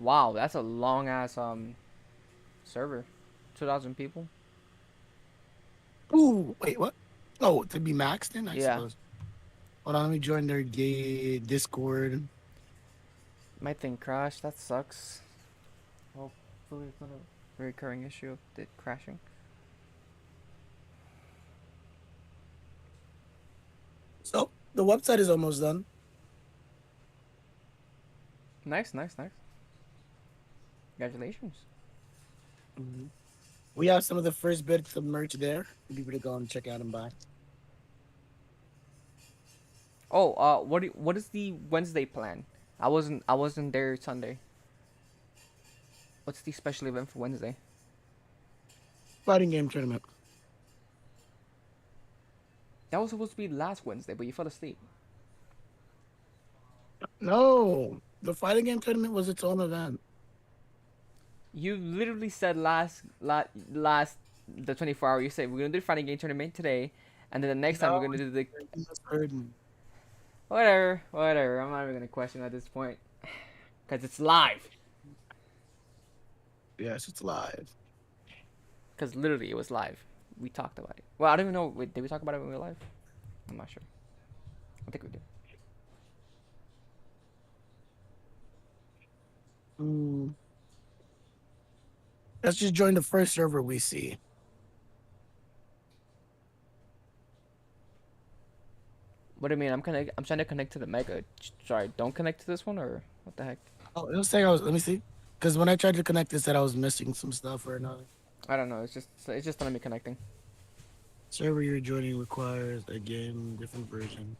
Wow, that's a long ass server. 2,000 people. Ooh, wait, what? Oh, to be maxed in, I Yeah. suppose. Hold on, let me join their Discord. My thing crashed. That sucks. Hopefully it's not a recurring issue of it crashing. So the website is almost done. Nice, nice, nice. Congratulations. Mhm. We have some of the first bits of merch there for people to go and check out and buy. Oh, what is the Wednesday plan? I wasn't there Sunday. What's the special event for Wednesday? Fighting game tournament. That was supposed to be last Wednesday, but you fell asleep. No, the fighting game tournament was its own event. You literally said last the 24 hour. You said we're gonna do the fighting game tournament today, and then the next time we're No, gonna do the you misheard me. whatever, whatever. I'm not even gonna question at this point, cause it's live. Yes, it's live. Cause literally it was live. We talked about it. Well, I don't even know. Wait, did we talk about it when we were live? I'm not sure. I think we did. Mm, let's just join the first server we see. What do you mean? I'm trying to connect to the mega. Sorry, don't connect to this one or what the heck? Oh, it was saying I was. Let me see. Because when I tried to connect, it said I was missing some stuff or another. I don't know. It's just telling me connecting. Server you're joining requires a game different version.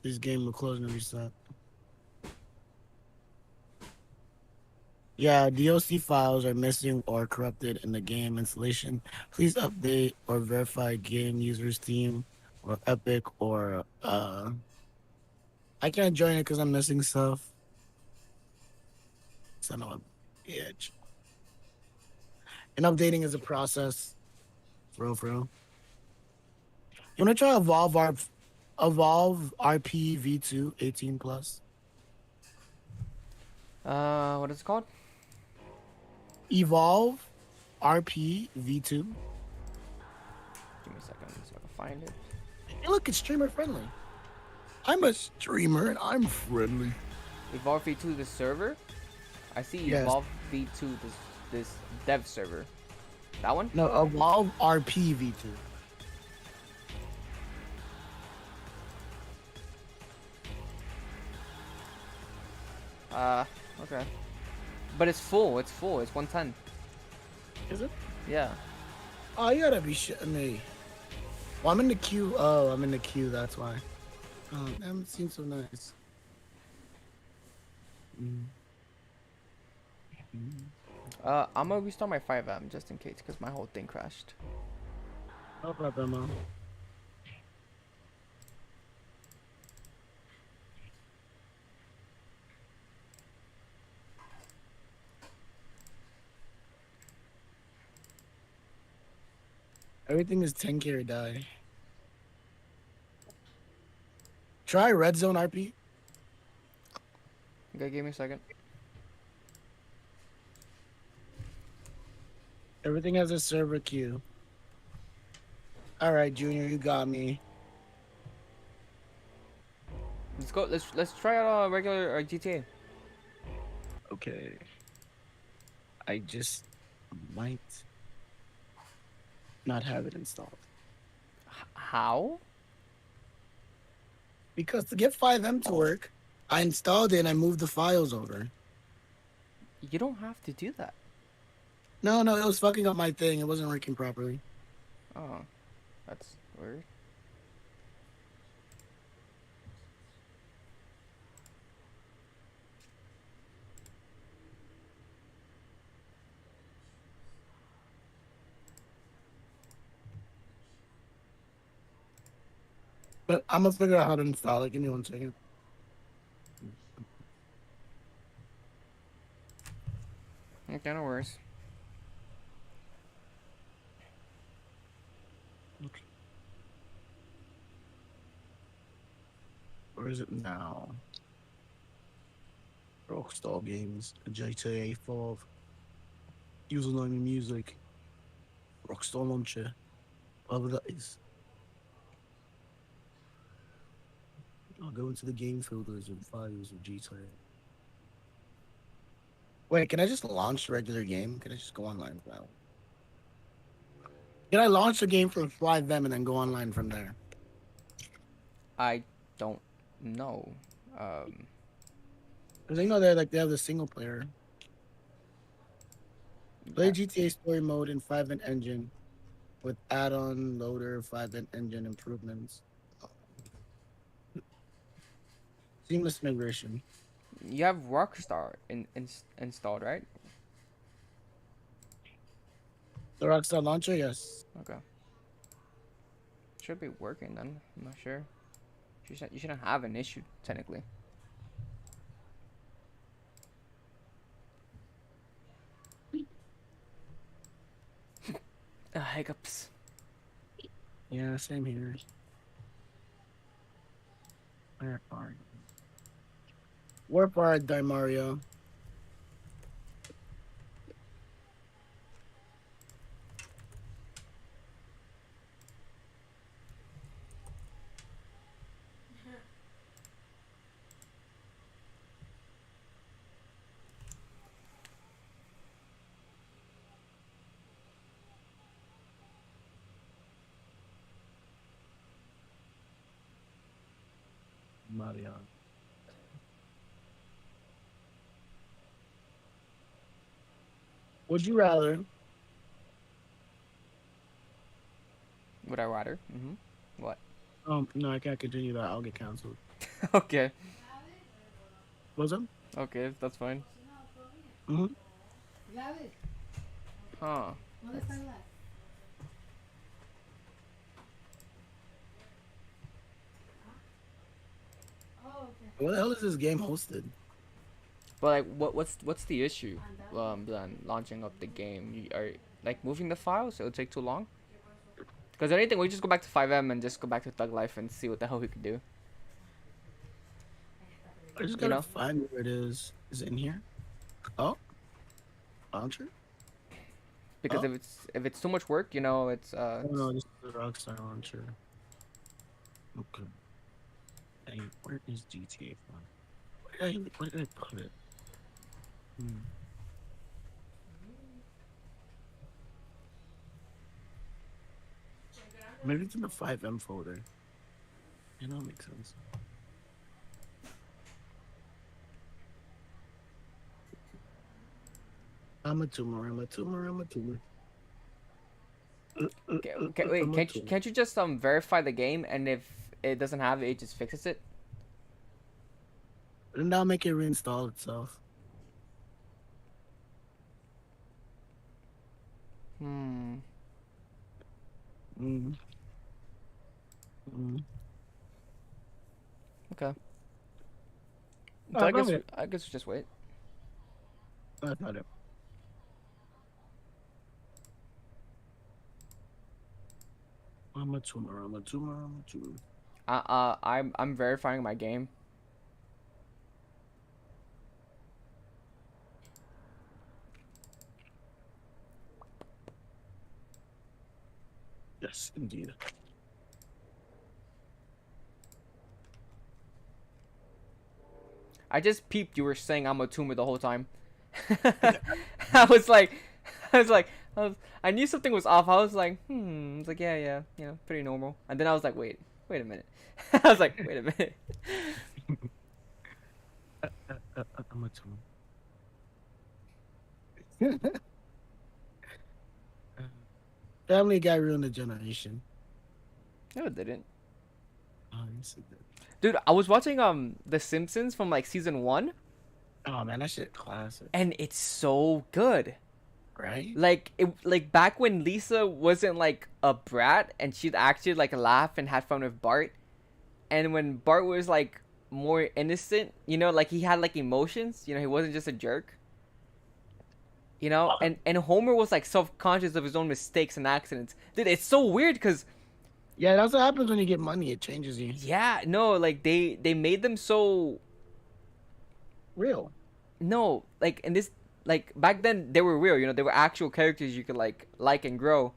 This game will close and reset. Yeah, DOC files are missing or corrupted in the game installation. Please update or verify game users team or Epic or I can't join it because I'm missing stuff. Son of a bitch. And updating is a process. For real. You wanna try Evolve RP V2 18 plus? What is it called? Evolve RP V2. Give me a second so I can find it. Hey, look, it's streamer friendly. I'm a streamer and I'm friendly. Evolve V2 the server. I see Yes. Evolve V2 this dev server. That one? No, Evolve RP V2. Uh, okay. But it's full. It's full. It's 110. Is it? Yeah. Oh, you gotta be shitting me. Well, I'm in the queue. Oh, I'm in the queue. That's why. Oh, that haven't seemed so nice. Mm, mm. I'm gonna restart my 5M just in case because my whole thing crashed. No problem. Everything is 10K or die. Try Red Zone RP. Okay, give me a second. Everything has a server queue. All right, Junior, you got me. Let's go. Let's try out a regular GTA. Okay. I just might not have it installed. How? Because to get 5M to work, I installed it and I moved the files over. You don't have to do that. No, no, it was fucking up my thing. It wasn't working properly. Oh, that's weird. But I'm gonna figure out how to install it. Give me 1 second. Okay, no worries. Okay. Where is it now? Rockstar Games, GTA 5, username and music, Rockstar Launcher, whatever that is. I'll go into the game filters and files of GTA. Wait, can I just launch the regular game? Can I just go online now? Can I launch the game from 5M and then go online from there? I don't know. Um, Because I know they're like they have the single player. Play yeah, GTA Story Mode in 5M engine with add-on loader 5M engine improvements. Seamless migration. you have Rockstar installed, right? The Rockstar launcher, yes. Okay, should be working then. I'm not sure. You shouldn't have an issue technically. Hiccups. Yeah, same here. Where are you? Warp Art, Die Mario. Mario. Would you rather? Would I rather? What? No, I can't continue that. I'll get canceled. Okay. What's up? Okay, that's fine. Mm-hmm. Huh. What the hell is this game hosted? But like, what's the issue? Then launching up the game, you are like moving the files. It'll take too long. Because anything, we just go back to 5M and just go back to Thug Life and see what the hell we could do. I just You gotta know? find where it is. Is it in here? Oh, launcher. Because Oh, if it's too much work, it's oh no, this is the Rockstar launcher. Okay. Hey, where is GTA 5? Where did I put it? Hmm. Maybe it's in the 5M folder. You know, it makes sense. I'm a tumor. I'm a tumor. I'm a tumor. okay, wait, I'm a can't you, tumor. can't you just verify the game, and if it doesn't have it, it just fixes it? And now make it reinstall itself. Hmm. Mm. Mm. Okay. So I I guess found we, it. I guess we just wait. I found it. I'm a tumor. I'm a tumor. I'm a tumor. I'm verifying my game. Yes, indeed. I just peeped you were saying I'm a tumor the whole time. Yeah. I was like, I was like, I knew something was off. I was like, I was like, yeah, yeah, pretty normal. And then I was like, wait a minute. I was like, wait a minute. I'm a tumor. Family Guy ruined the generation. No, it didn't. Oh, yes, it did. Dude, I was watching The Simpsons from like season 1, Oh man, that shit classic, and it's so good. right? Like back when Lisa wasn't like a brat and she'd actually like laugh and had fun with Bart, and when Bart was like more innocent, like he had like emotions, he wasn't just a jerk. And Homer was like self-conscious of his own mistakes and accidents. Dude, it's so weird because Yeah, that's what happens when you get money. It changes you. yeah, no, like they made them so Real. no, like in this, like back then they were real. You know, they were actual characters you could like and grow.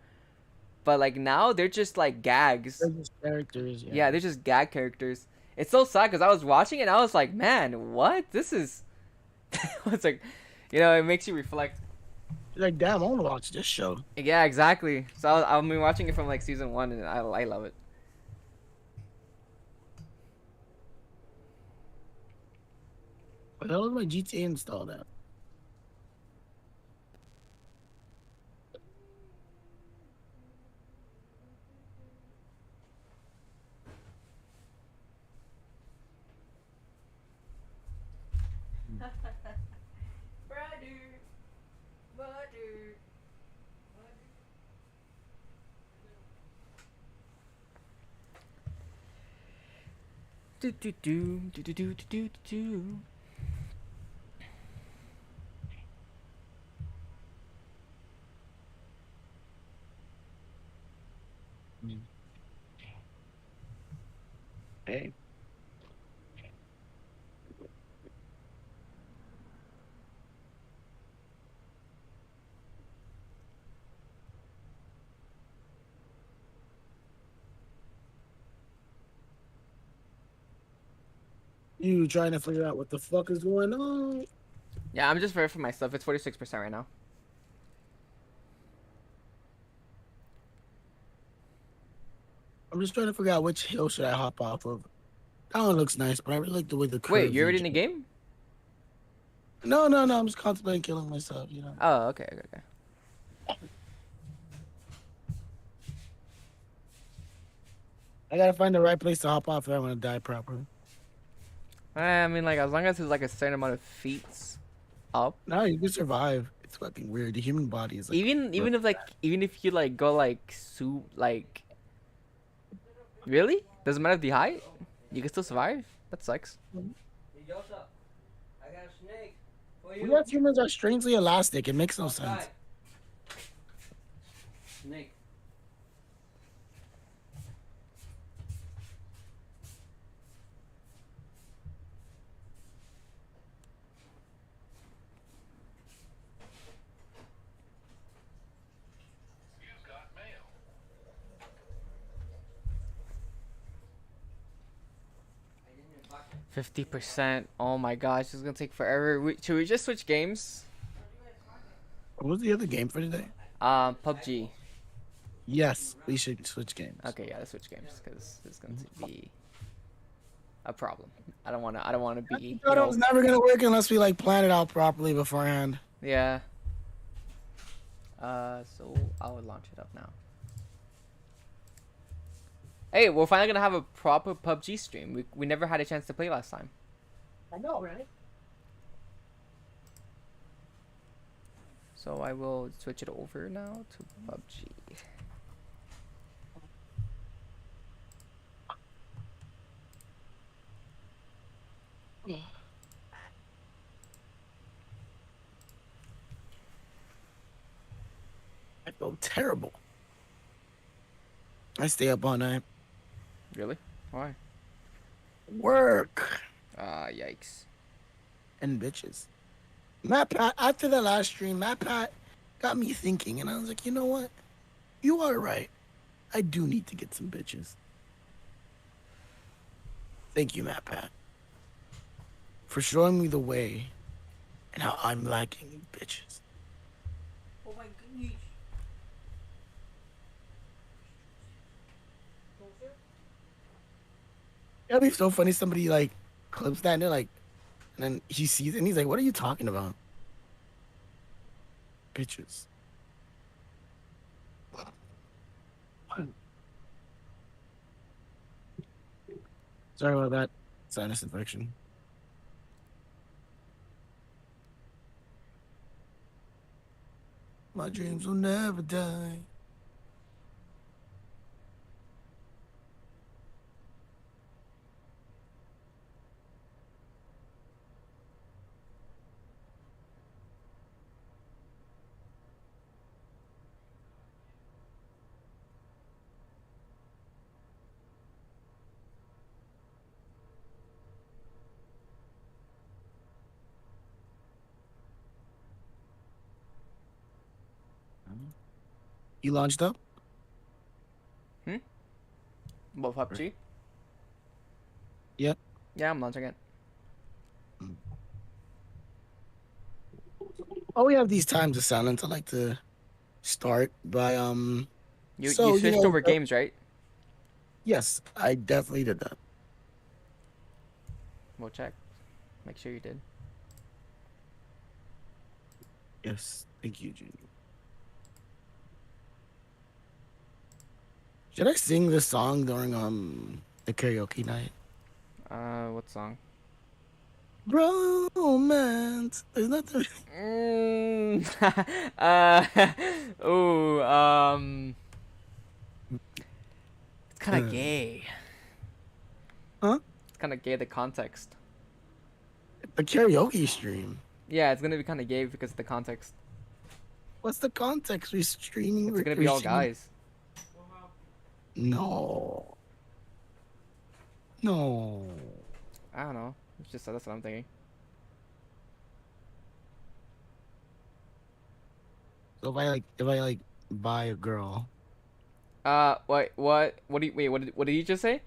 But like now they're just like gags. They're just characters, yeah. Yeah, they're just gag characters. It's so sad because I was watching it and I was like, man, what? This is. It's like, you know, it makes you reflect. Like, damn, I want to watch this show. Yeah, exactly. So I've been watching it from like season one and I love it. What the hell is my GTA installed at? Brother, brother. Do do do do do do do do. Hey. You trying to figure out what the fuck is going on? Yeah, I'm just ready for my stuff. It's 46% right now. I'm just trying to figure out which hill should I hop off of. That one looks nice, but I really like the way the Wait, curves you're and already in the shit. game? No, no, no. I'm just contemplating killing myself, you know. Oh, okay, okay, okay. I gotta find the right place to hop off if I want to die properly. I mean, like, as long as it's like a certain amount of feet up. No, you can survive. It's fucking weird. The human body is like Even if you like go like like really doesn't matter the height, you can still survive. That sucks. I got a snake for we as humans are strangely elastic. It makes no sense. Snake. 50%. Oh my gosh, it's gonna take forever. Should we just switch games? What was the other game for today? PUBG. Yes, we should switch games. Okay, yeah, let's switch games because it's going to be a problem. I don't wanna. I don't wanna be. I thought it was never gonna work unless we like plan it out properly beforehand. Yeah. So I'll launch it up now. Hey, we're finally gonna have a proper PUBG stream. We never had a chance to play last time. I know, right? So I will switch it over now to PUBG. I feel terrible. I stay up all night. Really? Why? Work Yikes. and bitches. Matt Pat, after the last stream, Matt Pat got me thinking, and I was like, you know what? You are right. I do need to get some bitches. Thank you, Matt Pat, for showing me the way and how I'm lacking in bitches. Oh my goodness. It'd be so funny. Somebody like clips that and they're like, and then he sees it and he's like, "What are you talking about?" Bitches. Sorry about that. Sinus infection. My dreams will never die. You launched up? Hmm? What, Right. PUBG? Yep. Yeah, I'm launching it. Mm. Oh, we have these times of silence. I like to start by You so switched over games, right? yes, I definitely did that. We'll check. Make sure you did. Yes. Thank you, Junior. Should I sing this song during the karaoke night? What song? Romance. There's nothing. Mm. Ooh, it's kind of Uh, gay. huh? It's kind of gay, the context. The karaoke stream. Yeah, it's gonna be kind of gay because of the context. What's the context? We streaming. It's gonna be We're all streaming. guys. No. No. I don't know. It's just that's what I'm thinking. So if I like buy a girl, What do you wait? What did you just say?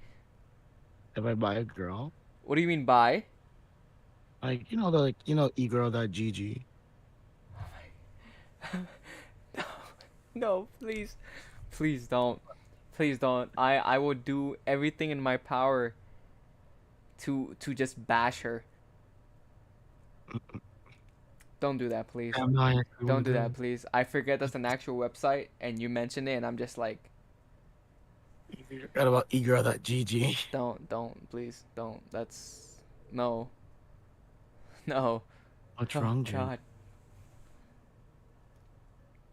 if I buy a girl, What do you mean by? like egirl.gg. No, please, please don't, please don't. I will do everything in my power to just bash her. Don't do that, please. I'm not actually Don't gonna do do that, please. I forget that's an actual website, and you mentioned it, and I'm just like, it. You forgot about egirl.gg. don't, please, don't. That's no, no. What's Oh wrong, June? God,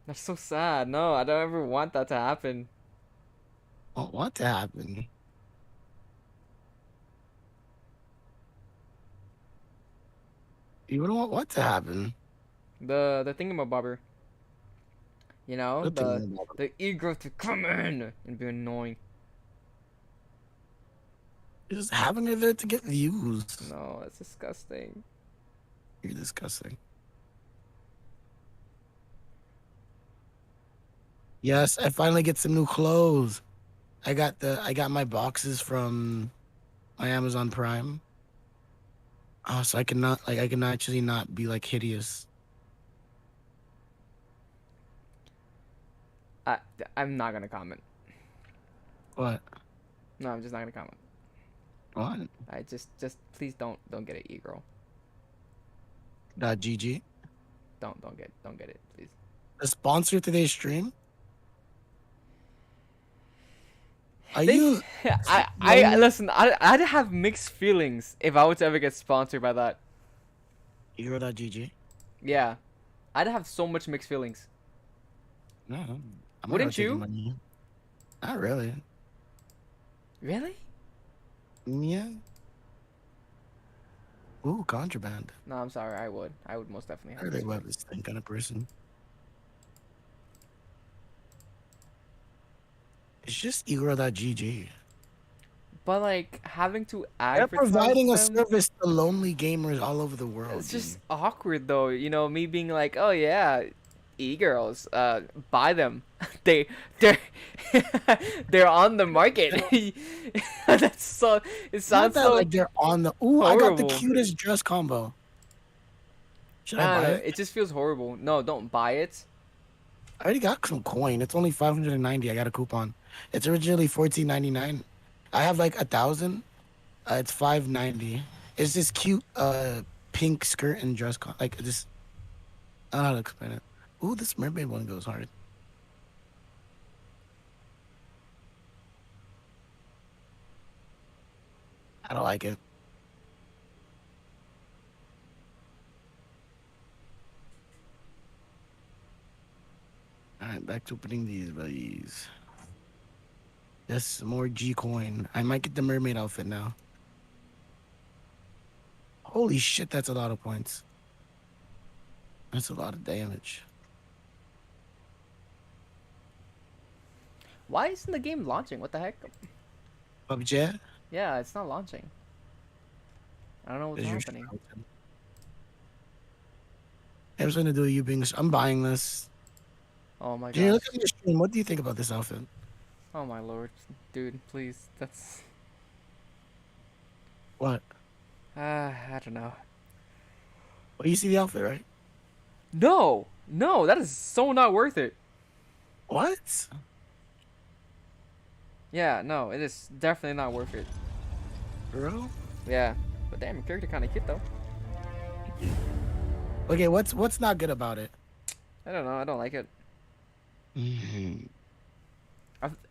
that's so sad. No, I don't ever want that to happen. What to happen? You don't want what to happen? The thingamabobber, you know, Good thing about it. the ego to come in and be annoying. You're just having her there to get views. No, that's disgusting. You're disgusting. Yes, I finally get some new clothes. I got my boxes from my Amazon Prime. Oh, so I can actually not be like hideous. I I'm not gonna comment. What? No, I'm just not gonna comment. What? I just please don't get it, e-girl. .gg. Don't get it, please. The sponsor today's stream. Are They, you I lonely? listen. I'd have mixed feelings if I were to ever get sponsored by that. Hero.gg. Yeah, I'd have so much mixed feelings. No, I'm not gonna Wouldn't take your you? money. Not really. Really? Yeah. Ooh, contraband. No, I'm sorry. I would. I would most definitely I have really mixed love feelings. this thing kind of person. It's just Egro.gg. But like having to They're advertise providing a them, service to lonely gamers all over the world, it's just Gene. awkward though. You know, me being like, oh yeah, e-girls, buy them. they they're they're on the market. That's so. It It's not sounds that so like they're on the. Ooh, I got the horrible. cutest dress combo. Should I I don't buy know. it? It just feels horrible. No, don't buy it. I already got some coin. It's only 590. I got a coupon. It's originally 14.99. I have like 1,000. It's 590. It's this cute pink skirt and dress like this. I don't know how to explain it. Ooh, this mermaid one goes hard. I don't like it. All right, back to opening these buddies. Yes, more G coin. I might get the mermaid outfit now. Holy shit, that's a lot of points. That's a lot of damage. Why isn't the game launching? What the heck? PUBG? Yeah, it's not launching. I don't know what's Is your happening. I was gonna do you being. I'm buying this. Oh my Junior, gosh. look at your stream. What do you think about this outfit? Oh my lord, dude, please. That's What? I don't know. Well, you see the outfit, right? No, no, that is so not worth it. What? Yeah, no, it is definitely not worth it. Bro? Yeah, but damn, your character kind of cute though. Okay, what's not good about it? I don't know. I don't like it. Mhm.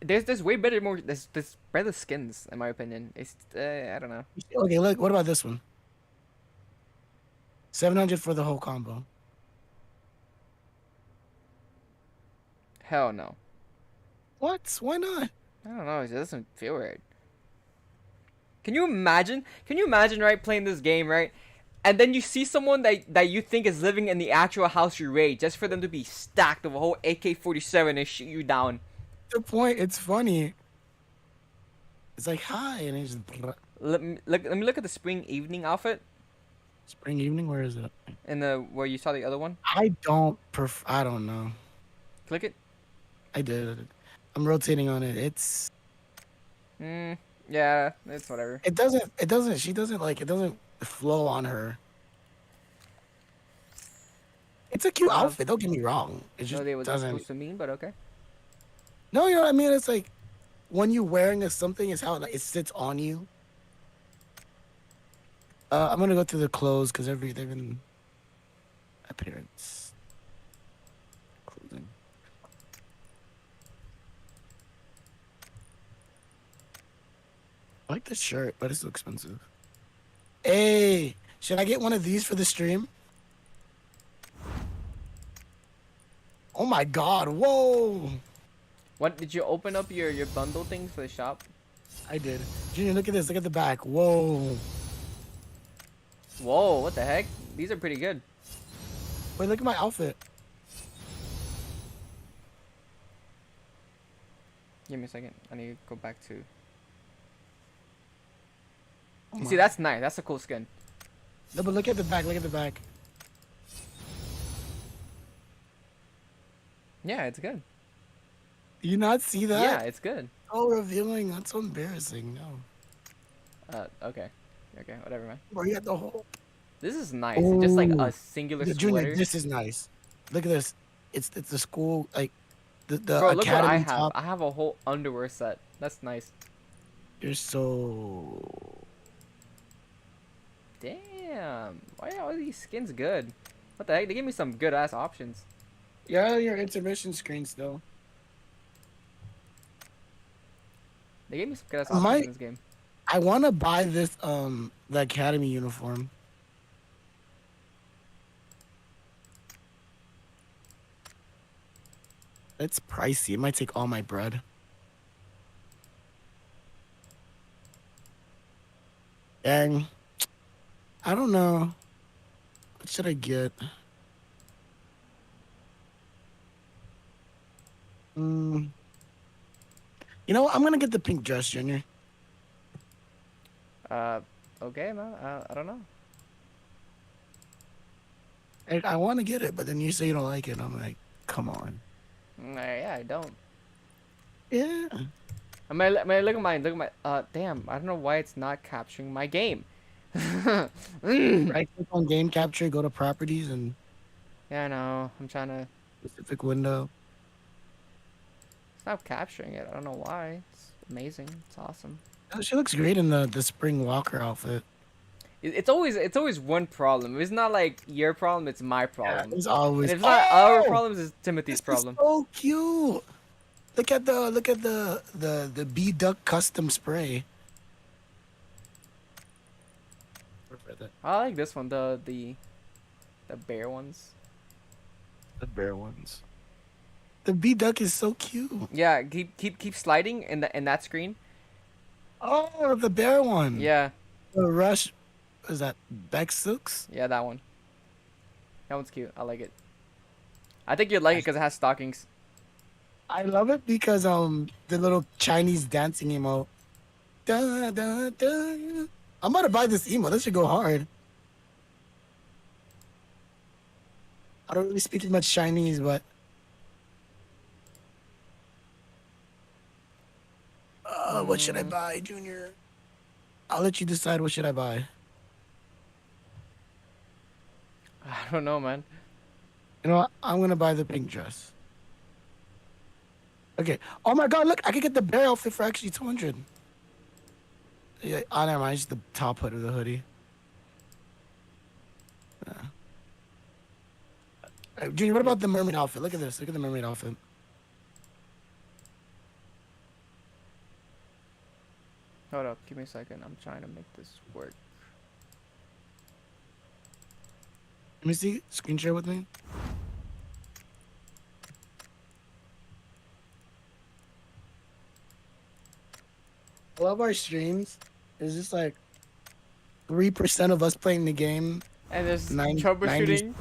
There's way better more there's better skins in my opinion. It's I don't know. Okay, look. What about this one? 700 for the whole combo. Hell no. What? Why not? I don't know. It doesn't feel right. Can you imagine? Can you imagine right playing this game right, and then you see someone that you think is living in the actual house you raid just for them to be stacked with a whole AK-47 and shoot you down. The point. It's funny. It's like hi, and it's just Let me look at the spring evening outfit spring evening. Where is it? in the where you saw the other one. I don't know. Click it. I did. I'm rotating on it. Hmm. Yeah, it's whatever. It doesn't. It doesn't. She doesn't like. It doesn't flow on her. It's a cute I have outfit. Don't get me wrong. It no just idea what that's doesn't. supposed to mean, but okay. No, you know what I mean. It's like when you wearing a something, is how it sits on you. I'm gonna go through the clothes because they've been appearance clothing. I like the shirt, but it's so expensive. Hey, should I get one of these for the stream? Oh my God! Whoa! What did you open up your bundle things for the shop? I did. Junior, look at this. Look at the back. Whoa! Whoa, what the heck? These are pretty good. Wait, look at my outfit. Give me a second. I need to go back to. Oh You see, my. that's nice. That's a cool skin. No, but look at the back. Look at the back. Yeah, it's good. Do you not see that? Yeah, it's good. Oh, revealing. That's so embarrassing. No. Okay. Okay, whatever, man. Bro, you got the whole. This is nice. It's just like Oh, a singular Junior, sweater. this is nice. Look at this. It's the school like the Bro, look what I academy have. top. I have a whole underwear set. That's nice. You're so. Damn. Why are all these skins good? What the heck? They gave me some good ass options. Yeah, your intermission screen still. They gave me some good ass I options might. in this game. I want to buy this the academy uniform. It's pricey. It might take all my bread. And I don't know. What should I get? Mm, you know what? I'm gonna get the pink dress, Junior. Uh, okay, man. I don't know. I want to get it, but then you say you don't like it. I'm like, come on. Yeah, I don't. Yeah. Look at mine. Look at my. Damn. I don't know why it's not capturing my game. Right click on game capture, go to properties and Yeah, I know. I'm trying to. specific window. Stop capturing it. I don't know why. It's amazing. It's awesome. Oh, she looks great in the spring walker outfit. It's always one problem. If it's not like your problem, it's my Yeah, problem. it's And always. if it's not our Oh, problems, it's Timothy's this is problem. so cute. Look at the bee duck custom spray. I like this one. The bear ones. The bear ones. The bee duck is so cute. Yeah. Keep sliding in that screen. Oh, the bear one. Yeah. The rush. Is that Beck Silks? Yeah. That one. That one's cute. I like it. I think you'd like it because it has stockings. I love it because the little Chinese dancing emote. Da, da, da. I'm about to buy this emote. This should go hard. I don't really speak much Chinese, but What should I buy, Junior? I'll let you decide. What should I buy? I don't know, man. You know what? I'm gonna buy the pink dress. Okay. Oh my God! Look, I could get the bear outfit for actually 200. Yeah. Oh, never mind. It's just the top hood of the hoodie. Junior, what Yep. about the mermaid outfit? Look at this. Look at the mermaid outfit. Hold up, give me a second. I'm trying to make this work. Let me see. Screen share with me. I love our streams. It's just like 3% of us playing the game. And there's 90. troubleshooting.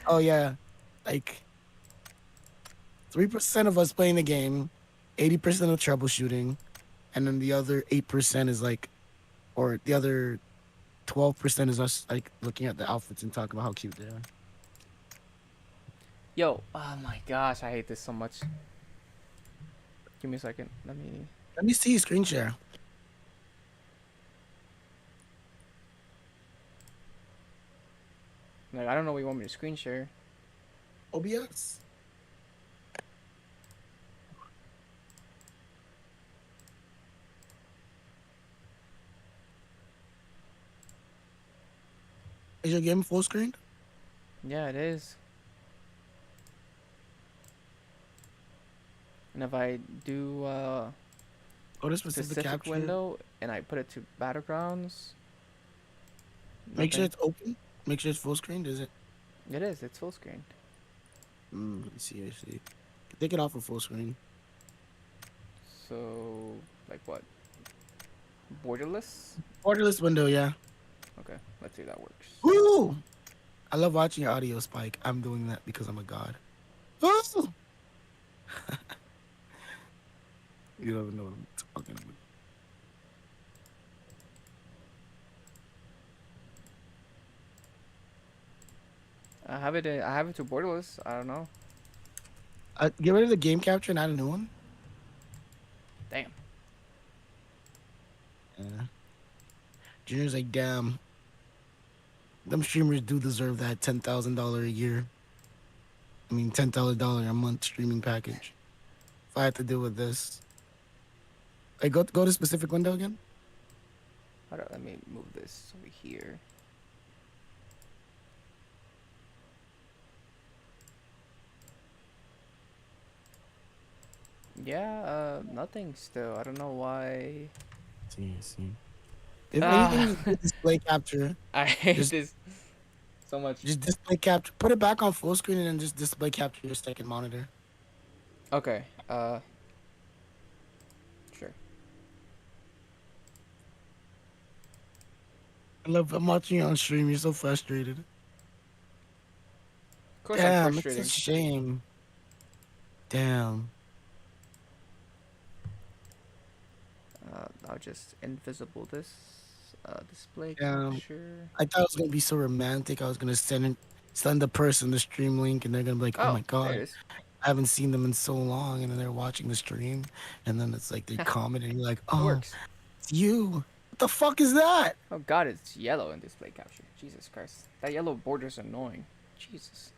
Oh yeah, like 3% of us playing the game, 80% of troubleshooting, and then the other 8% is like, or the other 12% is us like looking at the outfits and talking about how cute they are. Yo, oh my gosh, I hate this so much. Give me a second. Let me. Let me see screen share. Like, I don't know what you want me to screen share. OBS. Is your game full screen? Yeah, it is. And if I do Go to specific specific capture. window and I put it to battlegrounds, Make sure nothing. it's open. Make sure it's full screen. Is it? It is. It's full screen. Let me see. I see. Take it off of full screen. So, like what? Borderless? Borderless window, yeah. Okay, let's see if that works. Woo! I love watching your audio spike. I'm doing that because I'm a god. Woo! You don't even know what I'm talking about. I have it. I have it to borderless. I don't know. Get rid of the game capture and add a new one. Damn. Yeah. Junior's like, damn. Them streamers do deserve that $10,000 a year. I mean, $10,000 a month streaming package. If I had to deal with this, like, go to specific window again. Hold on, let me move this over here. Yeah, nothing still. I don't know why. See. If Ah, anything, just display capture. I hate Just this so much. just display capture. Put it back on full screen and then just display capture your second monitor. Okay. Sure. I'm watching you on stream. You're so frustrated. Of course, I'm Damn, it's a frustrating. shame. Damn. I'll just invisible this. Display Damn. capture. I thought it was gonna be so romantic. I was gonna send the person the stream link, and they're gonna be like, "Oh Oh, my there god, it is. I haven't seen them in so long," and then they're watching the stream, and then it's like they comment, and you're like, It "Oh, works. it's you. What the fuck is that?" Oh god, it's yellow in display capture. Jesus Christ. That yellow border's annoying. Jesus.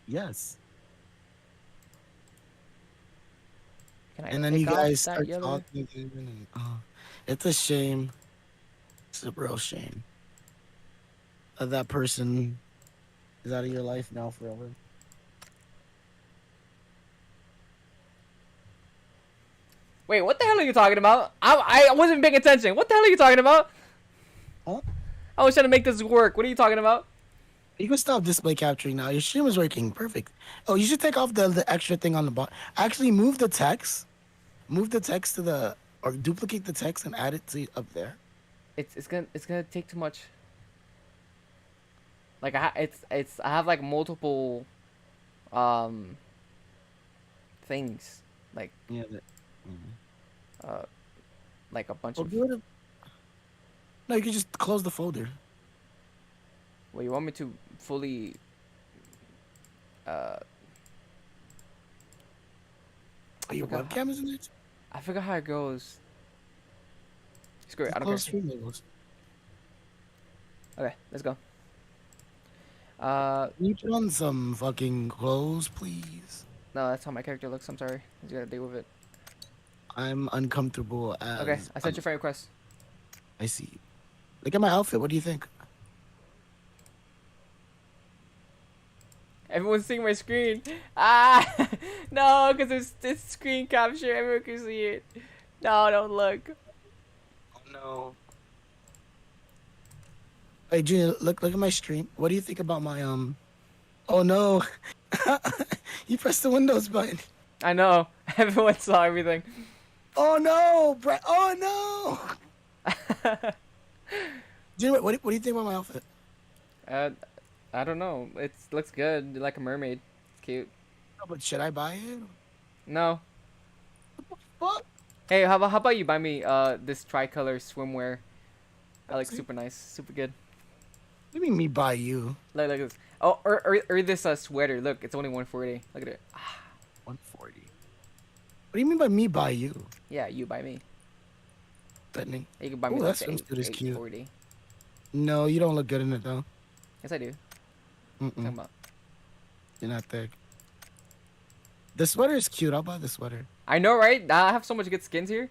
Yes. Can I And then take you off guys that start yellow? talking, and it's a shame. It's a real shame that person is out of your life now forever. Wait, what the hell are you talking about? I wasn't paying attention. What the hell are you talking about? Huh? I was trying to make this work. What are you talking about? You can stop display capturing now. Your stream is working perfect. Oh, you should take off the extra thing on the bottom. Actually, move the text. Move the text to the or duplicate the text and add it to up there. It's gonna take too much. Like I have like multiple um things like Yeah. uh like a bunch Oh, of. do it. No, you can just close the folder. Well, you want me to fully uh Oh, your forgot webcam is in it. I forgot how it goes. Screw it. The I don't care. close stream labels. Okay, let's go. Can you put on some fucking clothes, please? No, that's how my character looks. I'm sorry. You gotta deal with it. I'm uncomfortable Okay, as I sent your friend request. I see. Look at my outfit. What do you think? Everyone's seeing my screen. Ah, no, because it's screen capture. Everyone can see it. No, don't look. Oh no. Hey, Junior, look at my stream. What do you think about my Oh no. You pressed the Windows button. I know. Everyone saw everything. Oh no, Brett. Oh no. Junior, what do you think about my outfit? uh, I don't know. It looks good. You're like a mermaid. It's cute. Oh, but should I buy it? No. Fuck. Hey, how about you buy me this tricolor swimwear? I like See? super nice, super good. What do you mean me buy you? Look at this. Oh, or this sweater. Look, it's only 140. Look at it. 140. What do you mean by me buy you? Yeah, you buy me. Threatening. You can buy me Oh, that like the swimsuit is cute. 840. No, you don't look good in it though. Yes, I do. Talking Mm-mm. about. You're not thick. The sweater is cute. I'll buy the sweater. I know, right? I have so much good skins here.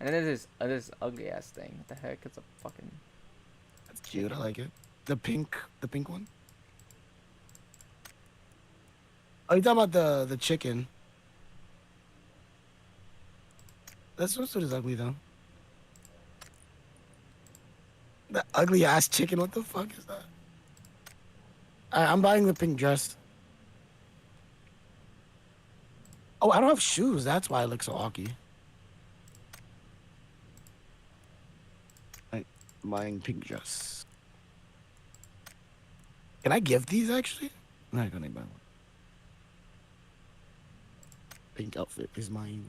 And then there's this ugly ass thing. What the heck? It's a fucking. That's cute. I like it. The pink one. Oh, you talking about the chicken? That swimsuit is ugly though. The ugly ass chicken. What the fuck is that? I'm buying the pink dress. Oh, I don't have shoes. That's why I look so awky. I'm buying pink dress. Can I give these actually? I'm not gonna buy one. Pink outfit is mine.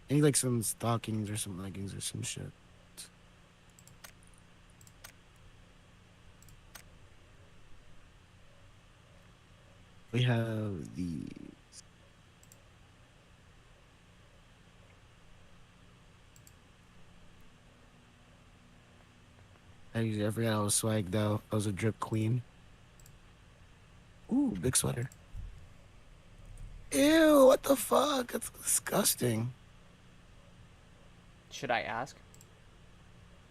I need like some stockings or some leggings or some shit. We have the. I forgot I was swagged out. I was a drip queen. Ooh, big sweater. Ew, what the fuck? That's disgusting. Should I ask?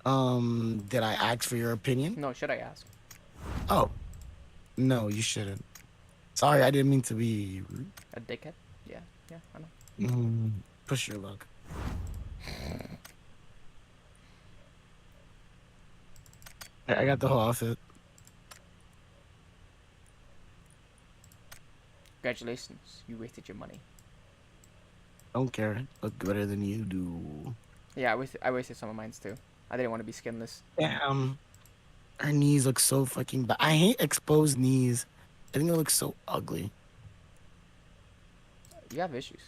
Did I ask for your opinion? No, should I ask? Oh, no, you shouldn't. Sorry, I didn't mean to be rude. A dickhead? Yeah, I know. Push your luck. I got the whole outfit. Congratulations, you wasted your money. Don't care. Look better than you do. Yeah, I wasted some of mine too. I didn't want to be skinless. Damn. Her knees look so fucking bad. I hate exposed knees. I think it looks so ugly. You have issues.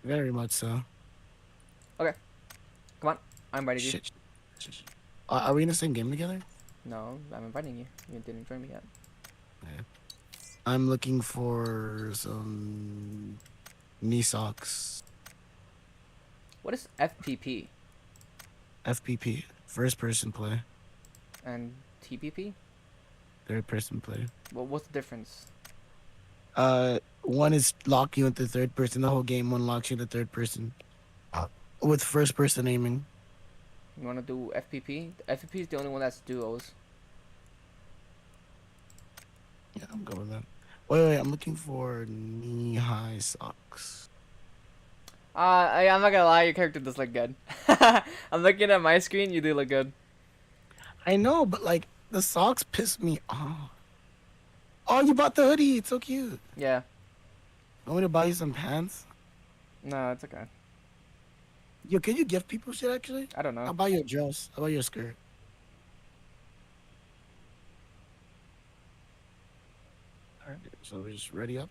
Very much so. Okay, come on. I'm inviting you. Shit. Are we in the same game together? No, I'm inviting you. You didn't join me yet. Yeah. I'm looking for some knee socks. What is FPP FPP. First person play. and TPP? Third person play. What's the difference? One is lock you into third person the whole game. One locks you into third person. With first person aiming. You want to do FPP? FPP is the only one that's duos. Yeah, I'm going with that. Wait, I'm looking for knee-high socks. I'm not gonna lie, your character does look good. I'm looking at my screen, you do look good. I know, but like the socks piss me off. Oh, you bought the hoodie. It's so cute. Yeah. Want me to buy you some pants? No, it's okay. Yo, can you gift people shit actually? I don't know. I'll buy you a dress. I'll buy you a skirt. Alright, so we're just ready up.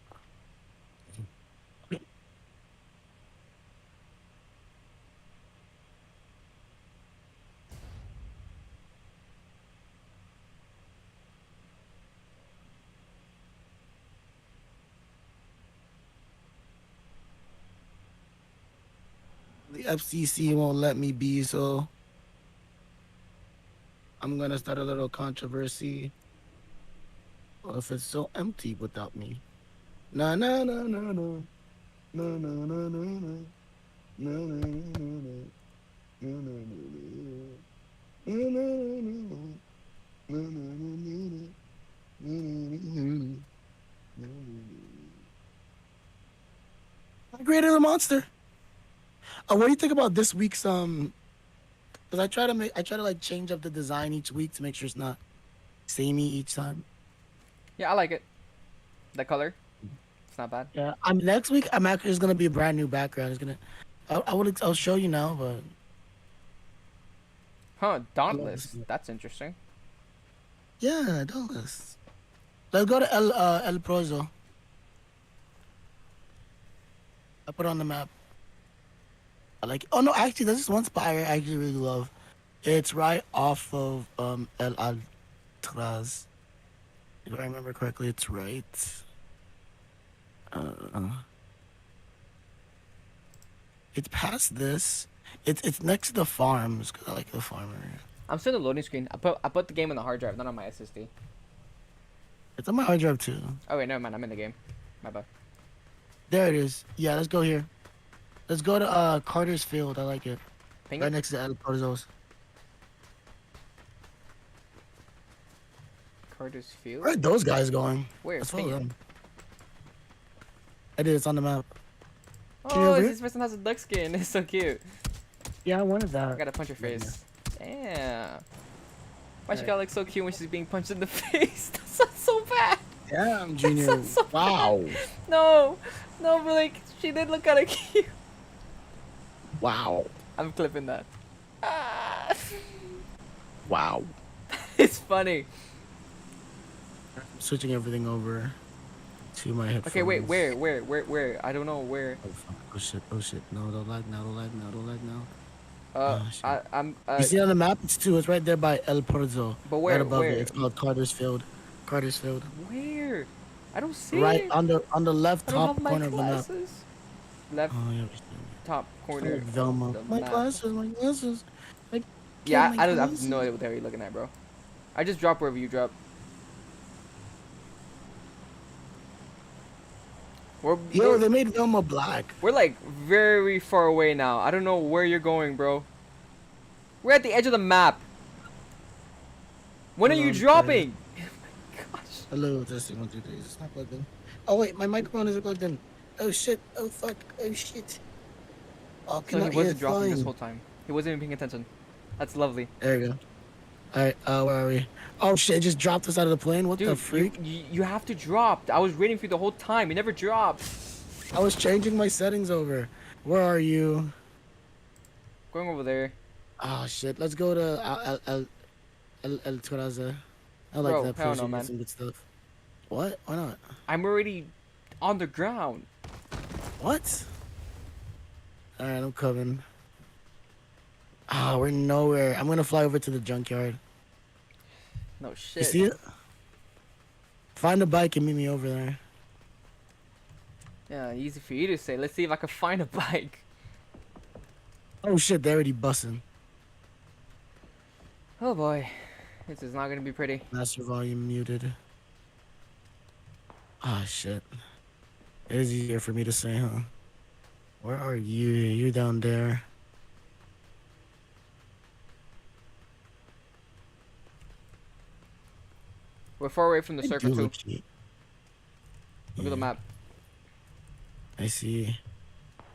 the FCC won't let me be, so I'm gonna start a little controversy. Well, if it's so empty without me. Na na na na na na na na na na na na I created a monster. What do you think about this week's Because I try to like change up the design each week to make sure it's not samey each time. Yeah, I like it. The color, it's not bad. Yeah. Next week I'm actually it's gonna be a brand new background. It's gonna I'll show you now, but Huh? I love this. Dauntless. That's interesting. Yeah, Douglas. Let's go to El Prozo. I put it on the map. I like it. Oh no, actually there's this one spot I actually really love. It's right off of El Altraz. If I remember correctly, it's right. Uh, it's past this. It's next to the farms because I like the farm area. I'm still in the loading screen. I put the game on the hard drive, not on my SSD. It's on my hard drive too. Oh wait, never mind. I'm in the game. My bad. There it is. Yeah, let's go here. Let's go to Carter's Field. I like it. Ping Right it. next to El Prozo's. Carter's Field. Where are those guys going? Where? Let's Ping follow it. them. I did. It's on the map. Oh, this person has a duck skin. It's so cute. Yeah, I wanted I that. gotta punch her face. Damn. Why she Right. gotta look so cute when she's being punched in the face? That sounds so bad. Damn, Junior. sounds so Wow. No, no, but like she did look kind of cute. Wow. I'm clipping that. Ah. Wow. It's funny. I'm switching everything over to my headphones. Okay, wait, where? I don't know where. Oh, fuck. Oh shit. Oh shit. No, don't lag now. Don't lag now. Don't lag now. Oh, shit. I'm. You see on the map? It's two. It's right there by El Porzo. But where? Right above Where? it. It's called Carter's Field. Carter's Field. Where? I don't see Right it. on the left I don't top have my corner of the map. glasses. Left Oh yeah. top corner. Like Velma. of the My map. glasses. My glasses. Yeah, my I don't have glasses. no idea what the hell you're looking at, bro. I just drop wherever you drop. Yo, they made Velma black. We're like very far away now. I don't know where you're going, bro. We're at the edge of the map. When are Hold you on, dropping? Oh my gosh. Hello, testing 1 2 3. It's not plugged in. Oh wait, my microphone isn't plugged in. Oh shit. Oh fuck. Oh shit. Oh, So cannot he hear wasn't dropping this flying. whole time. He wasn't even paying attention. That's lovely. There you go. Alright, where are we? Oh shit, it just dropped us out of the plane? What the Dude, freak? you have to drop. I was waiting for you the whole time. You never dropped. I was changing my settings over. Where are you? Going over there. Oh shit, let's go to El Terraza. I like Bro, that hell place. no, You man. get some good stuff. What? Why not? I'm already on the ground. What? Alright, I'm coming. Ah, we're nowhere. I'm gonna fly over to the junkyard. No You shit. see it? Find a bike and meet me over there. Yeah, easy for you to say. Let's see if I can find a bike. Oh shit, they're already bussing. Oh boy. This is not gonna be pretty. Master volume muted. Ah shit. It is easier for me to say, huh? Where are you? You're down there. We're far away from the I circle do too. look cheap. Look at the Yeah, map. I see.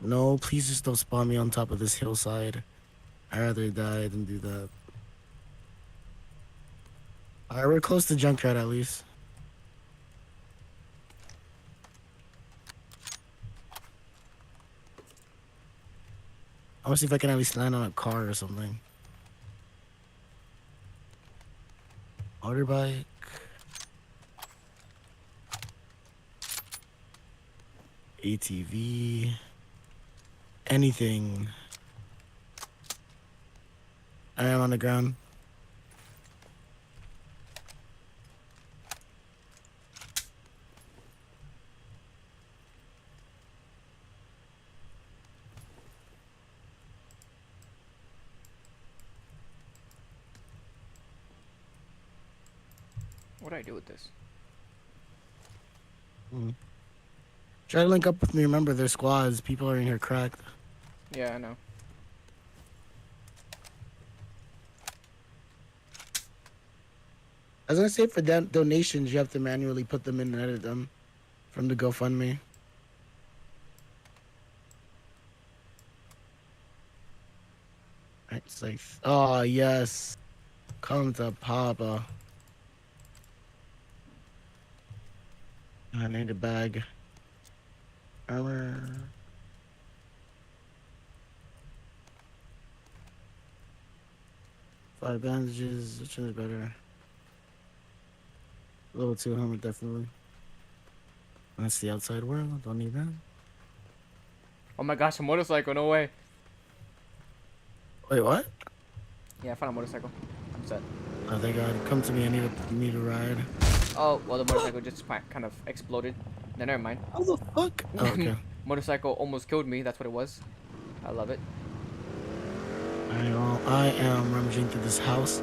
No, please just don't spawn me on top of this hillside. I'd rather die than do that. Alright, we're close to junkyard at least. I want to see if I can at least land on a car or something. Motorbike. ATV. Anything. I am on the ground. What do I do with this? Mm. Try to link up with me. Remember, there's squads. People are in here cracked. Yeah, I know. I was gonna say for donations, you have to manually put them in and edit them from the GoFundMe. Right, it's like, oh yes, come to Papa. I need a bag. Armor. 5 bandages. Which one is better? Level 2 helmet, definitely. That's the outside world. Don't need that. Oh my gosh, a motorcycle! No way. Wait, what? Yeah, I found a motorcycle. I'm set. Oh, thank God. Come to me. I need a ride. Oh, well, the motorcycle just kind of exploded. No, never mind. How the fuck? Oh, okay. Motorcycle almost killed me. That's what it was. I love it. I am rummaging through this house.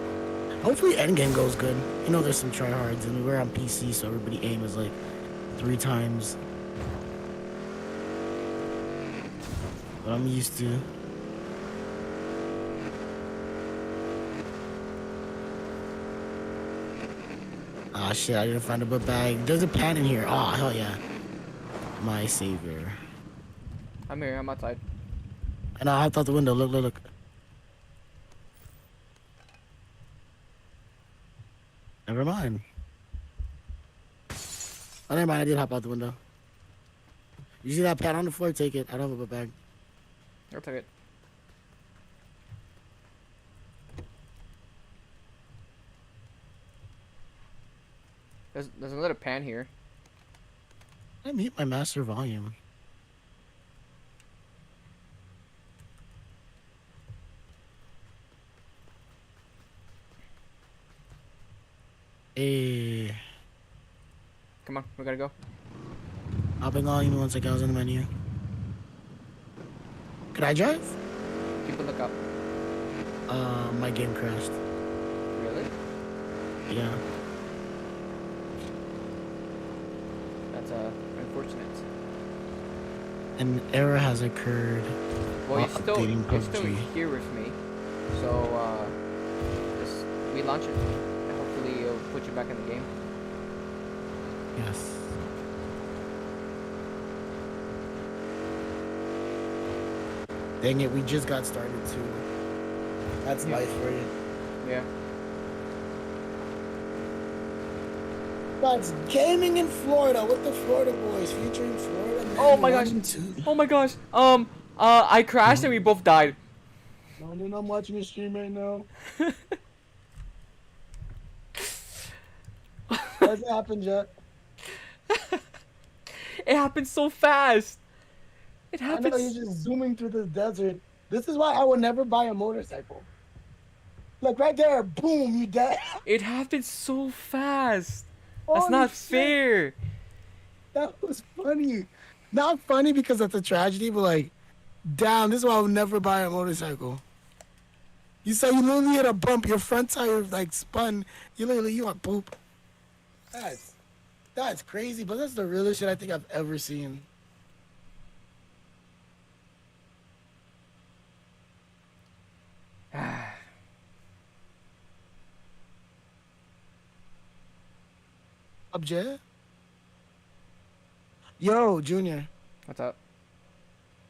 Hopefully, endgame goes good. You know, there's some tryhards, and we're on PC, so everybody aim is like 3 times. What I'm used to. Ah, shit, I didn't find a book bag. There's a pan in here. Oh, hell yeah. My savior. I'm here. I'm outside. And I hopped out the window. Look, look, look. Never mind. Oh, never mind. I did hop out the window. You see that pan on the floor? Take it. I don't have a book bag. I'll take it. There's another pan here. I mute my master volume. Hey. Come on, we gotta go. Hopping on, even once I was on the menu. Could I drive? Keep a lookout. My game crashed. Really? Yeah. That's unfortunate. An error has occurred. Well, while you're still updating here with me, so just relaunch it, and hopefully it'll put you back in the game. Yes. Dang it, we just got started too. That's Yeah. life for you. Yeah. That's gaming in Florida with the Florida boys featuring Florida Man Oh my 1 gosh. and 2. Oh my gosh. I crashed and we both died. No, dude, I'm watching the stream right now. Why's it happen, Jet? It happened so fast. It I happened. know he's just zooming through the desert. This is why I would never buy a motorcycle. Look right there, boom, you dead. It happened so fast. That's Holy not shit, fair. that was funny. Not funny because that's a tragedy, but like, damn, this is why I would never buy a motorcycle. You say you literally hit a bump, your front tire like spun. You went poop. That's crazy, but that's the realest shit I think I've ever seen. Up, Jay? Yo, Junior. What's up?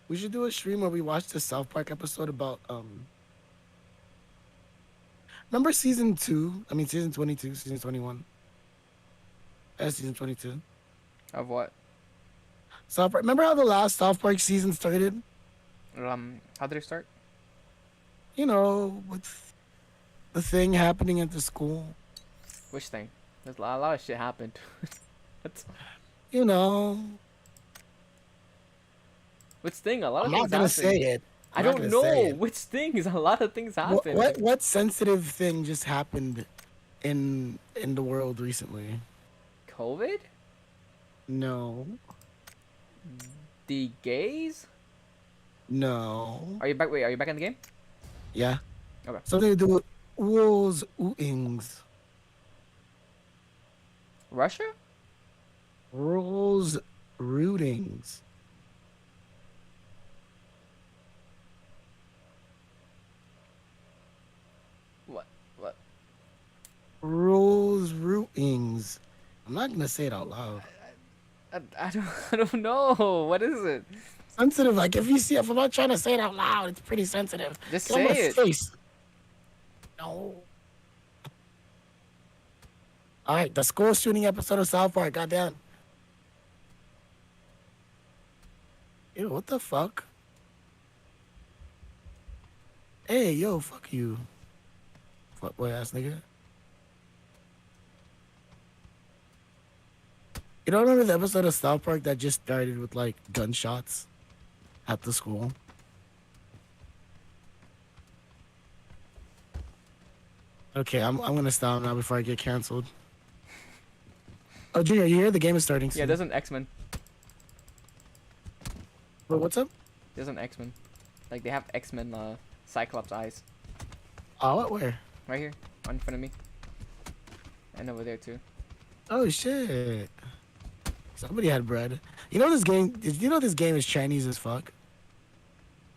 We should do a stream where we watch the South Park episode about remember season 2? I mean season 22, season 21. Season 22. Of what? South Park. Remember how the last South Park season started? How did it start? You know, with the thing happening at the school. Which thing? There's a lot of shit happened. That's... You know. Which thing? A lot of I'm things not gonna happened. say it. I I'm not don't gonna say know it. which things. A lot of things happened. What sensitive thing just happened in the world recently? COVID? No. The gays? No. Are you back? Wait, are you back in the game? Yeah. Okay. Something to do with wolves ooings. Russia? Rules routings. What? What? Rules routings. I'm not gonna say it out loud. I don't I don't know. What is it? Sensitive. Like if you see, if I'm not trying to say it out loud, it's pretty sensitive. Just Get on my say it. face. No. All right, the school shooting episode of South Park. Goddamn. Ew, what the fuck? Hey, yo, fuck you. Fuck boy ass nigga. You don't remember the episode of South Park that just started with like gunshots at the school? Okay, I'm gonna stop now before I get canceled. Oh, Junior, you here? The game is starting Yeah, soon. there's an X-Men. But what's up? There's an X-Men. Like they have X-Men Cyclops eyes. Oh, what? Where? Right here, in front of me. And over there too. Oh shit! Somebody had bread. You know this game? Did you know this game is Chinese as fuck?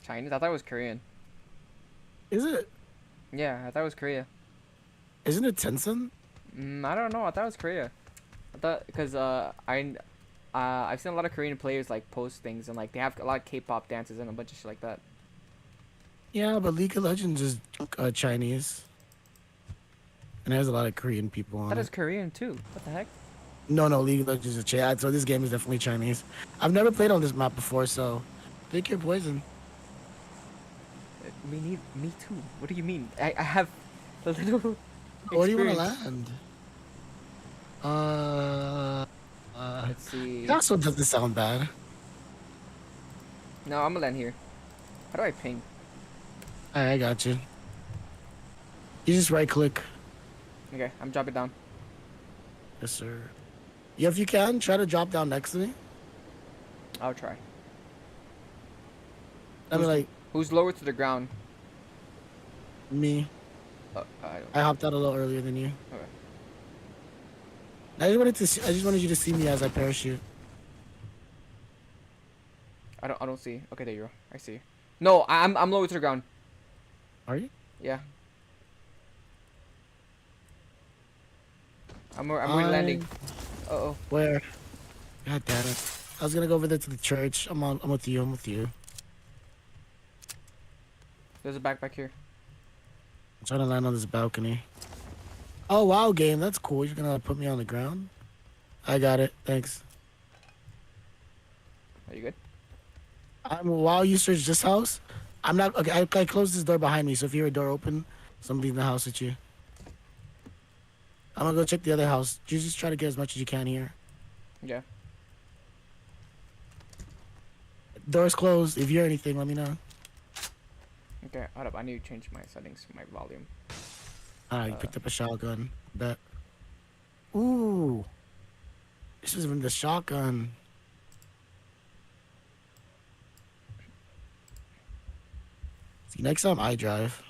Chinese? I thought it was Korean. Is it? Yeah, I thought it was Korea. Isn't it Tencent? I don't know. I thought it was Korea. I thought because I've seen a lot of Korean players like post things and like they have a lot of K-pop dances and a bunch of shit like that. Yeah, but League of Legends is Chinese, and there's a lot of Korean people on That it. is Korean too. What the heck? No, League of Legends is Chinese. So this game is definitely Chinese. I've never played on this map before, so pick your poison. Me too. What do you mean? I have a little. Where do you want to experience. land? Let's see. It also doesn't sound bad. No, I'm gonna land here. How do I ping? Alright, I got you. You just right click. Okay, I'm dropping down. Yes, sir. Yeah, if you can, try to drop down next to me. I'll try. I mean, like, Who's lower to the ground? me. I don't. I hopped out a little earlier than you. Okay. I just wanted you to see me as I parachute. I don't see. Okay, there you go. I see. No, I'm lower to the ground. Are you? Yeah. I'm landing. Uh oh. Where? God damn it. I was gonna go over there to the church. I'm with you. I'm with you. There's a backpack here. I'm trying to land on this balcony. Oh wow, game. That's cool. You're gonna put me on the ground. I got it. Thanks. Are you good? While you search this house, I'm not okay. I closed this door behind me, so if you hear a door open, somebody's in the house with you. I'm gonna go check the other house. You just try to get as much as you can here. Yeah. Door's closed. If you hear anything, let me know. Okay, hold up. I need to change my settings, my volume. You picked up a shotgun. Bet. Ooh. This is even the shotgun. See, next time I drive.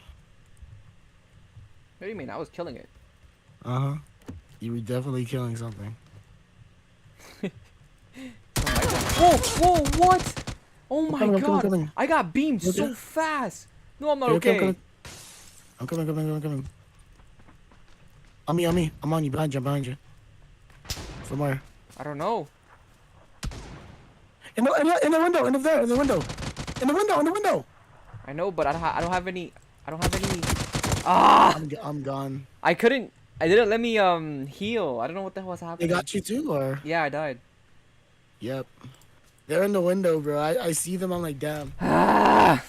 What do you mean? I was killing it. Uh-huh. You were definitely killing something. Oh my god. Whoa, what? Oh my I'm god. coming. I got beamed Okay. so fast. No, I'm not Okay, okay. I'm coming. On me. I'm on you. Behind you. From where? I don't know. In the window. I know, but I don't have any. I don't have any. Ah! I'm gone. I couldn't. I didn't let me heal. I don't know what the hell was They happening. got you too, or? Yeah, I died. Yep. They're in the window, bro. I see them. I'm like, damn. Ah!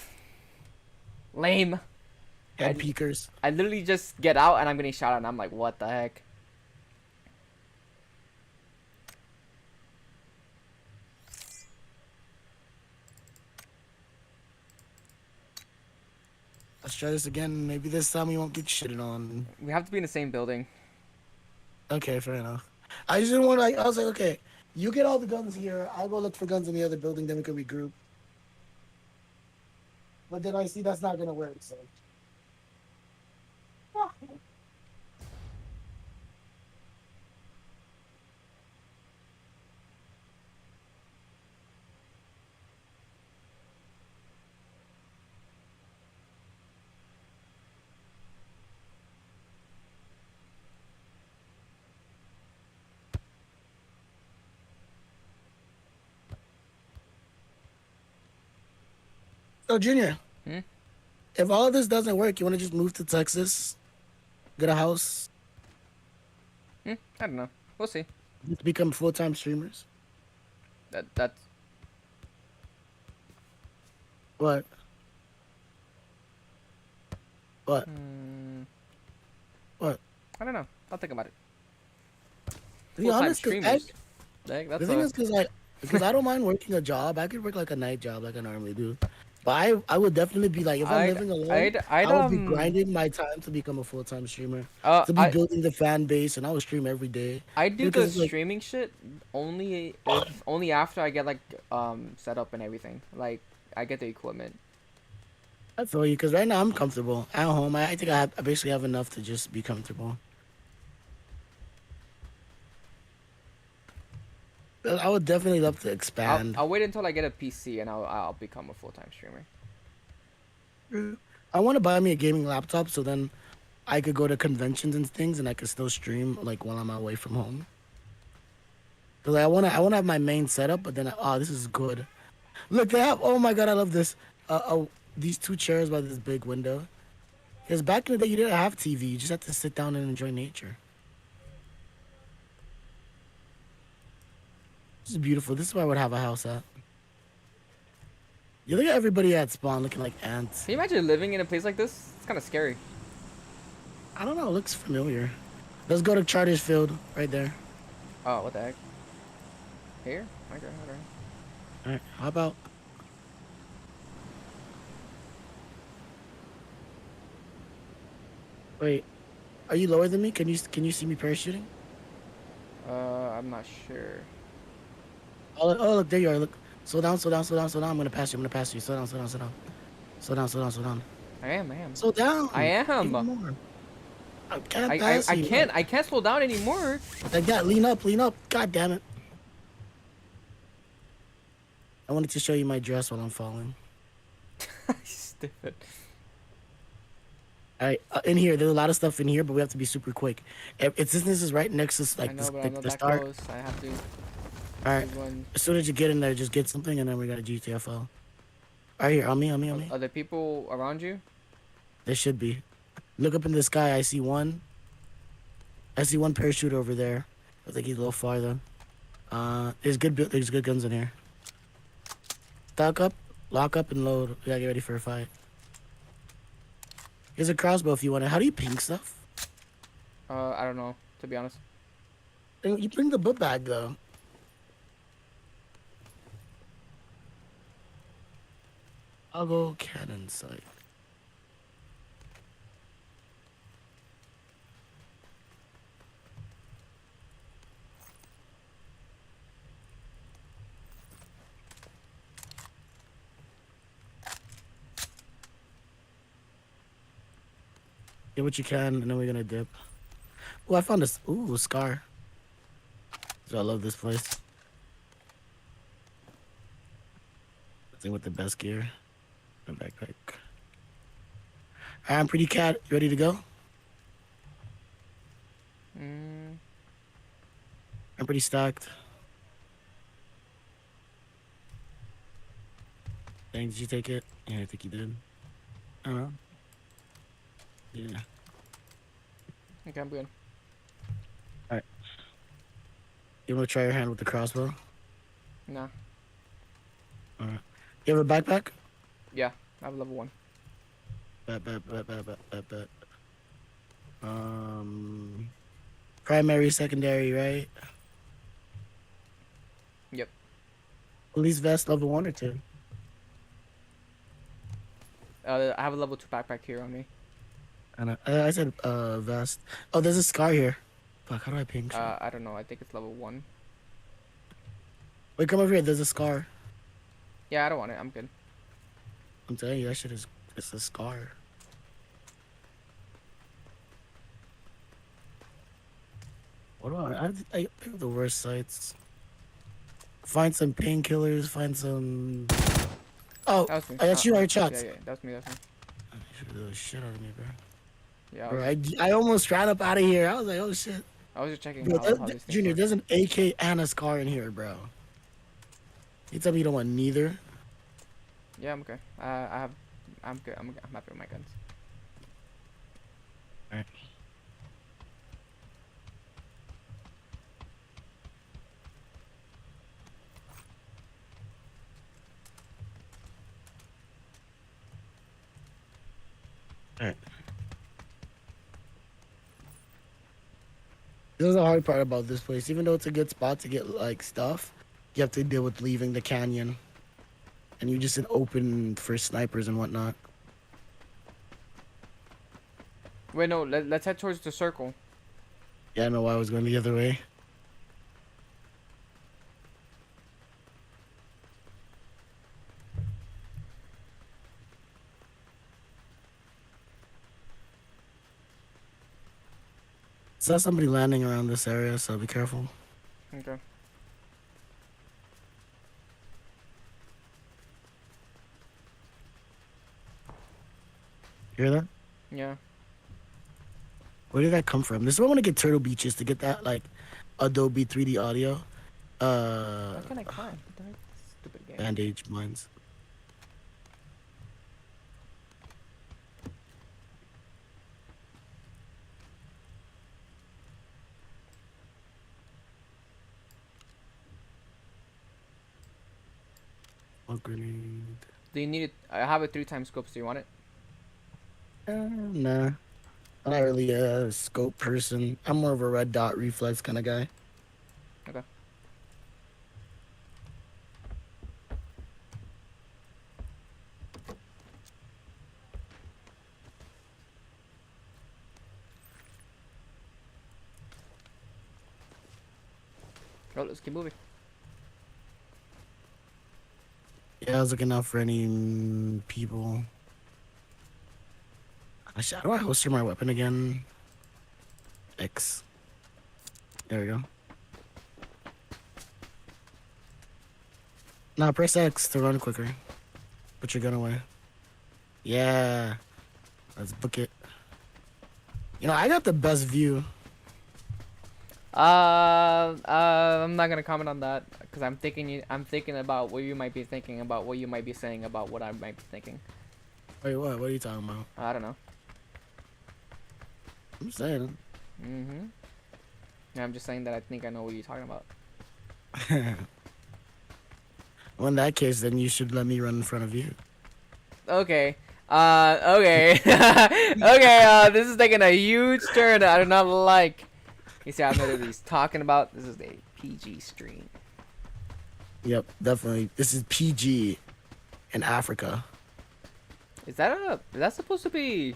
Lame. Head peekers. I literally just get out and I'm getting shot at and I'm like, what the heck? Let's try this again. Maybe this time we won't get shitted on. We have to be in the same building. Okay, fair enough. I just didn't want to. I was like, okay, you get all the guns here. I'll go look for guns in the other building. Then we can regroup. But then I see that's not gonna work. So. So, Junior, Hmm? if all of this doesn't work, you want to just move to Texas, get a house, Hmm? I don't know. We'll see. just become full-time streamers? That's. What? What? Hmm, What? I don't know. I'll think about it. To be Full time honest, streamers. the That's thing a. is, because I don't mind working a job. I could work like a night job like I normally do. But I would definitely be like, if I'm I'd living alone, I'd I'd I would be grinding my time to become a full-time streamer, to be I building the fan base, and I would stream every day. I do Because the it's like, streaming shit only after I get like set up and everything. Like I get the equipment. I feel you, because right now I'm comfortable at home. I think I basically have enough to just be comfortable. But I would definitely love to expand. I'll wait until I get a PC and I'll become a full time streamer. I want to buy me a gaming laptop so then I could go to conventions and things and I could still stream like while I'm away from home. Cause I wanna have my main setup, but then this is good. Look, they have. Oh my god, I love this. These two chairs by this big window. Cause back in the day, you didn't have TV. You just had to sit down and enjoy nature. This is beautiful. This is where I would have a house at. You look at everybody at spawn looking like ants. Can you imagine living in a place like this? It's kind of scary. I don't know. It looks familiar. Let's go to Charters Field right there. Oh, what the heck? Here? Okay, alright. All right. How about? Wait. Are you lower than me? Can you see me parachuting? I'm not sure. Oh, look, there you are. Look. Slow down, slow down, slow down, slow down. I'm gonna pass you. I'm gonna pass you. Slow down, slow down, slow down. Slow down, slow down, slow down. I am. I am. Slow I down. am. Even more. I can't pass you. I can't slow down anymore. Like that. Lean up, lean up. God damn it. I wanted to show you my dress while I'm falling. Stupid. All right, in here, there's a lot of stuff in here, but we have to be super quick. It's this is right next to I like know, this, but I'm like not the that start. close. I have to. All right, One. as soon as you get in there, just get something, and then we got a GTFO. Right here, on me, on me, on me. Are there people around you? There should be. Look up in the sky. I see one. I see one parachute over there. I think he's a little farther. There's good guns in here. Stock up, lock up, and load. We gotta get ready for a fight. Here's a crossbow if you want it. How do you ping stuff? I don't know. To be honest. You bring the book bag though. I'll go cannon sight. Get what you can, and then we're gonna dip. Oh, I found this. Ooh, a scar. So I love this place. Thing with the best gear. My backpack. I'm pretty cat. You ready to go? Mm, I'm pretty stacked. Dang, did you take it? Yeah, I think you did. I don't know. Yeah. okay, I'm good. Alright. You wanna try your hand with the crossbow? Nah. Alright. You have a backpack? Yeah, I have level 1. Bet. Primary, secondary, right? Yep. Police vest, level 1 or 2? I have a level 2 backpack here on me. And I said vest. Oh, there's a scar here. Fuck, how do I ping shit? I don't know. I think it's level 1. Wait, come over here. There's a scar. Yeah, I don't want it. I'm good. I'm telling you, that shit is. It's a scar. What do I pick the worst sites. Find some painkillers. Find some. Oh, That was me. I got you. Alright, Yeah, shots. yeah, that was me. That was me. You shoot the shit out of me, bro. Yeah, Bro, I almost ran up out of here. I was like, oh shit. I was just checking Bro, how these things Junior, work. there's an AK and a scar in here, bro. You tell me you don't want neither? Yeah, I'm okay. I'm good. I'm happy with my guns. All right. All right. This is the hard part about this place. Even though it's a good spot to get like stuff, you have to deal with leaving the canyon, and you're just in open for snipers and whatnot. Wait, no. Let's head towards the circle. Yeah, I know why I was going the other way. Saw somebody landing around this area, so be careful. Okay. You hear that? Yeah. Where did that come from? This is why I want to get Turtle Beaches to get that like Adobe 3D audio. How can I climb? What the heck? Stupid game. Bandage mines. Oh, grenade. Do you need it? I have a 3x scope. Do you want it? Nah. I'm not really a scope person. I'm more of a red dot reflex kind of guy. Okay. Oh, let's keep moving. Yeah, I was looking out for any people. How do I holster my weapon again? X. There we go. Now press X to run quicker. Put your gun away. Yeah. Let's book it. You know, I got the best view. I'm not gonna comment on that because I'm thinking about what you might be thinking about what you might be saying about what I might be thinking. Wait, what? What are you talking about? I don't know. I'm saying. Mm-hmm. Yeah, I'm just saying that I think I know what you're talking about. Well, in that case, then you should let me run in front of you. Okay. Okay. Okay. This is taking a huge turn that I do not like. You see, I know what he's talking about. This is a PG stream. Yep, definitely. This is PG in Africa. Is that supposed to be?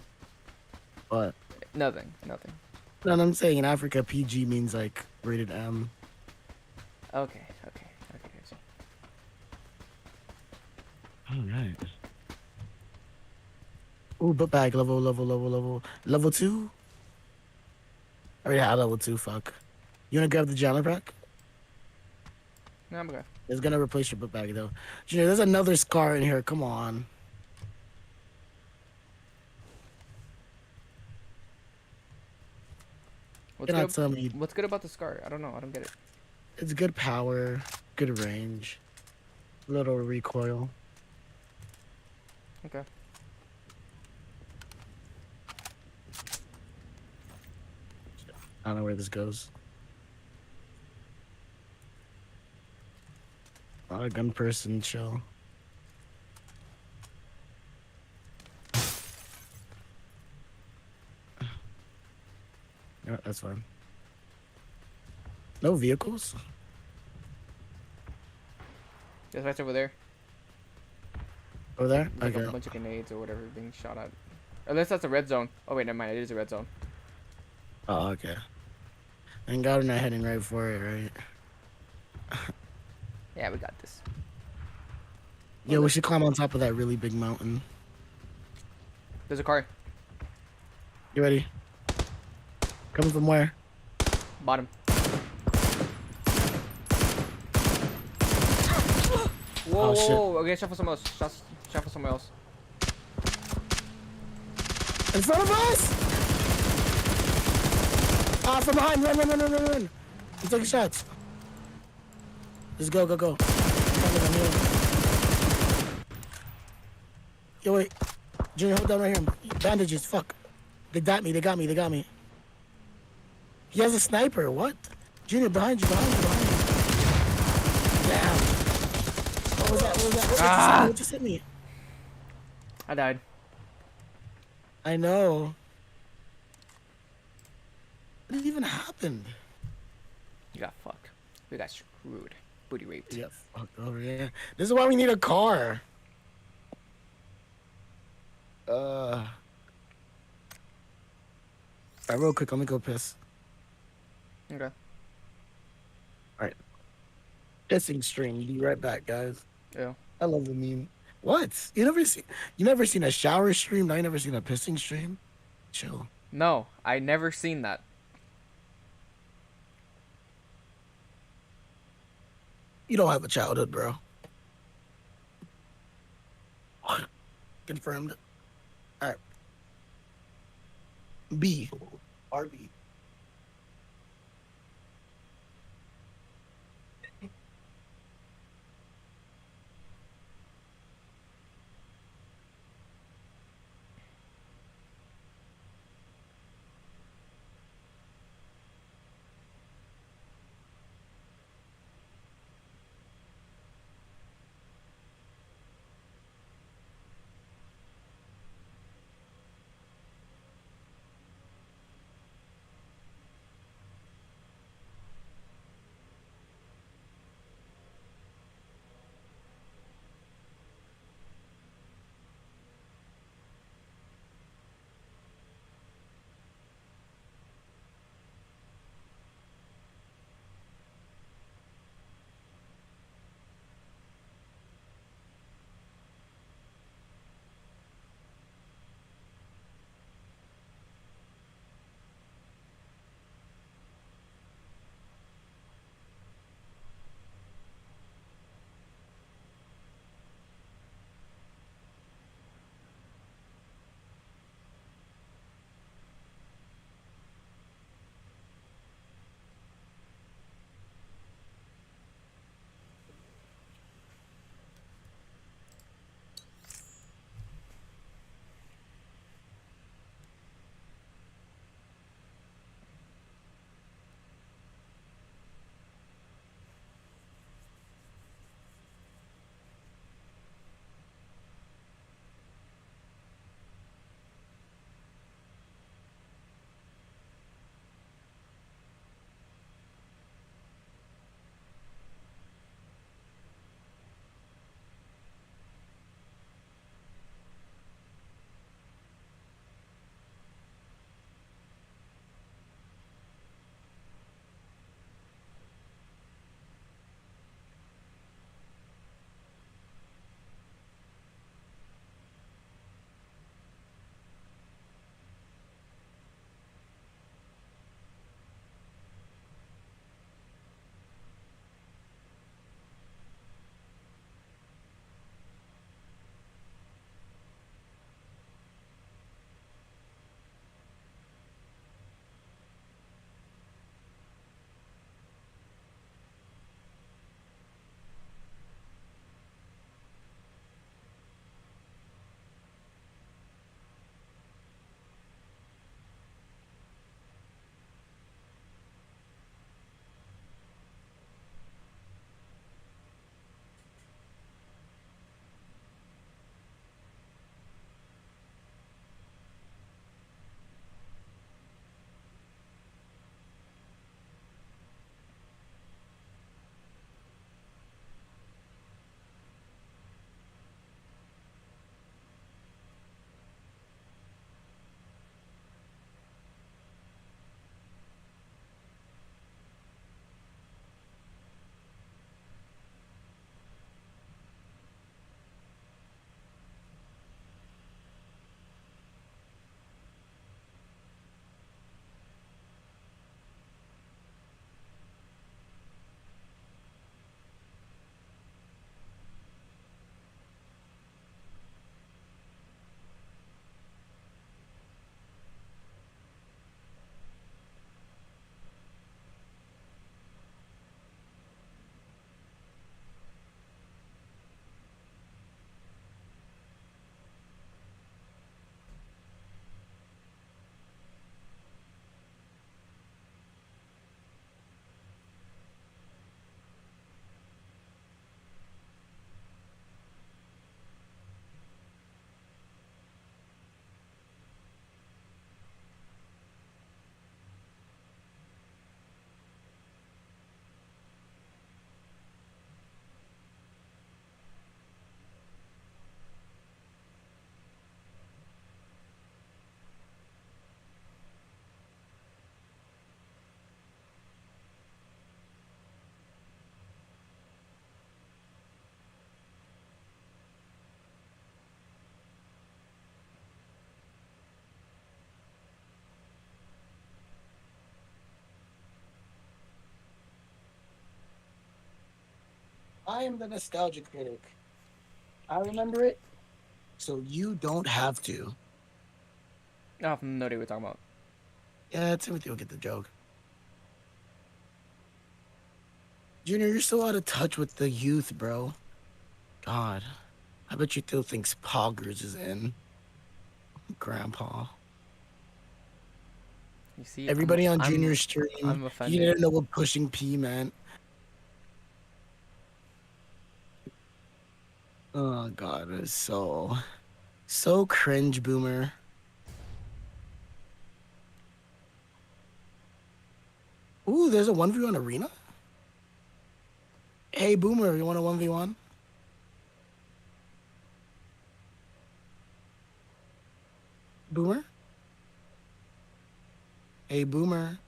But Nothing. Nothing. no, I'm saying in Africa, PG means like rated M. Okay. Okay. Okay. So. All right. Ooh, book bag level 2. I already had level 2. Fuck. You wanna grab the jailer pack? No, I'm okay. It's gonna replace your book bag though. Junior, there's another scar in here. Come on. What's good about the scar? I don't know. I don't get it. It's good power, good range, little recoil. Okay. I don't know where this goes. Not a gun person, chill. Yeah, that's fine. No vehicles? Just right over there. Over there? Like Okay. a bunch of grenades or whatever being shot at. Unless that's a red zone. Oh wait, never mind. It is a red zone. Oh, okay. And God, we're not heading right for it, right? Yeah, we got this. Yeah, we should climb on top of that really big mountain. There's a car. You ready? Coming from where? Bottom. Whoa, Oh, shit. whoa, okay, shot for someone else. Shot for someone else. In front of us! Ah, from behind! Run! I'm taking shots. Just go. Yo, wait. Junior, hold down right here. Bandages. Fuck. They got me. They got me. They got me. He has a sniper. What? Junior, behind you. Behind you. Behind you. Damn. What was that? What was that? What just hit me? Ah! What just hit me? I died. I know. What even happened? You got fucked. We got screwed. Booty raped. Yeah, fuck over here. This is why we need a car. All right, real quick, let me go piss. Okay. All right, pissing stream. Be right back, guys. Yeah. I love the meme. What? You never seen a shower stream? Now you never seen a pissing stream? Chill. No, I never seen that. You don't have a childhood, bro. Confirmed. All right. B. RB. I am the nostalgia critic. I remember it, so you don't have to. I have no idea what we're talking about. Yeah, Timothy will get the joke. Junior, you're so out of touch with the youth, bro. God, I bet you still thinks Poggers is in. Grandpa. You see, Everybody on Junior's stream, I'm you offended. didn't know what pushing P meant. Oh God, it's so cringe, Boomer. Ooh, there's a 1v1 arena? Hey, Boomer, you want a 1v1? Boomer? Hey, Boomer.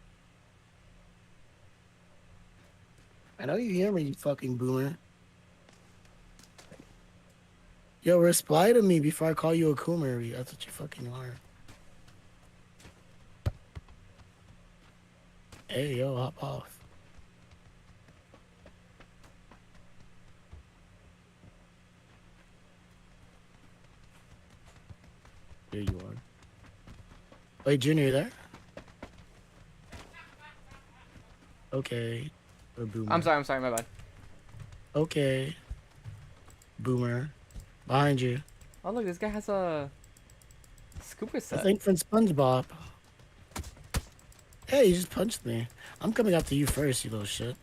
I know you hear me, you fucking Boomer. Yo, reply to me before I call you a Coomer. That's what you fucking are. Hey, yo, hop off. There you are. Wait, Junior, you there? Okay. Or Boomer. I'm sorry, my bad. Okay. Boomer. Behind you. Oh look, this guy has a scooper I set. think from SpongeBob. Hey, you just punched me. I'm coming after you first, you little shit.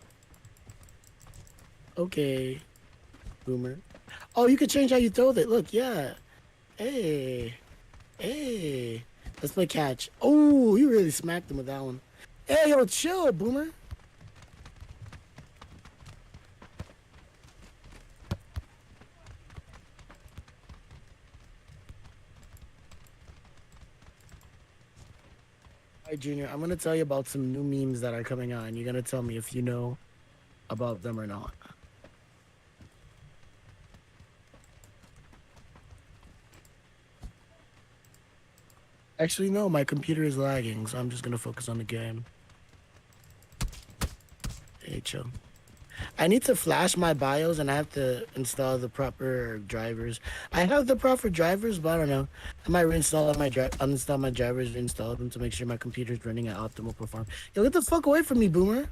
Okay. Boomer. Oh, you can change how you throw that. Look, yeah. Hey. Hey. Let's play catch. Oh, you really smacked him with that one. Hey, yo, chill, Boomer. All right, Junior, I'm going to tell you about some new memes that are coming on. You're going to tell me if you know about them or not. Actually, no, my computer is lagging, so I'm just going to focus on the game. Hey, chill. I need to flash my BIOS and I have to install the proper drivers. I have the proper drivers, but I don't know. I might reinstall uninstall my drivers, reinstall them to make sure my computer's running at optimal performance. Yo, get the fuck away from me, Boomer.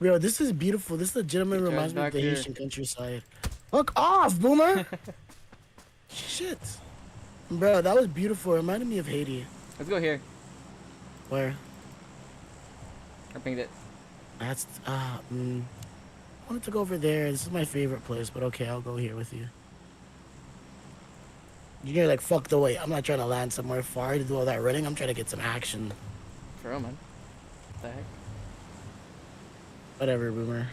Bro, this is beautiful. This legitimately Get your ass reminds me of back the here. Haitian countryside. Fuck off, Boomer! Shit. Bro, that was beautiful. It reminded me of Haiti. Let's go here. Where? I pinged it. That's, I wanted to go over there. This is my favorite place, but okay, I'll go here with you. You're like, fuck the way. I'm not trying to land somewhere far to do all that running. I'm trying to get some action. For real, man. What the heck? Whatever, Boomer.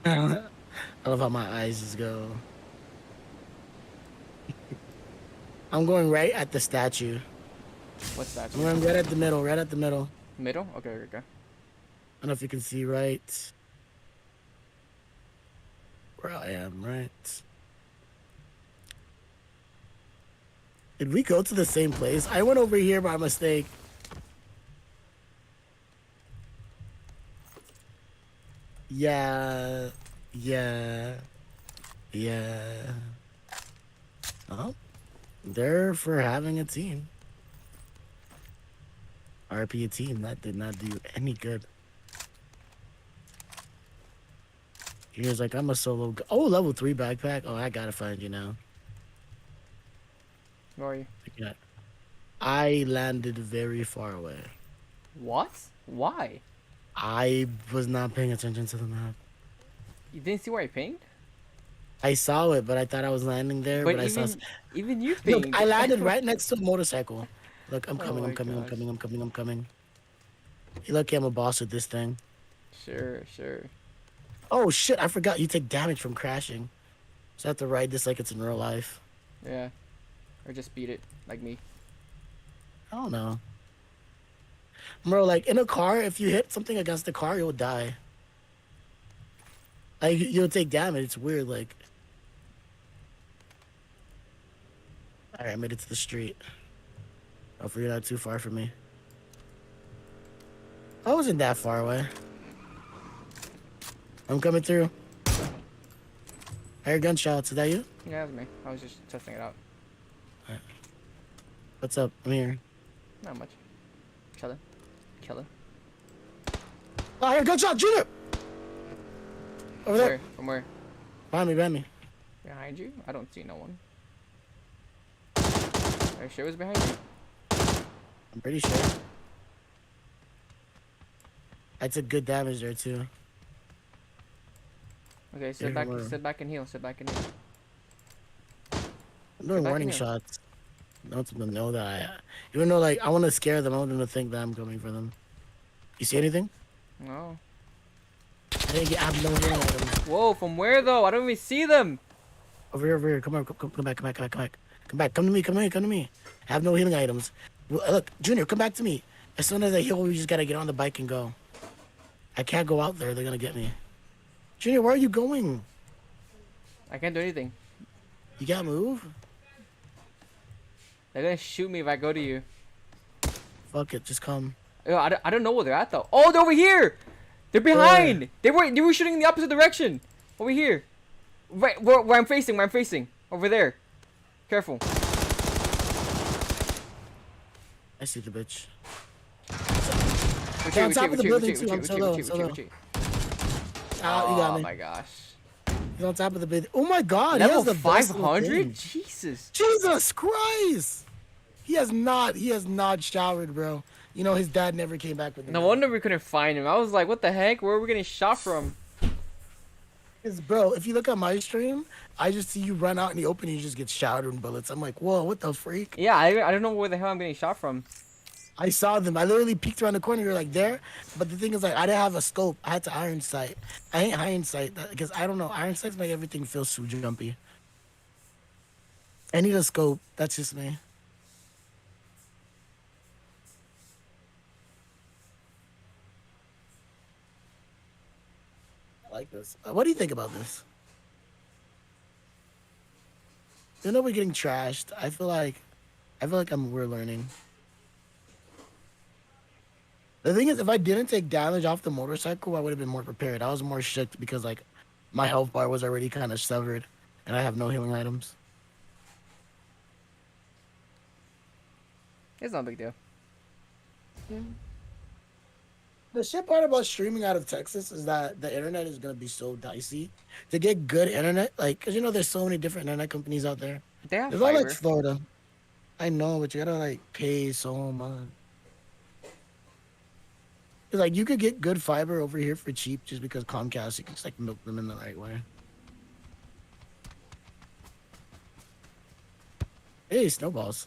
I love how my eyes just go. I'm going right at the statue. What's that? I'm going right at the middle, right at the middle. Middle? Okay, okay, okay. I don't know if you can see right where I am, right? Did we go to the same place? I went over here by mistake. Yeah. Yeah. Yeah. Oh, they're for having a team. RP a team. That did not do any good. He was like, I'm a solo. Oh, level 3 backpack. Oh, I gotta find you now. Where are you? Yeah. I landed very far away. What? Why? I was not paying attention to the map. You didn't see where I pinged? I saw it, but I thought I was landing there. But But I saw. even you Look, pinged. I landed right next to a motorcycle. Look, I'm Oh coming. I'm my coming. I'm gosh. coming. I'm coming. I'm coming. You lucky I'm a boss with this thing. Sure, sure. Oh shit! I forgot you take damage from crashing. So I have to ride this like it's in real life. Yeah. Or just beat it, like me. I don't know. Bro, like in a car, if you hit something against the car, you'll die. Like you'll take damage. It's weird. Like, all right, I made it to the street. Hopefully you're not too far from me. I wasn't that far away. I'm coming through. I heard gunshots. Is that you? Yeah, that's me. I was just testing it out. Alright. What's up? I'm here. Not much. Chilling. Chilling. Oh, I heard gunshot. Junior! Over there. Where? From where? Behind me, behind me. Behind you? I don't see no one. Are you sure it was behind you? I'm pretty sure. I took good damage there too. Okay, sit back and heal. Sit back and heal. I'm doing back warning here. shots. I want them to know that even though like I want to scare them, I want them to think that I'm coming for them. You see anything? No. I have no healing items. Whoa, from where though? I don't even see them. Over here, over here. Come on, come back, come back, come back, come back. Come back, come to me, come to me, come to me. I have no healing items. Look, Junior, come back to me. As soon as I heal, we just gotta get on the bike and go. I can't go out there. They're gonna get me. Junior, where are you going? I can't do anything. You can't move? They're gonna shoot me if I go to you. Fuck it, just come. Yo, I don't know where they're at though. Oh, they're over here. They're behind. They were shooting in the opposite direction. Over here. Right where I'm facing. Where I'm facing. Over there. Careful. I see the bitch. Retreat, on top of the building too. I'm retreat, solo. retreat, Solo. retreat. Ah, you got Oh me. my gosh. He's on top of the building. Oh my god, Level he has the best little 500? thing. Jesus. Jesus Christ! He has not showered, bro. You know his dad never came back with him. No wonder we couldn't find him. I was like, what the heck? Where are we getting shot from? Because, bro, if you look at my stream, I just see you run out in the open and you just get showered in bullets. I'm like, whoa, what the freak? Yeah, I don't know where the hell I'm getting shot from. I saw them. I literally peeked around the corner. You're like there, but the thing is, like, I didn't have a scope. I had to iron sight. I ain't iron sight because I don't know. Iron sights make everything feel so jumpy. I need a scope. That's just me. I like this. What do you think about this? You know we're getting trashed. I feel like we're learning. The thing is, if I didn't take damage off the motorcycle, I would have been more prepared. I was more shook because like my health bar was already kind of severed, and I have no healing items. It's not a big deal. The shit part about streaming out of Texas is that the internet is gonna be so dicey. To get good internet, like, cause you know there's so many different internet companies out there. They have There's not like fiber. Florida. I know, but you gotta like pay so much. Cause like you could get good fiber over here for cheap just because Comcast, you can just like milk them in the right way. Hey, snowballs.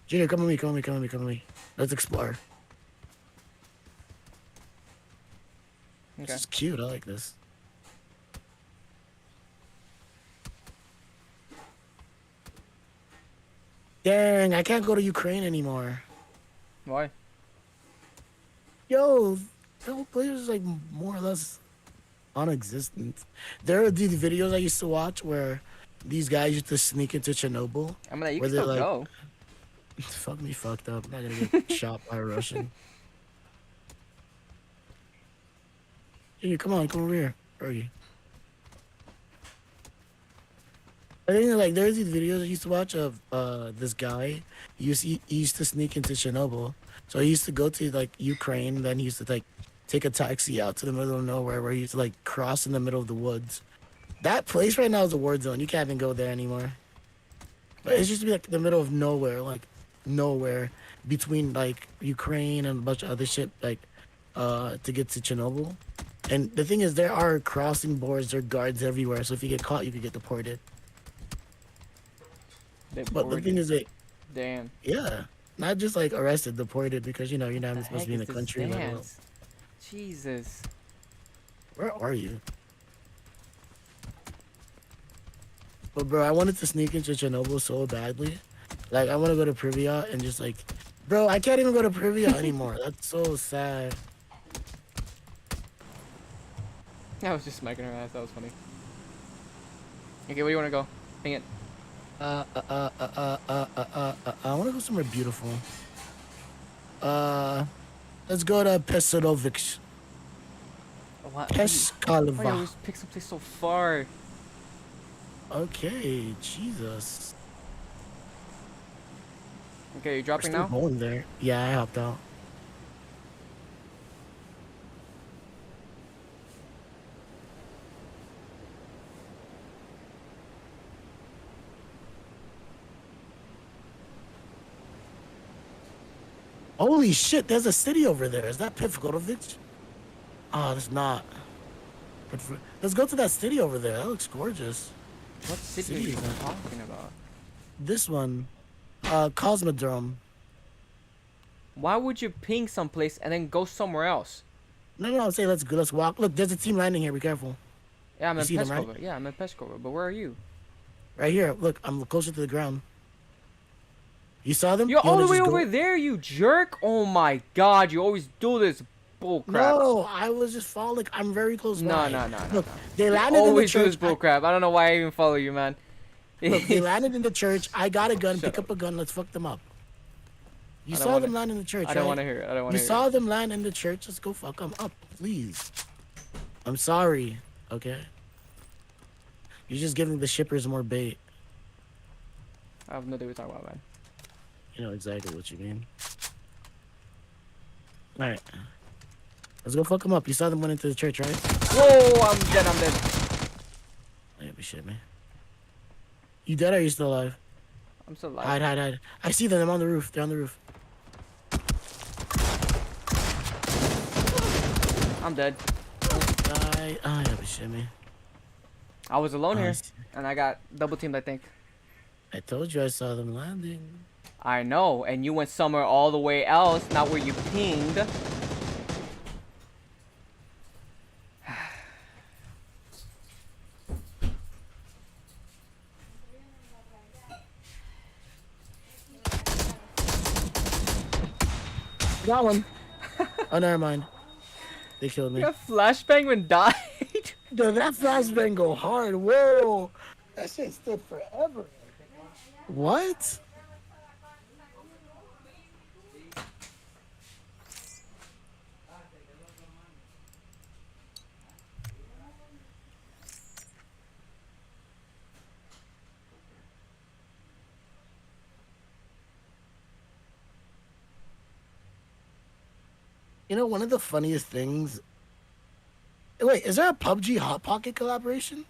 Junior, come with me, come with me, come with me, come with me. Let's explore. Okay. This is cute. I like this. Dang, I can't go to Ukraine anymore. Why? Yo, the whole place is like more or less non-existent. There are these videos I used to watch where these guys used to sneak into Chernobyl. I mean, like, you Where can they're still like, go. fuck me fucked up. I'm not gonna get shot by a Russian. Junior, come on, come over here. Where are you? I think like there's these videos I used to watch of this guy. He used to sneak into Chernobyl. So he used to go to like Ukraine, then he used to like take a taxi out to the middle of nowhere where he used to like cross in the middle of the woods. That place right now is a war zone. You can't even go there anymore. But it's just be like the middle of nowhere, like nowhere between like Ukraine and a bunch of other shit, like to get to Chernobyl. And the thing is, there are crossing boards, there are guards everywhere. So if you get caught, you could get deported. But the thing is that, Damn. yeah, not just like arrested, deported because you know you're not even supposed to be in the country. Like, Jesus. where are you? But bro, I wanted to sneak into Chernobyl so badly. Like I want to go to Pripyat and just like, bro, I can't even go to Pripyat anymore. That's so sad. I was just smacking her ass. That was funny. Okay, where do you want to go? Hang it. I want to go somewhere beautiful. Uh, let's go to Pesarovic. What? Why you Peskalva. always pick someplace so far? Okay, Jesus. Okay, you're We're dropping still now? going there. Yeah, I hopped out. Holy shit, there's a city over there. Is that Pivkotovic? Oh, that's not. Let's go to that city over there. That looks gorgeous. What city are City you is that? talking about? This one. Cosmodrome. Why would you ping someplace and then go somewhere else? No, I'm saying let's go. Let's walk. Look, there's a team landing here. Be careful. Yeah, I'm You in see them, right? Peskova. Yeah, I'm in Peskova. But where are you? Right here. Look, I'm closer to the ground. You saw them? You're You all want the to way just over go? there, you jerk! Oh my god, you always do this bull crap. No, I was just falling. I'm very close No, by. no, no, no, Look, no. they You landed in the always do this church. bull crap. I don't know why I even follow you, man. Look, they landed in the church. I got a gun. Shut Pick up. up a gun. Let's fuck them up. You I don't saw wanna, them land in the church, I don't right? want to hear it. I don't want You to hear saw it. them land in the church. Let's go fuck them up, please. I'm sorry. Okay. You're just giving the shippers more bait. I have no idea what you're talking about, man. You know exactly what you mean. All right. Let's go fuck them up. You saw them went into the church, right? Whoa, I'm dead, I'm dead. Yeah, be shit, man. You dead or are you still alive? I'm still alive. Hide. I see them. They're on the roof. They're on the roof. I'm dead. Die. Ah, yeah, be shit, man. I was alone here, Nice. and I got double teamed, I think. I told you I saw them landing. I know, and you went somewhere all the way else, not where you pinged. Got one. Oh, never mind. They killed me. Your flashbang when died? Dude, that flashbang go hard. Whoa. That shit stood forever. What? You know, one of the funniest things. Wait, is there a PUBG Hot Pocket collaboration?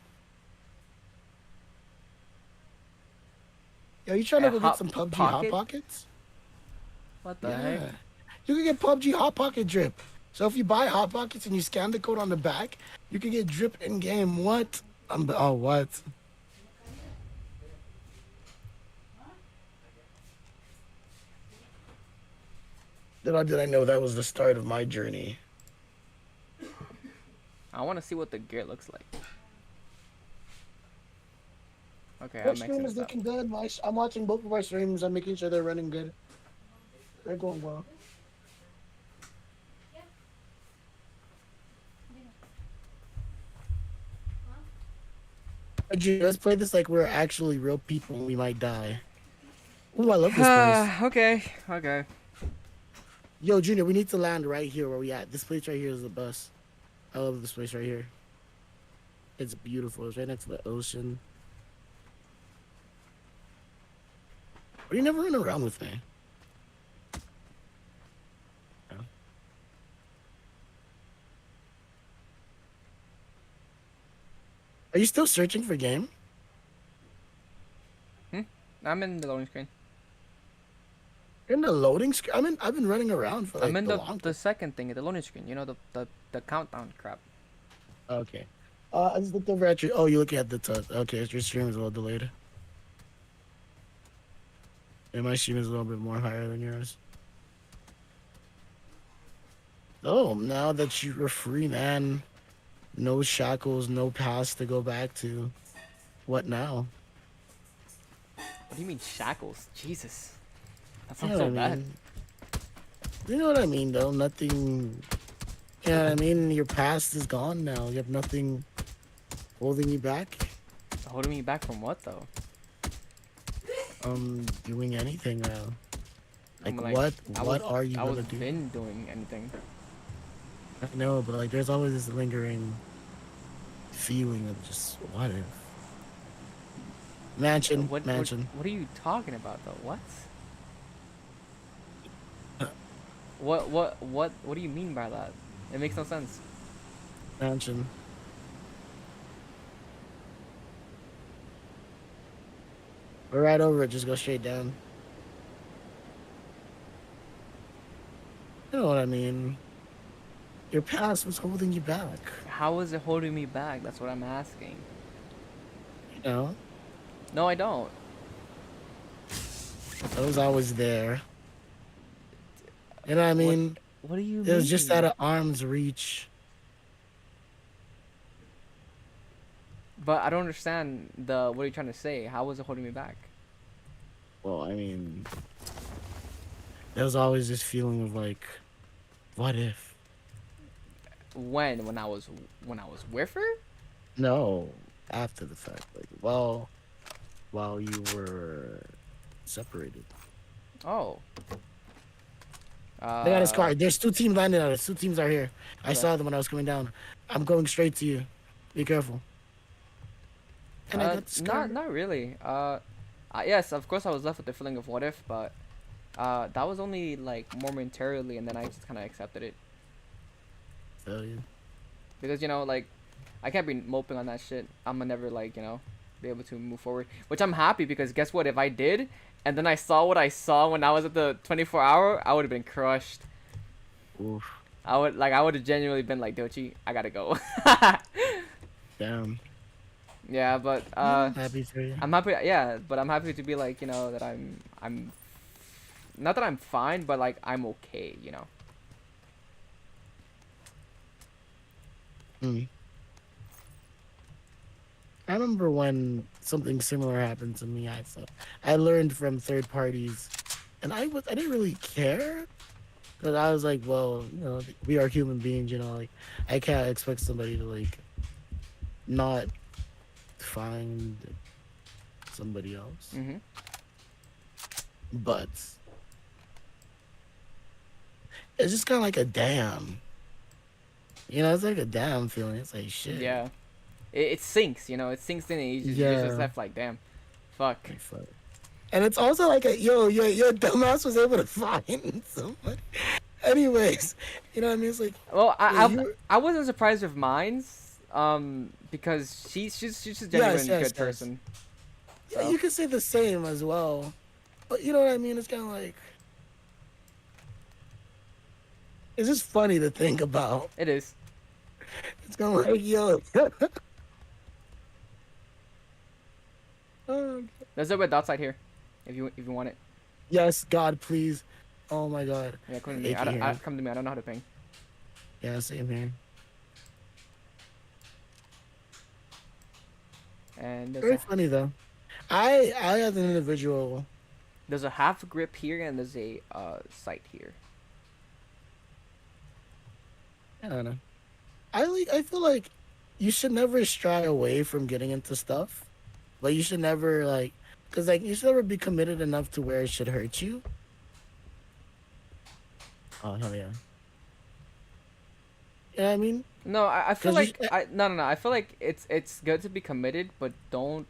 Are you trying to A go Hot get some PUBG Pocket? Hot Pockets? What the Yeah. heck? You can get PUBG Hot Pocket drip. So if you buy Hot Pockets and you scan the code on the back, you can get drip in game. What? Oh, what? Little did I know that was the start of my journey. I want to see what the gear looks like. Okay, Our I'm stream mixing is this up. looking good. I'm watching both of our streams. I'm making sure they're running good. They're going well. Let's play this like we're actually real people and we might die. Ooh, I love this place. Okay. Yo, Junior, we need to land right here where we at. This place right here is the bus. I love this place right here. It's beautiful. It's right next to the ocean. Are you never running around with me? No. Are you still searching for game? I'm in the loading screen. You're in the loading screen? I've been running around for like I'm in the long. the second thing, the loading screen. You know, the countdown crap. Okay. I just looked over at you. Oh, you're looking at the okay, your stream is a little delayed. Yeah, my stream is a little bit more higher than yours. Oh, now that you're free, man. No shackles, no past to go back to. What now? What do you mean shackles? Jesus. That You sounds know so what I bad. mean? You know what I mean, though. Nothing Yeah, I mean, your past is gone now. You have nothing holding you back. Holding me back from what though? Doing anything now. I'm Like, like, what are you I was gonna do? been doing anything. I know, but like, there's always this lingering feeling of just what if mansion, mansion, What are you talking about though? What do you mean by that? It makes no sense. mansion. We're right over it. Just go straight down. You know what I mean? Your past was holding you back. How is it holding me back? That's what I'm asking. You know, No, I don't. it was always there. You know what I What mean? what do you It was just out mean? of arm's reach. But I don't understand the what are you trying to say? How was it holding me back? Well, I mean, there was always this feeling of like, what if? When when I was with her? No, after the fact. Like, well, while you were separated. Oh. They got his Uh car. There's two teams landing on us. Two teams are here. I okay. saw them when I was coming down. I'm going straight to you. Be careful. And I got this car. Not really. Yes, of course I was left with the feeling of what if, but that was only like momentarily, and then I just kind of accepted it Tell you. because like I can't be moping on that shit. I'm gonna never like be able to move forward, which I'm happy because guess what? If I did, and then I saw what I saw when I was at the 24 hour, I would have been crushed. Oof. I would have genuinely been like, Dochi, I gotta go. Damn. Yeah, but I'm happy for you. I'm happy. Yeah, but I'm happy to be like that I'm not that I'm fine, but like I'm okay. Hmm. I remember when something similar happened to me. I learned from third parties, and I didn't really care because I was like, well, we are human beings. Like I can't expect somebody to like not find somebody else. Mhm. But it's just kind of like a damn. It's like a damn feeling. It's like shit. Yeah. It sinks. It sinks in, and you just Yeah. left like, damn, fuck. Like, fuck. And it's also like a your dumbass was able to find somebody. Anyways, you know what I mean? It's like, Well, yeah, you. I wasn't surprised with mines, because she's a Yes, genuine yes, good yes. person. Yeah, So you could say the same as well. But you know what I mean? It's kind of like it's just funny to think about. it is. It's kind of like yo. Oh, There's a red dot side here, if you want it. yes, God, please. Oh my God, Yeah, come I to me. hate you here. Come to me. I don't know how to ping. Yeah, same here. And Very funny though. I as an individual, there's a half grip here, and there's a sight here. I don't know. I feel like you should never shy away from getting into stuff, but you should never like because like you should never be committed enough to where it should hurt you. Oh hell yeah. You know what I mean? No, I feel Because you like no. I feel like it's good to be committed, but don't.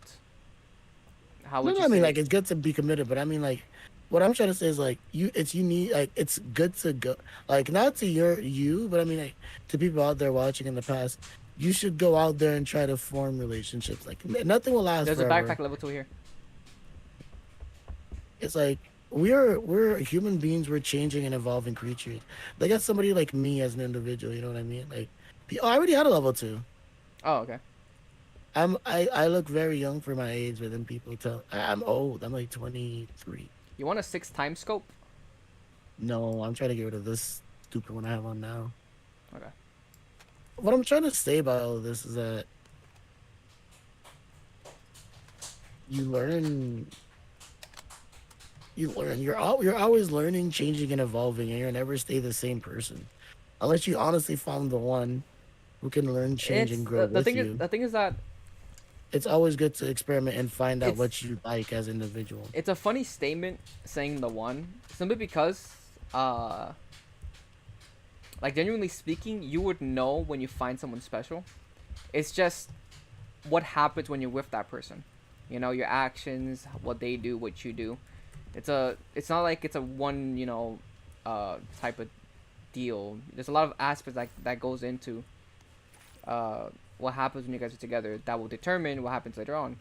How no, would no, you I mean say? like it's good to be committed, but I mean like what I'm trying to say is like you need like it's good to go like not to you, but I mean like to people out there watching in the past. You should go out there and try to form relationships. Like nothing will last There's a forever. backpack level 2 here. It's like we're human beings. We're changing and evolving creatures. They got somebody like me as an individual. You know what I mean? Like, I already had a level two. Oh, okay. I look very young for my age, but then people tell I'm old. I'm like 23. You want a 6 time scope? No, I'm trying to get rid of this stupid one I have on now. Okay. What I'm trying to say about all of this is that you learn. You're always learning, changing, and evolving, and you'll never stay the same person. unless you honestly found the one who can learn, change, It's and grow the with thing is you. the thing is that It's always good to experiment and find out it's what you like as an individual. it's a funny statement saying the one simply because uh like genuinely speaking, you would know when you find someone special. It's just what happens when you're with that person. You know, your actions, what they do, what you do. It's not like it's a one, type of deal. There's a lot of aspects that goes into uh what happens when you guys are together that will determine what happens later on.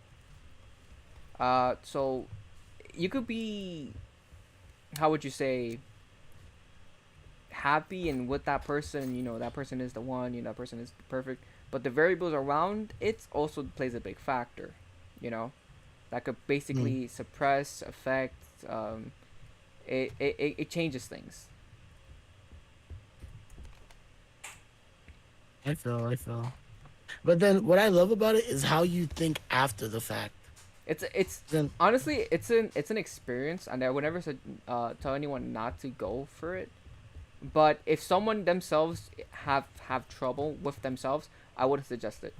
So you could be, how would you say, happy and with that person, that person is the one, that person is perfect, but the variables around it also plays a big factor, you know, that could Mm, basically suppress, affect, um, it changes things. I feel. But then what I love about it is how you think after the fact. It's Then, honestly it's an experience, and I would never tell anyone not to go for it. But if someone themselves have trouble with themselves, I wouldn't suggest it.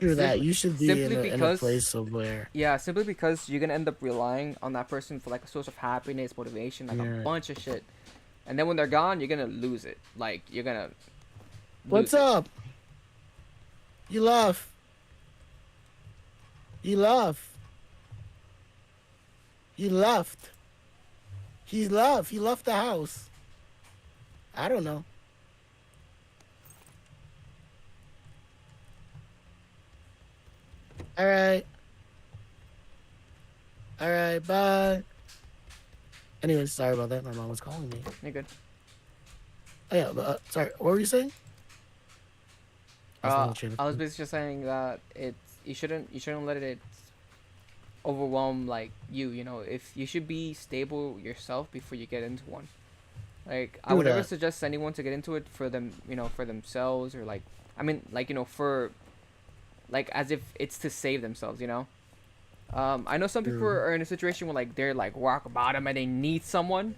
through that, Simply you should be simply in a because place of where, simply because you're gonna end up relying on that person for like a source of happiness, motivation, like a yeah. bunch of shit. And then when they're gone, you're gonna lose it. Like you're gonna What's lose it. up? You laugh. You laugh. He left. He left. He left the house. I don't know. All right. All right. Bye. Anyways, sorry about that. My mom was calling me. You're good. Oh, yeah. But, sorry. What were you saying? That's my Uh, whole chain of I was thought. basically just saying that you shouldn't let it overwhelm like you. You know, if you should be stable yourself before you get into one. Like I True would never that. suggest anyone to get into it for them, for themselves, or like, I mean, like, for like as if it's to save themselves. I know some people True. are in a situation where like they're like rock bottom and they need someone,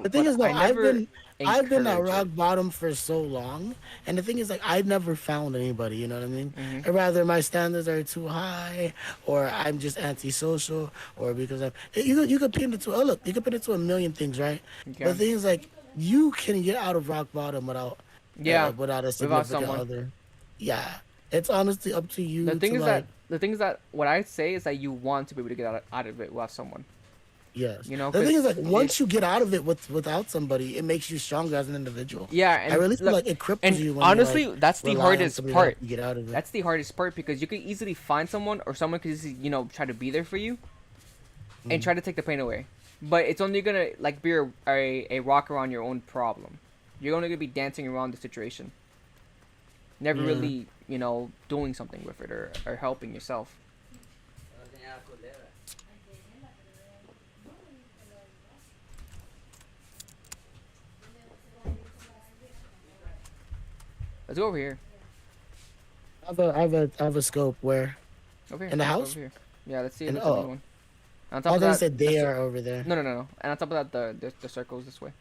The thing but is, though, I never I've been at encourage rock it. bottom for so long, and the thing is, like, I've never found anybody. You know what I mean? Mm-hmm. Or rather, my standards are too high, or I'm just antisocial, or because you could pin it to, oh look, you could pin it to a million things, right? Okay. But the thing is, like, you can get out of rock bottom Yeah, without a without significant someone. other. Yeah, it's honestly up to The you thing to is that like. what I say is that you want to be able to get out of it without someone. Yes. The thing is, Cause like, once you get out of it without somebody, it makes you stronger as an individual. yeah, I and really feel look, like it cripples and you when you honestly, like that's the rely on hardest somebody to help part. you get out of it. That's the hardest part because you could easily find someone or someone could easily, try to be there for you and Mm. try to take the pain away. But it's only gonna like be a rock around your own problem. You're only gonna be dancing around the situation, never Yeah. really, doing something with it or helping yourself. Let's go over here. I have a scope where Over here. in the Let's go over house here. Yeah, let's see if and it's oh, anyone. And on top I of thought you that, said they are over there. no, no, no, no. And on top of that, the circles this way.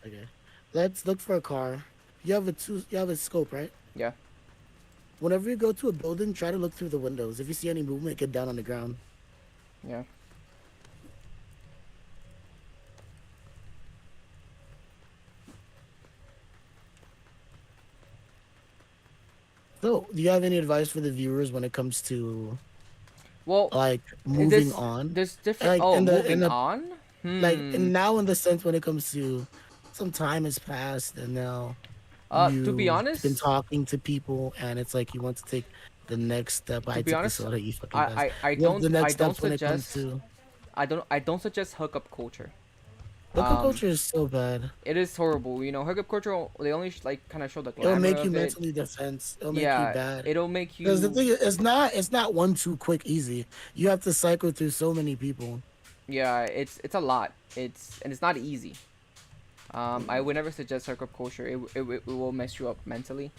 Okay. Let's look for a car. You have a scope, right? Yeah. Whenever you go to a building, try to look through the windows. If you see any movement, get down on the ground. Yeah. So, do you have any advice for the viewers when it comes to Well, like moving there's on? there's different. Like Oh, in moving the on. like Hmm. and now in the sense when it comes to some time has passed and now To be you've been honest, talking to people and it's like you want to take the next step. to I be took the honest, soda, you fucking guys. I, I, I What's don't the I next don't steps when it comes suggest to I don't suggest hookup culture. local Um, culture is so bad. it is horrible. Hookup culture. They only like kind of show the It'll glamour make you of it. mentally defense. It'll make you Yeah, bad. it'll make Because the you. thing is, it's not one too quick easy. You have to cycle through so many people. Yeah, it's a lot. It's not easy. I would never suggest hookup culture. It will mess you up mentally.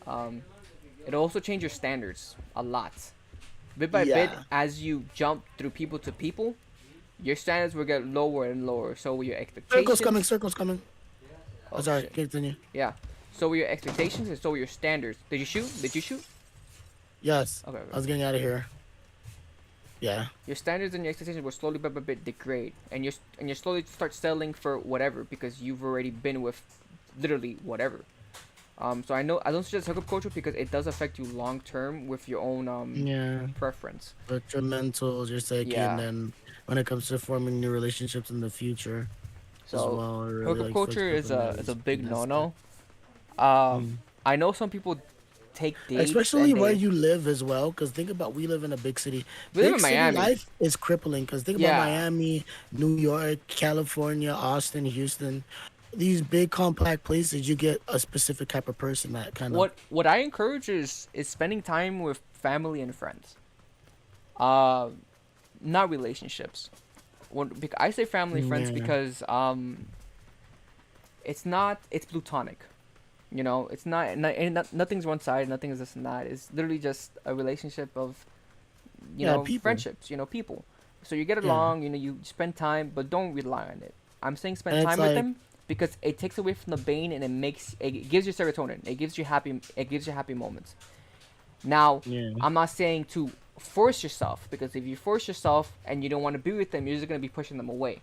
Um, it'll also change your standards a lot. Bit by bit, Yeah. as you jump through people to people, your standards will get lower and lower. So will your Circles coming, expectations. circles coming. Oh, Oh sorry, shit. continue. Yeah. So were your expectations and so were your standards. Did you shoot? Did you shoot? Yes, Okay, okay, I was okay. getting out of here. Yeah, Your standards and your expectations will slowly but a bit degrade, and you're slowly start settling for whatever because you've already been with literally whatever. So I don't suggest hookup culture because it does affect you long term with your own yeah. preference. Detrimentals, you're saying, and Yeah. then when it comes to forming new relationships in the future as So well, it really hookup like fucks culture up in that is a big in no aspect. no. Um, Mm. I know some people take dates Especially and where they you live as well, because think about we live in a big city. we live Big in city Miami. life is crippling. Because think about Yeah. Miami, New York, California, Austin, Houston. These big compact places, you get a specific type of person that kind of What I encourage is spending time with family and friends. Uh, Not relationships. I say family friends yeah because it's platonic. You know, it's nothing's one side, nothing is this and that. It's literally just a relationship of yeah people friendships. People. So you get yeah, along. You spend time, but don't rely on it. I'm saying spend and it's time with like them because it takes away from the bane and it gives you serotonin. It gives you happy moments. Now, yeah I'm not saying to force yourself because if you force yourself and you don't want to be with them, you're just gonna be pushing them away.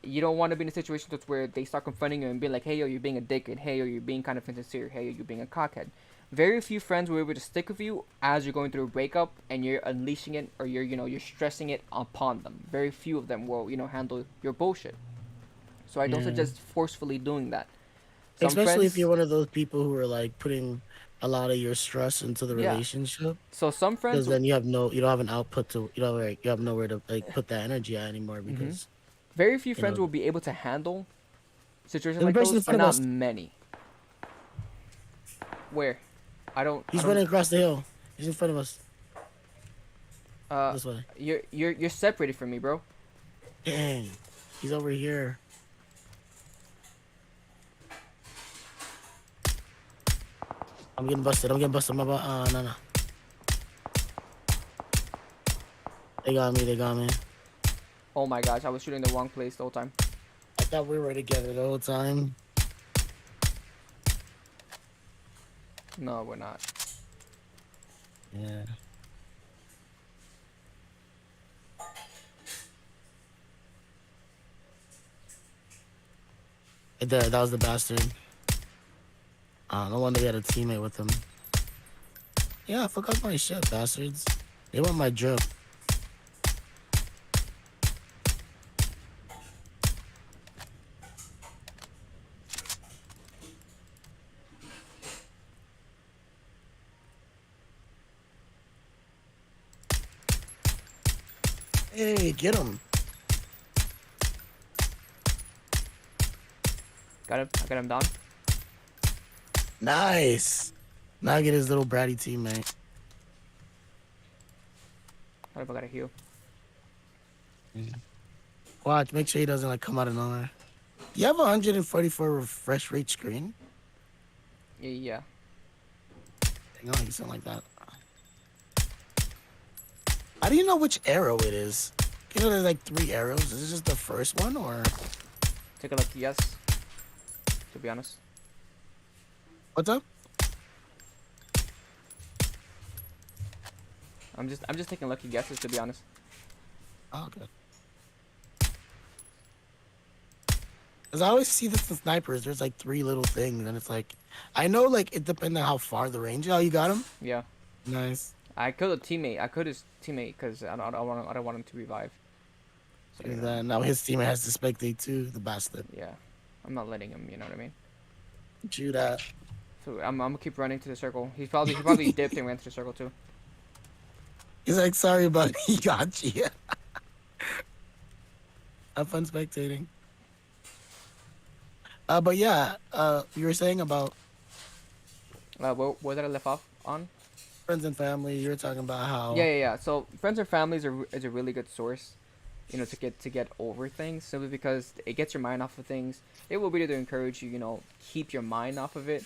You don't want to be in a situation that's where they start confronting you and being like, "Hey, yo, you're being a dick," and "Hey, yo, you're being kind of insincere," "Hey, yo, you're being a cockhead." Very few friends will be able to stick with you as you're going through a breakup and you're unleashing it or you're stressing it upon them. Very few of them will handle your bullshit. So I don't yeah. suggest forcefully doing that. Some Especially if friends, you're one of those people who are like putting a lot of your stress into the yeah. relationship, So some friends, because then you don't have an output to you have nowhere to like put that energy at anymore hmm because very few you friends know will be able to handle situations there's a like person in those, front and of not us. many. Where, I He's don't. running across the hill. He's in front of us Uh, this way. you're separated from me, bro. Dang, he's over here. I'm getting busted. I'm getting busted. No, no. They got me. They got me. Oh my gosh, I was shooting the wrong place the whole time. I thought we were together the whole time. No, we're not. Yeah. There, that was the bastard. No wonder he had a teammate with him. Yeah, I forgot my shit, bastards. They want my drip. Hey, get him. Got him. I got him down. Nice. Now get his little bratty teammate. Got him. I got a heal. Yeah. Watch, make sure he doesn't like come out of nowhere. You have a 144 refresh rate screen? Yeah, yeah. Hang on, you sound like that. How do you know which arrow it is? You know there's like 3 arrows. Is this just the first one or Take a lucky guess. To be honest, what's up? I'm just taking lucky guesses. To be honest. Oh, okay. Because I always see this in snipers. There's like 3 little things, and it's like, I know like it depends on how far the range. Oh, you got him? Yeah. Nice. I killed a teammate. I killed his teammate because I don't want him to revive. So And then now his team has to spectate too, the bastard. yeah, I'm not letting him. You know what I mean? Chew that. So I'm gonna keep running to the circle. He probably dipped and ran to the circle too. He's like, sorry, buddy. He got you. Have fun spectating. But yeah, you were saying about Where did I left off on? friends and family. You were talking about Yeah, how, yeah, yeah. So friends and families is a really good source, to get over things simply because it gets your mind off of things. It will be there to encourage you, keep your mind off of it.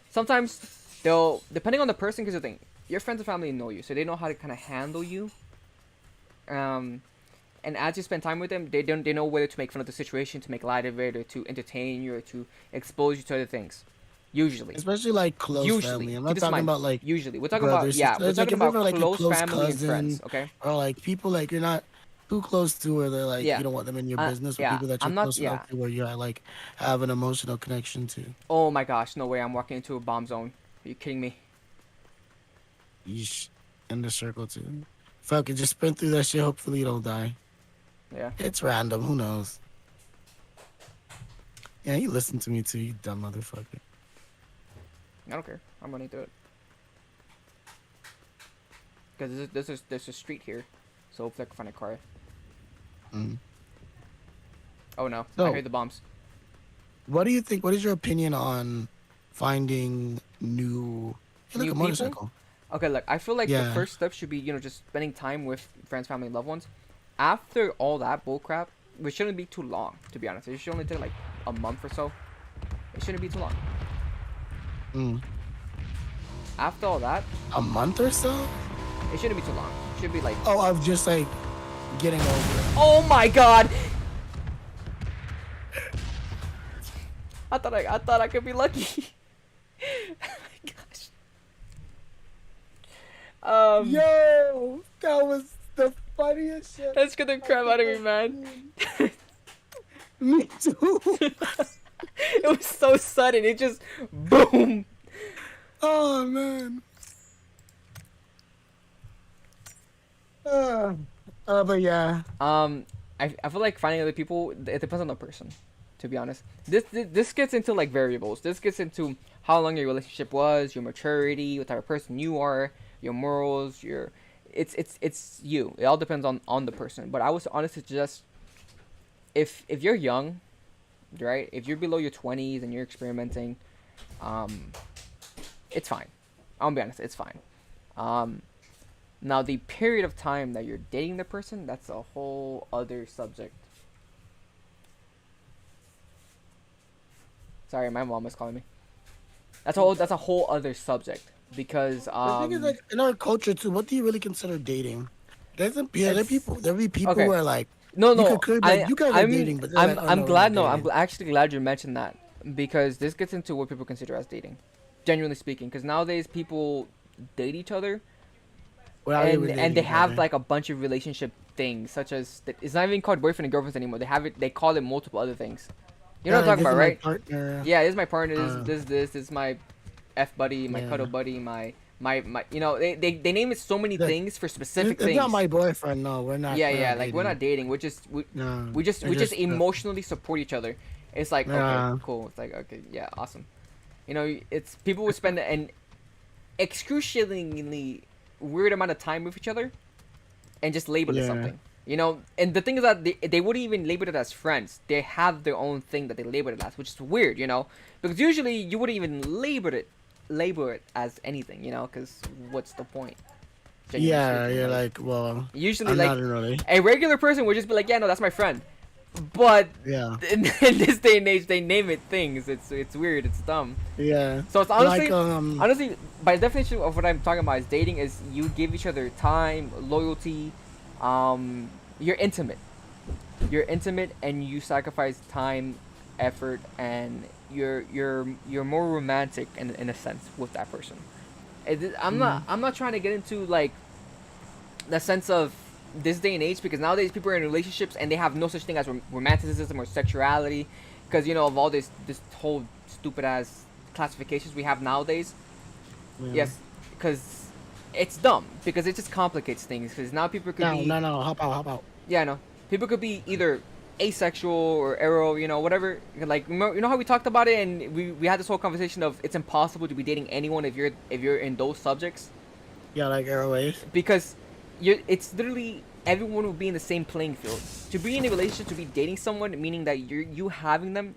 Sometimes they'll, depending on the person, because the thing, your friends and family know you, so they know how to kind of handle you. Um, and as you spend time with them, they know whether to make fun of the situation, to make light of it, or to entertain you, or to expose you to other things. Usually, Especially like close family. I'm keep not this in talking mind. about like Usually, we're talking about, brothers, yeah, we're sisters. Like talking if you're about ever like a close close family and friends. cousin Okay. or like people like you're not too close to where they're like Yeah. you don't want them in your business or Yeah. people that you're I'm not. close Yeah. enough to where you like have an emotional connection to. Oh my gosh, no way! I'm walking into a bomb zone. Are you kidding me? Yeesh. In the circle too. Fuck it, just sprint through that shit. Hopefully you don't die. Yeah. It's random. Who knows? Yeah, you listen to me too, you dumb motherfucker. I don't care. I'm running through it. Because there's a street here, so hopefully I can find a car. Mm. Oh no! I So, heard the bombs. what do you think? What is your opinion on finding new, like New a people? motorcycle? Okay, look, I feel like the Yeah. first step should be, just spending time with friends, family, and loved ones. After all that bullcrap, which shouldn't be too long, to be honest. It should only take like a month or so. It shouldn't be too long. Mm. After all that, A month or so? it shouldn't be too long. It should be like, Oh, of just like getting over it. oh my god! I thought I could be lucky. Oh my gosh. Yo, that was the funniest shit. That's gonna crap out of me, man. Me too. It was so sudden. It just boom. Oh man. But yeah. I feel like finding other people. It depends on the person, to be honest. This gets into like variables. This gets into how long your relationship was, your maturity, what type of person you are, your morals, your. It's you. It all depends on the person. But I would honestly suggest if you're young, right? If you're below your 20s and you're experimenting, it's fine. I'll be honest, it's fine. Now the period of time that you're dating the person, that's a whole other subject. Sorry, my mom was calling me. That's a whole other subject because The thing is, like in our culture too, what do you really consider dating? There'll be people okay. who are like, No, you no, could like, you guys are dating, but they're I'm like, oh, I'm no, we're glad. not No, I'm dating. actually glad you mentioned that because this gets into what people consider as dating, genuinely speaking. Because nowadays people date each other Without even dating and they each have other. like a bunch of relationship things, such as it's not even called boyfriend and girlfriends anymore. They have it. They call it multiple other things. You know what I'm talking this about, is my right? partner. Yeah, this is my partner. Uh, This is my f buddy, my Yeah. cuddle buddy, my. You know, they name it so many Look, things for specific It's things. not my boyfriend. No, we're not. Yeah, we're yeah, not like we're not dating. We're just No, we just emotionally support each other. It's like Yeah. okay, cool. It's like okay, yeah, awesome. You know, it's people would spend an excruciatingly weird amount of time with each other, and just label it Yeah. something. You know, and the thing is that they wouldn't even label it as friends. They have their own thing that they label it as, which is weird. You know, because usually you wouldn't even label it as anything. You know, because what's the point? Genuinely Yeah, speaking, you're like, well, usually I'm like not really. a regular person would just be like, yeah, no, that's my friend. But Yeah, in this day and age, they name it things. It's weird. It's dumb. yeah. So it's honestly, Like, honestly, by definition of what I'm talking about is dating is you give each other time, loyalty, you're intimate. You're intimate and you sacrifice time, effort, and you're more romantic in a sense with that person. I'm not trying to get into like the sense of this day and age because nowadays people are in relationships and they have no such thing as romanticism or sexuality because you know of all this whole stupid ass classifications we have nowadays. yeah. Yes, because it's dumb because it just complicates things because now people could be No, hop out. yeah, I know. People could be either asexual or aro, you know, whatever. Like, you know how we talked about it, and we had this whole conversation of it's impossible to be dating anyone if you're in those subjects Yeah, like Airways. because it's literally everyone will be in the same playing field. To be in a relationship, to be dating someone, meaning that you having them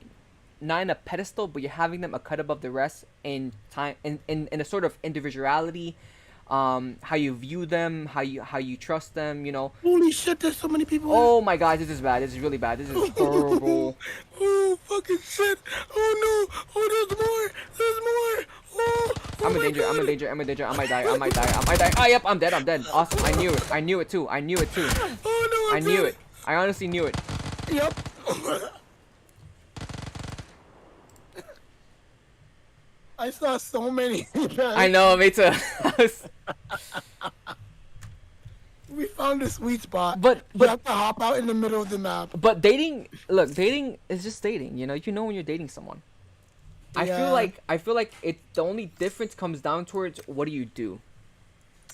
not in a pedestal, but you're having them a cut above the rest in time, in a sort of individuality. How you view them, how you trust them, you know. Holy shit, there's so many people. Oh my god, this is bad. This is really bad. This is horrible. Oh, fucking shit. Oh no. Oh, there's more. There's more. Oh, I'm in my danger. God. I'm in danger. I'm in danger. I might die. Ah, yep, I'm dead. Awesome. I knew it too. Oh no, I I'm knew dead. it. I honestly knew it. Yep. I saw so many. I know, me too. We found a sweet spot. but You but have to hop out in the middle of the map. but dating. Look, dating is just dating. You know when you're dating someone. Yeah. I feel like it. The only difference comes down towards what do you do,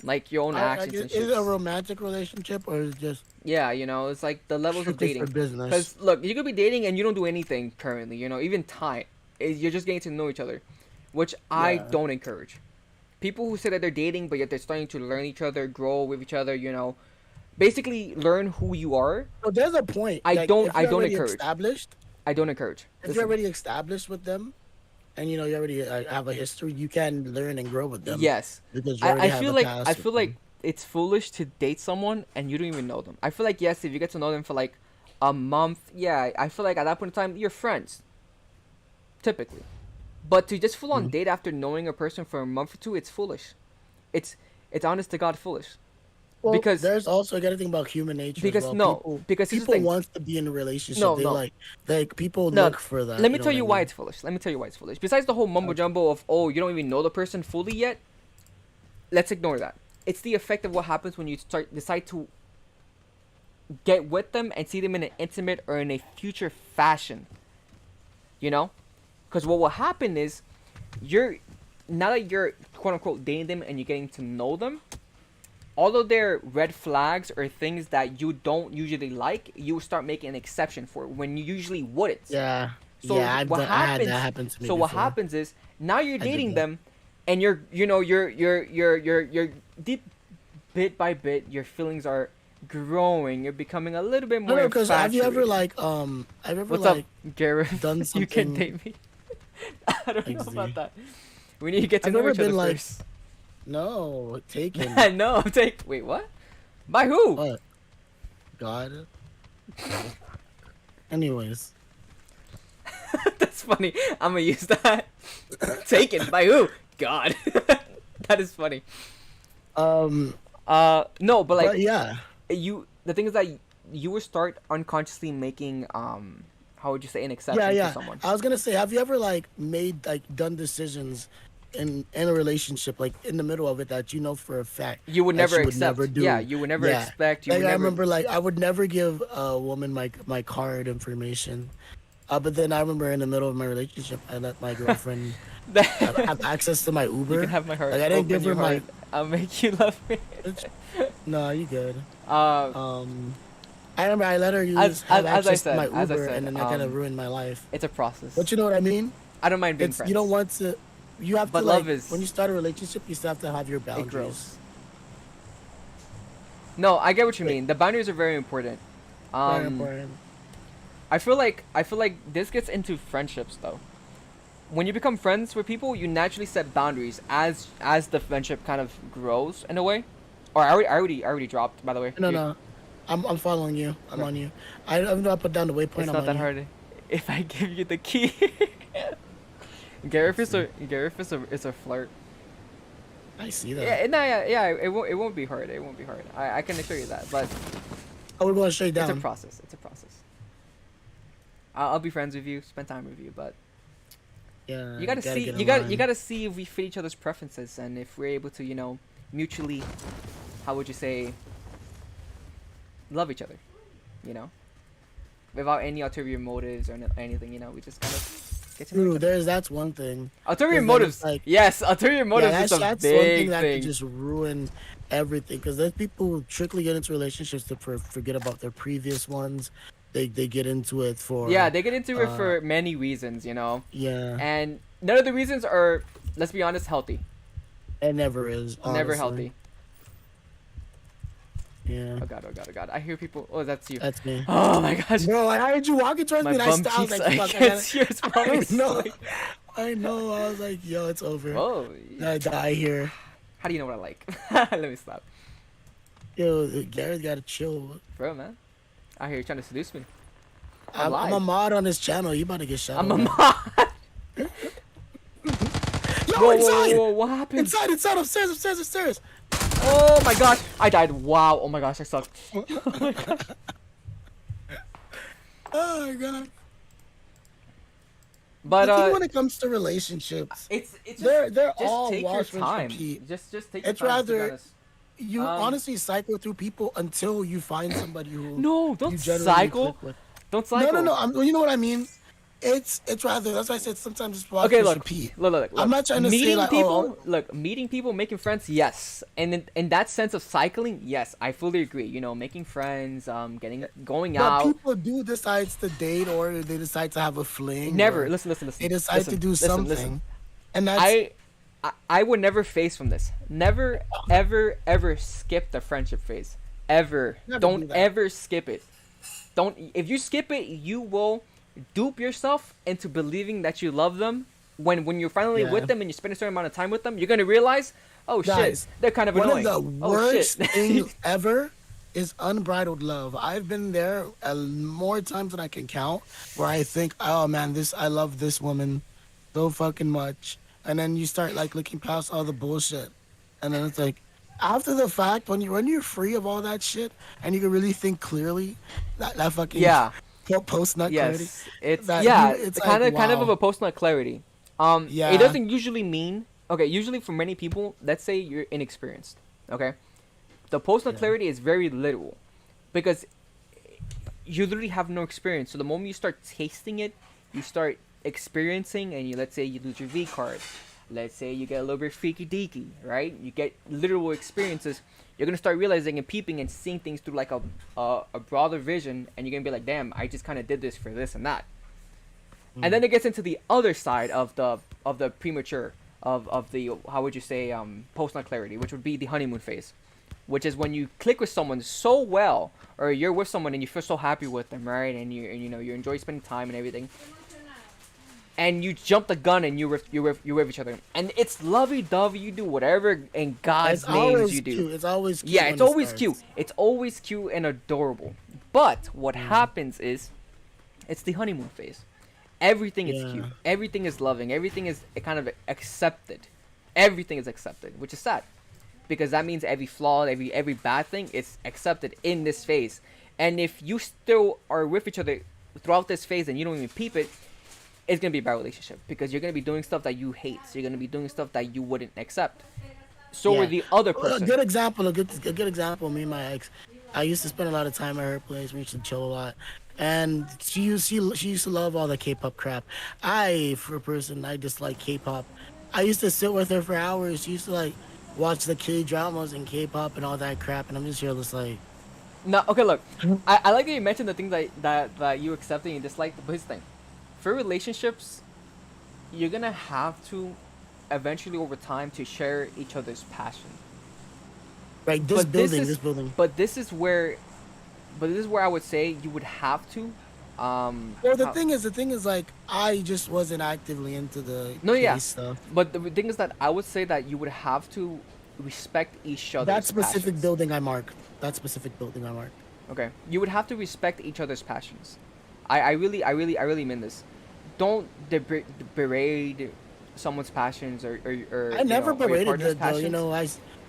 like your own actions and shit. Is it a romantic relationship or is it just Yeah, you know, it's like the levels of strictly dating. for business? Because look, you could be dating and you don't do anything currently. You know, even time, you're just getting to know each other, which I Yeah. don't encourage. People who say that they're dating but yet they're starting to learn each other, grow with each other. You know, basically learn who you are. Well, there's a point. I Like, don't. if I you're don't already encourage. established, I don't encourage. if Listen, you're already established with them, and you know you already have a history, you can learn and grow with them. yes, Because you already I have feel a like past I with feel like them. it's foolish to date someone and you don't even know them. I feel like yes, if you get to know them for like a month, yeah, I feel like at that point in time you're friends, typically. But to just full on Mhm. date after knowing a person for a month or two, it's foolish. It's it's honest to God foolish. Well, Because there's also got to think about human nature as well. no, People because here's the people thing. wants to be in a relationship. No, They no, like people no. look for that. Let me You know tell what I you why mean? it's foolish. Let me tell you why it's foolish. Besides the whole mumbo Okay. jumbo of oh you don't even know the person fully yet, let's ignore that. It's the effect of what happens when you decide to get with them and see them in an intimate or in a future fashion. You know, because what will happen is you're now that you're quote unquote dating them and you're getting to know them, although they're red flags or things that you don't usually like, you start making an exception for it when you usually wouldn't. Yeah, So yeah. what I had happens? that happen to me So what before. happens is now you're I did dating that. them, and you're deep, bit by bit, your feelings are growing. You're becoming a little bit No, more no. Because have you ever infatuated. have you ever What's up, like Gareth? done You can something? date me. I don't know Like, about that. We need to get to I've know never each other been like first. no taken. No, take. Wait, what? By who? What? God. Anyways, That's funny. I'm gonna use that. Taken by who? God. That is funny. um, No, but like but yeah, you. The thing is that you will start unconsciously making how would you say an exception yeah, for yeah. someone. I was gonna say, have you ever like made like done decisions in a relationship, like in the middle of it, that you know for a fact You would that never you would never accept. Yeah, do? you would never Yeah. expect. You Like would I never. remember, like I would never give a woman my card information. But then I remember in the middle of my relationship, I let my girlfriend have access to my You can Uber. have my heart. Like I didn't Open give her your my. heart. I'll make you love me. No, you good. Uh, Um, I remember I let her have as I access to my said, as I Uber, said, and then that kind of ruined my life. it's a process. But you know what I mean? I don't mind being It's friends. you don't want to. You have But to love like is- when you start a relationship, you still have to have your It boundaries. grows. No, I get what you Wait. mean. The boundaries are very important. Very important. I feel like this gets into friendships though. When you become friends with people, you naturally set boundaries as the friendship kind of grows in a way. Or I already dropped by the way. No, You- no, I'm following you. I'm Okay. on you. I'm not put down the waypoint. It's I'm not on that you. hard. If I give you the key, Gareth is a flirt. I see that. Yeah, no, yeah. It won't be hard. It won't be hard. I can assure you that. But Oh, we're going straight it's down. a process. It's a process. I'll be friends with you, spend time with you, but Yeah. you gotta see get in you line. gotta see if we fit each other's preferences and if we're able to mutually, how would you say, love each other, without any ulterior motives or anything. We just kind of get to know each True. other. That's one thing. Ulterior 'cause then motives. it's like- Yes, ulterior motives yeah, is a that's one thing big that thing. could just ruin everything. Because there's people who strictly get into relationships to forget about their previous ones. They get into it for Yeah, they get into it uh, for many reasons, yeah. and none of the reasons are, let's be honest, healthy. It never is. Never honestly. healthy. Yeah. Oh god, oh god, oh god. I hear people. Oh, that's you. That's me. Oh my gosh. Bro, I heard you walking towards My me and bum I was cheeks, like, I fuck, can't see your I promise. know. I know. I was like, yo, it's over. Whoa. I die here. How do you know what I like? Let me stop. Yo, Gareth gotta chill. Bro, man. I hear you trying to seduce me. I'm a live. mod on this channel. You about to get shot. I'm a over. mod. Yo, Whoa, inside! whoa, what happened? Inside, upstairs. Oh my gosh. I died. Wow. Oh my gosh, I suck. Oh my god. But The thing when it comes to relationships, it's they're just all take your wash, rinse, time. repeat. Just take your It's time. To be rather honest. you Um, honestly cycle through people until you find somebody who no, you don't genuinely cycle. click with. Don't No, no, cycle. no. You know what I mean. It's rather that's why I said sometimes it's wash, Okay, rinse, look, repeat. I'm look. not trying to say Meeting like oh, people, look, meeting people, making friends, yes. And in that sense of cycling, yes, I fully agree. You know, making friends, going but out. people do decide to date or they decide to have a fling Never or listen, they decide to do listen. something, and that's I, I would never phase from this. Never, ever, ever skip the friendship phase. Ever. never Don't do that. ever skip it. Don't. If you skip it, you will dupe yourself into believing that you love them. When you're finally with Yeah, them and you spend a certain amount of time with them, you're gonna realize, oh shit, guys, they're kind of one of annoying. the Oh shit. worst things ever is unbridled love. I've been there more times than I can count where I think, oh man, this I love this woman so fucking much, and then you start like looking past all the bullshit, and then it's like after the fact when you're free of all that shit and you can really think clearly, that fucking Yeah. post nut clarity, Yes, it's that you yeah, it's the like kind of a wow, post nut clarity. It yeah, doesn't usually mean okay. Usually for many people, let's say you're inexperienced. Okay, the post nut yeah, clarity is very literal, because you literally have no experience. So the moment you start tasting it, you start experiencing, and let's say you lose your V card. Let's say you get a little bit freaky deaky, right? You get literal experiences. You're gonna start realizing and peeping and seeing things through like a broader vision, and you're gonna be like, damn, I just kind of did this for this and that. And mm, then it gets into the other side of the premature of the how would you say post nut clarity, which would be the honeymoon phase, which is when you click with someone so well, or you're with someone and you feel so happy with them, right? And you know you enjoy spending time and everything, and you jump the gun and you with each other, and it's lovey dovey. You do whatever in it's God's names always you do. cute. It's always cute Yeah, when it's it always cute. starts. It's always cute and adorable. But what Mm, happens is, it's the honeymoon phase. Everything is cute. yeah, Everything is loving. Everything is kind of accepted. Everything is accepted, which is sad, because that means every flaw, every bad thing is accepted in this phase. And if you still are with each other throughout this phase and you don't even peep it, it's gonna be a bad relationship, because you're gonna be doing stuff that you hate. So you're gonna be doing stuff that you wouldn't accept. So with yeah. the other Well, person. a good example. Me and my ex, I used to spend a lot of time at her place. We used to chill a lot, and she used to love all the K-pop crap. For a person, I dislike K-pop. I used to sit with her for hours. She used to like watch the K dramas and K-pop and all that crap, and I'm just here just like, No, okay, look. I like that you mentioned the things that you accept and you dislike. But here's the thing: for relationships, you're gonna have to eventually over time to share each other's passion. right, But this this is, building. but this is where, but this is where I would say you would have to, Well, how, the thing is, like, I just wasn't actively into the no, K yeah, stuff. but the thing is that I would say that you would have to respect each That other's specific passions. building I marked. That specific building I marked. Okay, you would have to respect each other's passions. I really mean this. Don't berate someone's passions, or I never or your berated partner's it though. You passions. know,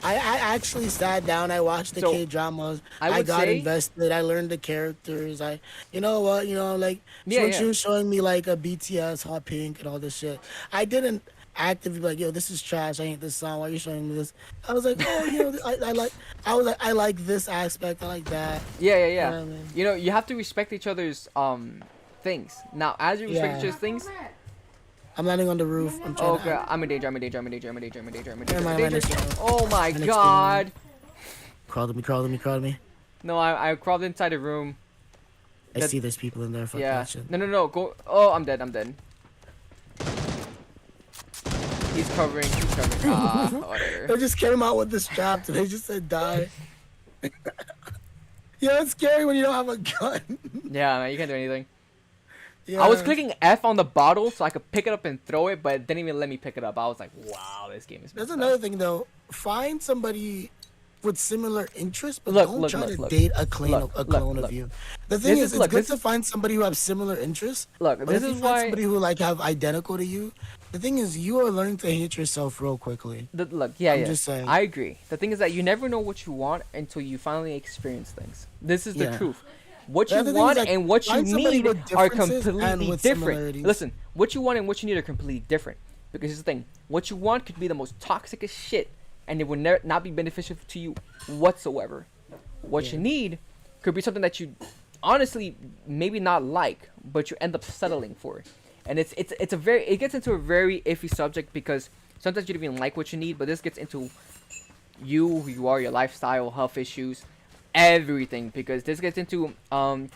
I actually sat down. I watched the So K dramas. I I would got say, invested. I learned the characters. You know what? Like yeah, when she yeah, was showing me like a BTS, Hot Pink, and all this shit, I didn't actively be like, yo, this is trash. I hate this song. Why are you showing me this? I was like, oh, I like. I was like, I like this aspect. I like that. yeah, yeah, You yeah. know what I mean? You know, you have to respect each other's things. Now, as you respect each Yeah. other's things, I'm landing on the roof. I'm trying oh to. god, I'm in danger. I'm in danger. I'm in danger. I'm in danger. I'm in danger. I'm in danger. Never I'm in mind. My danger. next one. Oh my My next one. god. Crawled me. Crawled me. Crawled me. No, I crawled inside a room. I That see there's people in there. Fuck yeah. that shit. No, no, no. Go. Oh, I'm dead. I'm dead. He's covering. He's covering. Ah, whatever. They just came out with this trap and they just said die. Yeah, it's scary when you don't have a gun. Yeah, man, you can't do anything. Yeah. I was clicking F on the bottle so I could pick it up and throw it, but it didn't even let me pick it up. I was like, wow, this game is There's messed another up. thing though. Find somebody with similar interests, but Look, don't look, try look, to look. date Look, a look, clone of look. you. The thing This is, is, it's look, good this to is, find somebody who have similar interests. look, But this if you is find why, somebody who like have identical to you, the thing is you are learning to hate yourself real quickly. look, yeah, I'm yeah. just saying. I agree. The thing is that you never know what you want until you finally experience things. This is the Yeah. truth. What The you other thing is want like and what you find somebody need with are differences and completely with different. similarities. Listen, what you want and what you need are completely different. Because here's the thing: what you want could be the most toxic as shit, and it will not be beneficial to you whatsoever. What you Yeah. need could be something that you honestly maybe not like, but you end up settling for. And it's a very it gets into a very iffy subject because sometimes you don't even like what you need, but this gets into you, who you are, your lifestyle, health issues, everything. Because this gets into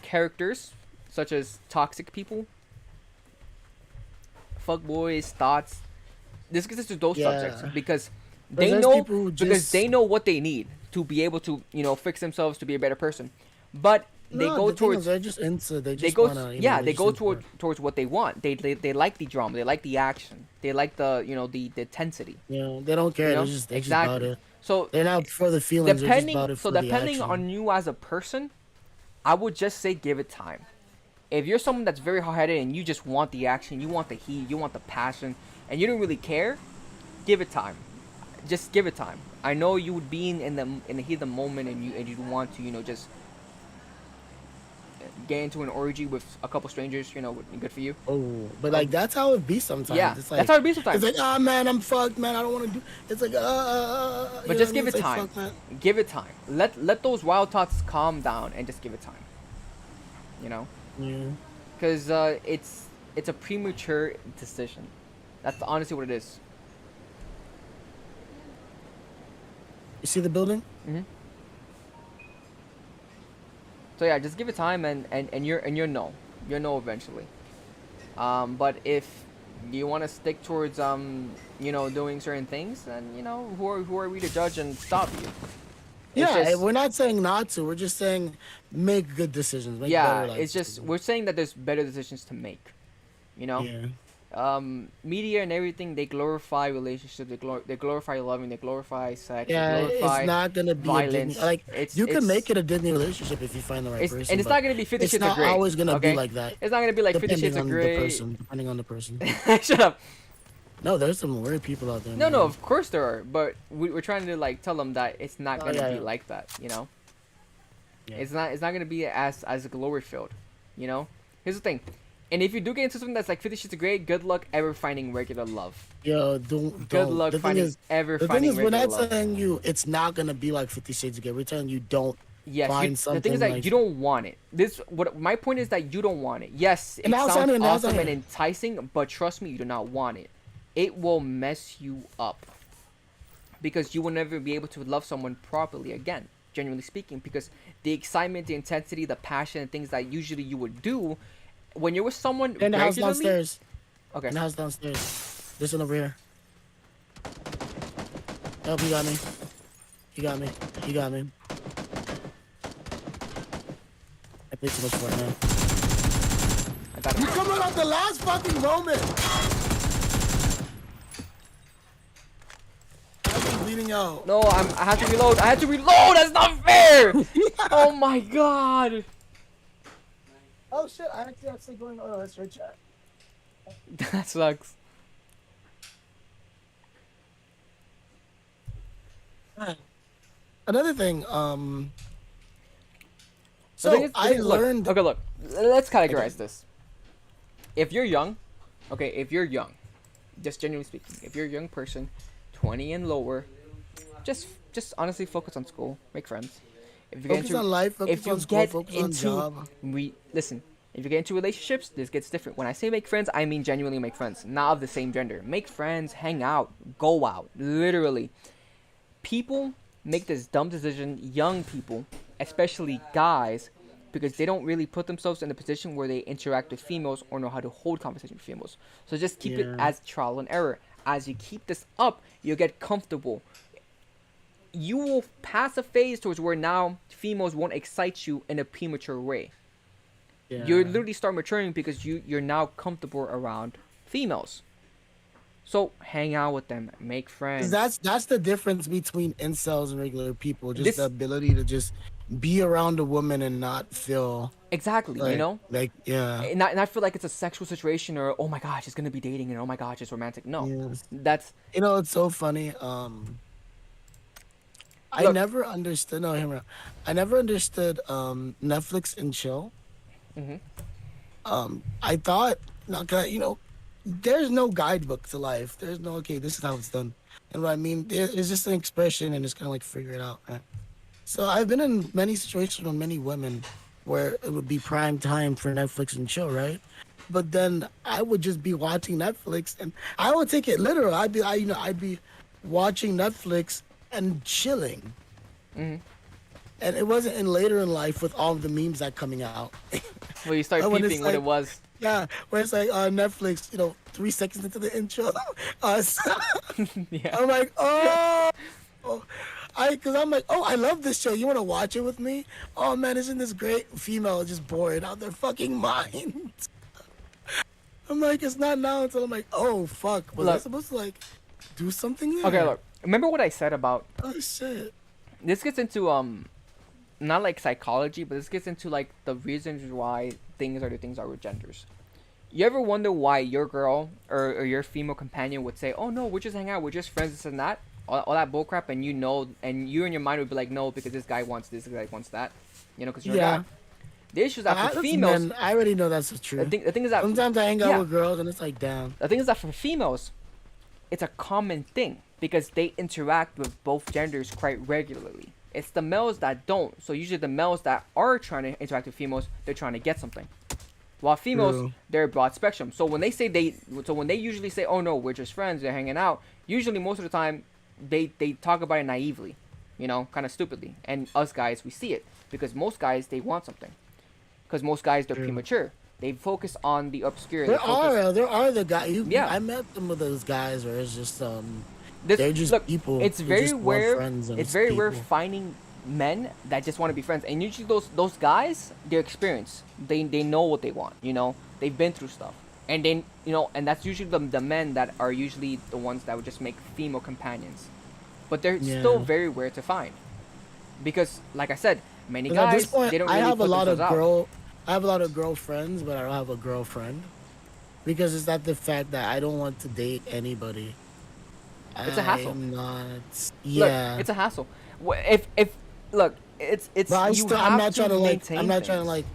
characters such as toxic people, fuckboys, thoughts. This gets into those subjects Yeah. because Because they there's know people who because just they know what they need to be able to fix themselves to be a better person, but they no. go The thing is, towards they're just into. They they just go wanna, yeah they're they just go into it. towards what they want. They like the drama, they like the action, they like the intensity, They don't care. They just about exactly. it. So They're not for the feelings. They're just depending about it so for the depending action. on you as a person, I would just say give it time. If you're someone that's very hard-headed and you just want the action, you want the heat, you want the passion, and you don't really care, give it time. Just give it time. I know you would be in the heat of the moment, and you'd want to just get into an orgy with a couple strangers. Would be good for you. Oh, but Uh, like that's how it be yeah, sometimes. that's how it be sometimes. It's like, ah, man, I'm fucked, man. I don't want to do. It's like, But you know what just I mean? give It's it like, time. fuck, man. Give it time. Let those wild thoughts calm down and just give it time. You know, Yeah. because it's a premature decision. That's honestly what it is. You see the building? Hmm. So yeah, just give it time, and you're no, you'll know eventually. But if you want to stick towards doing certain things, then who are we to judge and stop you? It's Yeah. just We're not saying not to. We're just saying make good decisions, make yeah, better life it's just decisions. we're saying that there's better decisions to make. You know, Yeah. media and everything, they glorify relationships, they glorify loving, they glorify sex, they Yeah. It's glorify not gonna be a Disney. violence. Like It's you can make it's it a Disney relationship if you find the right and person, it's but not gonna be 50 it's Shades of not Grey. always gonna be Okay, like that. it's not gonna be like 50 Depending Shades of on the Grey. person. Depending on the person. Shut up. No, there's some weird people out there, No, no, man. of course there are, but we're trying to like tell them that it's not Oh gonna yeah, be yeah. like that. Yeah. It's not gonna be as glory filled. Here's the thing, and if you do get into something that's like 50 Shades of Grey, good luck ever finding regular love. Yo, don't Good don't. luck finding ever The thing finding is, we're regular not love. telling you it's not gonna be like 50 Shades of Grey. We're telling you don't Yes, find the thing is something that like. you don't want it. What my point is that you don't want it. Yes, And it now sounds Sandra, now awesome and Sandra. enticing, but trust me, you do not want it. It will mess you up because you will never be able to love someone properly again, genuinely speaking, because the excitement, the intensity, the passion, and things that usually you would do when you're with someone In the house regularly. downstairs. Okay. In the house downstairs. This one over here. Help! He got me. He got me. He got me. I played too much Fortnite. I got You him. coming out the last fucking moment. I've been bleeding out. No, I have to reload. I have to reload. That's not fair. Oh my god. Oh shit! I actually going. Oh, that's right, chat. That sucks. Another thing. The thing So is, I look, learned. okay, look. Let's categorize Okay. this. If you're young, okay, if you're young, just genuinely speaking, if you're a young person, 20 and lower, just honestly focus on school, make friends. If you get Focus into on life. Focus if you on school. get Focus on into job. listen, if you get into relationships, this gets different. When I say make friends, I mean genuinely make friends, not of the same gender. Make friends, hang out, go out, literally. People make this dumb decision, young people, especially guys, because they don't really put themselves in a position where they interact with females or know how to hold conversation with females. So just keep it Yeah. as trial and error. As you keep this up, you'll get comfortable. You will pass a phase towards where now females won't excite you in a premature way. Yeah. You literally start maturing because you're now comfortable around females. So hang out with them, make 'Cause friends. that's the difference between incels and regular people. Just the This ability to just be around a woman and not feel exactly, like yeah. and not feel like it's a sexual situation or oh my gosh, it's gonna be dating and oh my gosh, it's romantic. No, Yes. that's It's so funny. I Look. never understood. No, him. I never understood Netflix and chill. Hmm. I thought, not gonna, there's no guidebook to life. There's no, okay, this is how it's done. And what I mean, it's just an expression, and it's kind of like figure it out. Right? So I've been in many situations with many women where it would be prime time for Netflix and chill, right? But then I would just be watching Netflix, and I would take it literal. I'd be watching Netflix and chilling. Hmm. And it wasn't in later in life with all of the memes that coming out. Well, you start When it's peeping what it like, was. yeah, where it's like Netflix, 3 seconds into the intro, so Yeah. I'm like, oh, because I'm like, oh, I love this show. You want to watch it with me? Oh man, isn't this great? Female just bored out their fucking minds. I'm like, it's not now until I'm like, oh fuck, was I Look. supposed to like do something Okay. there? Look. Remember what I said about Oh shit. this gets into not like psychology, but this gets into like the reasons why things are the things are with genders. You ever wonder why your girl or your female companion would say, "Oh no, we're just hanging out, we're just friends, this and that," all that bullcrap, and and you in your mind would be like, "No, because this guy wants this guy wants that," because you're a Yeah, guy. The issue is that for that's females, men. I already know that's true. the thing is that Sometimes I hang out yeah, with girls and it's like, damn. the thing is that for females, it's a common thing because they interact with both genders quite regularly. It's the males that don't. So usually the males that are trying to interact with females, they're trying to get something. While females, True. they're broad spectrum. So when they usually say, "Oh no, we're just friends, they're hanging out," usually most of the time, they talk about it naively, kind of stupidly. And us guys, we see it because most guys they want something, because most guys they're True. premature. They focus on the obscure. There are the guys. Yeah. I met some of those guys where it's just This they're just look, people. it's They very just want rare. friends and It's very rare people. finding men that just want to be friends, and usually those guys, they're experienced. They know what they want. They've been through stuff, and then and that's usually the men that are usually the ones that would just make female companions, but they're still Yeah. very rare to find, because like I said, many 'Cause at this guys point, they don't really I have a put lot of themselves out. I have a lot of girlfriends, but I don't have a girlfriend because it's not the fact that I don't want to date anybody. It's a hassle. I'm not. Look, Yeah. it's a hassle. If look, it's But you have I'm not trying to like. maintain I'm not trying to things. like.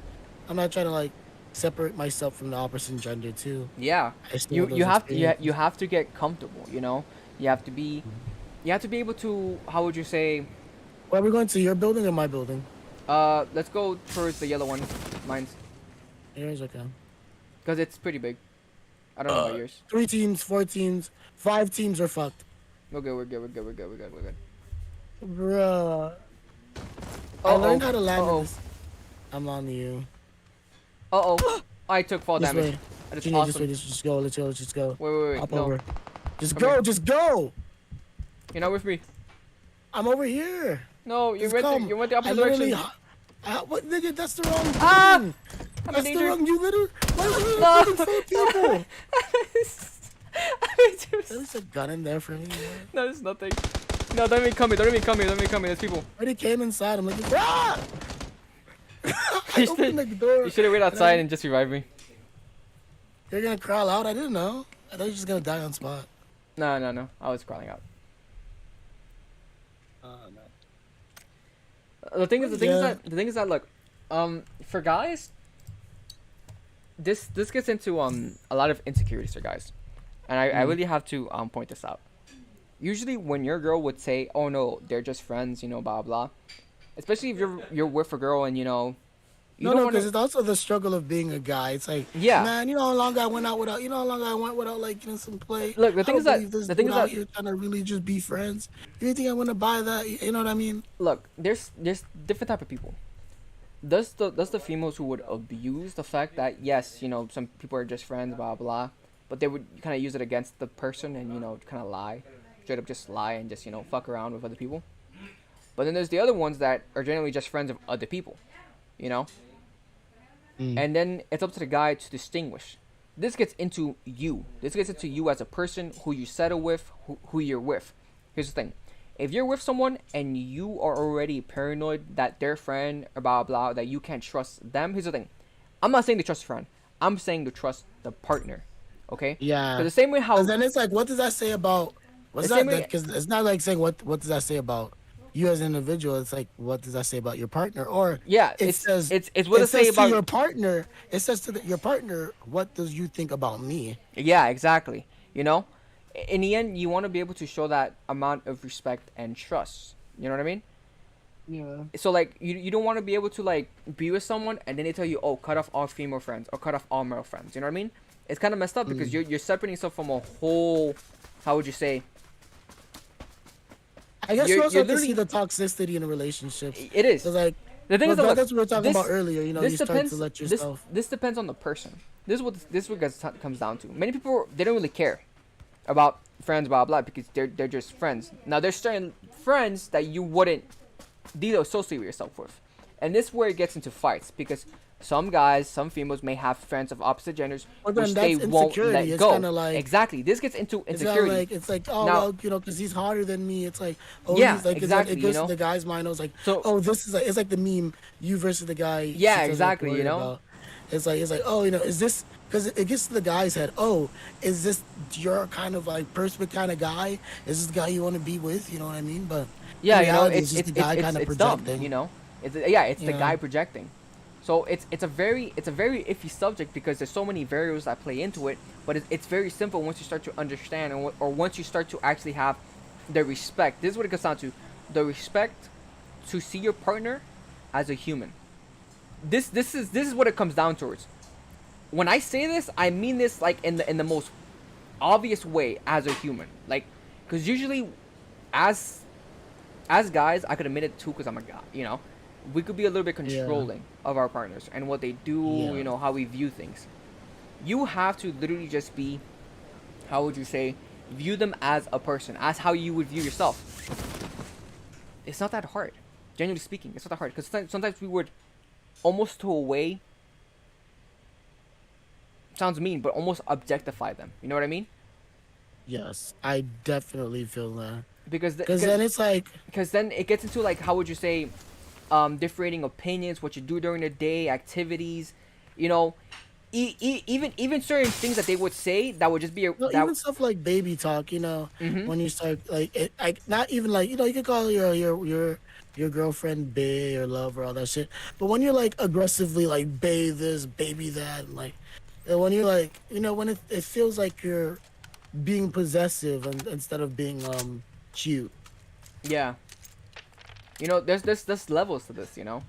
I'm not trying to like separate myself from the opposite gender too. Yeah, I still you have you those have to you experiences. have to get comfortable. You have to be able to, how would you say, Well, we're going to your building or my building? let's go towards the yellow one, mine's, Yours, okay. because it's pretty big. I don't know about yours. 3 teams, 4 teams, 5 teams are fucked. We're good. We're good. We're good. We're good. We're good. We're good. Bruh. I learned how to land in Uh-oh. this. I'm on you. I took fall This damage. way. That's Genie, this way. awesome. Just go. Let's go. Let's just go. Wait. Hop No, over. Just Come go. here. Just go. you're not with me. I'm over here. No, you Just went come. you went the I opposite literally. direction. What nigga? That's the wrong thing. Ah! I'm in That's the danger. wrong. You literally. Why are you No. full of people? Just- There's a gun in there for me. Man. no, there's nothing. No, don't even come here. Don't even come here. Don't even come here. There's people. Already came inside. I'm like, ah! I You opened the should door. you should have waited outside and just revived me. You're gonna crawl out? I didn't know. I thought you were just gonna die on spot. No. I was crawling out. No. The thing is Yeah. the thing is that look, for guys, this gets into a lot of insecurities for guys, and I really have to point this out. Usually, when your girl would say, "Oh no, they're just friends," blah blah, especially if you're with a girl and you No, don't no, want because to. it's also the struggle of being a guy. It's like, Yeah. man, you know how long I went out without, how long I went without like some play. Look, the I thing don't is that believe this the thing dude is out that here trying to really just be friends. You think I want to buy that? You know what I mean? look, there's different type of people. Does the females who would abuse the fact that yes, some people are just friends, blah blah, but they would kind of use it against the person and kind of lie, straight up just lie and just fuck around with other people. But then there's the other ones that are generally just friends of other people, you know. And then it's up to the guy to distinguish. This gets into you. This gets into you as a person, who you settle with, who you're with. Here's the thing. If you're with someone and you are already paranoid that their friend, or blah, blah, that you can't trust them, here's the thing. I'm not saying to trust a friend. I'm saying to trust the partner. Okay? Yeah. Because the same way how... Because then it's like, what does that say about? What's The same that? way- Because it's not like saying what does that say about you as an individual, it's like, what does that say about your partner? Or Yeah, it says, it's what to say to about. your partner, it says to your partner, what does you think about me? Yeah, exactly. You know, in the end, you want to be able to show that amount of respect and trust. You know what I mean? Yeah. So like, you don't want to be able to like be with someone and then they tell you, oh, cut off all female friends or cut off all male friends. You know what I mean? It's kind of messed up because Mm. you're separating yourself from a whole. How would you say? I guess you also You're have to see literally. the toxicity in the relationships. It Because, is. like, The thing is but that look, that's what we were talking about this earlier. You know, this you start to depends. let yourself. This depends on the person. This is what comes down to. Many people, they don't really care about friends, blah blah, because they're just friends. Now there's certain friends that you wouldn't associate with yourself with, and this is where it gets into fights because some guys, some females may have friends of opposite genders But then which they that's won't insecurity. let It's kind go. of like, Exactly. This gets into it's kind of insecurity. like, it's like, oh, Now, well, you know, because he's harder than me. It's like, oh, yeah, he's like, it's like, it exactly. You goes to know. the guy's mind. I was like, So oh, this is like, it's like the meme, you versus the guy yeah, she doesn't have to exactly. You worry know. about. It's like, oh, you know, is this, because it gets to the guy's head, oh, is this your kind of like person kind of guy? Is this the guy you want to be with? You know what I mean? But in Yeah, you know, reality, it's just the guy kind of it's dumb, you projecting. know. It's the Yeah. guy projecting. So it's a very iffy subject because there's so many variables that play into it. But it's very simple once you start to understand, or once you start to actually have the respect. This is what it comes down to: the respect to see your partner as a human. This is what it comes down towards. When I say this, I mean this like in the most obvious way as a human, like, because usually as guys, I could admit it too because I'm a guy, you know. We could be a little bit Yeah. controlling of our partners and what they do, you Yeah. know, how we view things. You have to literally just be, how would you say, view them as a person, as how you would view yourself. It's not that hard. Genuinely speaking, it's not that hard because sometimes we would almost to a way, sounds mean, but almost objectify them. You know what I mean? Yes. I definitely feel that. Because Because then it's like, then it gets into like, how would you say, differing opinions, what you do during the day, activities, you know, even certain things that they would say that would just be no, that. even stuff like baby talk, you know, Mm-hmm. when you start like, not even like, you know, you could call your girlfriend bae or love or all that shit. But when you're like aggressively like bae this, baby that, and like, and when you're like, you know, when it feels like you're being possessive and instead of being cute. Yeah, you know, there's levels to this. You know,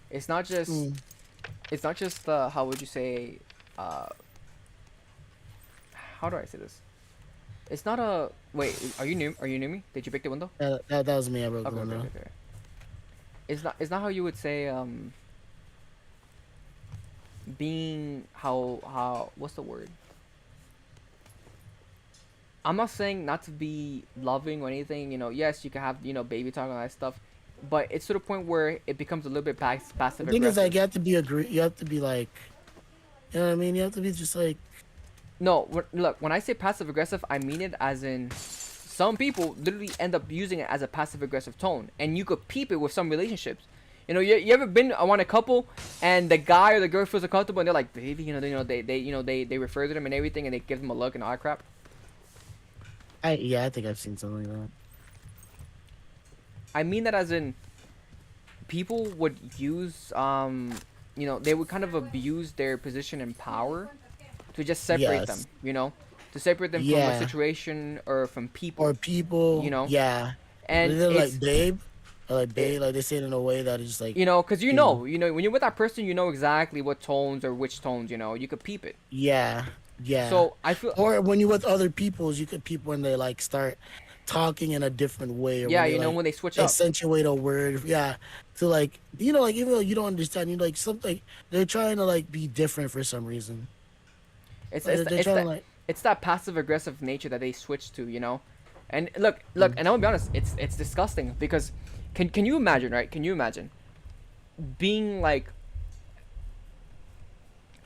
it's not just Mm. how would you say, uh, how do I say this? It's not a wait. Are you near me? Did you break the window? That was me. I broke the Okay, okay, window. okay, okay. It's not how you would say being how what's the word? I'm not saying not to be loving or anything. You know, yes, you can have, you know, baby talk and all that stuff, but it's to the point where it becomes a little bit The passive thing is, like, aggressive. you have to be you have to be like, you know what I mean? You have to be just like, No, look, when I say passive aggressive, I mean it as in some people literally end up using it as a passive aggressive tone, and you could peep it with some relationships. You know, you ever been on a couple and the guy or the girl feels uncomfortable and they're like, baby, they refer to them and everything and they give them a look and all that crap. yeah, I think I've seen something like that. I mean that as in people would use they would kind of abuse their position and power to just separate them, Yes. you know, to separate them from a Yeah. situation or from Or people, you people, know. yeah. And They're like it's babe, or like it, babe, like they say it in a way that is just like, you know, because you know, when you're with that person, you know exactly what tones or which tones, you know, you could peep it. yeah, yeah. So I feel, Or when you're with other peoples, you could peep when they like start talking in a different way, or yeah, when they you know, like when they switch up. accentuate a word, yeah. To like, you know, like even though you don't understand, you like something they're trying to like be different for some reason. It's Or it's they're it's trying to that like, it's that passive aggressive nature that they switch to, you know. And look, mm, and I'm gonna be honest, it's disgusting because can you imagine, right? Can you imagine being like,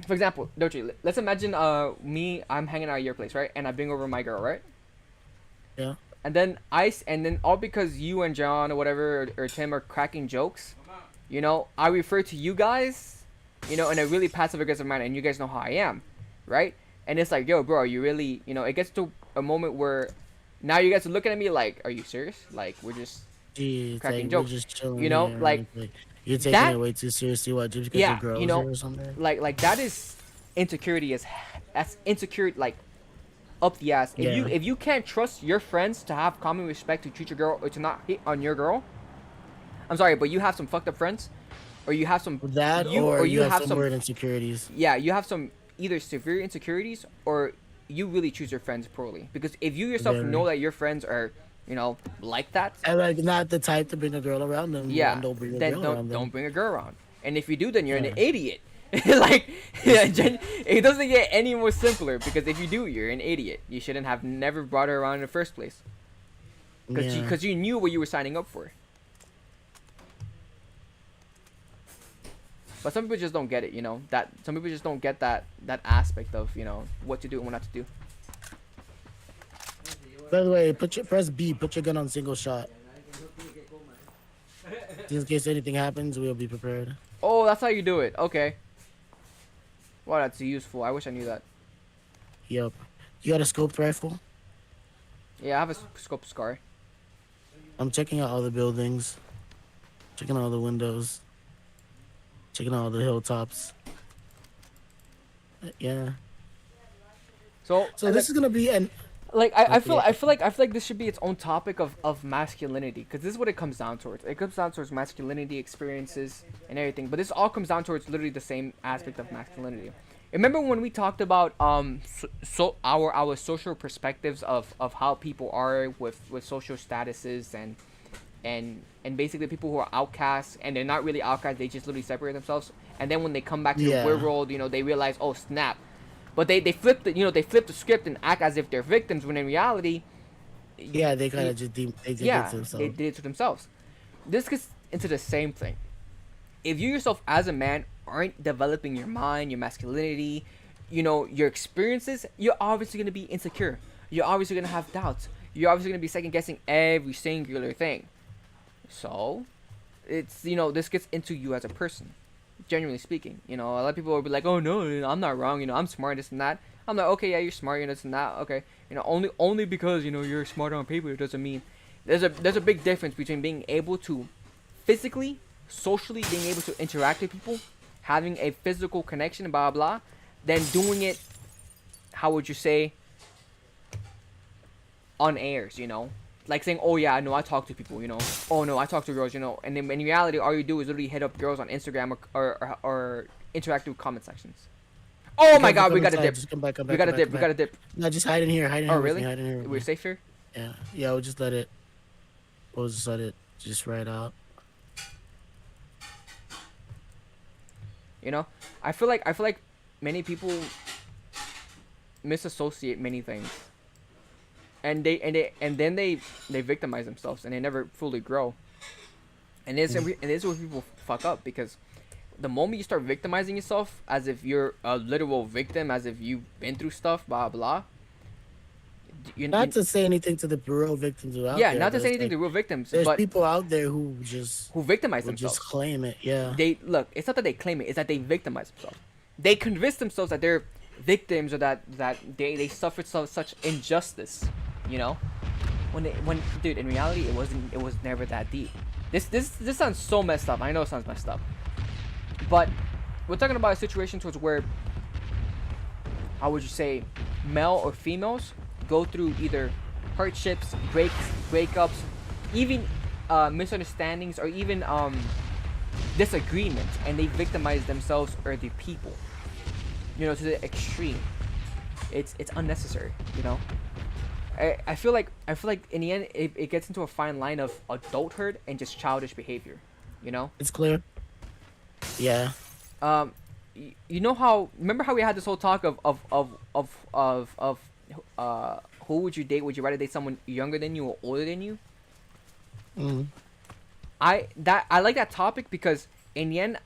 for example, Dochi, let's imagine I'm hanging out at your place, right? And I bring over my girl, right? yeah, And then all because you and John or whatever or Tim are cracking jokes, you know, I refer to you guys, you know, in a really passive aggressive manner, and you guys know how I am, right? And it's like, yo, bro, are you really, you know, it gets to a moment where now you guys are looking at me like, are you serious? Like, we're just Gee, it's like cracking we're jokes. just chilling You know, here, and like it's like you're taking that. it way too seriously. What, just because your Yeah, girl's here or something? like that is insecurity. That's insecure. Like up the ass. Yeah, If you can't trust your friends to have common respect to treat your girl or to not hit on your girl, I'm sorry, but you have some fucked up friends, or you have some that or you you have have some some weird insecurities. yeah, you have some either severe insecurities or you really choose your friends poorly. Because if you yourself know Very. that your friends are, like that, And like not the type to bring a girl around them, then yeah, don't bring a then girl around don't them. bring a girl around. And if you do, then you're an Yeah, idiot. Like, yeah, basically. it doesn't get any more simpler because if you do, you're an idiot. You shouldn't have never brought her around in the first place Yeah. because you knew what you were signing up for. But some people just don't get it, that some people just don't get that aspect of what to do and what not to do. By the way, press B. Put your gun on single shot. Just in case anything happens, we'll be prepared. Oh, that's how you do it. Okay. Wow, that's useful. I wish I knew that. Yep. You got a scoped rifle? Yeah, I have a scope scar. I'm checking out all the buildings, checking out all the windows, checking out all the hilltops. Yeah. So, So this is gonna be an like I feel okay. I feel like this should be its own topic of masculinity, because this is what it comes down towards. It comes down towards masculinity experiences and everything, but this all comes down towards literally the same aspect of masculinity. Remember when we talked about our social perspectives of how people are with social statuses and basically people who are outcasts, and they're not really outcasts, they just literally separate themselves, and then when they come back to the real Yeah. world, they realize, oh snap. But they flip they flip the script and act as if they're victims when in reality, Yeah, they kind y- of just they did it yeah, to they themselves. did it to themselves. This gets into the same thing. If you yourself as a man aren't developing your mind, your masculinity, your experiences, you're obviously gonna be insecure. You're obviously gonna have doubts. You're obviously gonna be second guessing every singular thing. So, it's this gets into you as a person. Genuinely speaking, a lot of people will be like, "Oh no, I'm not wrong. I'm smart, this and that." I'm like, "Okay, yeah, you're smart, this and that. Okay, only because you're smart on paper doesn't mean there's a big difference between being able to physically, socially being able to interact with people, having a physical connection, blah blah, than doing it. How would you say? On airs, like saying, "Oh yeah, no, I talk to people," "Oh no, I talk to girls," and then in reality, all you do is literally hit up girls on Instagram or interact with comment sections. Oh You my guys can God, we come got to inside. dip. Just come back, come We back, got come to back, dip. come We got back. to dip. No, just hide in Oh here with me, really? hide in here with We're me. safe here. Yeah, yeah. We'll just let it. We'll just let it just right out. You know, I feel like many people misassociate many things, and then they victimize themselves and they never fully grow. And this is where people fuck up, because the moment you start victimizing yourself as if you're a literal victim, as if you've been through stuff, blah blah. Not to say anything to the real victims who are out Yeah, there, not to but say it's anything like to real victims, there's but people out there who just who victimize will just themselves. claim it. Yeah, They look. It's not that they claim it; it's that they victimize themselves. They convince themselves that they're victims, or that they suffered such injustice. You know, when dude, in reality, it was never that deep. This sounds so messed up. I know it sounds messed up, but we're talking about a situation towards where, how would you say, male or females go through either hardships, breakups, even misunderstandings, or even disagreements, and they victimize themselves or the people, to the extreme. It's unnecessary. I feel like in the end it gets into a fine line of adulthood and just childish behavior. You know. it's clear. Yeah, Um, you know how, remember how we had this whole talk of who would you date? Would you rather date someone younger than you or older than you? mm, I like that topic because in the end,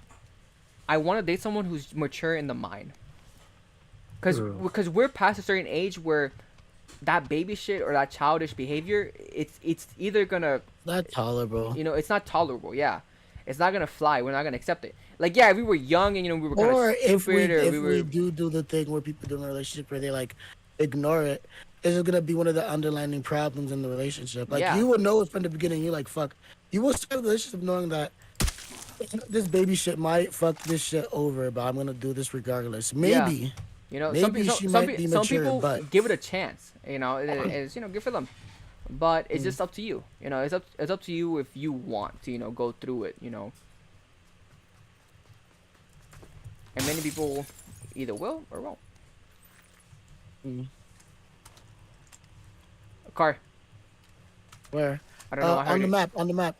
I want to date someone who's mature in the mind. true. Because we're past a certain age where that baby shit or that childish behavior, it's either gonna, Not tolerable. it's not tolerable. Yeah, it's not gonna fly. We're not gonna accept it. Like, yeah, if we were young and we were kind Or of if we stupid, or if we we were, do the thing where people do in a relationship where they like ignore it, is just gonna be one of the underlying problems in the relationship. Like Yeah, you would know it from the beginning. You're like, fuck. You will start the relationship knowing that this baby shit might fuck this shit over, but I'm gonna do this regardless. yeah. Maybe, You know, maybe she might be some mature, people but give it a chance. You know, it's good for them. But it's mm, just up to you. You know, it's up to you if you want to, go through it. And many people either will or won't. mm. A car. Where? I don't know. I On heard the it. map, on the map.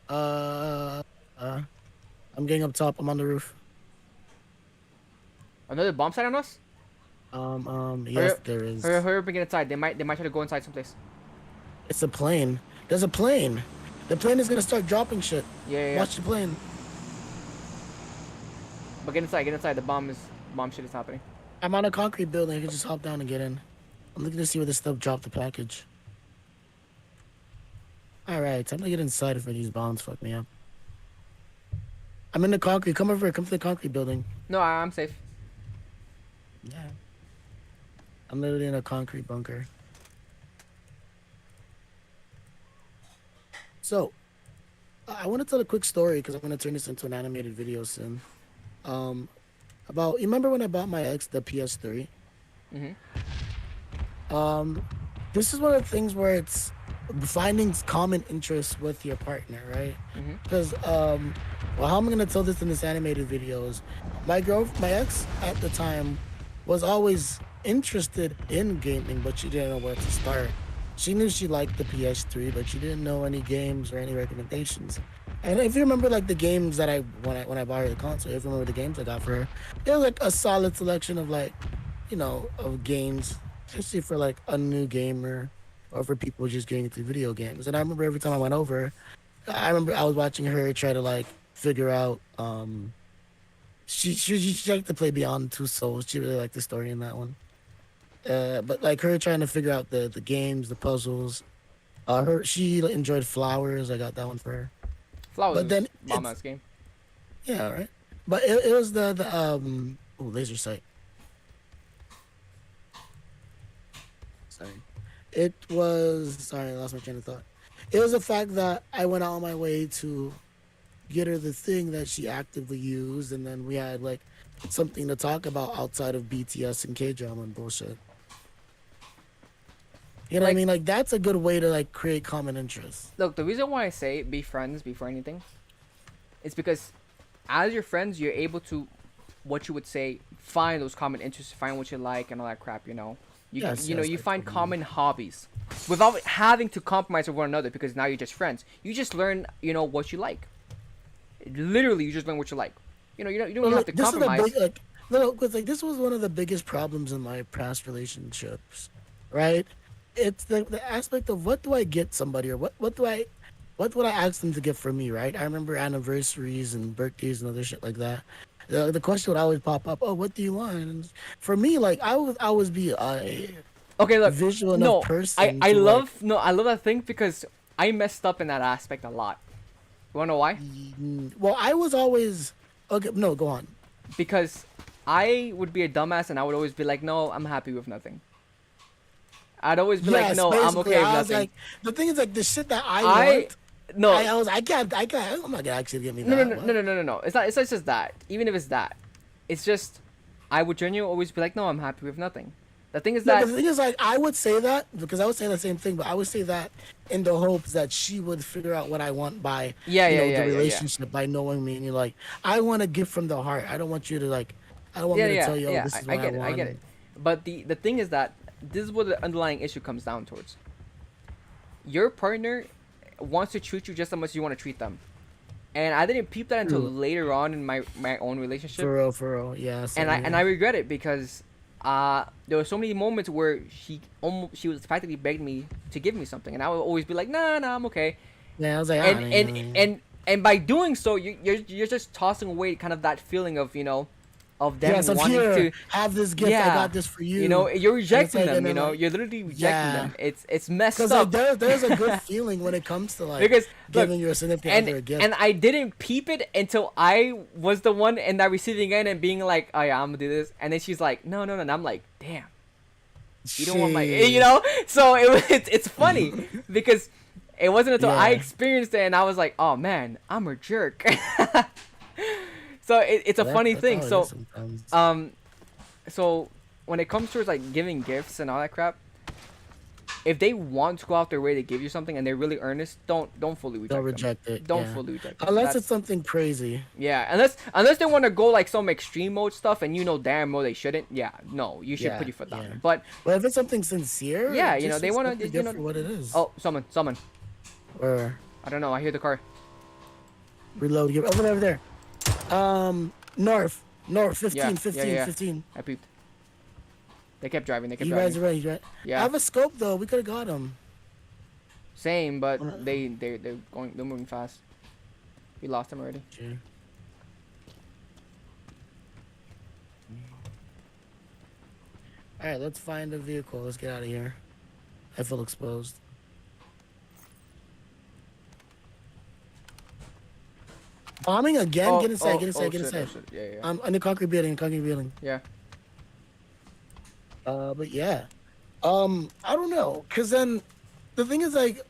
Uh, uh, I'm getting up top. I'm on the roof. Another bomb site on us. Hurry Yes, up, there hurry, is. hurry up and get inside. They might try to go inside someplace. It's a plane. There's a plane. The plane is gonna start dropping shit. Yeah, yeah, yeah. Watch the plane. But get inside, get inside. The bomb shit is happening. I'm on a concrete building. I can just hop down and get in. I'm looking to see where this stuff dropped the package. All right, time to get inside before these bombs fuck me up. I'm in the concrete. Come over here. Come to the concrete building. No, I'm safe. Yeah. I'm literally in a concrete bunker. So, I want to tell a quick story because I'm going to turn this into an animated video soon. Um, about, you remember when I bought my ex the PS3? Mhm. Um, this is one of the things where it's finding common interests with your partner, right? Mhm. Because, well, how am I gonna tell this in this animated video is my ex at the time was always interested in gaming, but she didn't know where to start. She knew she liked the PS3, but she didn't know any games or any recommendations. And if you remember, like the games that when I bought her the console, if you remember the games I got for her, it was like a solid selection of like, of games, especially for like a new gamer or for people just getting into video games. And I remember every time I went over, I remember I was watching her try to like figure out. She liked to play Beyond Two Souls. She really liked the story in that one. But like her trying to figure out the games, the puzzles. She enjoyed Flowers. I got that one for her. Flowers But was then bomb it's ass game. yeah, right. But it was the laser sight. Sorry. It was sorry, I lost my train of thought. It was the fact that I went out on my way to get her the thing that she actively used, and then we had like something to talk about outside of BTS and K drama and bullshit. You know what I Like, mean? Like that's a good way to like create common interests. look, the reason why I say be friends before anything is because as your friends, you're able to, what you would say, find those common interests, find what you like, and all that crap. Yes, You know, yes, you I find totally agree. common hobbies without having to compromise with one another because now you're just friends. You just learn, what you like. Literally, you just learn what you like. You don't But have like to this is a compromise. big like no, because like this was one of the biggest problems in my past relationships, right? It's the aspect of what do I get somebody or what would I ask them to get for me, right? I remember anniversaries and birthdays and other shit like that. The question would always pop up, oh, what do you want? And for me, like I would always be a Okay, look, visual enough no, I person I to like love no, I love that thing because I messed up in that aspect a lot. You wanna know why? well, I was always okay, no, go on. Because I would be a dumbass and I would always be like, no, I'm happy with nothing. I'd always be like, Yes, no, I'm basically, okay with I was nothing. like, the thing is, like, the shit that I I want, no, I can't, I'm not gonna actually get me no, no, that. no, no, What? no, no, no, no. It's not just that. Even if it's that, it's just I would genuinely always be like, no, I'm happy with nothing. The thing is No, but that the thing is, like, I would say that because I would say the same thing, but I would say that in the hopes that she would figure out what I want by, yeah, yeah, the yeah, yeah, yeah, relationship, by knowing me. And you're like, I want to give from the heart. I don't want you to, like, I don't want yeah, me to yeah, tell you, oh, yeah. this is I what I get it, I get it. want. But the thing is that this is what the underlying issue comes down towards. Your partner wants to treat you just as much as you want to treat them. And I didn't peep that until True. later on in my own relationship, For real. Yeah, and same I here. regret it because there were so many moments where she was practically begged me to give me something, and I would always be like, nah, nah, I'm okay. Yeah, I was like, I And don't and know. and and by doing so, you're just tossing away kind of that feeling of of them Yes, of wanting here, to, have this gift. I yeah, got this for you. you're And it's rejecting like, and them. then like, You're literally rejecting yeah. them. It's messed Because like up. there's a good feeling when it comes to like Because look, giving your significant and other a gift. and I didn't peep it until I was the one in that receiving end and being like, oh yeah, I'm gonna do this, and then she's like, no, no, no, and I'm like, damn, You don't want my, Shit. So it's funny because it wasn't until I Yeah. experienced it and I was like, oh man, I'm a jerk. So it's a Well, funny that's thing. how it is So sometimes. um, so when it comes towards like giving gifts and all that crap, if they want to go out their way to give you something and they're really earnest, don't fully Don't reject them. reject it. Don't Yeah. fully reject them. Unless it's That's something crazy. yeah, unless they want to go like some extreme mode stuff and you know damn well they shouldn't. Yeah, no, you should put Yeah. your foot Yeah. down. But But if it's something sincere, yeah, just they want accept the to, gift for what it is. Oh, someone. Or I don't know. I hear the car. reload. Over there. North, Yeah, 15, yeah, 15, yeah. 15. I peeped. They kept driving. They kept You guys driving. are ready, right? I Yeah, have a scope though. We could have got him. same, but Wanna- they're moving fast. We lost them already. Sure. All right, let's find a vehicle. Let's get out of here. I feel exposed. Bombing again? Get inside, get inside, get shit, inside. shit. Yeah, yeah, In the concrete building. yeah. But yeah. I don't know, cause then the thing is like,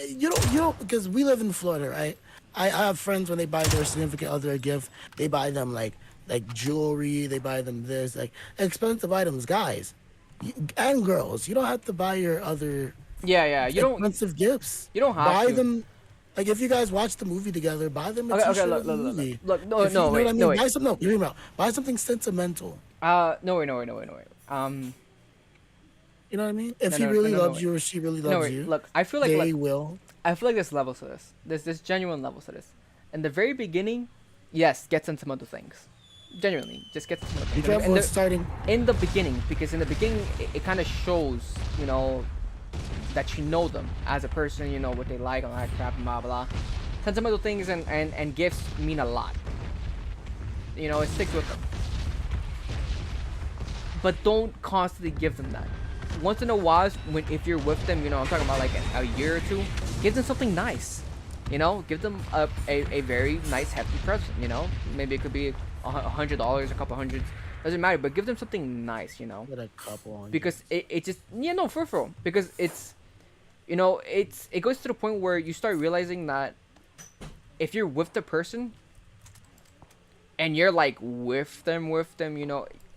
you don't, because we live in Florida, right? I have friends when they buy their significant other a gift, they buy them like jewelry, they buy them this like expensive items, guys, and girls. You don't have to buy your other Yeah, yeah. expensive gifts. You don't have Buy to. them. Like if you guys watch the movie together, buy them a Okay, T-shirt look, of the look, look, look. movie. Look, no, If you no, know wait, what I no, mean, wait. buy some. No, hear me out. Buy something sentimental. No, wait. You know what I mean? If No, he no, really no, no, loves wait. you or she really No, loves wait. you, Look, I feel like, they will. I feel like there's levels to this. There's genuine levels to this. In the very beginning, yes, get sentimental things. Genuinely, just get sentimental Be things. careful when starting. In the beginning, because in the beginning, it kind of shows, that you know them as a person, what they like, all that crap, and blah, blah. Sentimental things and gifts mean a lot. It sticks with them. But don't constantly give them that. Once in a while, if you're with them, I'm talking about like a year or two, give them something nice. Give them a very nice, hefty present. Maybe it could be $100, a couple hundreds, doesn't matter. But give them something nice. Get a couple on. Because it just for real. Because it's it goes to the point where you start realizing that if you're with the person and you're like with them,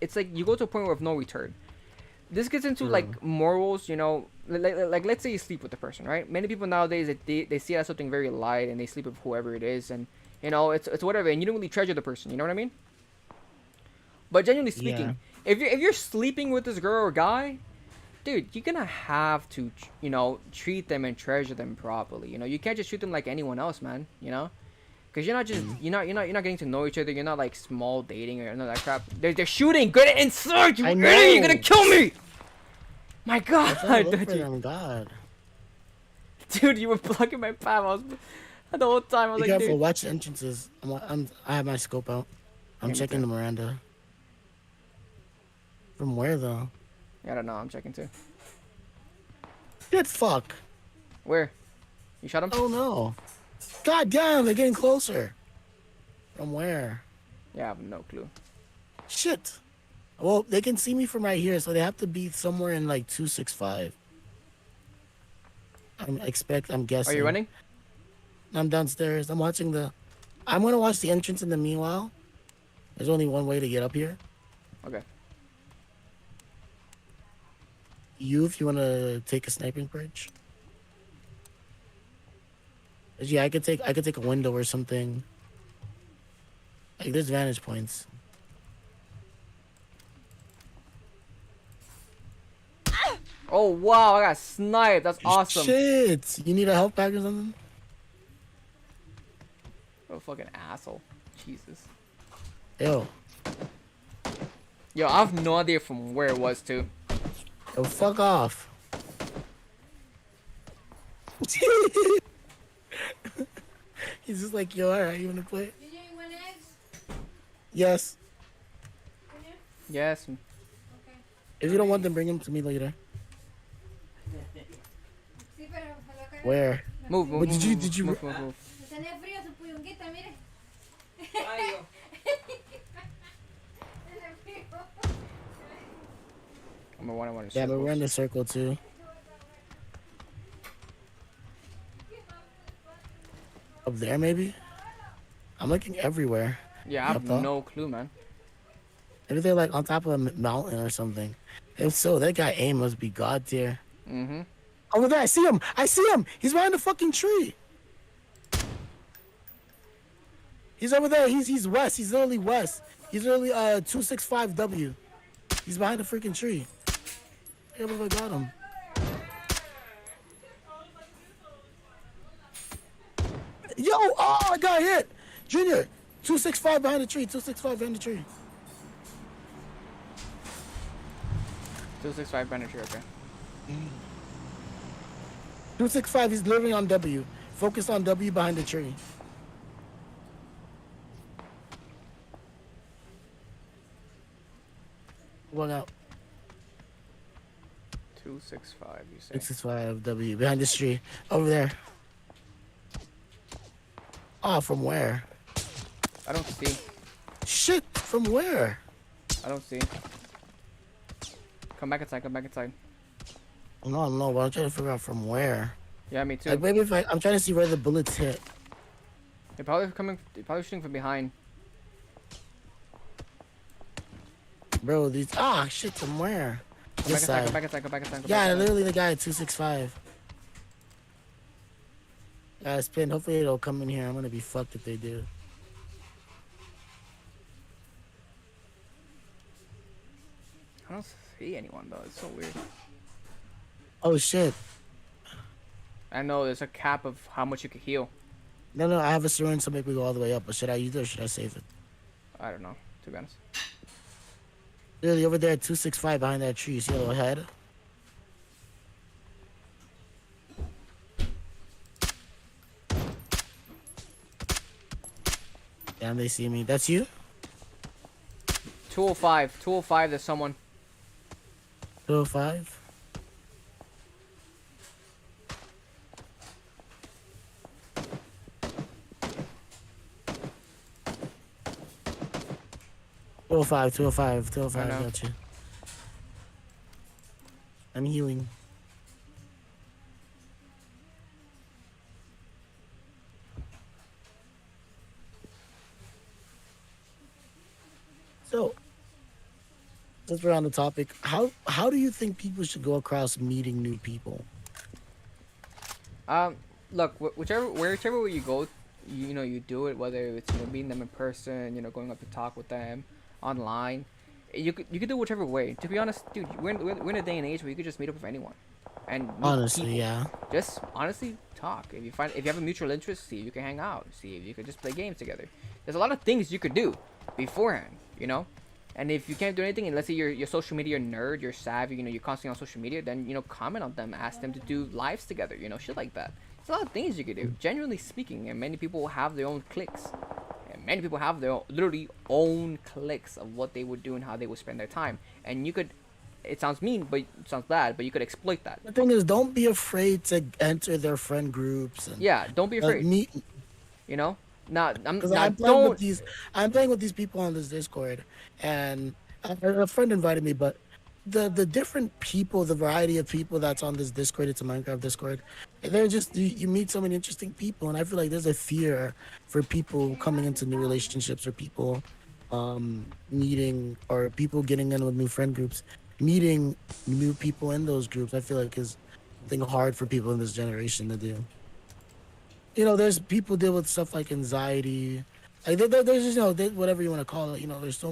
it's like you go to a point of no return. This gets into like morals, like let's say you sleep with the person, right? Many people nowadays they see it as something very light and they sleep with whoever it is, and it's whatever, and you don't really treasure the person. You know what I mean? But genuinely speaking, if you're sleeping with this girl or guy, dude, you're gonna have to treat them and treasure them properly. You can't just treat them like anyone else, man. Because you're not just you're not getting to know each other. You're not like small dating or none of that crap. They're shooting. Get inside, you idiot! You're gonna kill me. My God, God. Dude, you were blocking my path. The whole time I was Be like, careful. dude. Watch the entrances. I have my scope out. I'm checking the Miranda. From where though? I don't know. I'm checking too. Shit, fuck. Where? You shot him? Oh no. God damn, they're getting closer. From where? Yeah, I have no clue. Shit. Well, they can see me from right here, so they have to be somewhere in like 265. I'm guessing. Are you running? I'm downstairs. I'm gonna watch the entrance in the meanwhile. There's only one way to get up here. Okay. If you wanna take a sniping bridge. Yeah, I could take a window or something. Like there's vantage points. Oh wow, I got sniped. That's awesome. Shit! You need a health pack or something? Oh fucking asshole. Jesus. Yo, Yo, I have no idea from where it was too. fuck off. He's just like, yo, alright, you wanna play? Did you eat one eggs? Yes. Yes. Okay. If you don't want them, bring them to me later. Sí, pero ojalá que Where? Move, move, What move, did you- move, did you- move, move, move. tenía frío su puyonguita, mire. Tiene frío. I'm gonna want to Yeah, but we're in circles. the circle too. Up there, maybe. I'm looking everywhere. Yeah, I You have up top? no clue, man. Maybe they're like on top of a mountain or something. If so, that guy aim must be god tier. Mm-hmm. Over there, I see him. I see him. He's behind the fucking tree. He's over there. He's west. He's literally west. He's literally 265W. He's behind the freaking tree. I can't believe I got him. Yo, oh, I got hit. Junior, 265 behind the tree. 265 behind the tree. 265 Banner Tree, okay. 265. He's literally on W. Focus on W behind the tree. One out. 265, you say? 665 W behind this tree. Over there. Oh, from where? I don't see. Shit, from where? I don't see. Come back inside, come back inside. No, but I'm trying to figure out from where. Yeah, me too. Like maybe if I'm trying to see where the bullets hit. They're probably shooting from behind. Bro, these shit, from where? Come This back inside, side. come back inside, come back inside, come Yeah, back inside. literally the guy at 265. Spin. Hopefully it'll come in here. I'm gonna be fucked if they do. I don't see anyone though, it's so weird. Oh shit. I know there's a cap of how much you can heal. No, I have a syringe to make me go all the way up. But should I use it or should I save it? I don't know, to be honest. Literally over there at 265 behind that tree. You see a little head? Damn, they see me. That's you? 205, there's someone. 205? Two oh five, I know. got you. I'm healing. So, since we're on the topic, how do you think people should go across meeting new people? Look, whichever way you go, you do it. Whether it's meeting them in person, going up to talk with them, online, you could do whichever way. To be honest, dude, we're in a day and age where you could just meet up with anyone, and meet Honestly, people. yeah. Just honestly talk. If you have a mutual interest, see if you can hang out. See if you could just play games together. There's a lot of things you could do beforehand, And if you can't do anything, and let's say you're social media nerd, you're savvy, you're constantly on social media, then comment on them, ask them to do lives together, shit like that. There's a lot of things you could do, genuinely speaking, and many people have their own cliques, and many people have their literally own cliques of what they would do and how they would spend their time, and you could. It sounds mean, but it sounds bad, but you could exploit that. The thing is, don't be afraid to enter their friend groups. And, Yeah, don't be afraid. meet. Nah, Because nah, I'm playing with don't. these. I'm playing with these people on this Discord, and a friend invited me. But the different people, the variety of people that's on this Discord, it's a Minecraft Discord. They're just you meet so many interesting people, and I feel like there's a fear for people coming into new relationships or people meeting or people getting in with new friend groups, meeting new people in those groups. I feel like is something hard for people in this generation to do. There's people deal with stuff like anxiety. Like there's just whatever you want to call it. There's so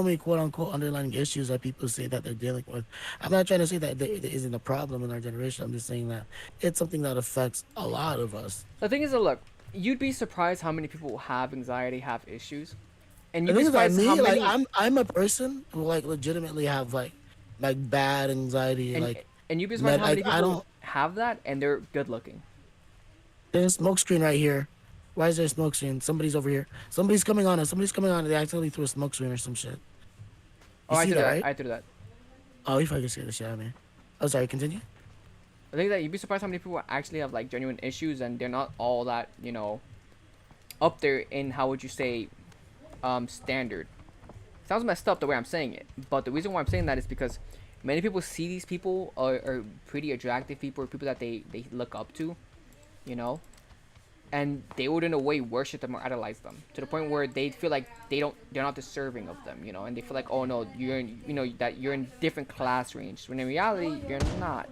many quote unquote underlying issues that people say that they're dealing with. I'm not trying to say that there isn't a problem in our generation. I'm just saying that it's something that affects a lot of us. The thing is that look, you'd be surprised how many people have anxiety, have issues, and The you'd be thing is, like surprised me, how like many. I'm a person who like legitimately have like bad anxiety. And, like and you'd be surprised how many I people don't. have that, and they're good looking. There's a smoke screen right here. Why is there a smoke screen? Somebody's over here. Somebody's coming on us. Somebody's coming on. They accidentally threw a smoke screen or some shit. Oh, I see threw that, that. right? I threw that. Oh, you fucking scared the shit out of me. Oh, sorry. Continue. I think that you'd be surprised how many people actually have like genuine issues, and they're not all that up there in how would you say standard. Sounds messed up the way I'm saying it, but the reason why I'm saying that is because many people see these people are pretty attractive people or people that they look up to, you know, and they would in a way worship them or idolize them to the point where they feel like they're not deserving of them, you know, and they feel like, oh no, you're in, you know, that you're in different class range when in reality you're not.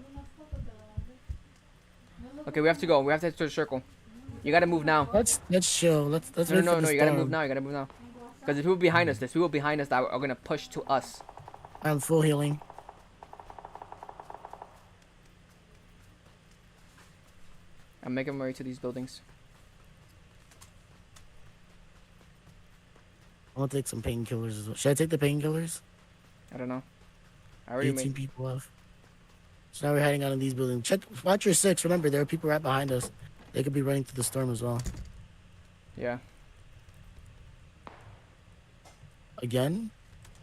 Okay, we have to go. We have to head to the circle. You gotta move now. Let's chill. Let's No, wait for no, the no. You gotta move storm. now. You gotta move now. Because the people behind us, there's people behind us that are gonna push to us. I'm full healing. I'm making my way to these buildings. I'm gonna take some painkillers as well. Should I take the painkillers? I don't know. I already 18 made. people left. So now we're hiding out in these buildings. Watch your 6. Remember, there are people right behind us. They could be running through the storm as well. Yeah. Again?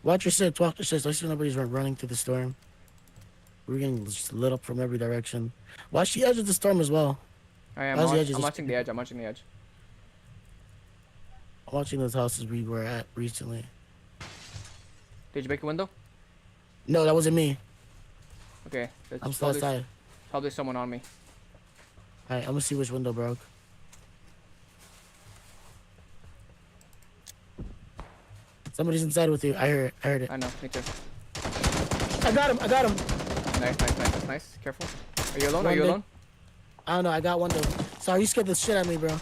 Watch your 6. Watch your 6. I see nobody's running through the storm. We're getting just lit up from every direction. Watch the edge of the storm as well. I am. How's the I'm edges? watching the edge. I'm watching the edge. I'm watching those houses we were at recently. Did you break a window? No, that wasn't me. Okay. There's I'm still outside. probably someone on me. Alright, I'm gonna see which window broke. Somebody's inside with you. I heard it. I know. Me too. I got him. Nice. Careful. Are you alone? Are One you big- alone? I don't know. I got one though. Sorry, you scared the shit out of me, bro.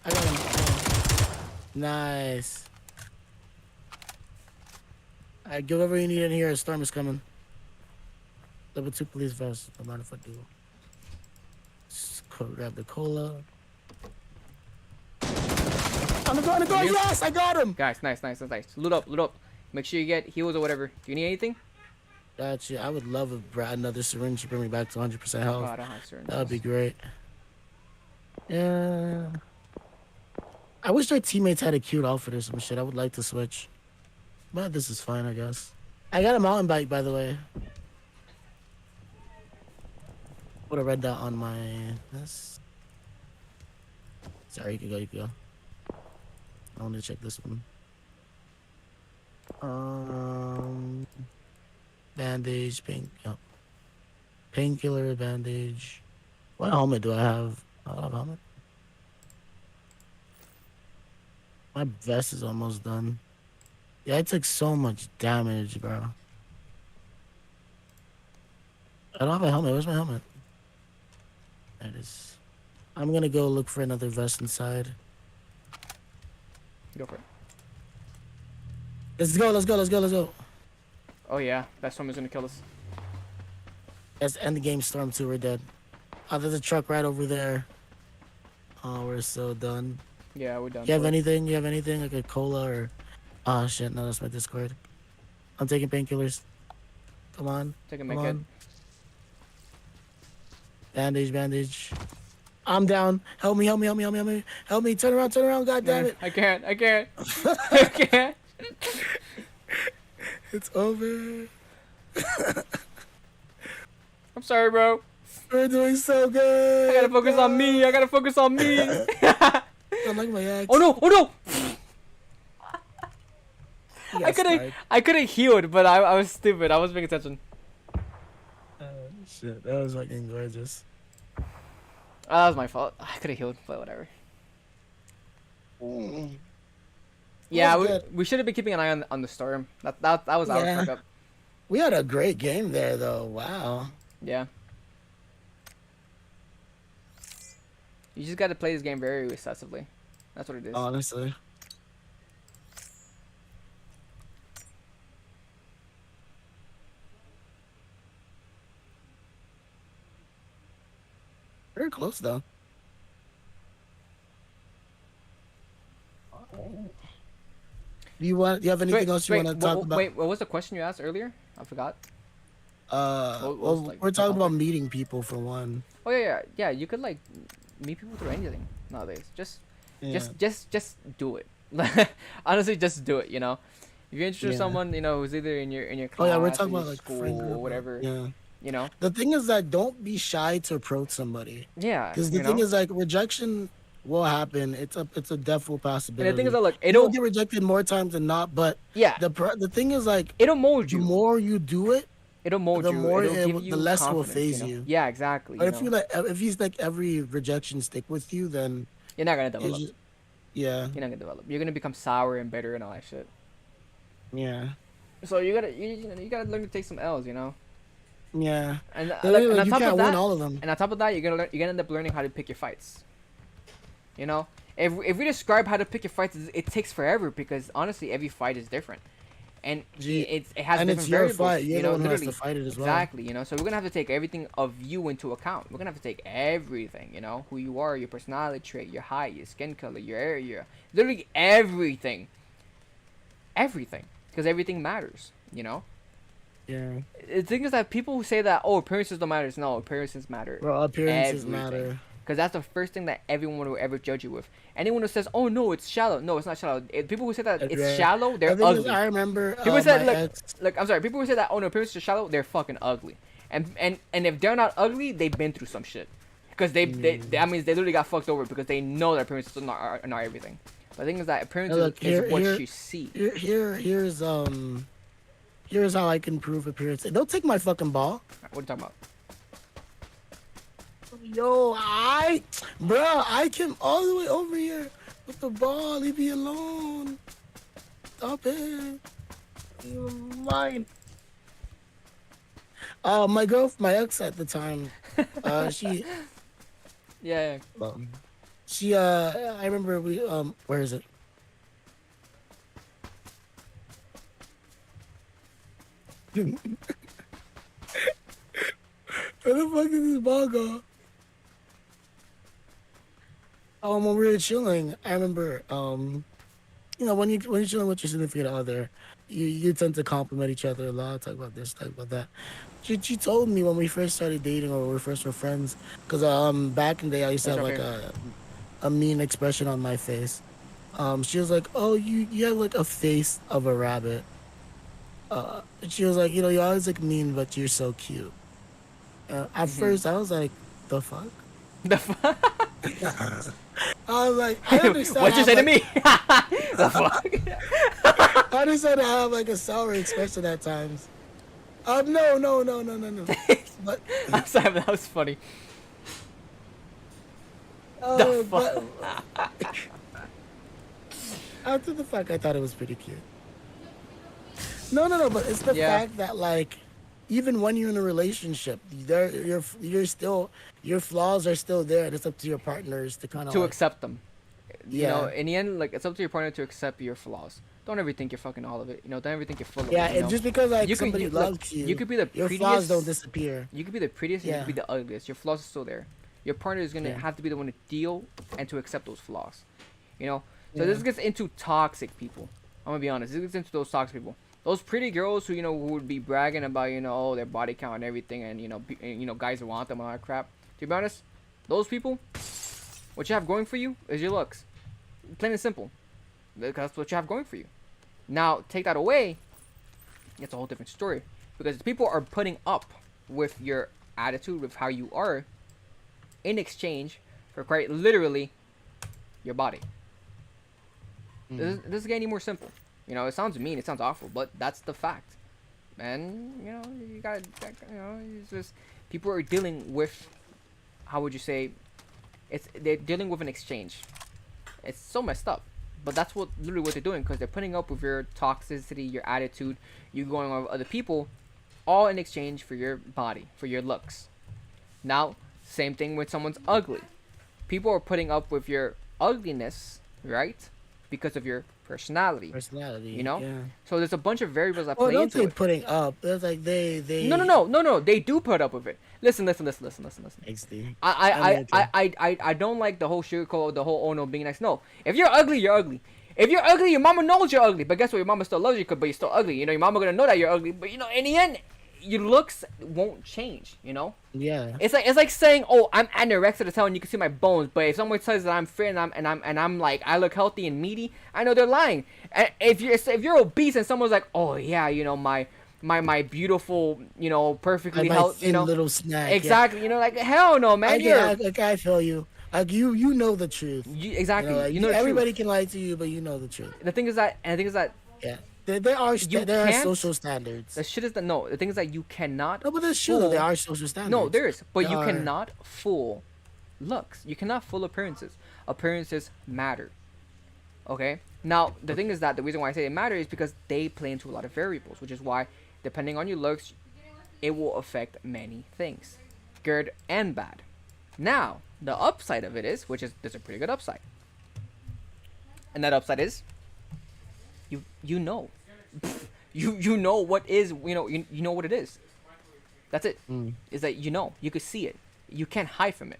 I got him. Nice. Alright, get whatever you need in here. A storm is coming. Level 2 police vest. No matter if I do. Grab the cola. On the door, yes, I got him. Guys, nice. Loot up. Make sure you get heals or whatever. Do you need anything? Gotcha. I would love if another syringe to bring me back to 100% health. Oh, I don't have syringes. That would be great. Yeah. I wish our teammates had a cute outfit or some shit. I would like to switch. But this is fine, I guess. I got a mountain bike, by the way. Put a red dot on my... This. Sorry, you can go. I want to check this one. Bandage, painkiller, bandage. What helmet do I have? I don't have a helmet. My vest is almost done. Yeah, I took so much damage, bro. I don't have a helmet. Where's my helmet? There it is. I'm gonna go look for another vest inside. Go for it. Let's go. Oh yeah, that storm is gonna kill us. Let's end the game storm too. We're dead. Oh, there's a truck right over there. Oh, we're so done. Yeah, we're done. You have anything? Like a cola or... Oh shit, no, that's my Discord. I'm taking painkillers. Come on. Take a Come make it. on. Bandage. I'm down. Help me. Help me. Turn around. God damn it. I can't. I can't. It's over. I'm sorry, bro. We're doing so good. I gotta focus on me. I like my axe. Oh no. You got sniped. I could have healed, but I was stupid. I wasn't paying attention. Shit, that was fucking gorgeous. That was my fault. I could have healed, but whatever. Yeah, That was good. we should have been keeping an eye on the storm. That was our Yeah. fuck up. We had a great game there, though. Wow. Yeah. You just got to play this game very excessively. That's what it is. Honestly. Very close, though. Do you have anything else you want to talk about? Wait, what was the question you asked earlier? I forgot. what was, Well, like, we're the talking about topic? meeting people for one. Oh yeah. You could like meet people through anything nowadays. Just do it. Honestly, just do it. You know, if you're interested in Yeah. someone, you know, who's either in your Oh class, yeah, we're or talking your about like school friend group or whatever. Yeah. You know. The thing is that don't be shy to approach somebody. Yeah. Because the thing is like rejection will happen. It's a definite possibility. and the thing is that look, You'll get rejected more times than not. But yeah, the thing is like it'll mold the you. more you do it, it'll mold the you. more It'll give the you less it will confidence. phase you. Yeah, exactly. But if he's like every rejection stick with you, then You're not gonna it's develop. just yeah, You're not gonna develop. You're gonna become sour and bitter and all that shit. yeah, So you gotta learn to take some L's, yeah. And Like, on you top of can't win that, all of them. and on top of that, you're gonna end up learning how to pick your fights. You know, if we describe how to pick your fights, it takes forever because honestly, every fight is different, and it has And different it's your variables. fight. You're the one who has Literally, to fight it as well. exactly. So we're gonna have to take everything of you into account. We're gonna have to take everything. Who you are, your personality trait, your height, your skin color, your area, literally everything, because everything matters. Yeah. The thing is that people who say that, oh, appearances don't matter. No, appearances matter. Well, appearances matter. Because that's the first thing that everyone will ever judge you with. Anyone who says, "Oh no, it's shallow," no, it's not shallow. People who say that it's shallow, they're ugly. I remember. People say look, I'm sorry. People who say that, "Oh no, appearances are shallow," they're fucking ugly. And if they're not ugly, they've been through some shit. Because that means they literally got fucked over because they know that appearances are not everything. But the thing is that appearances is what you see. Here's how I can prove appearance. Don't take my fucking ball. What are you talking about? Yo, I came all the way over here with the ball. Leave me alone. Stop it. You're mine. My ex at the time, she, Yeah. I remember where is it? Where the fuck did this ball go? When we were chilling, I remember, when you're chilling with your significant other, you tend to compliment each other a lot, talk about this, talk about that. She told me when we first started dating or when we first were friends, because back in the day I used to have like a mean expression on my face. She was like, "Oh, you have like a face of a rabbit." She was like, "You always look mean, but you're so cute." At first, I was like, "The fuck." The fuck? I was like, I understand. What'd you say to me? The fuck? I understand I have like a sour expression at times. No. But I'm sorry, but that was funny. The fuck? After the fact, I thought it was pretty cute. No, but it's the fact that like, even when you're in a relationship, your flaws are still there. And it's up to your partners to kind of accept them. Yeah. In the end, like it's up to your partner to accept your flaws. Don't ever think you're fucking all of it. Don't ever think you're full of it. Yeah, and just because like somebody loves you, you could be the your prettiest, flaws don't disappear. You could be the prettiest, and you could be the ugliest. Your flaws are still there. Your partner is gonna have to be the one to deal and to accept those flaws. So this gets into toxic people. I'm gonna be honest. This gets into those toxic people. Those pretty girls who who would be bragging about oh, their body count and everything, and guys want them and all that crap. To be honest, those people, what you have going for you is your looks, plain and simple. Because that's what you have going for you. Now take that away, it's a whole different story. Because people are putting up with your attitude, with how you are, in exchange for quite literally your body. This is getting any more simple. It sounds mean, it sounds awful, but that's the fact. And, you gotta, it's just, people are dealing with, how would you say, they're dealing with an exchange. It's so messed up. But that's literally what they're doing, because they're putting up with your toxicity, your attitude, you going on with other people, all in exchange for your body, for your looks. Now, same thing when someone's ugly. People are putting up with your ugliness, right? Because of your personality. Yeah. So there's a bunch of variables that play don't into say it. putting up. It's like they. No. They do put up with it. Listen. XD. I don't like the whole sugarcoat, the whole no being nice. No, if you're ugly, you're ugly. If you're ugly, your mama knows you're ugly. But guess what? Your mama still loves you, but you're still ugly. Your mama gonna know that you're ugly. But in the end, your looks won't change. Yeah. It's like saying, oh, I'm anorexic to tell and you can see my bones. But if someone says that I'm fit and I'm like I look healthy and meaty, I know they're lying. And if you're obese and someone's like, oh yeah, my beautiful, perfectly healthy, little snack. Exactly. Like hell no, man. I feel you. Like you know the truth. Exactly. Everybody can lie to you, but you know the truth. The thing is that yeah. there are You there are can't. social standards. The shit is that no. The thing is that you cannot. No, but that's true. Though. There are social standards. No, there is, but There you are- cannot fool looks. You cannot fool appearances. Appearances matter. Okay. Now the thing is that the reason why I say it matters is because they play into a lot of variables, which is why, depending on your looks, it will affect many things, good and bad. Now the upside of it is, which is there's a pretty good upside, and that upside is, you know, you know what is you know what it is. That's it. Is that you could see it. You can't hide from it.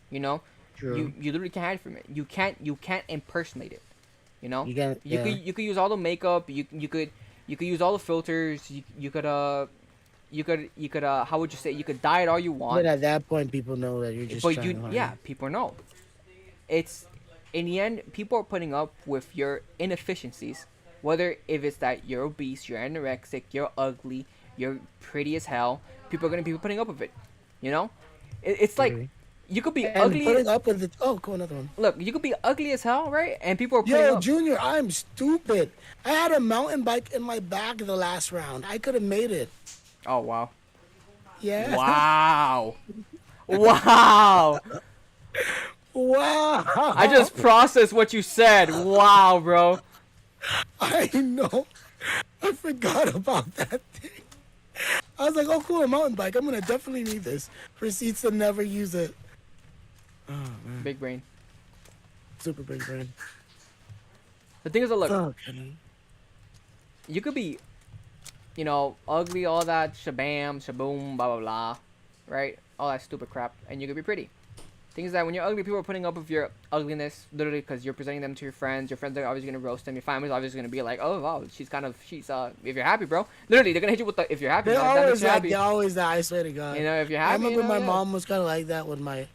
You know, True. you literally can't hide from it. You can't impersonate it. You know, You can't- yeah. you could use all the makeup. You could use all the filters. You could how would you say, you could dye it all you want. But at that point, people know that you're just. But trying hard. yeah, people know. It's in the end, people are putting up with your inefficiencies, whether if it's that you're obese, you're anorexic, you're ugly, you're pretty as hell. People are gonna be putting up with it. You know, it's like Really? you could be And ugly. putting up with it. Oh, cool, another one. Look, you could be ugly as hell, right? And people are putting Yo, up. Junior, I'm stupid. I had a mountain bike in my back the last round. I could have made it. Oh wow! Yeah. Wow! Wow! Wow. I just processed what you said. Wow, bro. I know. I forgot about that thing. I was like, oh, cool, a mountain bike. I'm going to definitely need this. Proceeds to never use it. Oh, man. Big brain. Super big brain. The thing is, that look, Fuck, honey. you could be, ugly, all that shabam, shaboom, blah, blah, blah, right? All that stupid crap, and you could be pretty. Thing is that when you're ugly, people are putting up with your ugliness, literally, because you're presenting them to your friends. Your friends are obviously going to roast them. Your family's obviously going to be like, oh, wow, she's, if you're happy, bro. Literally, they're going to hit you with the, if you're happy. They're that makes always you like, happy. they're always that, I swear to God. If you're I happy, remember my yeah. mom was kind of like that with my...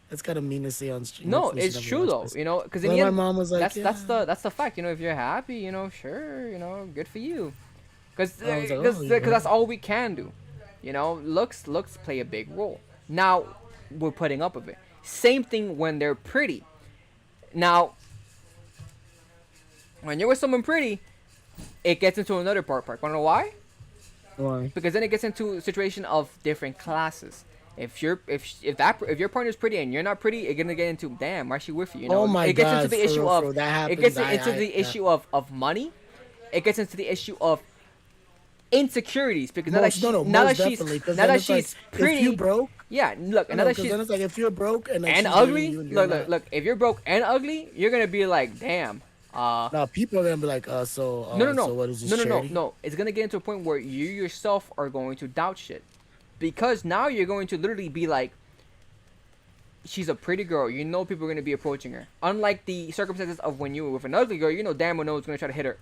That's kind of mean to say on stream. No, Hopefully she it's never true, watches though, this. because in But the my end, mom was like, that's the fact, if you're happy, sure, good for you. Because I was like, oh, yeah. that's all we can do. Looks play a big role. Now, we're putting up with it. Same thing when they're pretty. Now, when you're with someone pretty, it gets into another part. Wanna know why? Why? Because then it gets into a situation of different classes. If your partner's pretty and you're not pretty, it's gonna get into, damn, why is she with you? Oh my it gets God, into the for issue real, of for real, that it gets happens. into the issue of money. It gets into the issue of insecurities, because now that she's definitely, 'cause now then that it's like, she's pretty, if you broke, yeah, look, and now that because she's then it's like if you're broke and, like, and she's ugly, dating you and you're not. look, if you're broke and ugly, you're gonna be like, damn. No, people are gonna be like, No. So what is this charity? No. It's gonna get into a point where you yourself are going to doubt shit, because now you're going to literally be like, she's a pretty girl. People are gonna be approaching her. Unlike the circumstances of when you were with an ugly girl, damn well no one's gonna try to hit her.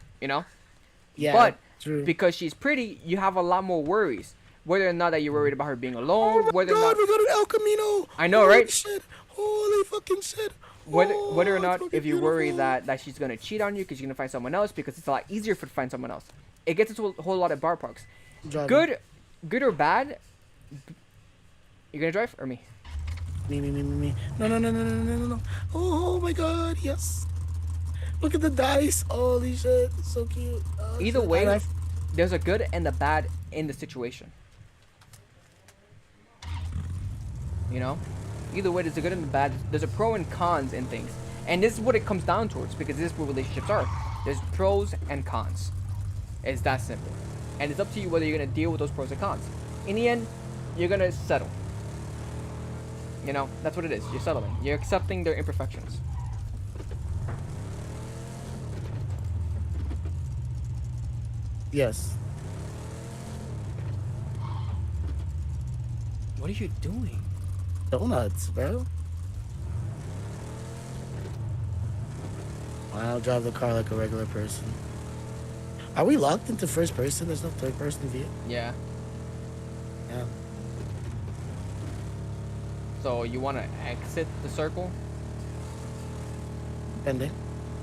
Yeah, But true. because she's pretty, you have a lot more worries. Whether or not that you're worried about her being Oh alone, my whether God, or not we got an El Camino. I know, Holy right? Shit. Holy fucking shit. whether Oh, or it's not fucking if you worry beautiful. that she's gonna cheat on you because you're gonna find someone else, because it's a lot easier to find someone else. It gets into a whole lot of bar parks. Driving. Good or bad. You gonna drive or me? Me. No. Oh my God, yes. Look at the dice. Holy shit, it's so cute. Oh, Either shit. way, And there's a good and a bad in the situation. Either way, there's a good and a bad. There's a pro and cons in things, and this is what it comes down towards, because this is what relationships are. There's pros and cons. It's that simple, and it's up to you whether you're gonna deal with those pros and cons. In the end, you're gonna settle. That's what it is. You're settling. You're accepting their imperfections. yes. What are you doing? Donuts, bro. I'll drive the car like a regular person. Are we locked into first person? There's no third person view? Yeah. Yeah. So you want to exit the circle? Pending.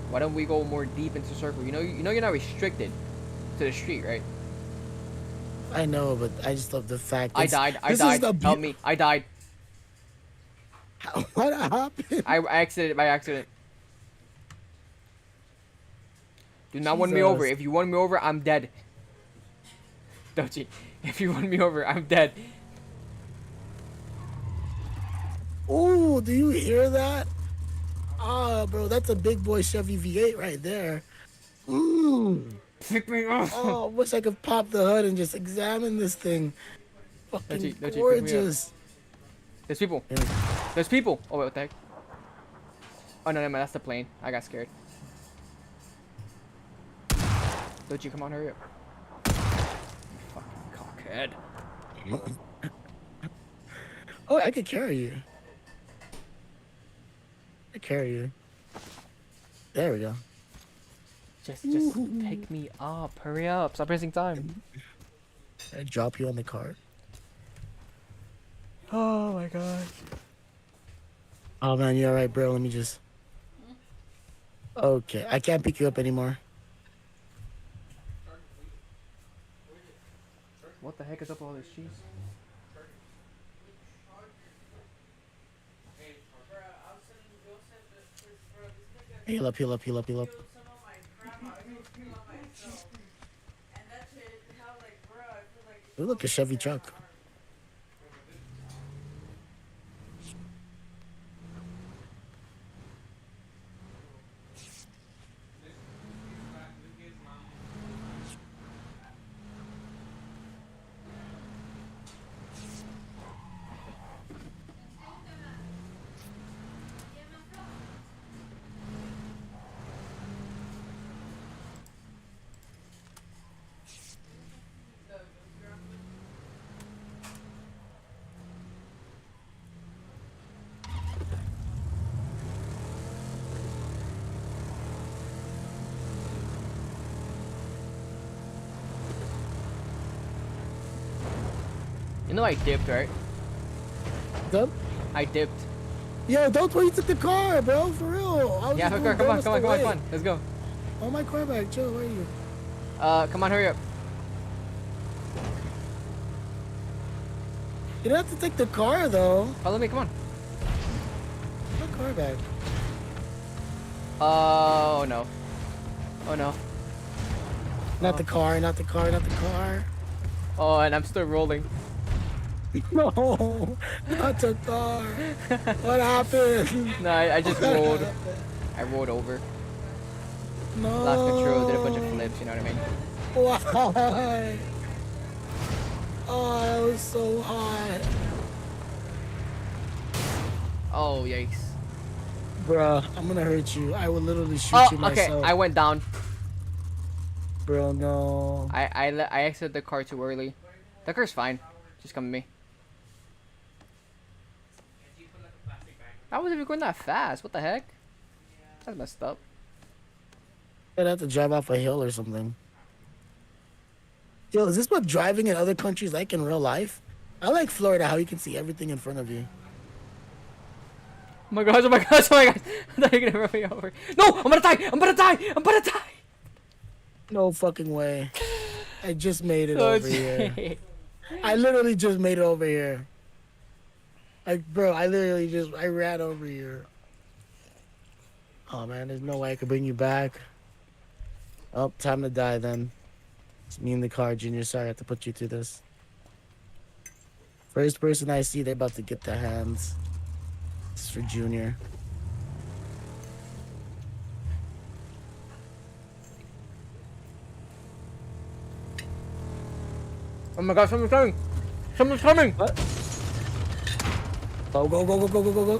Why don't we go more deep into the circle? You're not restricted to the street, right? I know, but I just love the fact I it's- died. this is the Help me. I died. What happened? I exited by accident. Do not run me over. Jesus. If you run me over, I'm dead. Dochi, if you run me over, I'm dead. Oh, do you hear that? Ah, bro, that's a big boy Chevy V8 right there. Mm. Pick me up. Oh, wish I could pop the hood and just examine this thing. Fucking Dochi, pick me up. gorgeous. There's people. There's people. Oh, wait, what the heck? Oh, no, never mind. That's the plane. I got scared. Dochi, come on, hurry up. You fucking cockhead. Oh, I could carry you. I carry you. There we go. Just pick me up. Hurry up. Stop wasting time. I drop you on the car. Oh my god. Oh man, you alright, bro? Let me just. Okay, I can't pick you up anymore. What the heck is up with all this cheese? Heal up, heal up, heal up, heal up. Ooh, look, a Chevy truck. You know I dipped, right? Dump? I dipped. Yo, don't where you took the car, bro. For real. I was Yeah, just come on, moving come on, come away. on. Let's go. Oh, my car back. Chill, where are you? Come on, hurry up. You don't have to take the car, though. Follow me, come on. My car back. Oh no. Oh no. Not the car, not the car, not the car. Oh, and I'm still rolling. No, not the car. What happened? No, I just rolled. I rolled over. No. Lost control, did a bunch of flips, you know what I mean? Why? Oh, that was so hot. Oh, yikes. Bruh, I'm gonna hurt you. I will literally shoot Oh, you okay, myself. I went down. Bro, no. I exited the car too early. The car's fine. Just come to me. I wasn't even going that fast. What the heck? That's messed up. I'd have to drive off a hill or something. Yo, is this what driving in other countries like in real life? I like Florida, how you can see everything in front of you. Oh my gosh, oh my gosh, oh my gosh. I thought you were gonna run me over. No! I'm gonna die! I'm gonna die! I'm gonna die! No fucking way. I just made it Oh, over here. I literally just made it over here. Like, bro, I ran over here. Oh man, there's no way I could bring you back. Oh, time to die then. It's me in the car, Junior. Sorry, I have to put you through this. First person I see, they're about to get their hands. This is for Junior. Oh my gosh, someone's coming! Someone's coming! What? Go, go, go, go, go, go, go, go.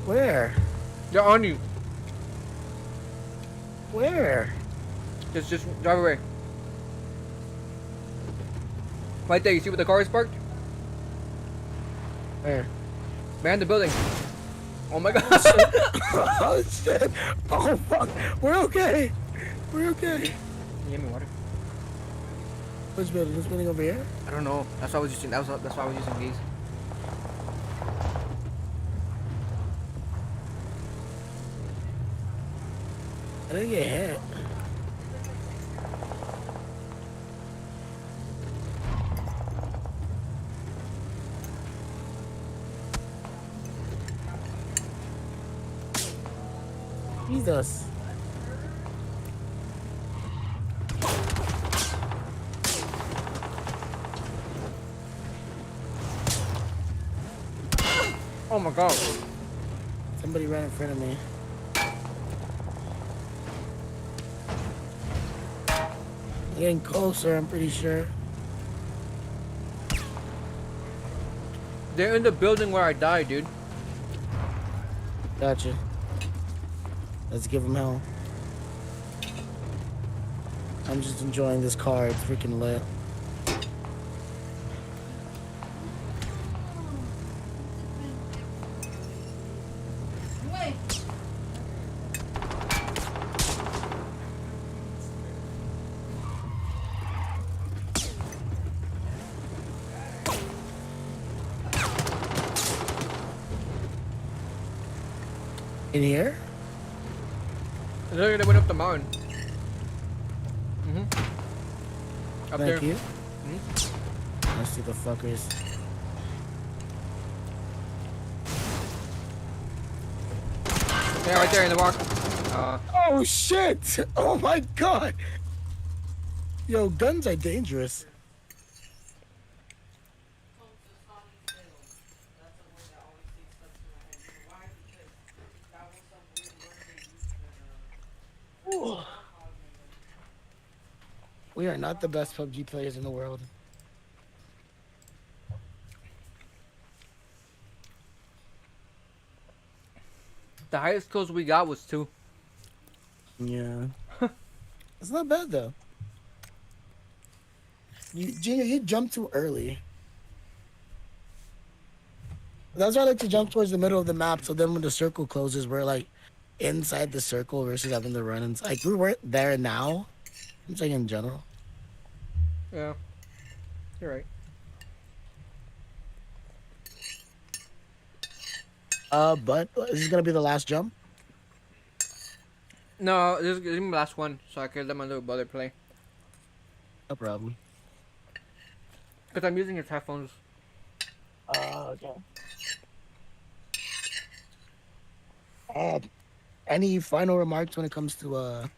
Where? They're on you. Where? Just drive away. Right there, you see where the car is parked? Where? Behind the building. Oh my gosh. Oh shit! Oh fuck! We're okay. We're okay. Can you give me water? Which building? This building over here? I don't know. That's why I was using. That's why I was using these. I didn't get hit. Jesus. Oh my god. Somebody ran in front of me. Getting closer, I'm pretty sure. They're in the building where I died, dude. Gotcha. Let's give him hell. I'm just enjoying this car. It's freaking lit. Wait. In here? Look, they went up the mountain. Up Thank there. you. Let's see the fuckers. Yeah, right there in the walk. Oh shit! Oh my god! Yo, guns are dangerous. Ooh. We are not the best PUBG players in the world. The highest kills we got was 2. Yeah. It's not bad though. Junior, you jumped too early. That's why I like to jump towards the middle of the map, so then when the circle closes, we're like inside the circle versus having to run. And like we weren't there now. I'm saying in general. Yeah. You're right. But is this gonna be the last jump? No, this is my last one, so I can let my little brother play. No problem. Because I'm using his headphones. Okay. Any final remarks when it comes to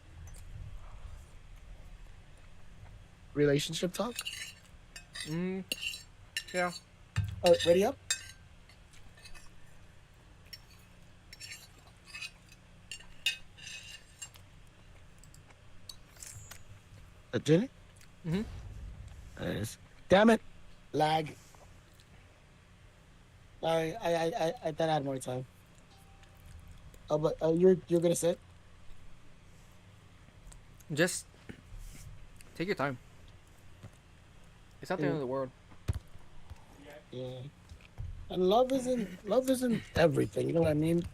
relationship talk? Yeah. Oh, ready up? Jenny? Mhm. There it is. Damn it. Lag. Sorry, I thought I had more time. Oh, but you're gonna sit? Just take your time. It's not the end of the world. Yeah. And love isn't everything. You know what I mean?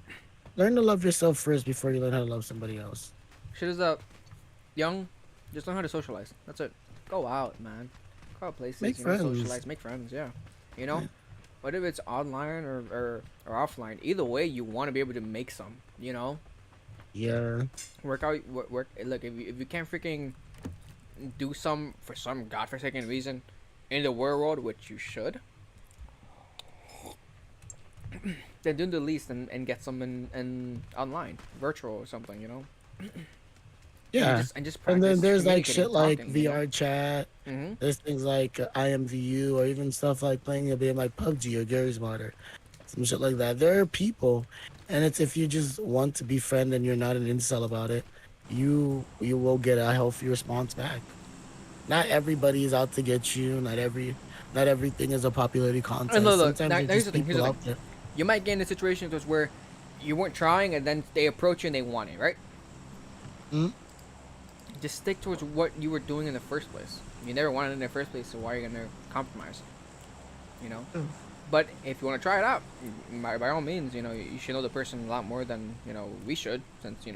Learn to love yourself first before you learn how to love somebody else. Shit is up. Young, just learn how to socialize. That's it. Go out, man. Go out places. Make you friends. Know, socialize. Make friends. Yeah. You know, Yeah. whether it's online or offline, either way, you want to be able to make some. You know, Yeah. work out. Work. Look, if you can't freaking do some for some godforsaken reason in the real world, which you should, then do the least and get some in online, virtual or something. You know. Yeah. And just And practice then there's like communicating, shit like talking, you know? VR chat. Mm-hmm. There's things like IMVU or even stuff like playing a game like PUBG or Gary's Modder. Some shit like that. There are people, and it's if you just want to be friend and you're not an incel about it, you will get a healthy response back. Not everybody is out to get you. Not everything is a popularity contest. And look, Sometimes now there's here's just the thing. Here's people the out thing. there. You might get in a situation where you weren't trying, and then they approach you and they want it, right? Mhm. Just stick towards what you were doing in the first place. You never wanted it in the first place, so why are you gonna compromise? You know. Mm. But if you want to try it out, by all means, you know you should know the person a lot more than we should, since you're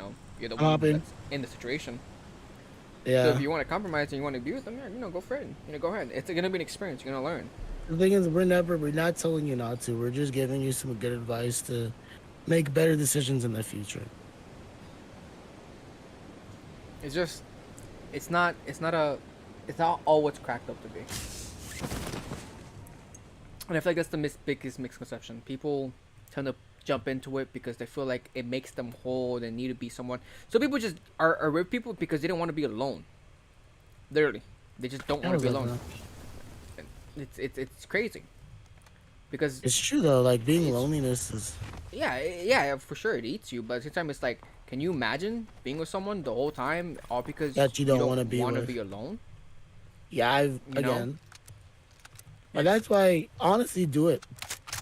the one that's in the situation. So Yeah. if you want to compromise and you want to be with them, yeah, go for it. Go ahead. It's gonna be an experience. You're gonna learn. The thing is, we're not telling you not to. We're just giving you some good advice to make better decisions in the future. It's just, it's not all what's cracked up to be. And I feel like that's the biggest misconception. People tend to jump into it because they feel like it makes them whole. They need to be someone. So people just are with people because they don't want to be alone. Literally, they just don't want to be alone. It's crazy. Because It's true though. Like being loneliness is. yeah, for sure it eats you. But at the same time, it's like, can you imagine being with someone the whole time, all because That you don't wanna be want to with. be alone? Yeah, I've You know? again. But that's why honestly do it.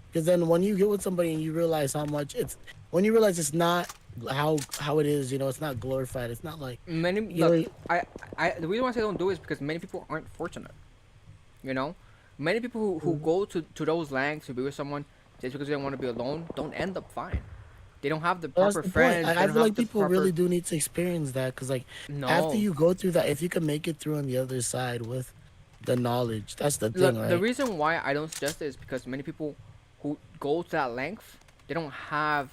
Because then when you get with somebody and you realize how much it's when you realize it's not how it is, it's not glorified. It's not like Many you look, know, I the reason why I say don't do it is because many people aren't fortunate. You know, many people who go to those lengths to be with someone just because they don't want to be alone don't end up fine. They don't have the that's proper the point. friends. They I don't feel have like the people proper really do need to experience that because like after no. you go through that, if you can make it through on the other side with the knowledge, that's the thing, Look, the right? reason why I don't suggest it is because many people who go to that length, they don't have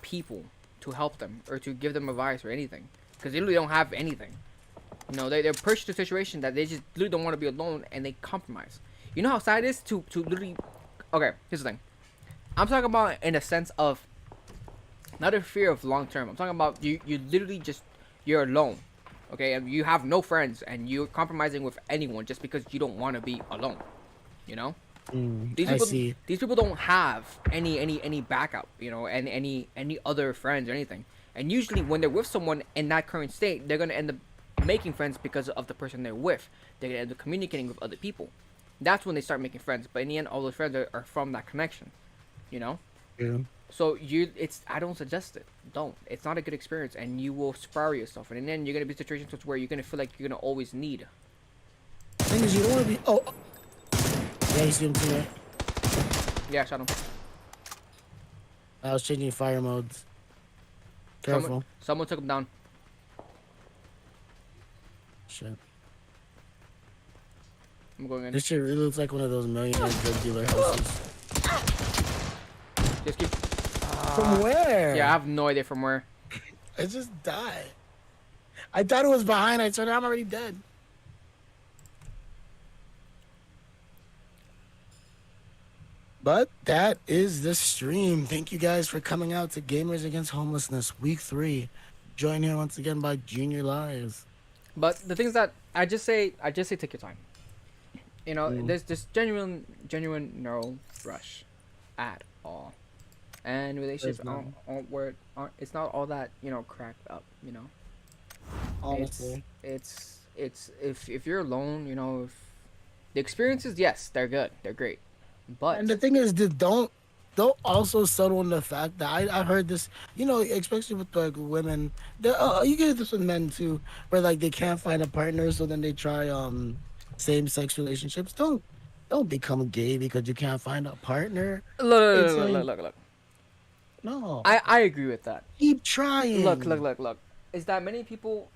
people to help them or to give them advice or anything. Because they literally don't have anything. You know, they're pushed to a situation that they just literally don't want to be alone and they compromise. You know how sad it is to literally. Okay, here's the thing. I'm talking about in a sense of not a fear of long term. I'm talking about you literally just you're alone. Okay, and you have no friends and you're compromising with anyone just because you don't want to be alone. You know? These I people see. these people don't have any backup, and any other friends or anything. And usually when they're with someone in that current state, they're gonna end up making friends because of the person they're with. They're gonna end up communicating with other people. That's when they start making friends. But in the end, all those friends are from that connection. You know? Yeah. So I don't suggest it. Don't. It's not a good experience, and you will spiral yourself. And then you're gonna be in situations where you're gonna feel like you're gonna always need. Thing is, you don't want to be. Oh, yeah, you see him tonight. Yeah, shut him. I was changing fire modes. Careful. Someone took him down. Shit. I'm going in. This shit really looks like one of those millionaire drug dealer houses. Just keep. From where? Yeah, I have no idea from where. I just died. I thought it was behind. I turned out I'm already dead. But that is the stream. Thank you guys for coming out to Gamers Against Homelessness Week 3. Joined here once again by Junior Lies. But the things that I just say take your time. There's just genuine no rush at all. And relationships it's not all that, cracked up, Honestly. It's if you're alone, if the experiences, yes, they're good. They're great. But And the thing is, don't also settle on the fact that I heard this, especially with like women. You get this with men too, where like they can't find a partner, so then they try same sex relationships. Don't become gay because you can't find a partner. look. No, I agree with that. keep trying. Look. Is that many people?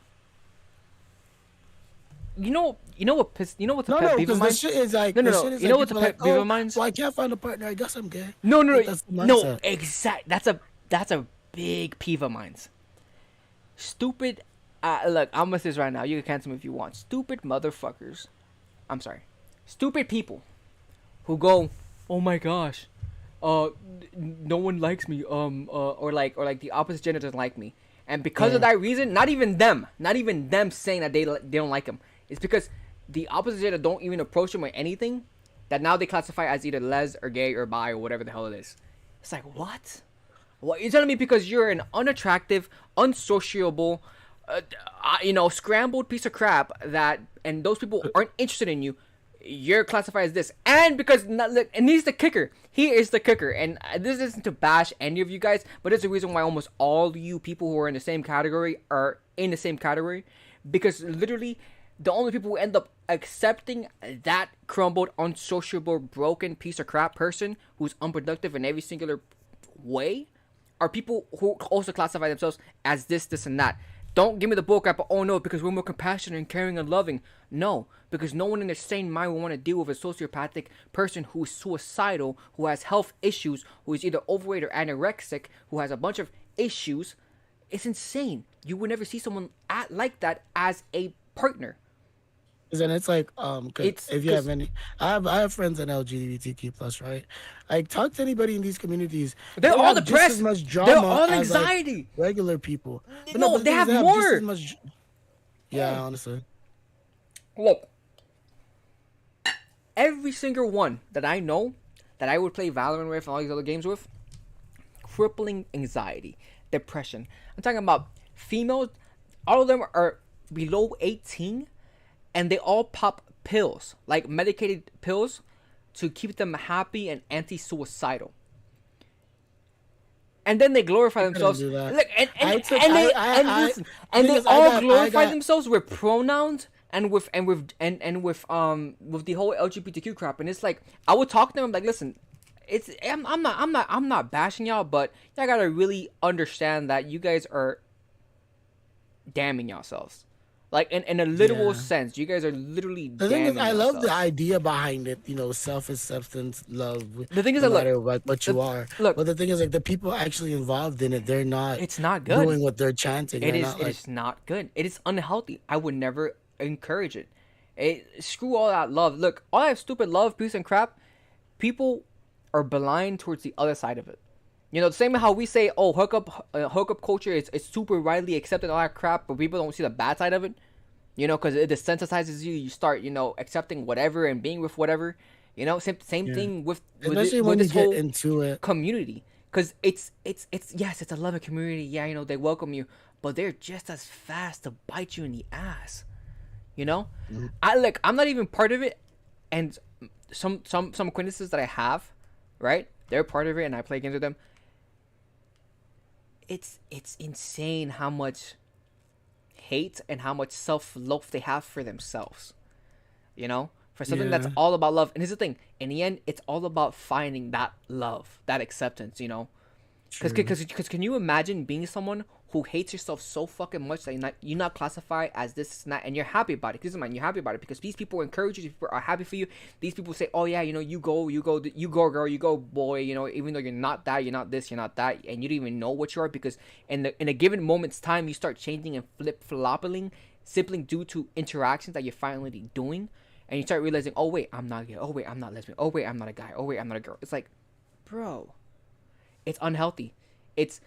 You know what's a No, pet peeve because of mine? the shit is like No. the shit is You know like, what's a people pet are peeve like, of mine? Well, I can't find a partner. I guess I'm gay. No. Like, that's the mindset. Exact. That's a big peeve of mine. Stupid. Look, I'm gonna say this right now. You can cancel me if you want. Stupid motherfuckers. I'm sorry. Stupid people who go, oh my gosh, no one likes me. Or like the opposite gender doesn't like me, and because of that reason, not even them saying that they don't like him. It's because the opposite gender don't even approach him with anything. That now they classify as either les or gay or bi or whatever the hell it is. It's like, what? What you're telling me because you're an unattractive, unsociable, scrambled piece of crap and those people aren't interested in you. You're classified as this, and because look, and he's the kicker. He is the kicker, and this isn't to bash any of you guys, but it's the reason why almost all you people who are in the same category are in the same category, because literally the only people who end up accepting that crumbled, unsociable, broken piece of crap person who's unproductive in every singular way are people who also classify themselves as this, and that. Don't give me the bullcrap, but oh no, because we're more compassionate and caring and loving. No, because no one in their sane mind will want to deal with a sociopathic person who is suicidal, who has health issues, who is either overweight or anorexic, who has a bunch of issues. It's insane. You would never see someone like that as a partner. Because then it's like, cause It's if you have because any, I have friends in LGBTQ plus, right? Like, talk to anybody in these communities. they're They all have just as depressed. much They're drama all as like anxiety. regular people. But no, No, but the they thing is, have they have just as more. much. Yeah, honestly. Look, every single one that I know that I would play Valorant with and all these other games with, crippling anxiety, depression. I'm talking about females. All of them are below 18, and they all pop pills, like medicated pills, to keep them happy and anti-suicidal. And then they glorify I couldn't themselves. do that. Look, I took. and they and listen, The and thing they is, all I glorify got. themselves with pronouns and with the whole LGBTQ crap. And it's like I would talk to them like, listen, I'm not bashing y'all, but y'all gotta really understand that you guys are damning yourselves. Like in a literal Yeah. sense, you guys are literally The thing is, damning I love the yourselves. idea behind it. Self acceptance, love, The thing is no that look, matter what the, you are. look, But the thing is, like the people actually involved in it, they're not it's not good. doing what they're chanting. It They're is. not It like, is not good. It is unhealthy. I would never encourage it. Screw all that love. Look, all that stupid love, peace, and crap. People are blind towards the other side of it. The same how we say, oh, hookup culture is super widely accepted, all that crap, but people don't see the bad side of it. Because it desensitizes you. You start, accepting whatever and being with whatever. Same yeah. thing with Especially with when you this get whole into it. community, because it's yes, it's a loving community. Yeah, they welcome you, but they're just as fast to bite you in the ass. you know Mhm. I'm not even part of it, and some acquaintances that I have, right, they're part of it, and I play games with them. It's insane how much hate and how much self-love they have for themselves, for something that's Yeah, all about love. And here's the thing, in the end, it's all about finding that love, that acceptance. true. Because can you imagine being someone who hates yourself so fucking much that you're not classified as this and that, and you're happy about it? Because man, you're happy about it because these people encourage you. These people are happy for you. These people say, "Oh yeah, you go, you go, girl, you go, boy." Even though you're not that, you're not this, you're not that, and you don't even know what you are, because in a given moment's time, you start changing and flip flopping simply due to interactions that you're finally doing, and you start realizing, "Oh wait, I'm not gay. Oh wait, I'm not lesbian. Oh wait, I'm not a guy. Oh wait, I'm not a girl." It's like, bro, it's unhealthy. It's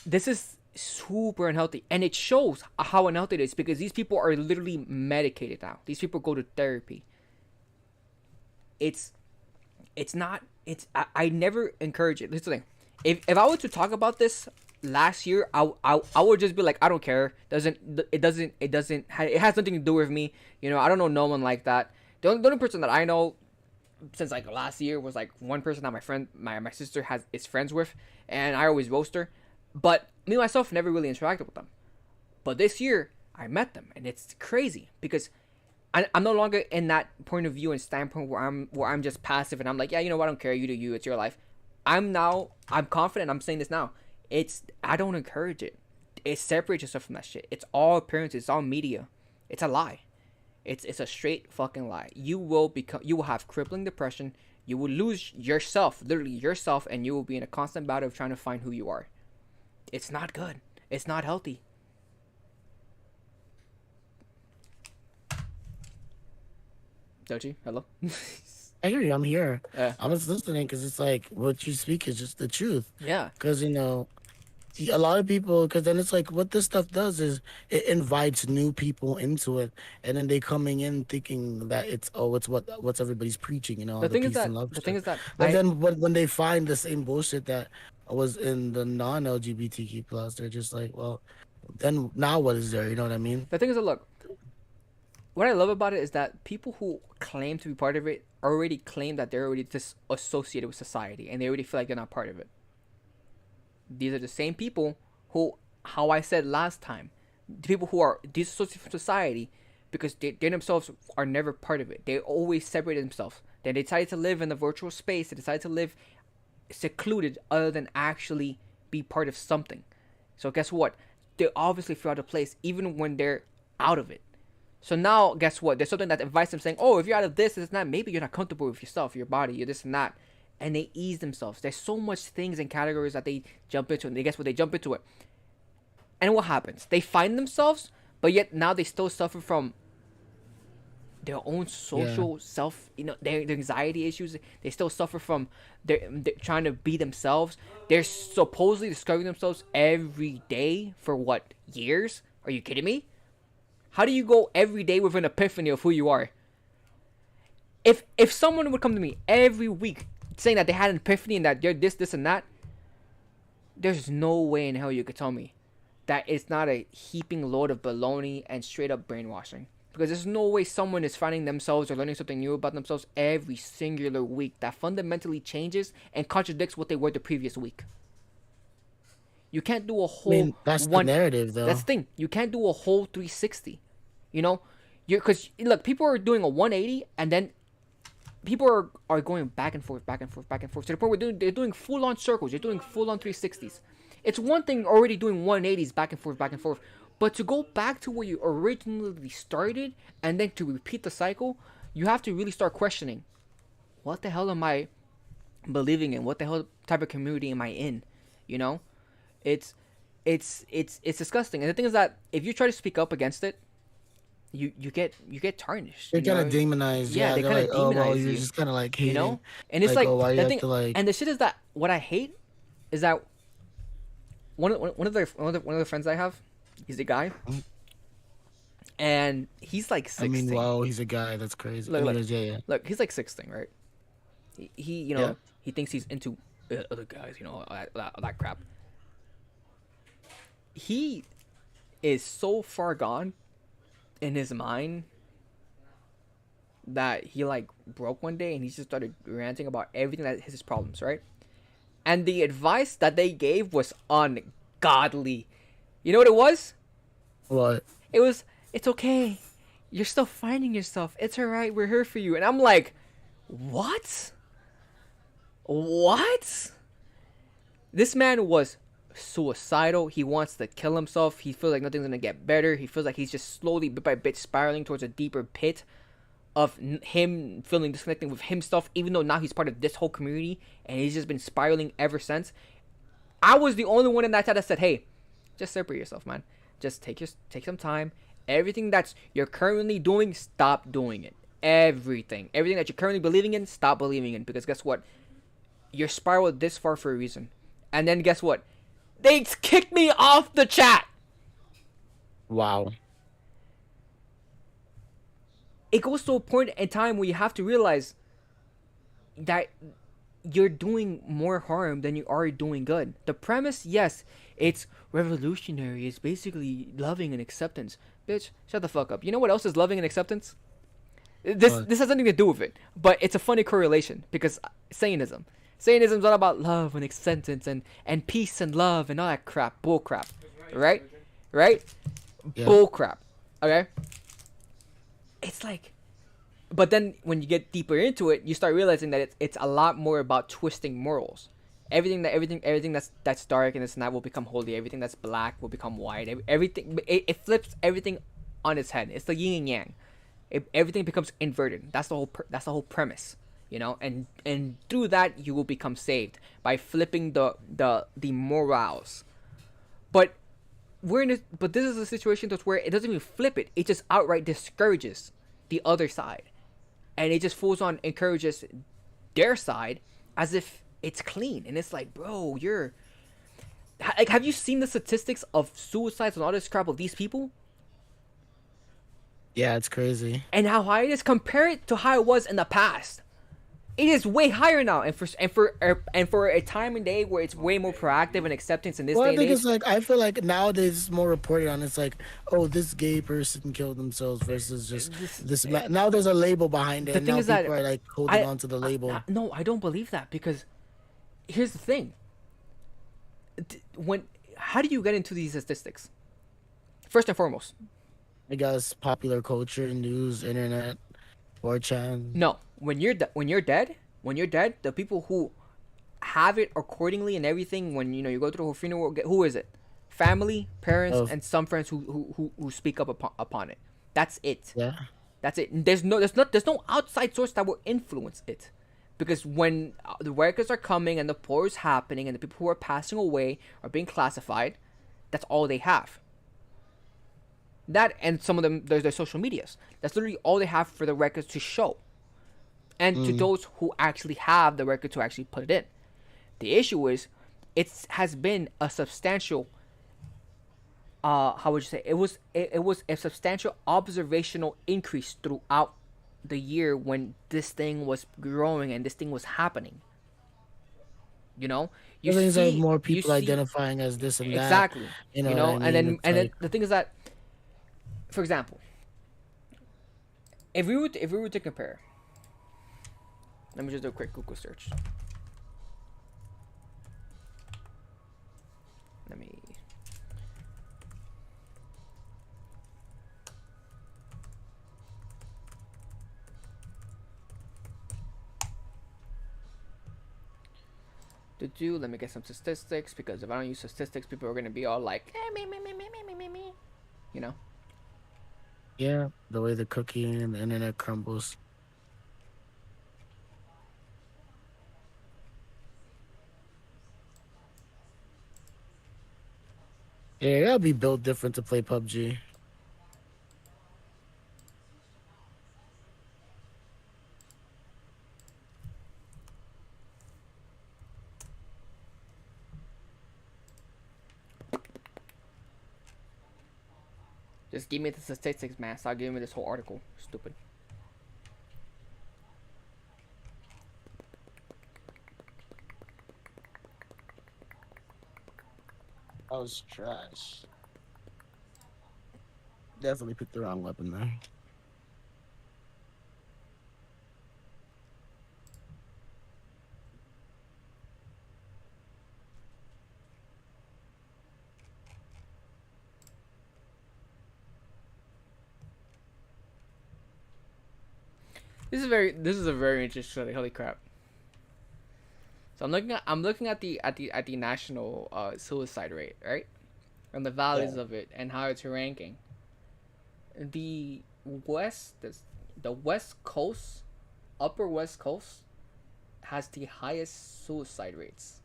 This is super unhealthy, and it shows how unhealthy it is because these people are literally medicated now. These people go to therapy. It's it's not. I never encourage it. Listen, if I were to talk about this last year, I would just be like, I don't care. It has nothing to do with me. I don't know no one like that. The only person that I know since like last year was like one person that my sister is friends with, and I always roast her. But me myself never really interacted with them. But this year I met them, and it's crazy because I'm no longer in that point of view and standpoint where I'm just passive and I'm like, yeah, you know what, I don't care, you do you, it's your life. I'm confident. I'm saying this now. I don't encourage it. It separates yourself from that shit. It's all appearances. It's all media. It's a lie. It's a straight fucking lie. You will have crippling depression. You will lose yourself, literally yourself, and you will be in a constant battle of trying to find who you are. It's not good. It's not healthy. Dochi, hello. I hear you. I'm here. Yeah. I'm just listening because it's like what you speak is just the truth. Yeah. Because a lot of people, because then it's like what this stuff does is it invites new people into it, and then they coming in thinking that it's what's everybody's preaching, The the thing is peace that and love the thing shit. is that But then when they find the same bullshit that was in the non-LGBTQ plus, they're just like, well, then now what is there? You know what I mean? the thing is that look, what I love about it is that people who claim to be part of it already claim that they're already disassociated with society, and they already feel like they're not part of it. These are the same people who, how I said last time, the people who are disassociated from society because they themselves are never part of it. They always separate themselves. They decide to live in the virtual space. They decide to live secluded other than actually be part of something. So guess what? They obviously feel out of place even when they're out of it. So now, guess what? There's something that invites them saying, oh, if you're out of this and that, maybe you're not comfortable with yourself, your body, you're this and that. And they ease themselves. There's so much things and categories that they jump into, and they guess what? They jump into it. And what happens? They find themselves, but yet now they still suffer from their own Yeah. social self, their anxiety issues. They still suffer from they're trying to be themselves. They're supposedly discovering themselves every day for what, years? Are you kidding me? How do you go every day with an epiphany of who you are? If someone would come to me every week saying that they had an epiphany and that they're this and that, there's no way in hell you could tell me that it's not a heaping load of baloney and straight up brainwashing. Because there's no way someone is finding themselves or learning something new about themselves every singular week that fundamentally changes and contradicts what they were the previous week. You can't do a I whole mean, that's the narrative, though. That's the thing. You can't do a whole 360. You know, because look, people are doing a 180 and then people are going back and forth, back and forth, back and forth to the point where they're doing full on circles. They're doing full on 360s. It's one thing already doing 180s back and forth, back and forth. But to go back to where you originally started and then to repeat the cycle, you have to really start questioning, what the hell am I believing in? What the hell type of community am I in? You know, it's disgusting. And the thing is that if you try to speak up against it, you get tarnished. They're kind of demonized. Yeah, they they're kind of like, oh, well, demonize you're you. just kind of like hating. And it's like, oh, why you the have thing, to, like... and the shit is that what I hate is that one of the friends I have, he's a guy, and he's like 16. I mean, wow, he's a guy. That's crazy. Look, yeah. Look, he's like 16, right? He Yeah. he thinks he's into other guys, all that crap. He is so far gone in his mind that he like broke one day and he just started ranting about everything that is his problems, right? And the advice that they gave was ungodly. You know what it was? What? It was, it's okay. You're still finding yourself. It's alright. We're here for you. And I'm like, what? What? This man was suicidal. He wants to kill himself. He feels like nothing's gonna get better. He feels like he's just slowly, bit by bit, spiraling towards a deeper pit of him feeling disconnected with himself, even though now he's part of this whole community and he's just been spiraling ever since. I was the only one in that chat that said, hey, just separate yourself, man. Just take some time. Everything that's you're currently doing, stop doing it. Everything that you're currently believing in, stop believing in, because guess what? You're spiraled this far for a reason. And then guess what? They kicked me off the chat. Wow. It goes to a point in time where you have to realize that you're doing more harm than you are doing good. The premise, yes, it's revolutionary. It's basically loving and acceptance. Bitch, shut the fuck up. You know what else is loving and acceptance? This has nothing to do with it, but it's a funny correlation because Satanism is all about love and acceptance and peace and love and all that crap, bull crap, right? Yeah. Bull crap. Okay. It's like, but then when you get deeper into it, you start realizing that it's a lot more about twisting morals. Everything that's dark and this and that will become holy. Everything that's black will become white. Everything it flips everything on its head. It's the yin and yang. Everything becomes inverted. That's the whole premise, And through that you will become saved by flipping the morals. But this is a situation that's where it doesn't even flip it. It just outright discourages the other side, and it just fools on encourages their side as if it's clean. And it's like, bro, you're like, have you seen the statistics of suicides and all this crap of these people? Yeah, it's crazy. And how high it is compared to how it was in the past. It is way higher now, and for a time and day where it's way more proactive and acceptance in this day I and think age. it's like, I feel like nowadays it's more reported on. It's like, oh, this gay person killed themselves versus just this. Now there's a label behind it. The And thing now is that people are like holding on to the label. No, I don't believe that, because here's the thing. How do you get into these statistics? First and foremost, I guess popular culture, news, internet, 4chan. no. When you're dead, the people who have it accordingly and everything, when you go through a funeral, who is it? Family, parents, and some friends who speak up upon it. That's it. Yeah. That's it. There's no outside source that will influence it, because when the records are coming and the pour is happening and the people who are passing away are being classified, that's all they have. That and some of them there's their social medias. That's literally all they have for the records to show. And to those who actually have the record to actually put it in. The issue is it has been a substantial how would you say it was a substantial observational increase throughout the year when this thing was growing and this thing was happening. You know, you The things are see, more you people see identifying as this and that. exactly. You You know what know, I mean? It's and then like, the thing is that, for example, if we were to compare, let me just do a quick Google search. Let me. Let me get some statistics because if I don't use statistics, people are gonna be all like, me. You know. yeah, the way the cookie and the internet crumbles. Yeah, it gotta be built different to play PUBG. Just give me the statistics, man. Stop giving me this whole article. Stupid. That was trash. Definitely picked the wrong weapon there. This is a very interesting study. Holy crap. So I'm looking at the national suicide rate, right? And the values Yeah. of it and how it's ranking. The the West Coast, Upper West Coast has the highest suicide rates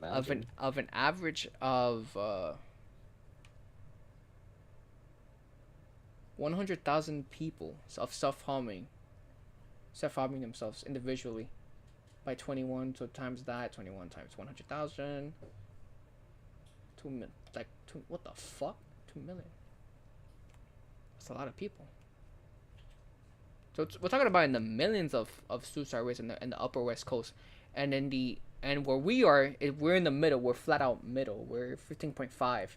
of an average of 100,000 people of self harming themselves individually by 21. So times that 21 times 100,000. What the fuck? 2 million. That's a lot of people. So we're talking about in the millions of suicide rates in the Upper West Coast, and where we are, we're in the middle. We're flat out middle. We're 15.5.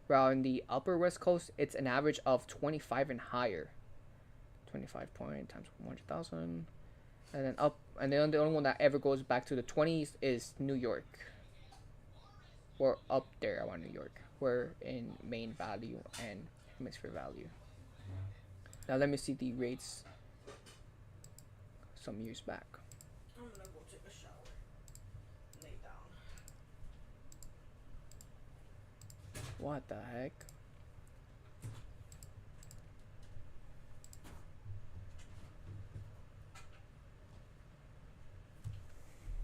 While in the Upper West Coast, it's an average of 25 and higher. 25 point times 100,000, and then up, and then the only one that ever goes back to the 20s is New York. We're up there around New York. We're in main value and hemisphere value. Now let me see the rates some years back. I'm gonna go take a shower. Lay down. What the heck?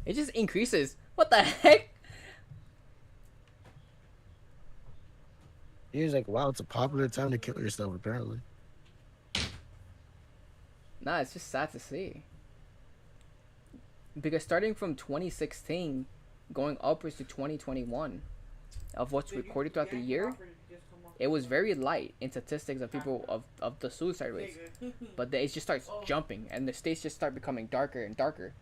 It just increases. What the heck? He was like, wow, it's a popular time to kill yourself, apparently. Nah, it's just sad to see. Because starting from 2016, going upwards to 2021, of what's recorded throughout the year, it was very light in statistics of people of the suicide rates. But it just starts jumping, and the states just start becoming darker and darker.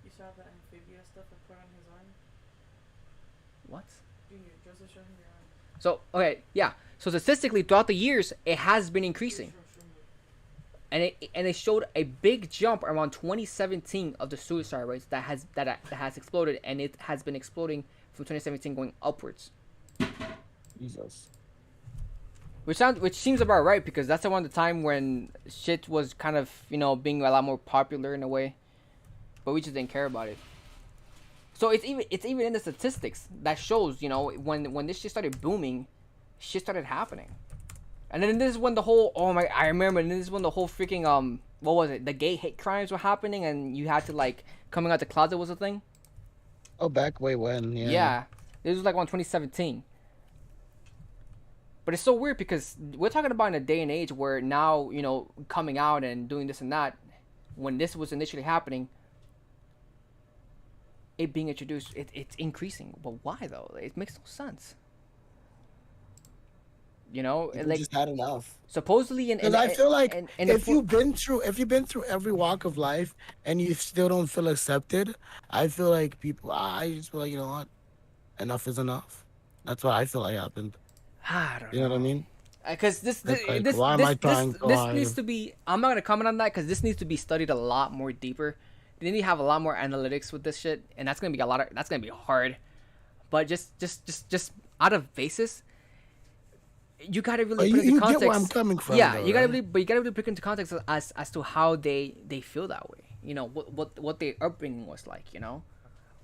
You saw the amphibia stuff I put on his arm? What? Junior, Joseph showed him your arm. So, okay, yeah. So statistically, throughout the years, it has been increasing. And it showed a big jump around 2017 of the suicide rates that has exploded, and it has been exploding from 2017 going upwards. Jesus. Which seems about right, because that's around the time when shit was kind of, being a lot more popular in a way, but we just didn't care about it. So it's even in the statistics that shows, when this shit started booming, shit started happening. And then this is when the whole I remember, and this is when the whole freaking what was it? The gay hate crimes were happening, and you had to coming out the closet was a thing. Oh, back way when, yeah. Yeah, this was like on 2017. But it's so weird because we're talking about in a day and age where now, coming out and doing this and that, when this was initially happening, it being introduced, it's increasing. But why though? It makes no sense. People Like just had enough. supposedly Because I feel like and if you've been through every walk of life and you still don't feel accepted, I feel like I just feel like, you know what, enough is enough. That's what I feel like happened. I don't You know what I know. mean? Because this It's this like, this why am this I this, trying so this needs hard? to be. I'm not gonna comment on that because this needs to be studied a lot more deeper. They need to have a lot more analytics with this shit, and that's gonna be that's gonna be hard. But just out of basis, you gotta really But put into you get where I'm context. coming from, Yeah, though, you gotta right? really, but you gotta really put into context as to how they feel that way. What their upbringing was like.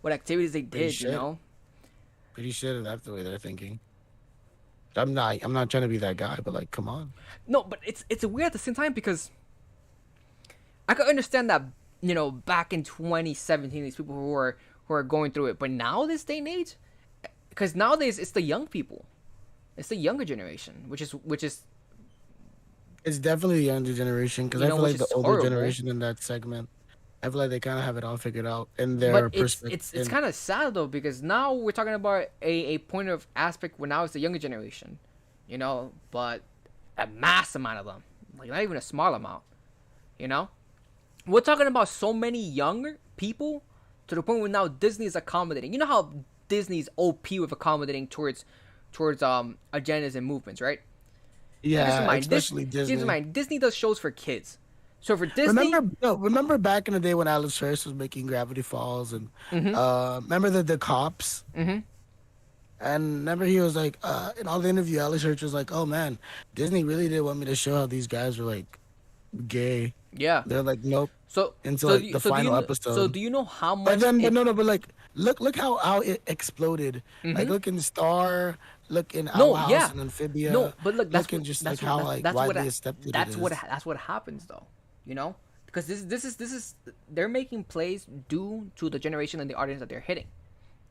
What activities they Pretty did. shit. Pretty shit. That's the way they're thinking. I'm not trying to be that guy, but like, come on. No, but it's weird at the same time because I could understand that back in 2017 these people who are going through it, but now this day and age, because nowadays it's the young people, it's the younger generation, which is It's definitely the younger generation because I feel which like the is older horrible. generation in that segment, I feel like they kind of have it all figured out in But their it's perspective. it's it's kind of sad though because now we're talking about a point of aspect where now it's the younger generation, but a mass amount of them, like not even a small amount, you know. We're talking about so many younger people to the point where now Disney is accommodating. You know how Disney's OP with accommodating towards agendas and movements, right? And keep in Yeah, mind, especially keep in Disney. mind, Disney does shows for kids. So for Disney, Remember back in the day when Alice Hirst was making Gravity Falls and mm-hmm, remember the cops. mm-hmm, And remember he was like, in all the interview, Alice Hirst was like, "Oh man, Disney really did want me to show how these guys were like gay." yeah. They're like, "Nope," So into so like do you, the so do final you so episode. do you know how But much then, but it? no, no, but like, look how it exploded. Like, Mm-hmm. look in Star, look in Owl No, House yeah, and Amphibia, no, but look, look in just like how like widely accepted it is. that's what happens though, because this is they're making plays due to the generation and the audience that they're hitting.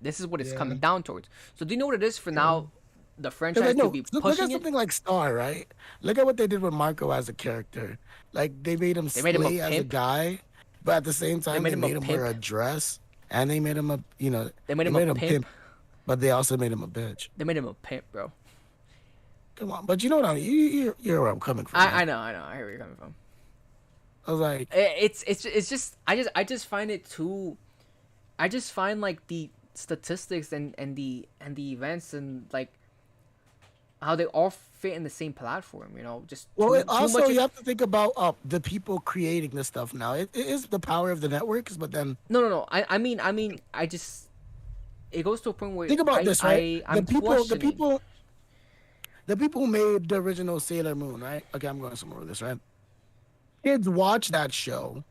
This is what it's Yeah, coming down towards. So do you know what it is for yeah. now? The 'Cause, franchise like, to no, be look pushing at it. something like Star, right? Look at what they did with Marco as a character. Like they made him They made him a slay as a pimp. guy, but at the same They time made they him a made him wear pimp. a dress and they made him They made they him a made him pimp. pimp, but they also made him a bitch. They made him a pimp, bro. Come on, but you know what I mean? You're where I'm coming from, I right? know, I know. I hear where you're coming from. I was like, It's just I just find it too. I just find like the statistics and the events and like how they all fit in the same platform. Just well, too also much. you have to think about the people creating the stuff now. It is the power of the networks, but then No, no, no. I mean, I just it goes to a point where think about this, right? I'm questioning. The people who made the original Sailor Moon, right? Okay, I'm going somewhere with this, right? Kids watch that show,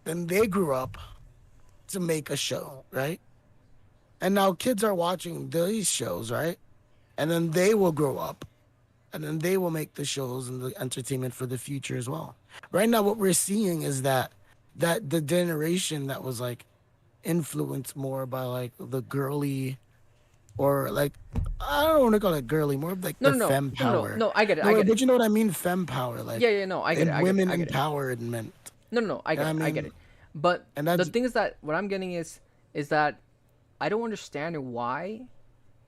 then they grew up to make a show, right? And now kids are watching these shows, right? And then they will grow up and then they will make the shows and the entertainment for the future as well. Right now, what we're seeing is that the generation that was like influenced more by like the girly or like I don't want to call it girly, more of like No, the no, no, femme no, no, power. no. I get it. I No, get it. but you know what I mean? Femme power, like Yeah, yeah. No, I get it. and I get it. women I get it. empowerment. No, no, no. I You know get what it. I I get mean? it. But And the that's thing is that what I'm getting is that I don't understand why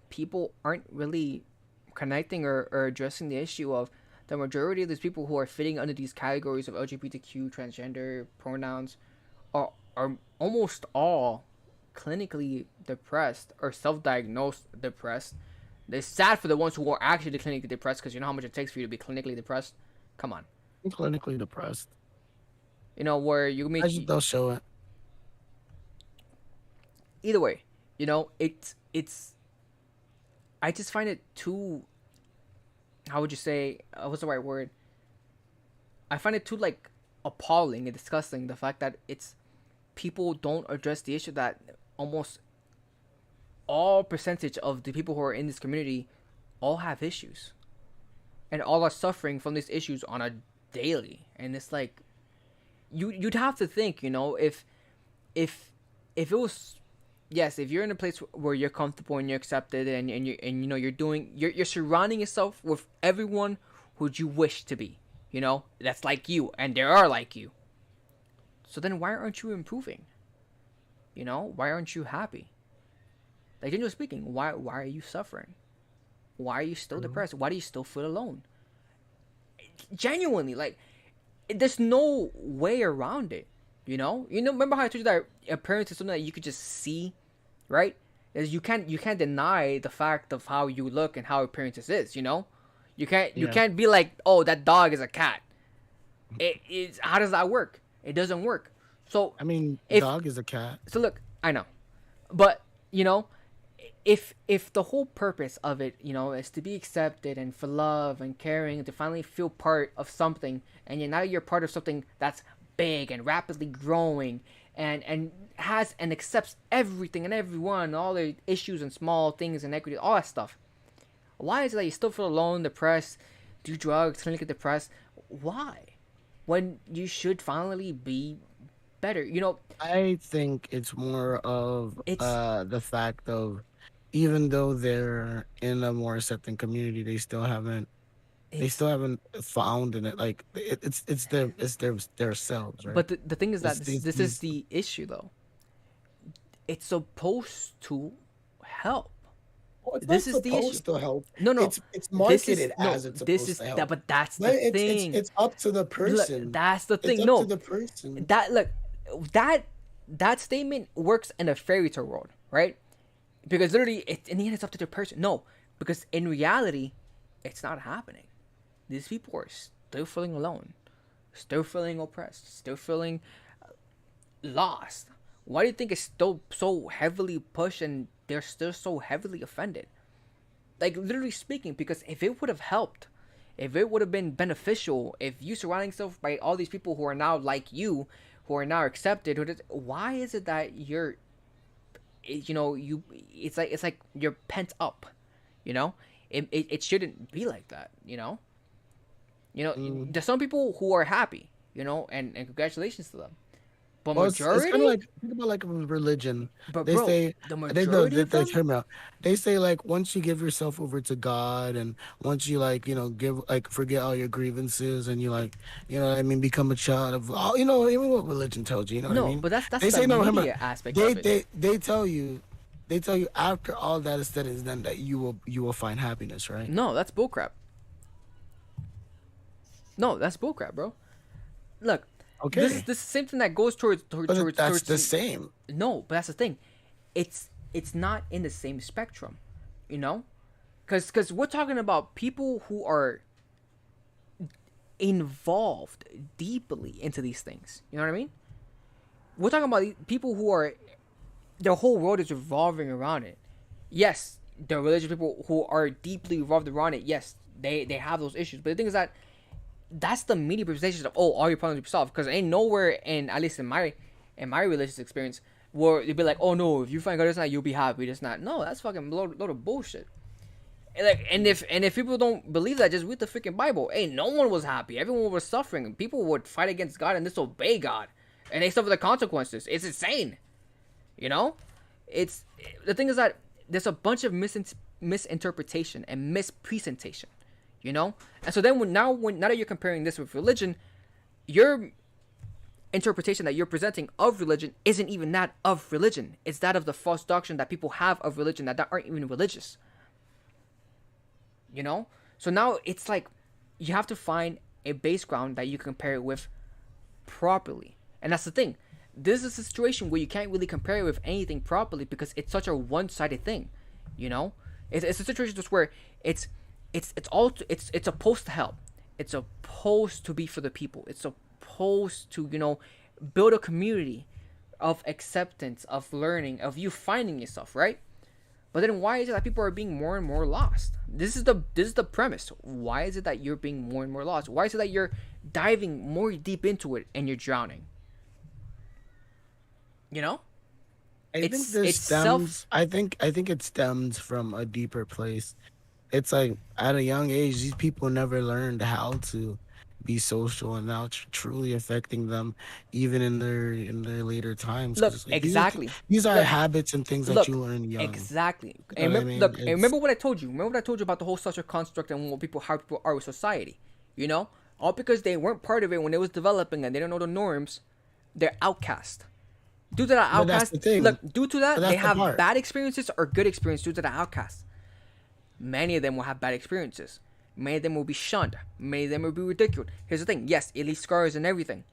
people aren't really connecting or addressing the issue of the majority of these people who are fitting under these categories of LGBTQ, transgender pronouns, are almost all clinically depressed or self-diagnosed depressed. It's sad for the ones who are actually clinically depressed because you know how much it takes for you to be clinically depressed. Come on, clinically depressed. where you I make just don't show it. either way, it's I just find it too. How would you say? What's the right word? I find it too like appalling and disgusting the fact that it's people don't address the issue that almost all percentage of the people who are in this community all have issues and all are suffering from these issues on a daily, and it's like you'd have to think if if it was yes, if you're in a place where you're comfortable and you're accepted, and you know you're surrounding yourself with everyone who you wish to be, you know, that's like you, and they are like you. So then why aren't you improving? You know, why aren't you happy? Like, generally speaking, why are you suffering? Why are you still True. depressed? Why do you still feel alone? Genuinely, like, there's no way around it. You know. Remember how I told you that appearance is something that you could just see, right? Is you can't deny the fact of how you look and how appearances is. You know, you Yeah. can't be like, oh, that dog is a cat. It's how does that work? It doesn't work. So I mean, if dog is a cat. so, look, I know, but you know, if the whole purpose of it, you know, is to be accepted and for love and caring, to finally feel part of something, and now you're part of something that's big and rapidly growing, and has and accepts everything and everyone, all the issues and small things and equity, all that stuff. Why is it that you still feel alone, depressed, do drugs, clinically depressed? Why? When you should finally be better. You know, I think it's more of it's the fact of, even though they're in a more accepting community, they it's still haven't found in it, like it's their selves, right? but the thing is that It's this is these the issue though. It's supposed to help. Well, it's not This is the issue. supposed to help. No, no. It's This is marketed no. as it's This supposed is to that. help. But that's the But thing. it's up to the Look, person. that's the It's thing. up to No, the person. that look, that that statement works in a fairy tale world, right? Because literally, in the end, it's up to the person. No, because in reality, it's not happening. These people are still feeling alone, still feeling oppressed, still feeling lost. Why do you think it's still so heavily pushed and they're still so heavily offended? Like, literally speaking, because if it would have helped, if it would have been beneficial, if you surrounding yourself by all these people who are now like you, who are now accepted, why is it that you know, it's like you're pent up, you know? It shouldn't be like that, you know? mm, There's some people who are happy, you know, and congratulations to them. But well, it's kind of majority, like, think about like religion. but They bro, say the they know majority that of they them, hear me out. They say, like, once you give yourself over to God, and once you, like, give, like, forget all your grievances, and you, like, what I mean, become a child of all, even what religion tells you, you know what I no, mean? but that's They the say, no, hear me out. media aspect They of it. they they tell you, after all that is said and done, that you will find happiness, right? No, that's bullcrap. No, that's bullcrap, bro. Look, Okay, this is the same thing that goes but that's towards the same. no, but that's the thing. It's not in the same spectrum, you know, because we're talking about people who are involved deeply into these things. You know what I mean? We're talking about people who are their whole world is revolving around it. Yes, the religious people who are deeply revolved around it. Yes, they have those issues. But the thing is that that's the media representation of, oh, all your problems will be solved, because ain't nowhere in, at least in my religious experience, where you'd be like, oh no, if you find God this night, you'll be happy this night. No, that's fucking load of bullshit. And if people don't believe that, just read the freaking Bible. Hey, no one was happy. Everyone was suffering. People would fight against God and disobey God, and they suffer the consequences. It's insane. You know, it's the thing is that there's a bunch of misinterpretation and mispresentation. You know, and so then now that you're comparing this with religion, your interpretation that you're presenting of religion isn't even that of religion. It's that of the false doctrine that people have of religion that aren't even religious. You know, so now it's like you have to find a base ground that you can compare it with properly, and that's the thing. This is a situation where you can't really compare it with anything properly because it's such a one-sided thing. You know, it's a situation just where it's supposed to help. It's supposed to be for the people. It's supposed to, build a community of acceptance, of learning, of you finding yourself, right? But then why is it that people are being more and more lost? This is the premise. Why is it that you're being more and more lost? Why is it that you're diving more deep into it and you're drowning? You know? I think It's this it's self stems. I think it stems from a deeper place. It's like, at a young age, these people never learned how to. be social, and now it's truly affecting them even in their later times, because Look, it's like exactly. these are Look, habits and things that you look, learn young. exactly. You know And what I remember, mean? look, and It's remember what I told you. Remember what I told you about the whole social construct and what people, how people are with society. You know, all because they weren't part of it when it was developing and they don't know the norms. They're outcast. Due to that but that's the outcast, thing. look, due to But that, they that's the have part. bad experiences or good experiences due to the outcast. Many of them will have bad experiences. Many of them will be shunned. Many of them will be ridiculed. Here's the thing: yes, it leaves scars and everything.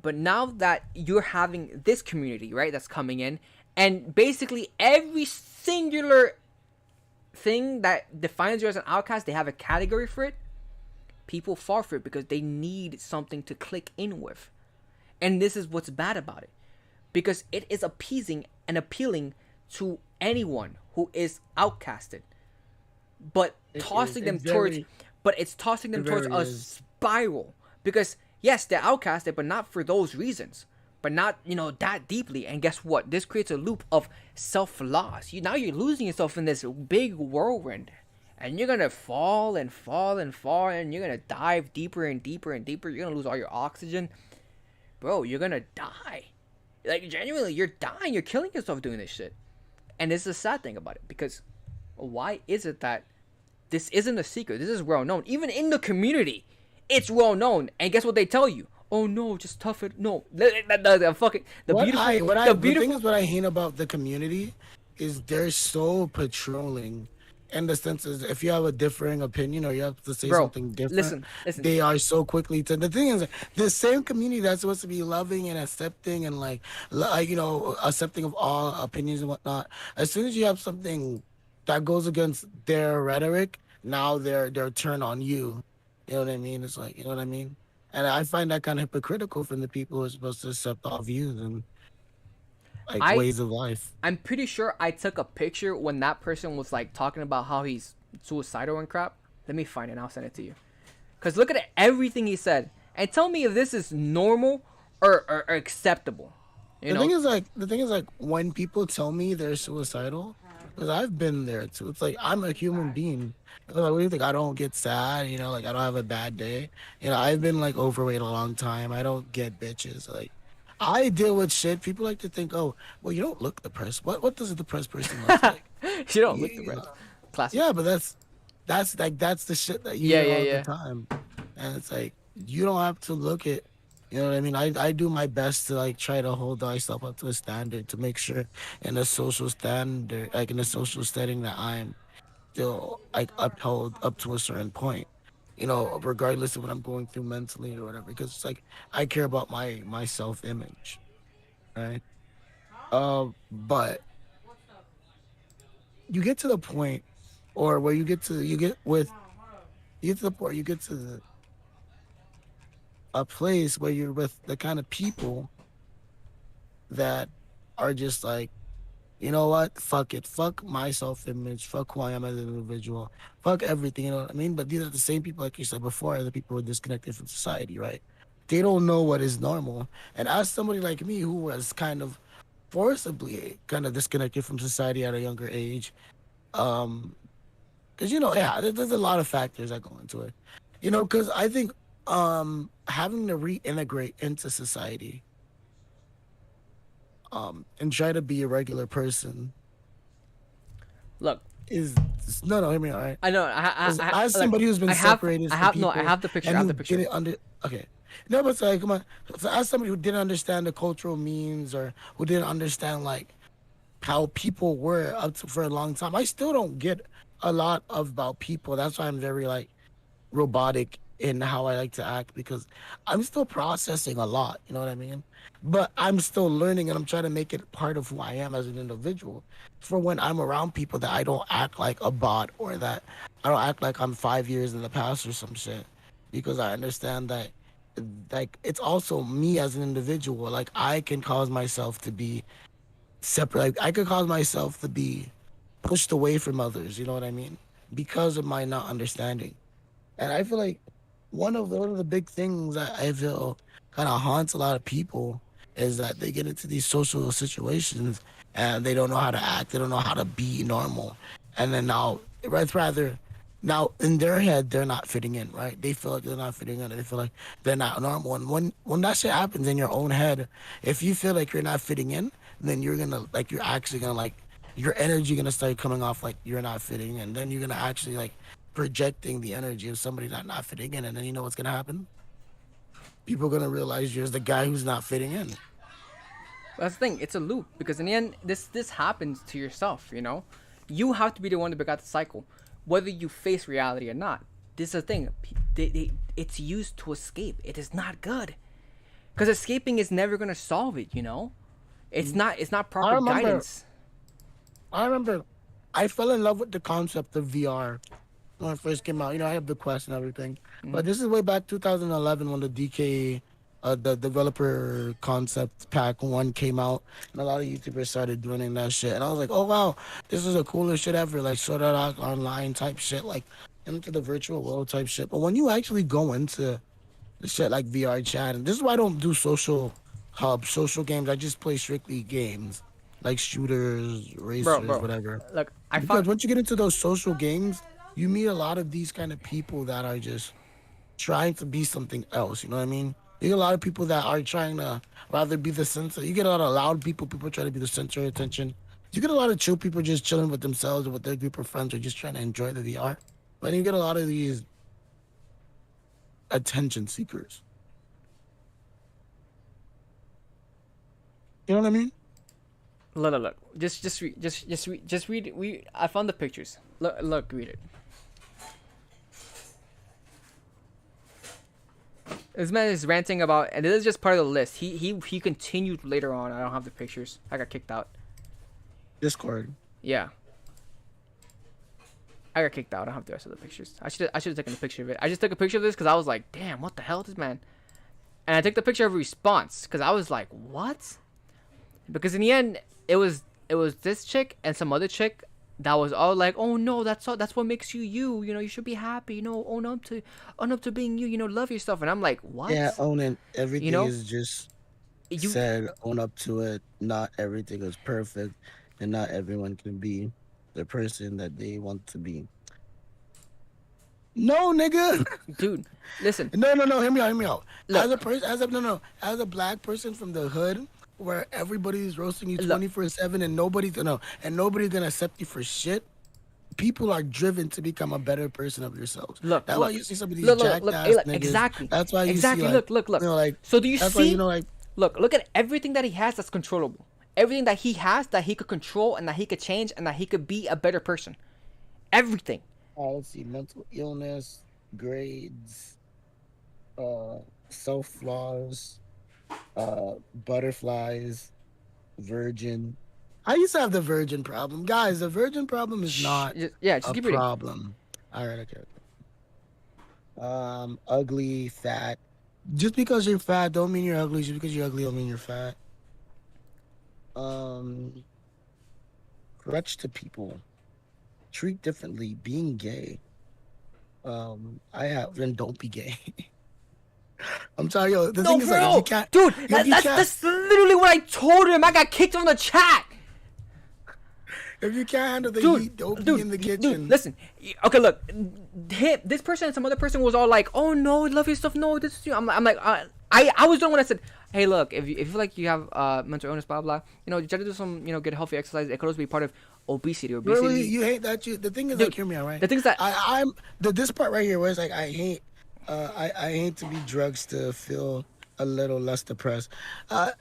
But now that you're having this community, right, that's coming in, and basically every singular thing that defines you as an outcast, they have a category for it. People fall for it because they need something to click in with. And this is what's bad about it. Because it is appeasing and appealing to anyone who is outcasted. But It is. tossing them towards but it's tossing It them towards very a is. spiral. Because yes, they're outcasted, but not for those reasons. But not, that deeply. And guess what? This creates a loop of self-loss. Now you're losing yourself in this big whirlwind. And you're gonna fall and fall and fall, and you're gonna dive deeper and deeper and deeper. You're gonna lose all your oxygen. Bro, you're gonna die. Like, genuinely, you're dying. You're killing yourself doing this shit. And this is the sad thing about it. Because why is it that this isn't a secret? This is well known. Even in the community, it's well known. And guess what they tell you? Oh no, just tough it. No, the fucking the The thing beautiful. is, what I hate about the community is they're so patrolling. In the sense is, if you have a differing opinion or you have to say Bro, something different, listen. they are so quickly to. The thing is, the same community that's supposed to be loving and accepting and accepting of all opinions and whatnot. As soon as you have something that goes against their rhetoric, now they're turned on you. You know what I mean? It's like, you know what I mean? And I find that kind of hypocritical from the people who are supposed to accept all views and like I ways of life. I'm pretty sure I took a picture when that person was like talking about how he's suicidal and crap. Let me find it and I'll send it to you. Cause look at everything he said and tell me if this is normal or acceptable. You know, The thing is like when people tell me they're suicidal, because I've been there too. It's like I'm a human being. Like, what do you think? I don't get sad, like I don't have a bad day. I've been like overweight a long time. I don't get bitches. Like I deal with shit. People like to think, oh, well, you don't look depressed. What does a depressed person look like? you don't look You, depressed. Classic. yeah, but that's the shit that you Yeah, hear yeah, all the yeah. time. And it's like you don't have to look it. You know what I mean? I do my best to like try to hold myself up to a standard to make sure in a social standard, like in a social setting, that I'm still like upheld up to a certain point. Regardless of what I'm going through mentally or whatever, because it's like I care about my self image, right? But you get to the point, or where you get to the point, you get to a place where you're with the kind of people that are just like, you know what? Fuck it. Fuck my self image. Fuck who I am as an individual. Fuck everything. You know what I mean? But these are the same people, like you said before, are the people who are disconnected from society, right? They don't know what is normal. And as somebody like me who was kind of forcibly kind of disconnected from society at a younger age, um, because yeah, there's a lot of factors that go into it. Because I think having to reintegrate into society and try to be a regular person Look, is no, hear me all right. I know. As Look. somebody who's been I have. separated I from have no. I people have the picture. I and have who the picture. didn't okay, no, but it's like, come on. So as somebody who didn't understand the cultural means, or who didn't understand like how people were for a long time, I still don't get a lot about people. That's why I'm very like robotic in how I like to act, because I'm still processing a lot, you know what I mean? But I'm still learning, and I'm trying to make it part of who I am as an individual. For when I'm around people, that I don't act like a bot, or that I don't act like I'm 5 years in the past or some shit. Because I understand that like it's also me as an individual. Like I can cause myself to be separate. Like I could cause myself to be pushed away from others, you know what I mean? Because of my not understanding. And I feel like one of the big things that I feel kind of haunts a lot of people is that they get into these social situations and they don't know how to act. They don't know how to be normal. And then now, it's rather, Now, in their head, they're not fitting in, right? They feel like they're not fitting in. They feel like they're not normal. And when that shit happens in your own head, if you feel like you're not fitting in, then you're gonna like you're actually gonna like your energy gonna start coming off like you're not fitting in. Then you're gonna actually like projecting the energy of somebody not fitting in, and then you know what's gonna happen? People are gonna realize you're the guy who's not fitting in. That's the thing. It's a loop because in the end, this happens to yourself. You have to be the one to break out the cycle, whether you face reality or not. This is the thing. It's used to escape. It is not good because escaping is never gonna solve it. It's not. It's not I proper remember, guidance. I remember, I fell in love with the concept of VR when it first came out. I have the Quest and everything, but this is way back 2011 when the DK, the developer concept pack one came out, and a lot of YouTubers started doing that shit. And I was like, oh wow, this is the coolest shit ever, like sort of like online type shit, like into the virtual world type shit. But when you actually go into the shit like VR chat, and this is why I don't do social games. I just play strictly games like shooters, racers, Bro. whatever. Look, I Because found. once you get into those social games, you meet a lot of these kind of people that are just trying to be something else. You know what I mean? You get a lot of people that are trying to rather be the center. You get a lot of loud people. People try to be the center of attention. You get a lot of chill people just chilling with themselves or with their group of friends or just trying to enjoy the VR. But then you get a lot of these attention seekers. You know what I mean? Look. Just read it. I found the pictures. Look, read it. This man is ranting about, and this is just part of the list. He continued later on. I don't have the pictures. I got kicked out. Discord. Yeah, I got kicked out. I don't have the rest of the pictures. I should have taken a picture of it. I just took a picture of this because I was like, damn, what the hell is this man? And I took the picture of a response because I was like, what? Because in the end, it was this chick and some other chick that was all like, oh no, that's what makes you you. You should be happy. Own up to being you. Love yourself. And I'm like, what? Yeah, own it. You Everything know, is just you said, own up to it. Not everything is perfect, and not everyone can be the person that they want to be. No, nigga. dude, listen. No. Hear me out. As Look, a person, as a black person from the hood, where everybody's roasting you look, 24/7, and nobody's gonna accept you for shit. People are driven to become a better person of yourselves. look, That's why look, you see some of these look. jackass niggas. Exactly, That's why you see exactly. like, Look. like So do you that's why see? like. Look at everything that he has that's controllable. Everything that he has that he could control and that he could change and that he could be a better person. Everything. Let's see, mental illness, grades, uh, self flaws, butterflies, virgin. I used to have the virgin problem, guys. The virgin problem is not Yeah, just a keep reading. problem. All right, okay. Ugly, fat. Just because you're fat don't mean you're ugly. Just because you're ugly don't mean you're fat. Um, Crutch to people. Treat differently. Being gay. I have then don't be gay. I'm sorry, yo. The No, thing is, like, if bro, you can't, dude, if that, you that's can't, that's literally what I told him. I got kicked from the chat. if you can't handle the Dude, heat, don't be in the kitchen. listen. Okay, look. This person and some other person was all like, "Oh no, love your stuff." No, this is you. I'm like, I was the one that said, "Hey, look, if you feel like you have mental illness, blah blah, try to do some, get healthy exercise. It could also be part of obesity. Really, you hate that. The thing is, Dude, like, hear me out, right? the thing is that I'm this part right here where it's like I hate, I hate to be drugs to feel a little less depressed.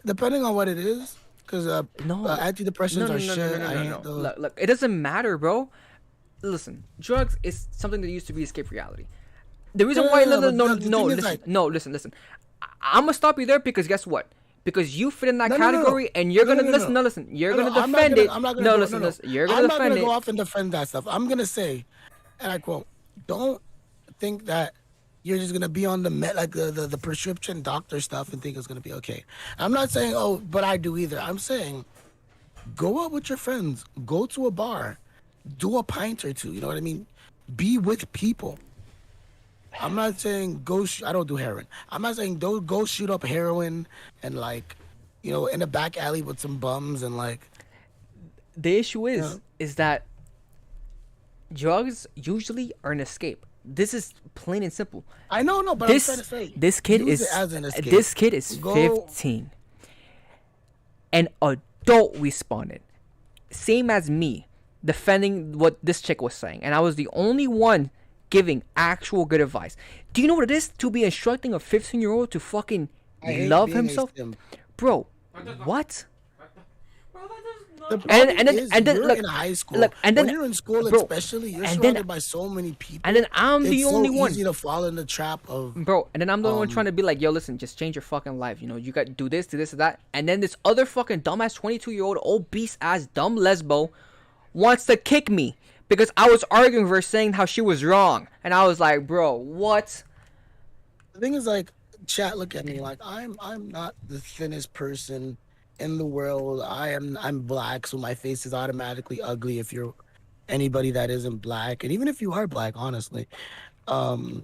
Depending on what it is, because no, antidepressants no, are shit. I hate no. those. Look, it doesn't matter, bro. Listen, drugs is something that used to be escape reality. The reason why but the thing is, listen, like, listen. I'm gonna stop you there because guess what? Because you fit in that no, category and you're gonna listen. no. No, listen. You're No, gonna I'm not defend gonna, it. I'm not gonna No, go, listen, no. listen. You're gonna I'm not defend gonna it. go off and defend that stuff. I'm gonna say, and I quote, don't think that you're just gonna be on the the prescription doctor stuff and think it's gonna be okay. I'm not saying, oh, but I do either. I'm saying go out with your friends, go to a bar, do a pint or two. You know what I mean? Be with people. I'm not saying I don't do heroin. I'm not saying don't go shoot up heroin and like, in a back alley with some bums and like. The issue Yeah. is that drugs usually are an escape. This is plain and simple. I know, no, but I'm trying to This say, this kid use it is as an escape. this kid is Go. 15. An adult responded, same as me, defending what this chick was saying, and I was the only one giving actual good advice. Do you know what it is to be instructing a 15-year-old to fucking I hate love being himself, a simp. bro? What? Bro, that does The not. problem then- is and then, you're look, in high school. look, and then- when you're in school, bro, especially, you're and then- surrounded by so many people. and then I'm the it's only so one. easy to fall in the trap of. Bro, and then I'm the only one trying to be like, yo, listen, just change your fucking life. You know, you got to do this, do this, do that. And then this other fucking dumbass 22-year-old obese ass dumb lesbo wants to kick me because I was arguing with her saying how she was wrong. And I was like, bro, what? The thing is, like, chat, look at me. Like, I'm not the thinnest person in the world. I'm black, so my face is automatically ugly if you're anybody that isn't black, and even if you are black, honestly. Um,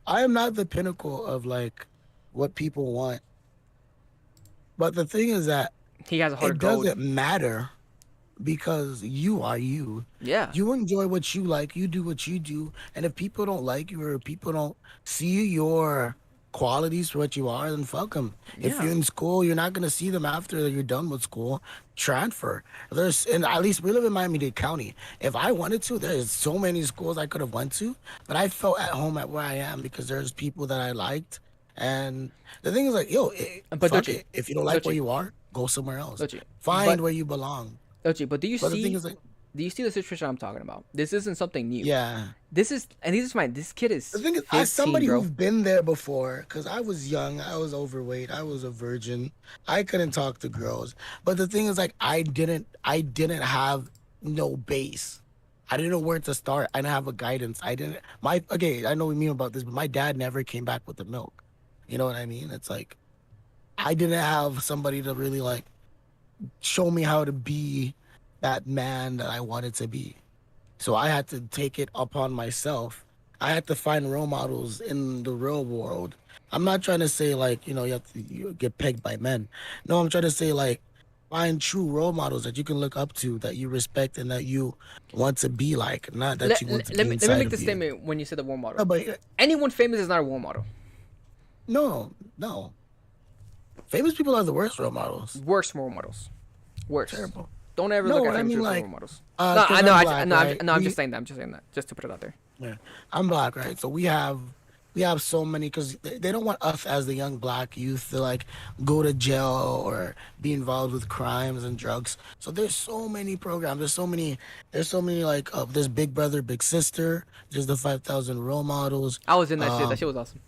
I am not the pinnacle of like what people want. But the thing is that He has a heart it of gold. doesn't matter because you are you. Yeah. You enjoy what you like, you do what you do, and if people don't like you or people don't see your qualities for what you are, then fuck them. If Yeah. you're in school, you're not gonna see them after you're done with school. Transfer. And at least we live in Miami-Dade County. If I wanted to, there's so many schools I could have went to, but I felt at home at where I am because there's people that I liked. And the thing is like, yo, But fuck Dochi, it. If you don't like where Dochi, you are, go somewhere else. Dochi, Find but where you belong. Dochi, but do you But the thing see? is like, Do you see the situation I'm talking about? This isn't something new. yeah. This is, and this is fine. This kid is The thing is, 15, as somebody bro. who's been there before, because I was young, I was overweight, I was a virgin, I couldn't talk to girls. But the thing is, like, I didn't have no base. I didn't know where to start. I didn't have a guidance. Okay, I know we mean about this, but my dad never came back with the milk. You know what I mean? It's like, I didn't have somebody to really, like, show me how to be that man that I wanted to be. So I had to take it upon myself. I had to find role models in the real world. I'm not trying to say like, you get pegged by men. No, I'm trying to say like find true role models that you can look up to, that you respect and that you want to be like, not that you want to Let be me inside make of this you. statement when you said the role model. No, but Anyone famous is not a role model. no. Famous people are the worst role models. Worst role models. Worst. Terrible. Don't ever No, look at I famous mean, people as like, role models. 'cause I I'm know. black, right? I'm just saying that. I'm just saying that. Just to put it out there. Yeah, I'm black, right? So we have so many because they don't want us as the young black youth to like go to jail or be involved with crimes and drugs. So there's so many programs. There's so many like there's Big Brother, Big Sister. There's the 5,000 role models. I was in that shit. That Um, shit was awesome.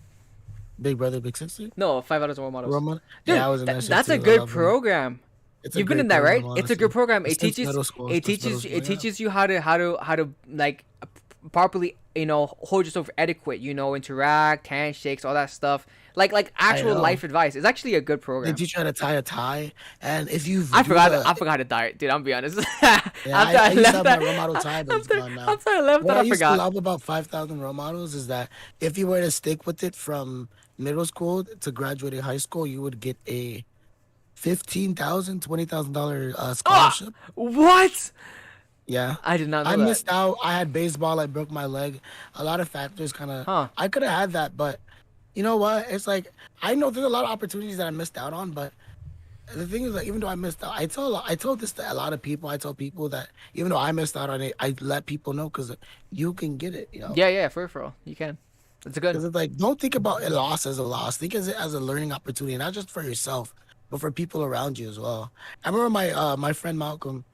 Big Brother, Big Sister. No, 5 out of role models. Role model. Dude, Yeah, I was in that shit that's too. a I good love them. program. It's a You've been great in that, right? program, It's a honestly. good program. It Since teaches middle school, it since middle teaches school, it yeah. teaches you how to like properly, hold yourself etiquette, interact, handshakes, all that stuff. Like actual know. life advice. It's actually a good They program. teach you how to tie a tie, and if you I forgot to diet, dude. I'm be honest. Yeah, After I used to left have my that- role model tie, but it's after- gone now. after I left What that, I I used to forgot. love about 5,000 role models is that if you were to stick with it from middle school to graduating high school, you would get a $15,000, $20,000 scholarship. What? Yeah. I did not know I that. missed out. I had baseball. I broke my leg. A lot of factors kind of. Huh. I could have had that, but you know what? It's like I know there's a lot of opportunities that I missed out on, but the thing is that even though I missed out, I told this to a lot of people. I told people that even though I missed out on it, I let people know because you can get it. Yeah, for real. You can. It's good. Because it's like don't think about a loss as a loss. Think of it as a learning opportunity, not just for yourself, but for people around you as well. I remember my friend Malcolm.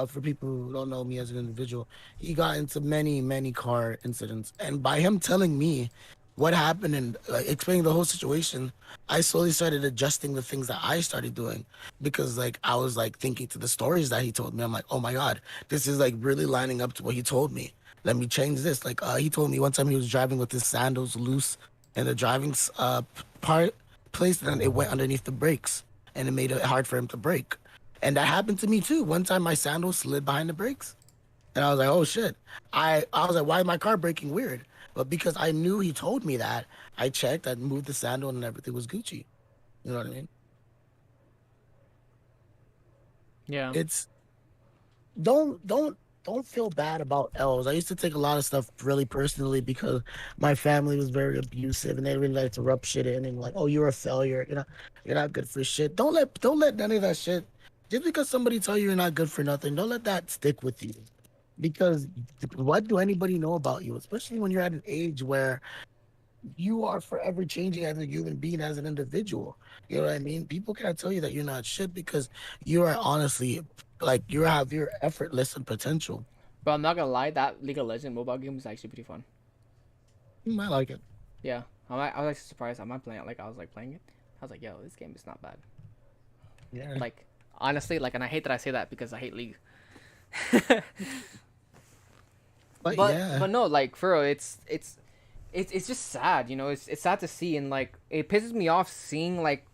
For people who don't know me as an individual, he got into many car incidents, and by him telling me what happened and explaining the whole situation, I slowly started adjusting the things that I started doing because like I was like thinking to the stories that he told me. I'm like, oh my god, this is like really lining up to what he told me. Let me change this. Like he told me one time he was driving with his sandals loose in the driving part place, and it went underneath the brakes, and it made it hard for him to brake. And that happened to me too. One time my sandal slid behind the brakes. And I was like, oh shit. I was like, why is my car braking weird? But because I knew he told me that, I checked, I moved the sandal and everything was Gucci. You know what I mean? Yeah. It's don't don't feel bad about L's. I used to take a lot of stuff really personally because my family was very abusive and they really like to rub shit in and like, oh, you're a failure. You're not good for shit. Don't let none of that shit. Just because somebody tell you you're not good for nothing, don't let that stick with you. Because what do anybody know about you? Especially when you're at an age where you are forever changing as a human being, as an individual. You know what I mean? People can't tell you that you're not shit because you are honestly like you have your effortless and potential. But I'm not gonna lie, that League of Legends mobile game is actually pretty fun. I like it. Yeah, I was actually surprised. I'm not playing it. Like I was like playing it. I was like, yo, this game is not bad. Yeah. Like honestly, like, and I hate that I say that because I hate League. But but yeah. but no, like for real, it's just sad. It's sad to see, and like it pisses me off seeing like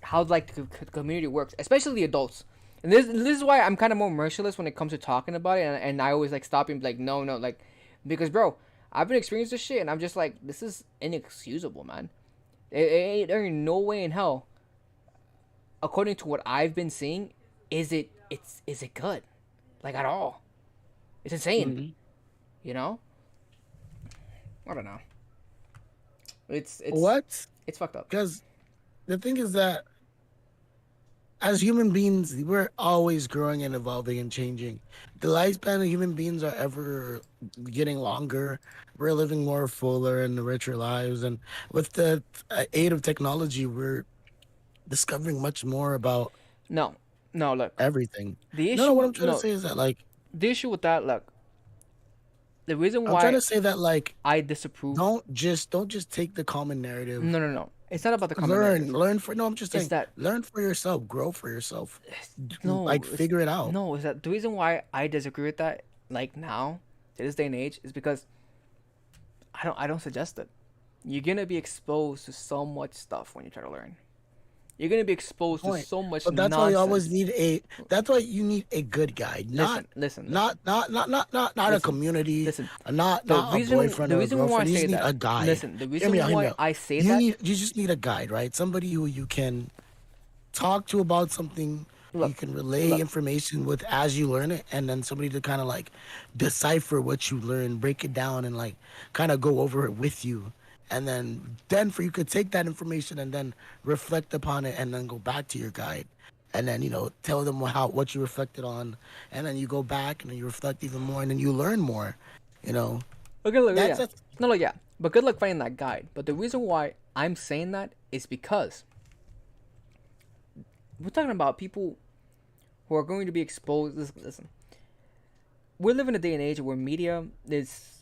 how like the community works, especially the adults. And this is why I'm kind of more merciless when it comes to talking about it, and I always like stop and be like, no, no, like, because bro, I've been experiencing this shit, and I'm just like, this is inexcusable, man. There ain't no way in hell, according to what I've been seeing, is it good, like at all? It's insane, Mhm. you know. I don't know. It's What? it's fucked up. Because the thing is that as human beings, we're always growing and evolving and changing. The lifespan of human beings are ever getting longer. We're living more fuller and richer lives, and with the aid of technology, we're discovering much more about No, no, look, everything. the No, no, what I'm issue, trying to no, say is that like the issue with that, look, the reason I'm trying why to say that like I disapprove. don't just take the common narrative. No, no, no. It's not about the common Learn, narrative. learn for no, I'm just It's saying that learn for yourself, grow for yourself. no, Like figure it out. no. Is that the reason why I disagree with that? Like now, to this day and age, is because I don't suggest it. You're gonna be exposed to so much stuff when you try to learn. You're gonna be exposed to Point. so much But that's why you always nonsense. need a that's why you need a good guide. Not Listen, listen, not listen, not not not not not a listen, community, listen. The not a reason boyfriend the or a reason why I girlfriend. You just say need that. a guide. Listen, the Hear me reason out, hear me why out. I say that. You just need a guide, right? Somebody who you can talk to about something, you Look, can relay look. information with as you learn it, and then somebody to kind of like decipher what you learn, break it down, and like kind of go over it with you. And then for you could take that information and then reflect upon it, and then go back to your guide, and then tell them what you reflected on, and then you go back and then you reflect even more, and then you learn more. You know, Okay, look, that's yeah. that's No, yeah. But good luck finding that guide. But the reason why I'm saying that is because we're talking about people who are going to be exposed. Listen, we're living in a day and age where media is.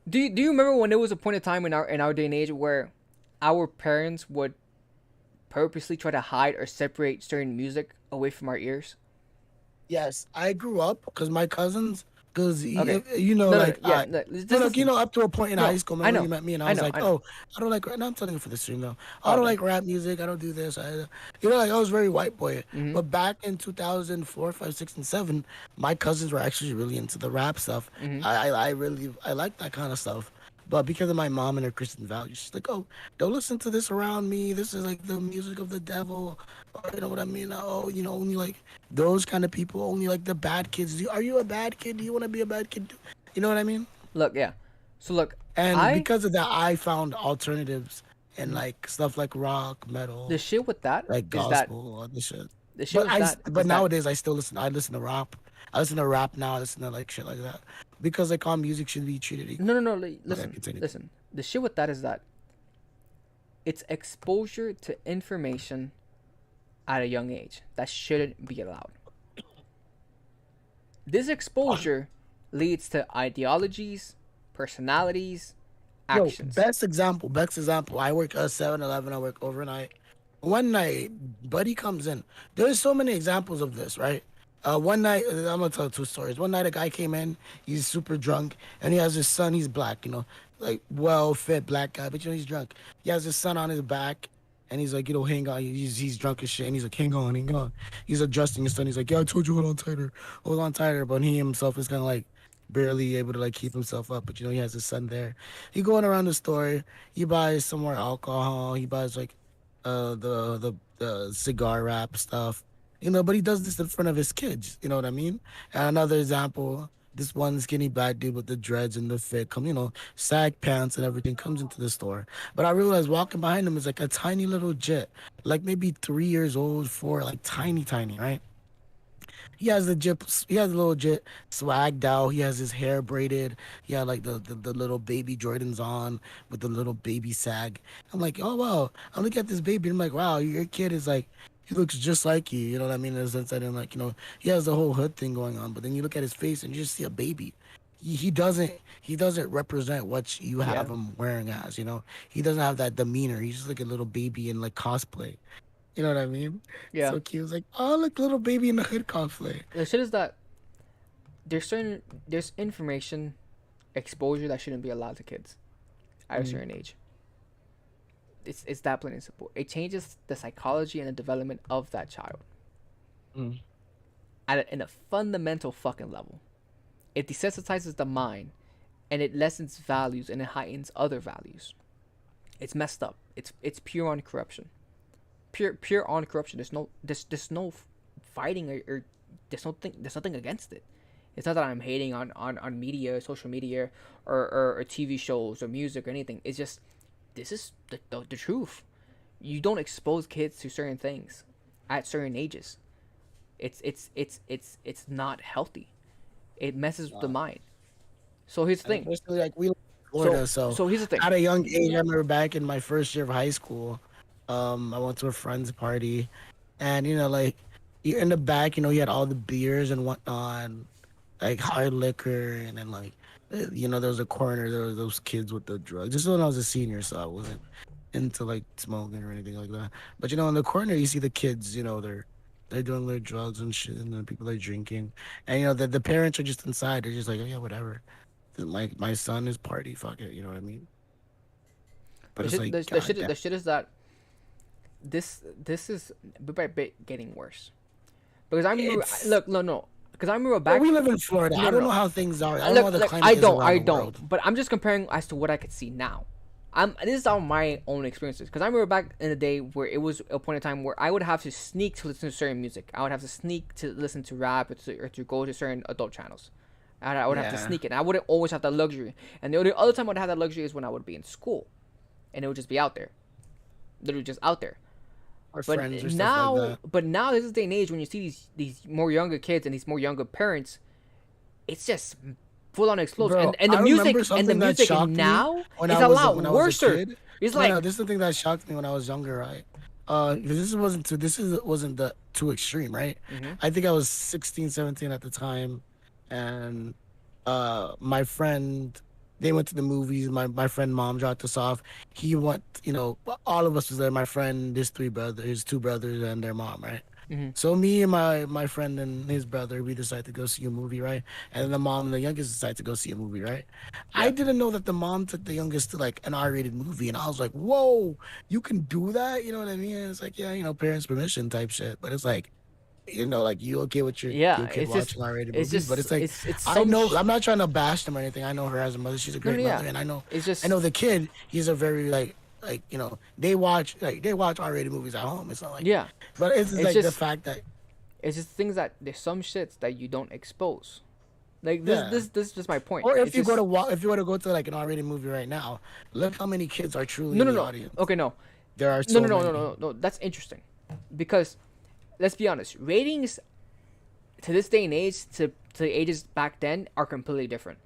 Do you remember when there was a point in time in our day and age where our parents would purposely try to hide or separate certain music away from our ears? Yes, I grew up because my cousins, because Okay. No, no, no. like Yeah. No, just no, no, listen. up to a point in high No, school, I remember you know. met me, and I I was know. like, I know. oh, I don't like rap. Now I'm telling you for the stream though, I Oh, don't okay. like rap music. I don't do this. Like I was very white boy. Mhm. But back in 2004, 5, 6, and 7, my cousins were actually really into the rap stuff. Mhm. I really I like that kind of stuff. But because of my mom and her Christian values, she's like, "Oh, don't listen to this around me. This is like the music of the devil, or you know what I mean? Oh, only like those kind of people, only like the bad kids. Are you a bad kid? Do you want to be a bad kid? You know what I mean?" Look, yeah. So look, And I because of that, I found alternatives and like stuff like rock, the metal, shit with that like is that gospel, all this shit. the shit But with that but is that nowadays I still listen. I listen to rap. I listen to rap now. I listen to like shit like that because like all music should be treated equal. no, no, no. Okay, Listen, continue. listen. The shit with that is that it's exposure to information at a young age that shouldn't be allowed. This exposure leads to ideologies, personalities, Yo, actions. best example. I work at 7-Eleven. I work overnight. One night, buddy comes in. There's so many examples of this, right? One night, I'm gonna tell two stories. One night, a guy came in. He's super drunk, and he has his son. He's black, like well-fed black guy, but he's drunk. He has his son on his back, and he's like, hang on. He's drunk as shit, and he's like, hang on, hang on. He's adjusting his son. He's like, yeah, I told you, hold on tighter. But he himself is kind of like barely able to like keep himself up. But he has his son there. He going around the store. He buys some more alcohol. He buys like the cigar wrap stuff, But he does this in front of his kids. You know what I mean? And another example, this one skinny black dude with the dreads and the fit, sag pants and everything comes into the store. But I realized walking behind him is like a tiny little jit, like maybe 3 years old, four, like tiny, tiny, right? He has a little jit swagged out. He has his hair braided. He had like the little baby Jordans on with the little baby sag. I'm like, oh wow. I look at this baby and I'm like, wow, your kid is like, he looks just like you. You know what I mean? In the sense that, like, he has the whole hood thing going on. But then you look at his face and you just see a baby. He doesn't represent what you Yeah. have him wearing as. He doesn't have that demeanor. He's just like a little baby in like cosplay. You know what I mean? Yeah. So cute. It's like, oh, look, little baby in the hood cosplay. The shit is that there's information exposure that shouldn't be allowed to kids at a Mm. certain age. It's that plain and simple. It changes the psychology and the development of that child Mm. in a fundamental fucking level. It desensitizes the mind, and it lessens values and it heightens other values. It's messed up. It's pure on corruption. Pure on corruption. There's no fighting or there's nothing against it. It's not that I'm hating on media, social media, or TV shows or music or anything. It's just this is the truth. You don't expose kids to certain things at certain ages. It's not healthy. It messes with the mind. So here's the And thing. especially like we live in Florida, so So here's the thing. at a young age, I remember back in my first year of high school, I went to a friend's party, and like you're in the back, you had all the beers and whatnot, like hard liquor, and then like there was a corner, there was those kids with the drugs. This is when I was a senior, so I wasn't into like smoking or anything like that. But in the corner, you see the kids, they're doing their drugs and shit, and then people are drinking, and the parents are just inside. They're just like, oh yeah, whatever. My son is party, fuck it, you know what I mean? But The it's shit, like, the god shit, damn. the shit is that this is bit by bit getting worse. Because I remember, It's look, no, because I remember Well, back. we live in Florida. No, I no, don't know no. how things are. I don't know how Look, the look, climate is around I the world. don't. But I'm just comparing as to what I could see now. This is all my own experiences. Because I remember back in the day where it was a point in time where I would have to sneak to listen to certain music. I would have to sneak to listen to rap or to go to certain adult channels. I would have to Yeah. sneak it. And I wouldn't always have that luxury. And the only other time I'd have that luxury is when I would be in school, and it would just be out there, literally just out there. Our But friends or stuff like now, that. this is day and age when you see these more younger kids and these more younger parents, it's just full on explosive. Bro, And the I music remember something that shocked me now when is I a was lot when I was a worse. kid. It's No, no, like this is the thing that shocked me when I was younger, right? 'Cause this wasn't the too extreme, right? Mhm. I think I was 16, 17 at the time, and my friend, they went to the movies. My friend mom dropped us off. He went, all of us was there. My friend, his two brothers, and their mom, right? Mhm. So me and my friend and his brother, we decided to go see a movie, right? And then the mom and the youngest decided to go see a movie, right? I Yeah. didn't know that the mom took the youngest to like an R-rated movie, and I was like, "Whoa, you can do that?" You know what I mean? And it's like, yeah, parents' permission type shit. But it's like, like you okay with Yeah, your kid it's just watching R-rated it's movies? But just it's like, it's I some know I'm not trying to bash them or anything. I know her as a mother; she's a no, great no, yeah. mother, and It's I just know the kid. He's a very they watch R-rated movies at home. It's not like, yeah. but it's just It's like the just fact that it's just things that there's some shits that you don't expose. Like yeah. this is just my point. Or It's if you just go to go to like an R-rated movie right now, look how many kids are truly no, in no, the no. audience. Okay, no. There are No, so many. no. That's interesting, because let's be honest. Ratings to this day and age to the ages back then are completely different.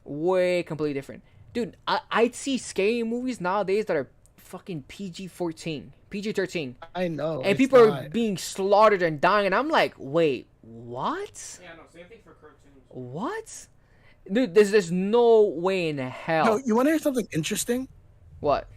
Way completely different, dude. I'd see scary movies nowadays that are fucking PG-14, PG-13, I know. and It's people are not. being slaughtered and dying, and I'm like, wait, what? Yeah, no, same thing for cartoons. What? Dude, there's no way in No, hell. you want to hear something interesting? What?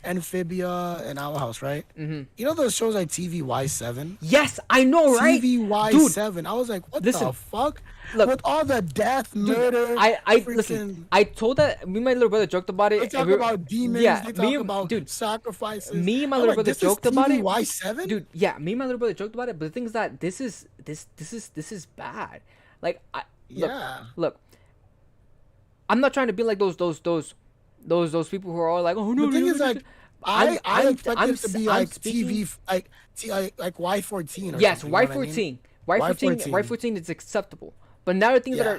Amphibia and Owl House, right? Mm-hmm. You know those shows like TVY7? Yes, I know, right? Dude, TVY7. I was like, what listen, the fuck? look, With all the death, murder, I freaking. listen. I told that me and my little brother joked about it. They and talk we were- about demons. Yeah, they me talk and about dude, sacrifices. me and my I'm little like, brother this joked is about it. TVY7? Dude, yeah, me and my little brother joked about it. But the thing is that this is bad. Like, Yeah. look. I'm not trying to be like those people who are all like, oh no, The thing no, is, no, like, I expect it to be I'm like speaking. TV, like Y14 or Yes, something. You know what I mean? Y14. Y14. Y14. Y14 is acceptable. But now Yeah. the things that are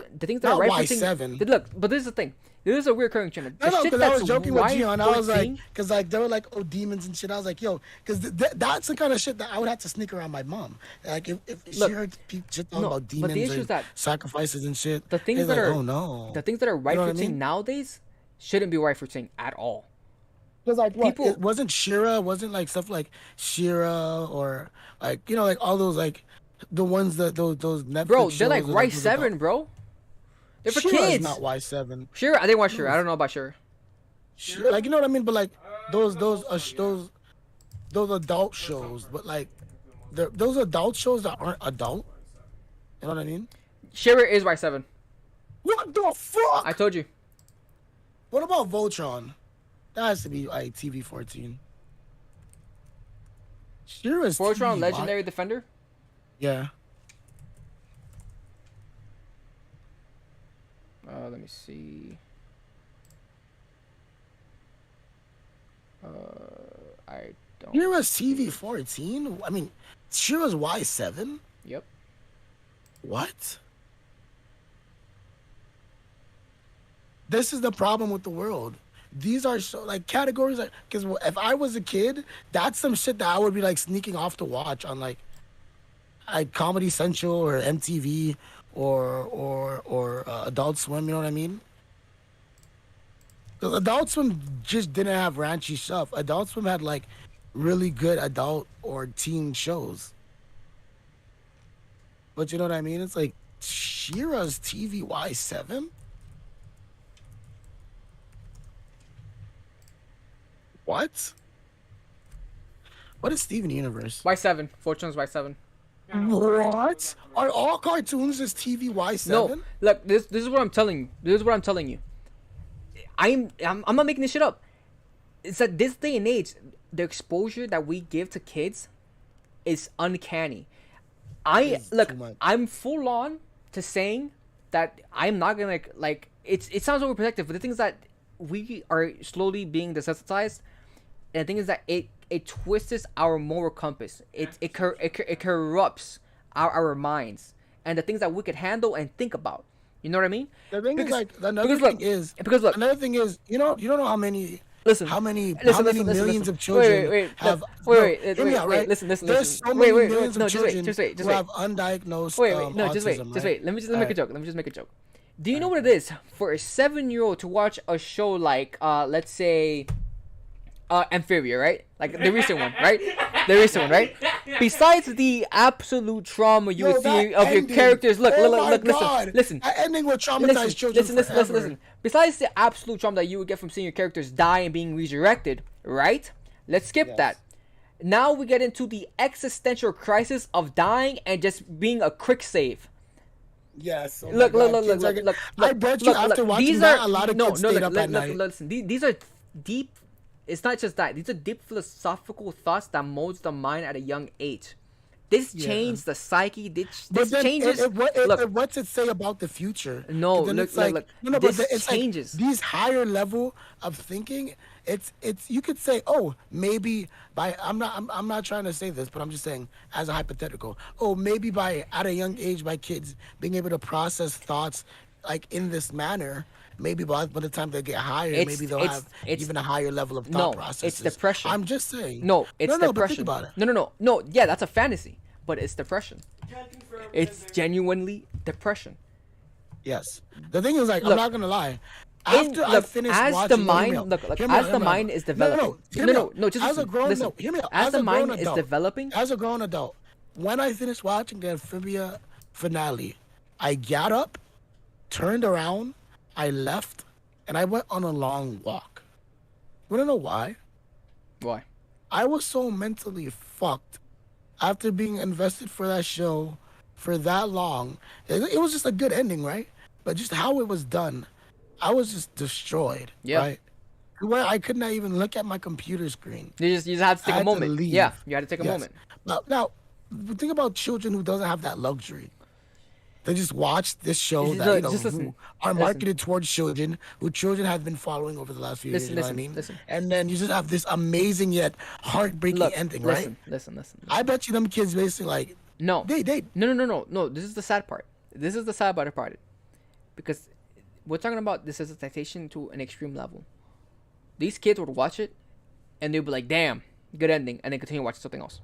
Not Y14. Y7. Look, but this is the thing. This is a recurring trend. The No, shit because I that's was joking with Gion. I was like, Y14. because like they were like, oh, demons and shit. I was like, yo, because that's the kind of shit that I would have to sneak around my mom. Like if she Look, heard shit talking no, about but the demons issue is and that sacrifices and shit, the things it's that like, are oh no, the things that are you know what I Y14 mean? nowadays shouldn't be Y14 at all. Because like what? People, It wasn't Shira, wasn't like stuff like Shira or like like all those like the ones that those bro, Netflix they're like shows or like those adult. Y7, bro. They're for Shira is not kids. Y7. Sure, I didn't watch Sure. No, I don't know about Sure. Like you know what I mean? But like those adult shows, but like those adult shows that aren't adult. You know what I mean? Sure is Y7. What the I fuck? told you. What about Voltron? That has to be like TV 14. Sure is Fortron, TV. Legendary Defender. Yeah. Let me see. I don't. Shira's TV 14? I mean, Shira's Y7? Yep. What? This is the problem with the world. These are so like categories like because if I was a kid, that's some shit that I would be like sneaking off to watch on like Comedy Central or MTV or Adult Swim. You know what I mean? 'Cause Adult Swim just didn't have ranchy stuff. Adult Swim had like really good adult or teen shows. But you know what I mean? It's like Shira's TVY7. What? What is Steven Universe? Y7. Fortune's Y7. What? Are all cartoons just TVY7? No, look. This is what I'm telling you. This is what I'm telling you. I'm not making this shit up. It's that this day and age, the exposure that we give to kids is uncanny. It's Look. too much. I'm full on to saying that I'm not gonna like. It sounds overprotective, but the thing is that we are slowly being desensitized, and the thing is that it twists our moral compass. It corrupts our minds and the things that we could handle and think about. You know what I mean? The thing is like another because thing look, is because look, another thing is you don't know how many listen, how many listen, millions listen. of children Wait, have wait, hear me out, right? listen. There's so Wait, many millions no, of children just wait. who have undiagnosed No, just autism, just right? wait. Let me Alright. make a joke. Let me just make a joke. Do you know what it is for a 7-year-old to watch a show like let's say Amphibia, right? Like the recent one, right? The recent one, right? Besides the absolute trauma you would see of your characters, look, listen. That ending will traumatize children forever. Listen. Besides the absolute trauma that you would get from seeing your characters die and being resurrected, right? Let's skip that. Now we get into the existential crisis of dying and just being a quick save. Yes. Oh Look. I bet you after watching that, a lot of kids stayed up at night. Listen, these are deep. It's not just that. These are deep philosophical thoughts that molds the mind at a young age. This changed the psyche. This changes. What's it say about the future? No, Then look. No, This but it's changes. like these higher level of thinking. It's you could say, oh, maybe by I'm not trying to say this, but I'm just saying as a hypothetical. Oh, maybe by at a young age, by kids being able to process thoughts like in this manner. Maybe by the time they get higher, maybe they'll have even a higher level of thought processes. It's depression. I'm just saying. No, it's depression. depression. But think about it. No. Yeah, that's a fantasy, but it's depression. It's genuinely depression. Yes. The thing is, like, I'm Look, not gonna lie. After I finished as watching, the mind, as the mind is developing. No, just as a grown, listen. hear me out. As the a grown mind is adult, developing, as a grown adult, when I finished watching the Amphibia finale, I got up, turned around, I left, and I went on a long walk. You wanna know why? why? I was so mentally fucked after being invested for that show for that long. It was just a good ending, right? But just how it was done, I was just destroyed. Yeah. Right? Where I could not even look at my computer screen. You just had to take I a had to moment. leave. Yeah, you had to take a Yes. moment. Now, think about children who doesn't have that luxury. They just watch this show Just, that look, just who listen, are listen, marketed towards children, who children have been following over the last few years. listen, You know what I listen, mean? listen. And then you just have this amazing yet heartbreaking Look, ending, right? listen, listen, listen, I listen. bet you them kids basically like No, they no, no, no, no, no. This is the sad part. This is the sad part, because we're talking about desensitization to an extreme level. These kids would watch it, and they'd be like, "Damn, good ending," and then continue watching something else.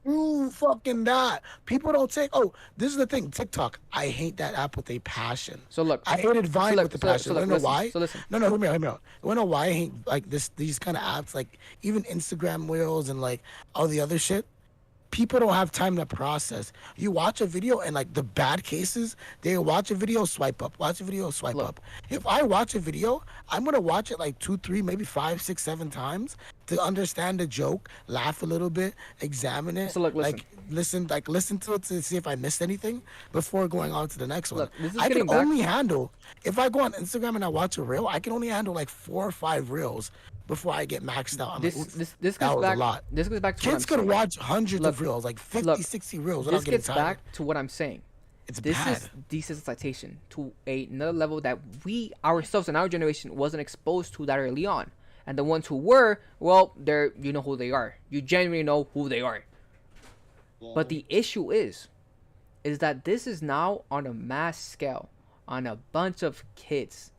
ooh fucking that. People don't take. Oh, this is the thing. TikTok. I hate that app with a passion. So look, I hated so Vine with look, the so look, passion. so look, You know listen, why? so listen. No, hear me out, hear me out. You know why I hate like these kind of apps, like even Instagram Reels and like all the other shit? People don't have time to process. You watch a video and like the bad cases, they watch a video, swipe up, watch a video, swipe Look. up. If I watch a video, I'm gonna watch it like 2, 3, maybe 5, 6, 7 times to understand the joke, laugh a little bit, examine it, So look, listen. listen to it to see if I missed anything before going on to the next one. Look, this is I can getting back. only handle if I go on Instagram and I watch a reel, I can only handle like 4 or 5 reels before I get maxed out. I'm This like, "Oof, this that goes was back. a lot. This goes back to what I'm Kids could saying. watch hundreds Look, of reels, like 50, look, 60 reels without This getting gets tired. back to what I'm saying. It's This bad. is desensitization to another level that we ourselves in our generation wasn't exposed to that early on. And the ones who were, well, they're you know who they are. You genuinely know who they are. But the issue is that this is now on a mass scale, on a bunch of kids.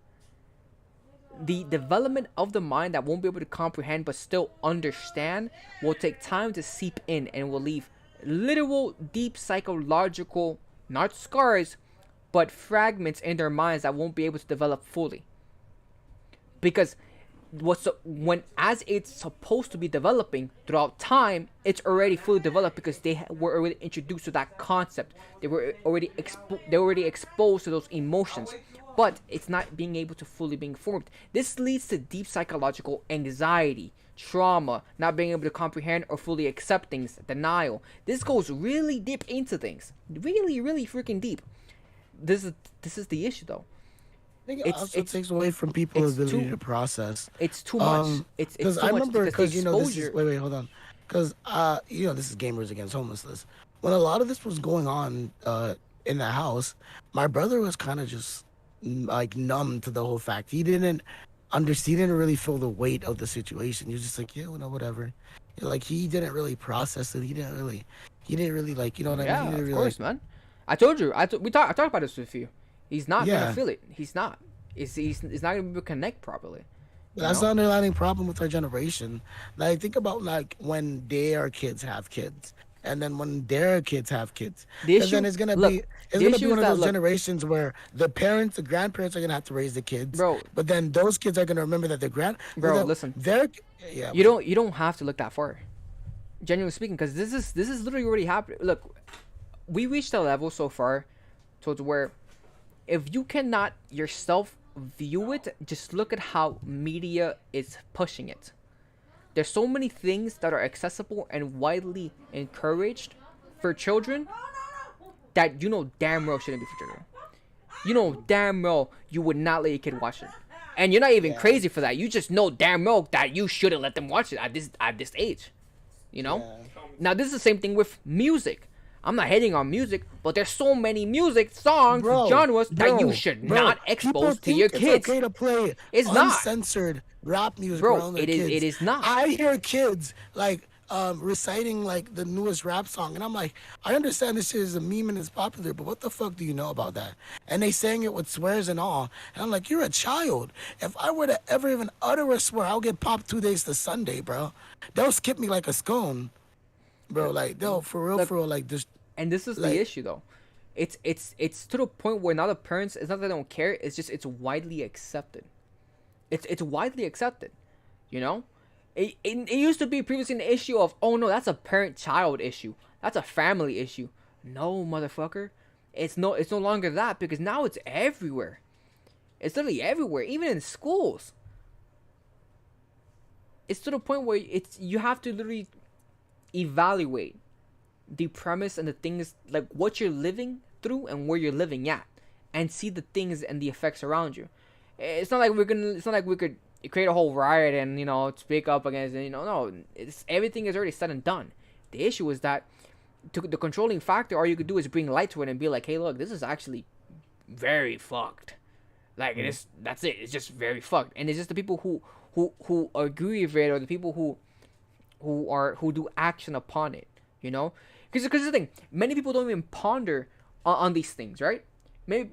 The development of the mind that won't be able to comprehend but still understand will take time to seep in and will leave literal deep psychological, not scars, but fragments in their minds that won't be able to develop fully. Because when as it's supposed to be developing throughout time, it's already fully developed because they were already introduced to that concept. They were already exposed to those emotions, but it's not being able to fully being formed. This leads to deep psychological anxiety, trauma, not being able to comprehend or fully accept things, denial. This goes really deep into things, really, really freaking deep. This is the issue though. I think it it's- also it's- takes away from people's it's ability too- to process. It's too much. It's too I much remember because because the this is exposure. wait hold on, because this is Gamers Against Homelessness. When a lot of this was going on in the house, my brother was kind of just like numb to the whole fact. He didn't understand. He didn't really feel the weight of the situation. He was just like, yeah, whatever. Like he didn't really process it. He didn't really like, you know what I mean? Yeah, He didn't of really, course, man. I told you. I talked about this with you. He's not Yeah. gonna feel it. He's not. He's not gonna be able to connect properly. You That's know? the underlying problem with our generation. Like think about like when their kids have kids, and then when their kids have kids. The 'Cause then issue- it's gonna look, be the it's gonna issue be one is of that, those look- generations where the parents, the grandparents are gonna have to raise the kids, Bro. But then those kids are gonna remember that Bro, that listen. Their yeah. You don't have to look that far. Genuinely speaking, because this is literally already happening. Look, we reached a level so far, towards where, if you cannot yourself view it, just look at how media is pushing it. There's so many things that are accessible and widely encouraged for children that you know damn well shouldn't be for children. You know damn well you would not let your kid watch it, and you're not even crazy for that. You just know damn well that you shouldn't let them watch it at this age. You know. Now this is the same thing with music. I'm not hating on music, but there's so many music songs, genres that you should not expose to your kids. It's okay to play It's not. uncensored rap music Bro, around their it is- kids. it is not. I hear kids like reciting like the newest rap song, and I'm like, I understand this shit is a meme and it's popular, but what the fuck do you know about that? And they sang it with swears and all, and I'm like, you're a child. If I were to ever even utter a swear, I'll get popped 2 days to Sunday, bro. They'll skip me like a scone, bro. Like they'll for real, like this. And this is Like- the issue though. It's to the point where now the parents, it's not that they don't care, it's just it's widely accepted. It's widely accepted. You know? It used to be previously an issue of, oh no, that's a parent child issue. That's a family issue. No, motherfucker. It's no longer that, because now it's everywhere. It's literally everywhere, even in schools. It's to the point where you have to literally evaluate the premise and the things, like what you're living through and where you're living at, and see the things and the effects around you. It's not like we could create a whole riot and speak up against it. No, it's everything is already said and done. The issue is that to the controlling factor, all you could do is bring light to it and be like, hey, look, this is actually very fucked. Like it is. That's it. It's just very fucked. And it's just the people who agree with it, or the people who do action upon it. You know, because the thing, many people don't even ponder on these things, right? Yeah,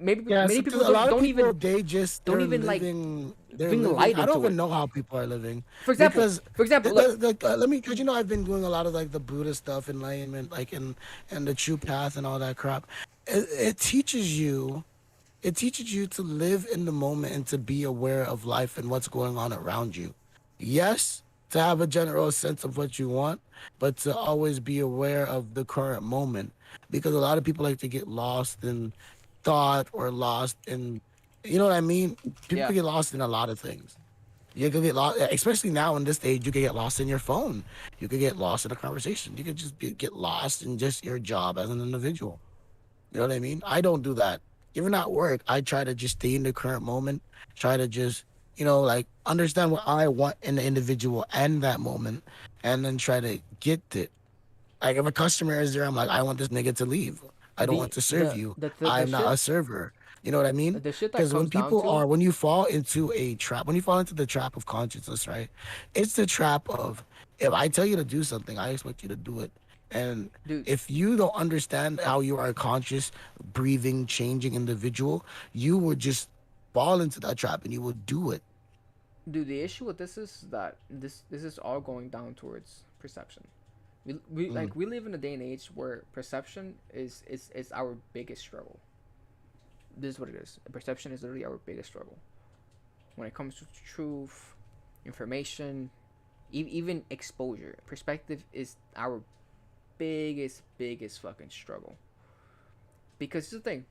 Many so people to a lot of don't people, even they just don't they're even like living. They're bring living. light I don't into even it. know how people are living because For example, look. let me, because I've been doing a lot of like the Buddha stuff, enlightenment, like and the true path and all that crap. It teaches you. It teaches you to live in the moment and to be aware of life and what's going on around you. Yes, to have a general sense of what you want, but to always be aware of the current moment. Because a lot of people like to get lost in thought or lost in, you know what I mean? People Yeah, can get lost in a lot of things. You could get lost, especially now in this age. You could get lost in your phone. You could get lost in a conversation. You could just get lost in just your job as an individual. You know what I mean? I don't do that. Even at work, I try to just stay in the current moment, try to just, like understand what I want in the individual and that moment, and then try to get it. Like if a customer is there, I'm like, I want this nigga to leave. I don't want the to serve the you. the the, the I'm not a shit server. You know what I mean? the shit that Because comes down to. when you fall into a trap, when you fall into the trap of consciousness, right? It's the trap of, if I tell you to do something, I expect you to do it. And Dude, if you don't understand how you are a conscious, breathing, changing individual, you would just fall into that trap and you would do it. the issue with this is that this is all going down towards perception. We Mm, like we live in a day and age where perception is our biggest struggle. This is what it is. Perception is literally our biggest struggle when it comes to truth, information, even exposure. Perspective is our biggest fucking struggle. Because it's the thing.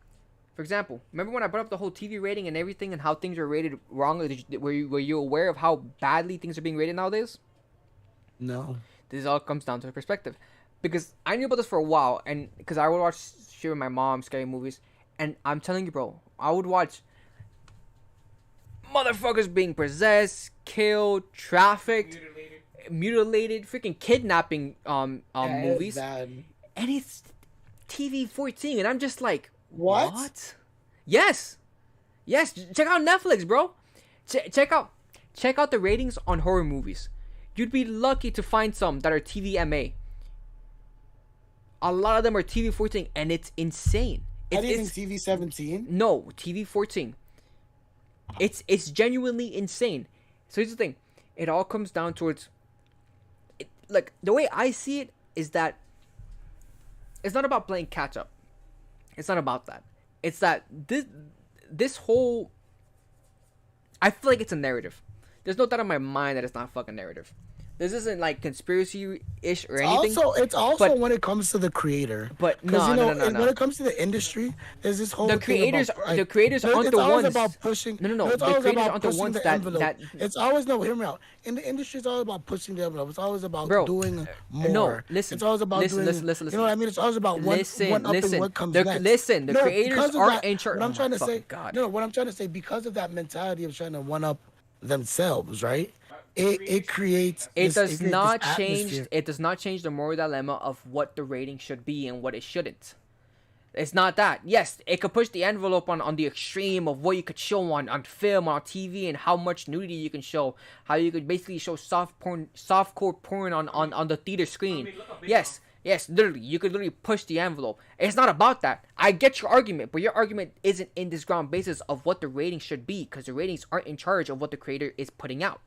For example, remember when I brought up the whole TV rating and everything and how things are rated wrong? Were you aware of how badly things are being rated nowadays? no. This all comes down to perspective. Because I knew about this for a while, and because I would watch shit with my mom, scary movies, and I'm telling you, bro, I would watch motherfuckers being possessed, killed, trafficked, mutilated, freaking kidnapping Yeah, it's movies, bad. and it's TV 14, and I'm just like, What? what? Yes, yes. Check out Netflix, bro. Check out the ratings on horror movies. You'd be lucky to find some that are TVMA. A lot of them are TV 14, and it's insane. Not even It's TV 17. no TV 14. It's genuinely insane. So here's the thing. It all comes down towards like the way I see it is that it's not about playing catch up. It's not about that. It's that this whole I feel like it's a narrative. There's no doubt in my mind that it's not a fucking narrative. This isn't like conspiracy ish or anything. It's also but when it comes to the creator. But Because no, no, no, no, when no. it comes to the industry, there's this whole The thing creators, about, like, the creators aren't it's the always ones. about pushing. No. It's The always creators about aren't the pushing ones the that envelope. It's always, no. Hear me out. In the industry, it's always about pushing the envelope. It's always about Bro, doing more. no, listen, It's always about listen, doing. listen. You know what I mean? It's always about one upping what comes next. Listen, the No, creators because of aren't that, in charge. what I'm Oh trying my to say. fucking god. No, what I'm trying to say, because of that mentality of trying to one up themselves, right? It creates. It This, does creates not this change. atmosphere. It does not change the moral dilemma of what the rating should be and what it shouldn't. It's not that. Yes, it could push the envelope on the extreme of what you could show on film, on TV, and how much nudity you can show. How you could basically show softcore porn on the theater screen. Yes, literally, you could literally push the envelope. It's not about that. I get your argument, but your argument isn't in this ground basis of what the rating should be, because the ratings aren't in charge of what the creator is putting out.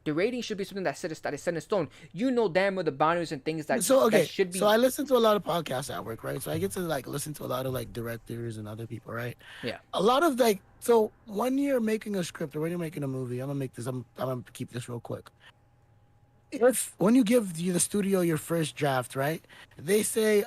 The rating should be something that is set in stone. You know damn well the boundaries and things that that should be. So I listen to a lot of podcasts at work, right? So I get to like listen to a lot of like directors and other people, right? Yeah. A lot of like, so when you're making a script or when you're making a movie, I'm gonna keep this real quick. If when you give the studio your first draft, right? They say,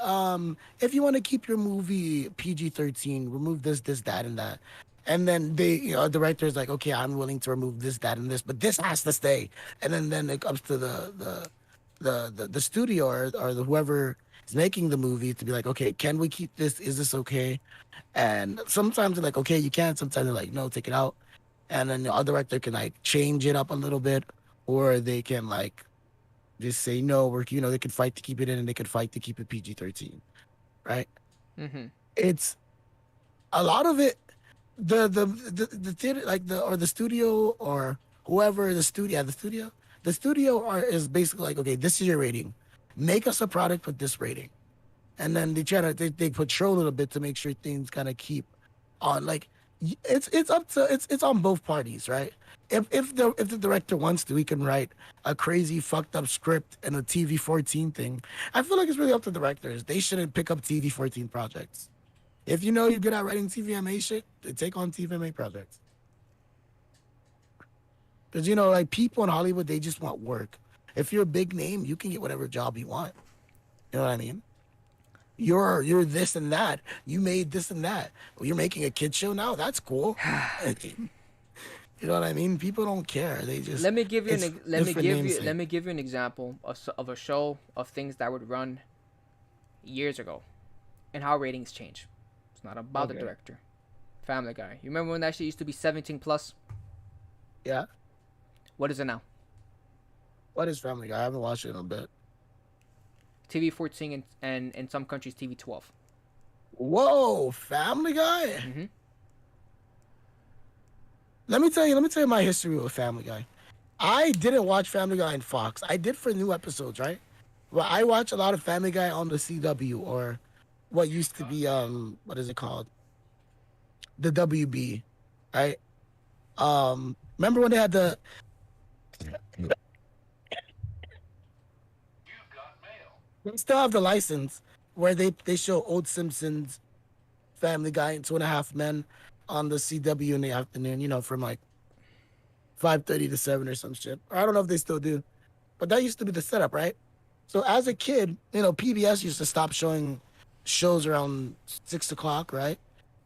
if you want to keep your movie PG-13, remove this, that, and that. And then the director is like, okay, I'm willing to remove this, that, and this, but this has to stay. And then it comes to the studio or whoever is making the movie to be like, okay, can we keep this? Is this okay? And sometimes they're like, okay, you can. Sometimes they're like, no, take it out. And then the other director can like change it up a little bit, or they can like just say no. They could fight to keep it in, and they could fight to keep it PG-13, right? Mm-hmm. It's a lot of it. The theater, like the studio or whoever the studio is basically like, okay, this is your rating, make us a product with this rating, and then they patrol it a bit to make sure things kind of keep on. Like it's up to it's on both parties, right? If the director wants to, he can write a crazy fucked up script and a TV-14 thing. I feel like it's really up to directors. They shouldn't pick up TV-14 projects. If you know you're good at writing TVMA shit, then take on TVMA projects. Because like people in Hollywood, they just want work. If you're a big name, you can get whatever job you want. You know what I mean? You're this and that. You made this and that. Well, you're making a kid show now. That's cool. You know what I mean? People don't care. They just Let me give you let me namesake. give you an example of a show of things that would run years ago, and how ratings change. It's not about the Okay. director. Family Guy. You remember when that shit used to be 17 plus? Yeah. What is it now? What is Family Guy? I haven't watched it in a bit. TV 14 and in some countries TV 12. Whoa, Family Guy. Mm-hmm. Let me tell you my history with Family Guy. I didn't watch Family Guy on Fox. I did for new episodes, right? Well, I watch a lot of Family Guy on the CW, or what used to be what is it called? The WB, right? Remember when they had the they still have the license where they show old Simpsons, Family Guy, and Two and a Half Men on the CW in the afternoon, from like 5:30 to 7 or some shit. Or I don't know if they still do. But that used to be the setup, right? So as a kid, PBS used to stop showing shows around 6 o'clock, right?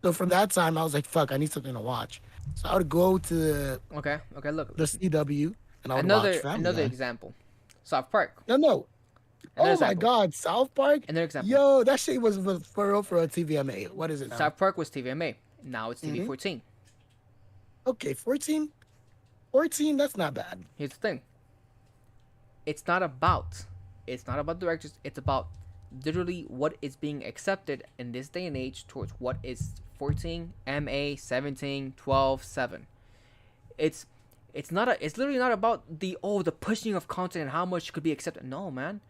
So from that time, I was like, fuck, I need something to watch. So I would go to Okay. Look. the CW and I would watch Family Another Guy. example. South Park. No. Another Oh example. my God, South Park? Another example. Yo, that shit was for real for a TVMA. What is it now? South Park was TVMA. Now it's TV 14. Okay, 14? 14, that's not bad. Here's the thing. It's not about directors. It's about literally what is being accepted in this day and age towards what is 14, MA, 17, 12, 7. It's literally not about the pushing of content and how much could be accepted. No, man.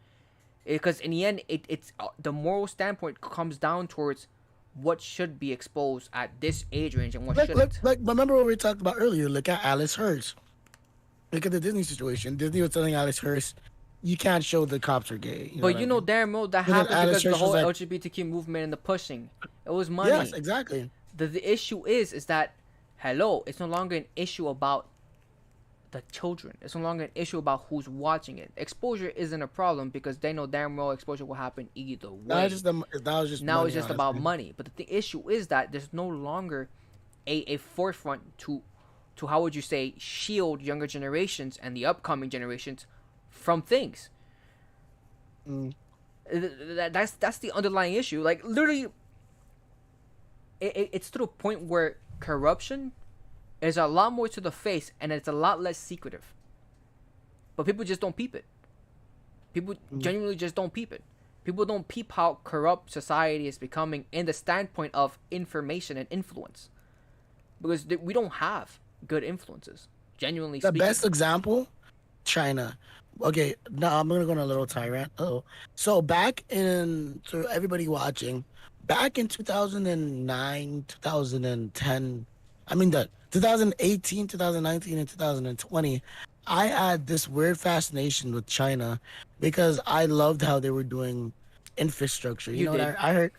Because in the end, it's the moral standpoint comes down towards what should be exposed at this age range and what shouldn't. Remember what we talked about earlier? Look at Alice Hurst. Look at the Disney situation. Disney was telling Alice Hurst, you can't show the cops are gay. But damn well that And then happened Alice because the Hurst was whole like- LGBTQ movement and the pushing. It was money. Yes, exactly. The issue is that it's no longer an issue about the children. It's no longer an issue about who's watching it. Exposure isn't a problem because they know damn well exposure will happen either way. That was just Now money, it's just honestly. about money. But the issue is that there's no longer a forefront to how would you say shield younger generations and the upcoming generations from things. That's the underlying issue. Like literally, it's to the point where corruption is a lot more to the face and it's a lot less secretive. But people just don't peep it. People genuinely just don't peep it. People don't peep how corrupt society is becoming in the standpoint of information and influence. Because we don't have good influences, genuinely The speaking. best example, China. Okay, now I'm gonna go on a little tyrant. So to everybody watching, back in 2009, 2010, I mean the 2018, 2019, and 2020, I had this weird fascination with China because I loved how they were doing infrastructure. You know did. what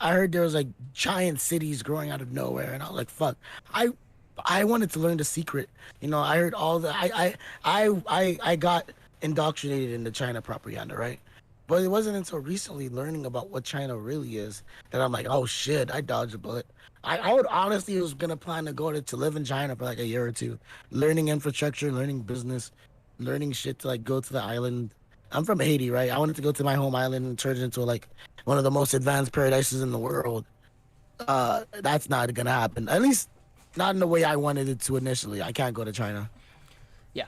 I heard there was like giant cities growing out of nowhere, and I was like, "Fuck!" I wanted to learn the secret. I heard all the I got indoctrinated into China propaganda, right? But it wasn't until recently learning about what China really is that I'm like, "Oh shit!" I dodged a bullet. I would honestly was gonna plan to live in China for like a year or two, learning infrastructure, learning business, learning shit to like go to the island. I'm from Haiti, right? I wanted to go to my home island and turn it into like one of the most advanced paradises in the world. That's not gonna happen. At least not in the way I wanted it to initially. I can't go to China. Yeah.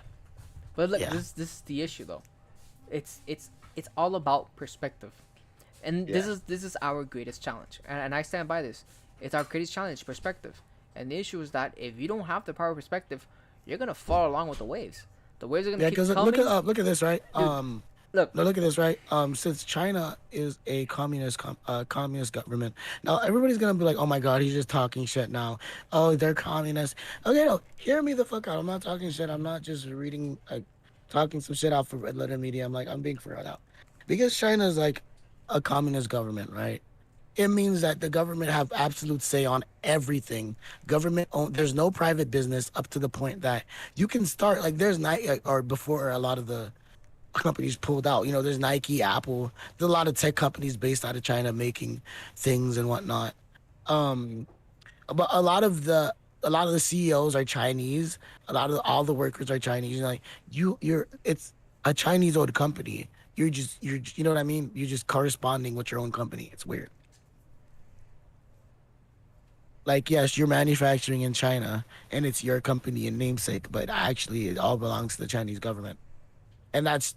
But look, Yeah. this is the issue though. it's all about perspective, and Yeah. this is our greatest challenge, and I stand by this. It's our greatest challenge, perspective. And the issue is that if you don't have the proper perspective, you're gonna fall along with the waves. The waves are gonna Yeah, keep because coming, look at this, right? dude. Look, No, look at this, right? Since China is a communist government, now everybody's gonna be like, "Oh my God, he's just talking shit now." Oh, they're communists. Okay, no, hear me the fuck out. I'm not talking shit. I'm not just reading, talking some shit out for red letter media. I'm being for real out, because China is like a communist government, right? It means that the government have absolute say on everything. Government own. There's no private business up to the point that you can start like there's night or before a lot of the companies pulled out. You know, there's Nike, Apple. There's a lot of tech companies based out of China making things and whatnot. Um, but a lot of the CEOs are Chinese. A lot of all the workers are Chinese. Like you're it's a Chinese owned company. You know what I mean? You're just corresponding with your own company. It's weird. Like yes, you're manufacturing in China and it's your company and namesake, but actually it all belongs to the Chinese government. And that's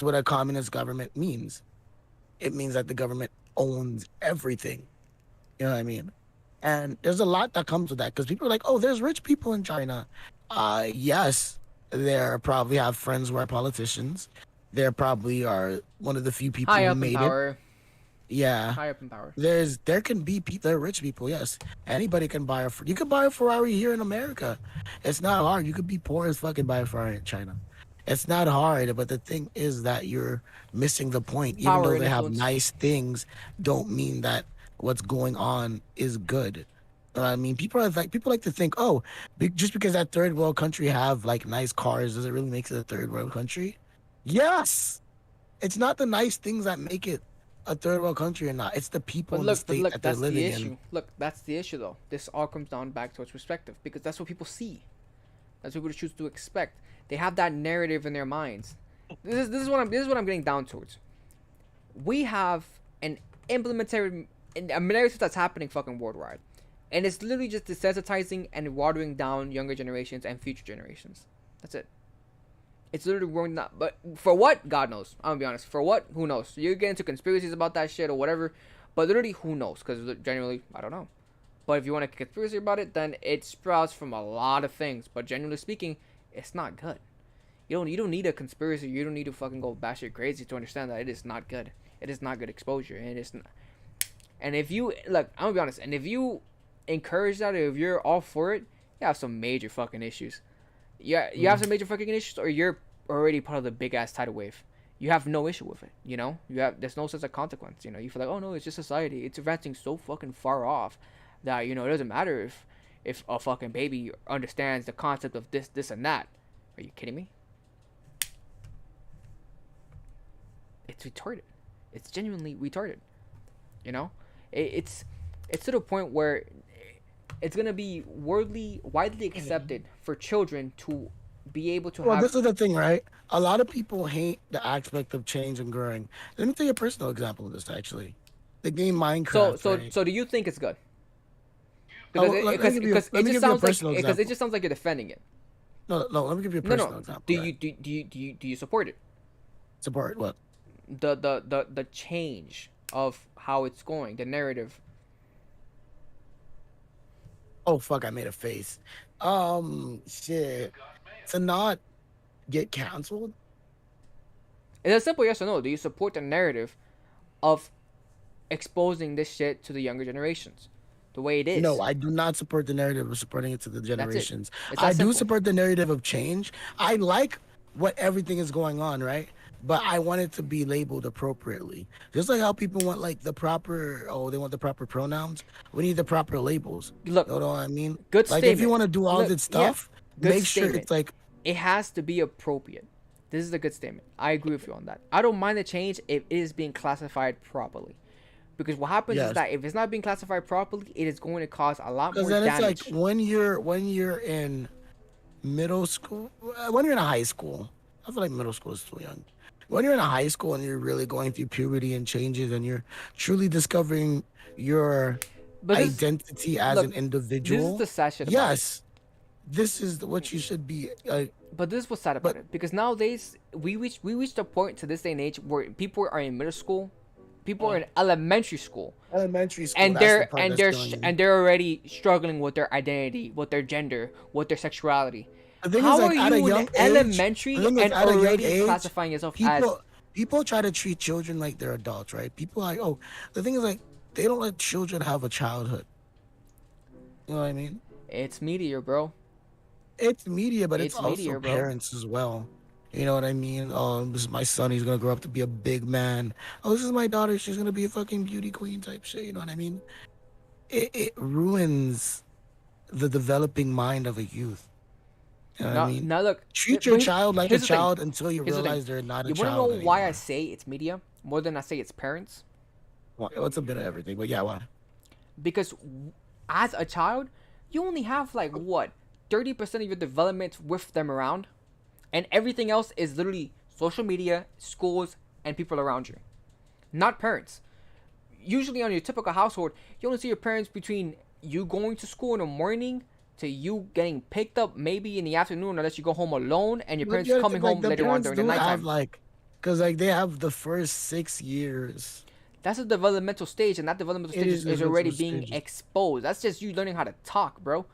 what a communist government means. It means that the government owns everything. You know what I mean? And there's a lot that comes with that because people are like, oh, there's rich people in China. Yes, there probably have friends who are politicians. There probably are one of the few people high who up in made it. power, Yeah. high up in power. There can be people, there are rich people, yes. Anybody can buy you could buy a Ferrari here in America. It's not hard. You could be poor as fucking buy a Ferrari in China. It's not hard, but the thing is that you're missing the point. Even Power though and they have influence. nice things, don't mean that what's going on is good. I mean, people like to think, oh, just because that third world country have like nice cars, does it really make it a third world country? Yes, it's not the nice things that make it a third world country or not. It's the people in the But state look, that they're that's the living in. issue. Look, that's the issue though. This all comes down back to its perspective because that's what people see. That's what people choose to expect. They have that narrative in their minds. This is what I'm getting down towards. We have an implementary a narrative that's happening fucking worldwide, and it's literally just desensitizing and watering down younger generations and future generations. That's it. It's literally ruining that. But for what? God knows. I'm gonna be honest. For what? Who knows? You get into conspiracies about that shit or whatever, but literally, who knows? Because generally, I don't know. But if you want to conspiracy about it, then it sprouts from a lot of things. But generally speaking, it's not good. You don't need a conspiracy. You don't need to fucking go batshit crazy to understand that it is not good. It is not good exposure, and it's not. And if you look, I'm gonna be honest. And if you encourage that, or if you're all for it, you have some major fucking issues. Yeah, you have some major fucking issues, or you're already part of the big ass tidal wave. You have no issue with it. You know, there's no sense of consequence. You know, you feel like, oh no, it's just society. It's advancing so fucking far off that it doesn't matter if a fucking baby understands the concept of this, and that. Are you kidding me? It's retarded. It's genuinely retarded. You know, it's to the point where it's gonna be widely accepted for children to be able to Well, have. this is the thing, right? A lot of people hate the aspect of change and growing. Let me tell you a personal example of this, actually. The game Minecraft, right? So do you think it's good? Oh, Because let me give you a personal because it example. just sounds like you're defending it. No, let me give you a No, personal no. example, Do right? you do you support it? Support what? The change of how it's going, the narrative. Oh fuck, I made a face. Shit. To not get canceled? It's a simple yes or no. Do you support the narrative of exposing this shit to the younger generations, the way it No, is? I do not support the narrative of supporting it to the That's it. generations. It's I that do simple. support the narrative of change. I like what everything is going on, right? But I want it to be labeled appropriately. Just like how people want like they want the proper pronouns. We need the proper labels. Look, You know what I mean? good Like if you statement. want to do all Look, this yeah, stuff, good make sure statement. it's like It has to be appropriate. This is a good statement. I agree with you on that. I don't mind the change if it is being classified properly. Because what happens is yes. that if it's not being classified properly, it is going to cause a lot Because more then it's like damage. when you're in middle school, when you're in a high school, I feel like middle school is too young. When you're in a high school and you're really going through puberty and changes and you're truly discovering your But identity as an this is individual, the sad shit about it. yes, this is what you should be But this is what's sad about But it, because nowadays we reached a point to this day and age where people are in middle school, people are in elementary school, elementary school, and that's the they're part and that's they're killing me. and they're already struggling with their identity, with their gender, with their sexuality. The thing is, How are like, at a you in young age, elementary the thing is, and at a young already age, classifying yourself as? people try to treat children like they're adults, right? People like, oh, the thing is, like, they don't let children have a childhood. You know what I mean? It's media, bro. It's media, but it's It's also media, bro. parents as well. You know what I mean? Oh, this is my son. He's gonna grow up to be a big man. Oh, this is my daughter. She's gonna be a fucking beauty queen type shit. You know what I mean? It ruins the developing mind of a youth. You know what I mean? Now look. Treat but your here's- child like a here's the thing. child until you Here's the thing. realize they're not a You want to child know why I anymore. say it's media more than I say it's parents? Well, it's a bit of everything, but yeah, why? Because as a child, you only have like what 30% of your development with them around, and everything else is literally social media, schools, and people around you, not parents. Usually, on your typical household, you only see your parents between you going to school in the morning to you getting picked up maybe in the afternoon, unless you go home alone, and your But parents you gotta coming think, like, home the later on parents during the do nighttime. have like, cause like they have the first 6 years. That's a developmental stage, and that developmental It stage is is already developmental being stages. exposed. That's just you learning how to talk, bro.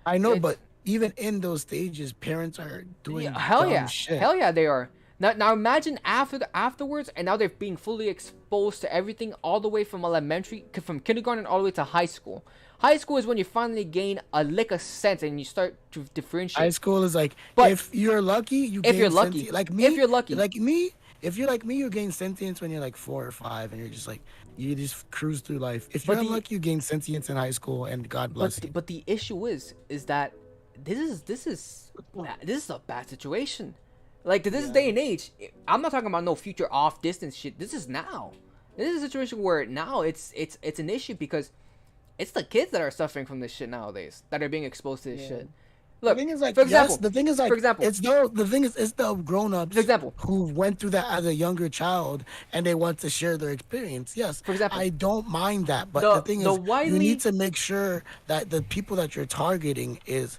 I know, It's- but even in those stages, parents are doing Yeah, hell dumb yeah, shit. hell yeah, they are. Now imagine afterwards, and now they're being fully exposed to everything, all the way from elementary, from kindergarten all the way to high school. High school is when you finally gain a lick of sense and you start to High differentiate. school is like, But if you're lucky, you if gain you're lucky, sentience. Like me, if you're lucky. if you're like me, you gain sentience when you're like 4 or 5, and you're just like, you just cruise through life. If you're But the- unlucky, you gain sentience in high school, and God bless you. But the issue is that this is a bad situation. Like this day and age, I'm not talking about no future off distance shit. This is now. This is a situation where now it's an issue because it's the kids that are suffering from this shit nowadays, that are being exposed to this shit. The Look, thing is, like, for example, yes, the thing is, like, for example, it's the grown-ups, For example. who went through that as a younger child and they want to share their experience. Yes, For example. I don't mind that, but The- the thing the is, widely- you need to make sure that the people that you're targeting is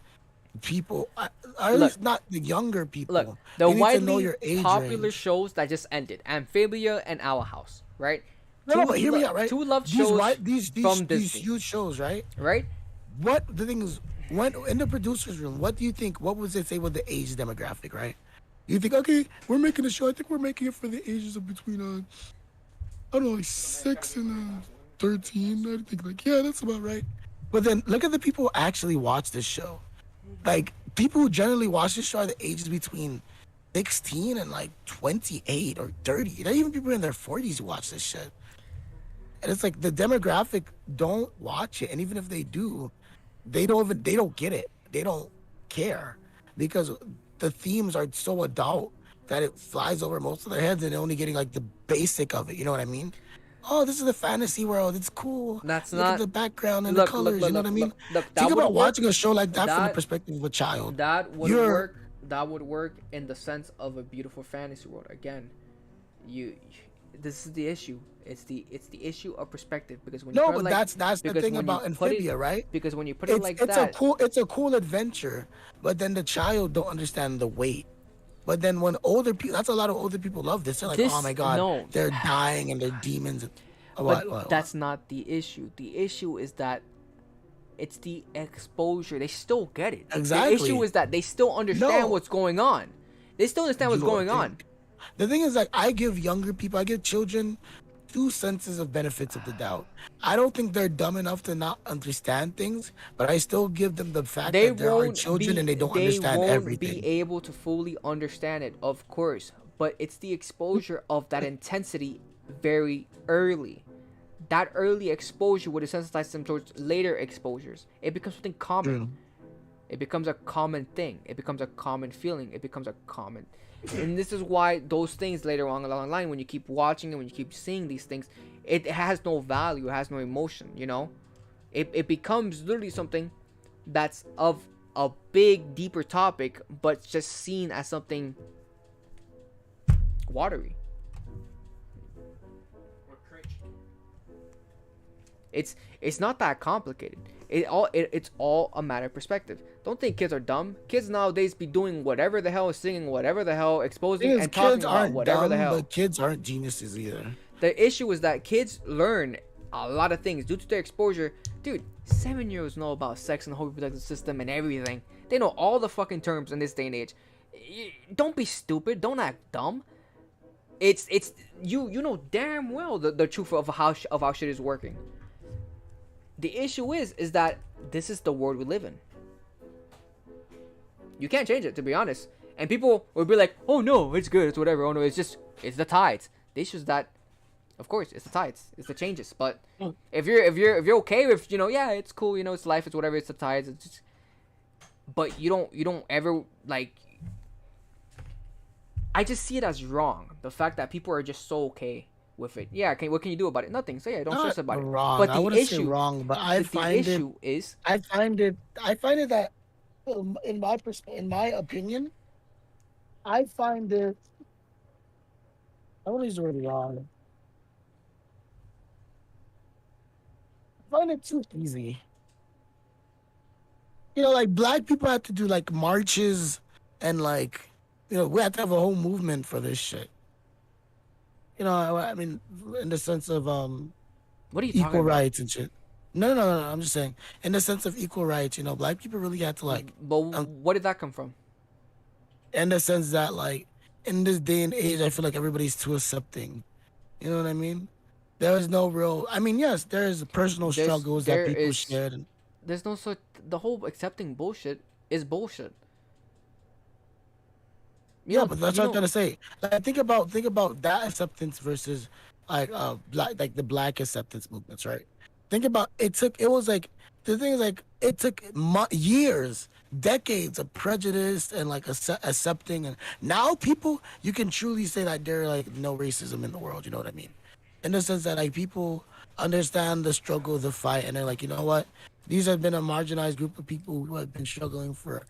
people, or at Look. least not the younger people. look, the you need to know widely your age popular range. shows that just ended, Amphibia and Owl House, right? No, but hear me out, right? Two love These shows these from these Disney, huge shows, right? right? What the thing is, when in the producers room, what do you think? What would they say with the age demographic, right? You think, okay, we're making a show. I think we're making it for the ages of between I don't know, like 6 and 13. I think, like, yeah, that's about right. But then look at the people who actually watch this show. Like, people who generally watch this show are the ages between 16 and like 28 or 30. There are even people in their 40s who watch this shit. And it's like the demographic don't watch it, and even if they do, they don't get it. They don't care because the themes are so adult that it flies over most of their heads, and they're only getting like the basic of it. You know what I mean? Oh, this is a fantasy world. It's cool. That's Look not- at the background and Look, the colors. look, you know what I look, mean? look, that Think would about work. watching a show like that from the That- perspective of a child. That would You're- work. That would work in the sense of a beautiful fantasy world. Again, this is the issue. It's the issue of perspective, because when you No, put it but like, that's the because thing when you about put it- Amphibia, right? Because when you put it like it's that, it's a cool adventure, but then the child don't understand the weight. But then when older people, that's a lot of older people love this. They're like, This- oh my god, no. they're dying and they're demons. but that's not the issue. The issue is that it's the exposure. They still get it. The Exactly. issue is that they still understand No. what's going on. They still understand what's You don't going on. think- The thing is, like, I give younger people, I give children 2 senses of benefits of the doubt. I don't think they're dumb enough to not understand things, but I still give them the fact They that there are won't children be, and they don't they understand won't everything. be able to fully understand it, of course. But it's the exposure of that intensity very early. That early exposure would desensitize them towards later exposures. It becomes something common. True. It becomes a common thing. It becomes a common feeling. It becomes a common. And this is why those things later on along the line, when you keep watching and when you keep seeing these things, it has no value. It has no emotion, you know? It becomes literally something that's of a big, deeper topic, but just seen as something watery. It's not that complicated. It's all a matter of perspective. Don't think kids are dumb. Kids nowadays be doing whatever the hell, singing whatever the hell, exposing and talking kids about aren't whatever dumb, the hell. but kids aren't geniuses either. The issue is that kids learn a lot of things due to their exposure. Dude, 7-year-olds know about sex and the whole reproductive system and everything. They know all the fucking terms in this day and age. Don't be stupid. Don't act dumb. It's you know damn well the truth of how shit is working. The issue is that this is the world we live in. You can't change it, to be honest. And people will be like, "Oh no, it's good, it's whatever. Oh no, it's the tides." The issue is that, of course, it's the tides, it's the changes. But if you're okay with, yeah, it's cool, it's life, it's whatever, it's the tides. It's just, but you don't ever like. I just see it as wrong. The fact that people are just so okay with it. Yeah, what can you do about it? Nothing. So yeah, don't stress about Wrong. it. But I the wouldn't issue, say wrong, but I find the issue is, I find it that, in my opinion, I find it. I want to use the word wrong. I find it too easy. Like black people have to do like marches and like, we have to have a whole movement for this shit. I mean, in the sense of what are you talking equal about? rights and shit. No. I'm just saying, in the sense of equal rights, black people really had to like. But what did that come from? In the sense that like, in this day and age, I feel like everybody's too accepting. You know what I mean? There is no real. I mean, yes, there is personal struggles that people shared. And, there's no such. The whole accepting bullshit is bullshit. But that's what I'm trying to say. Like, think about that acceptance versus like like the black acceptance movements, right? Think about it took years, decades of prejudice and like accepting, and now people, you can truly say that there are like no racism in the world. You know what I mean? In the sense that like people understand the struggle, the fight, and they're like, you know what? These have been a marginalized group of people who have been struggling for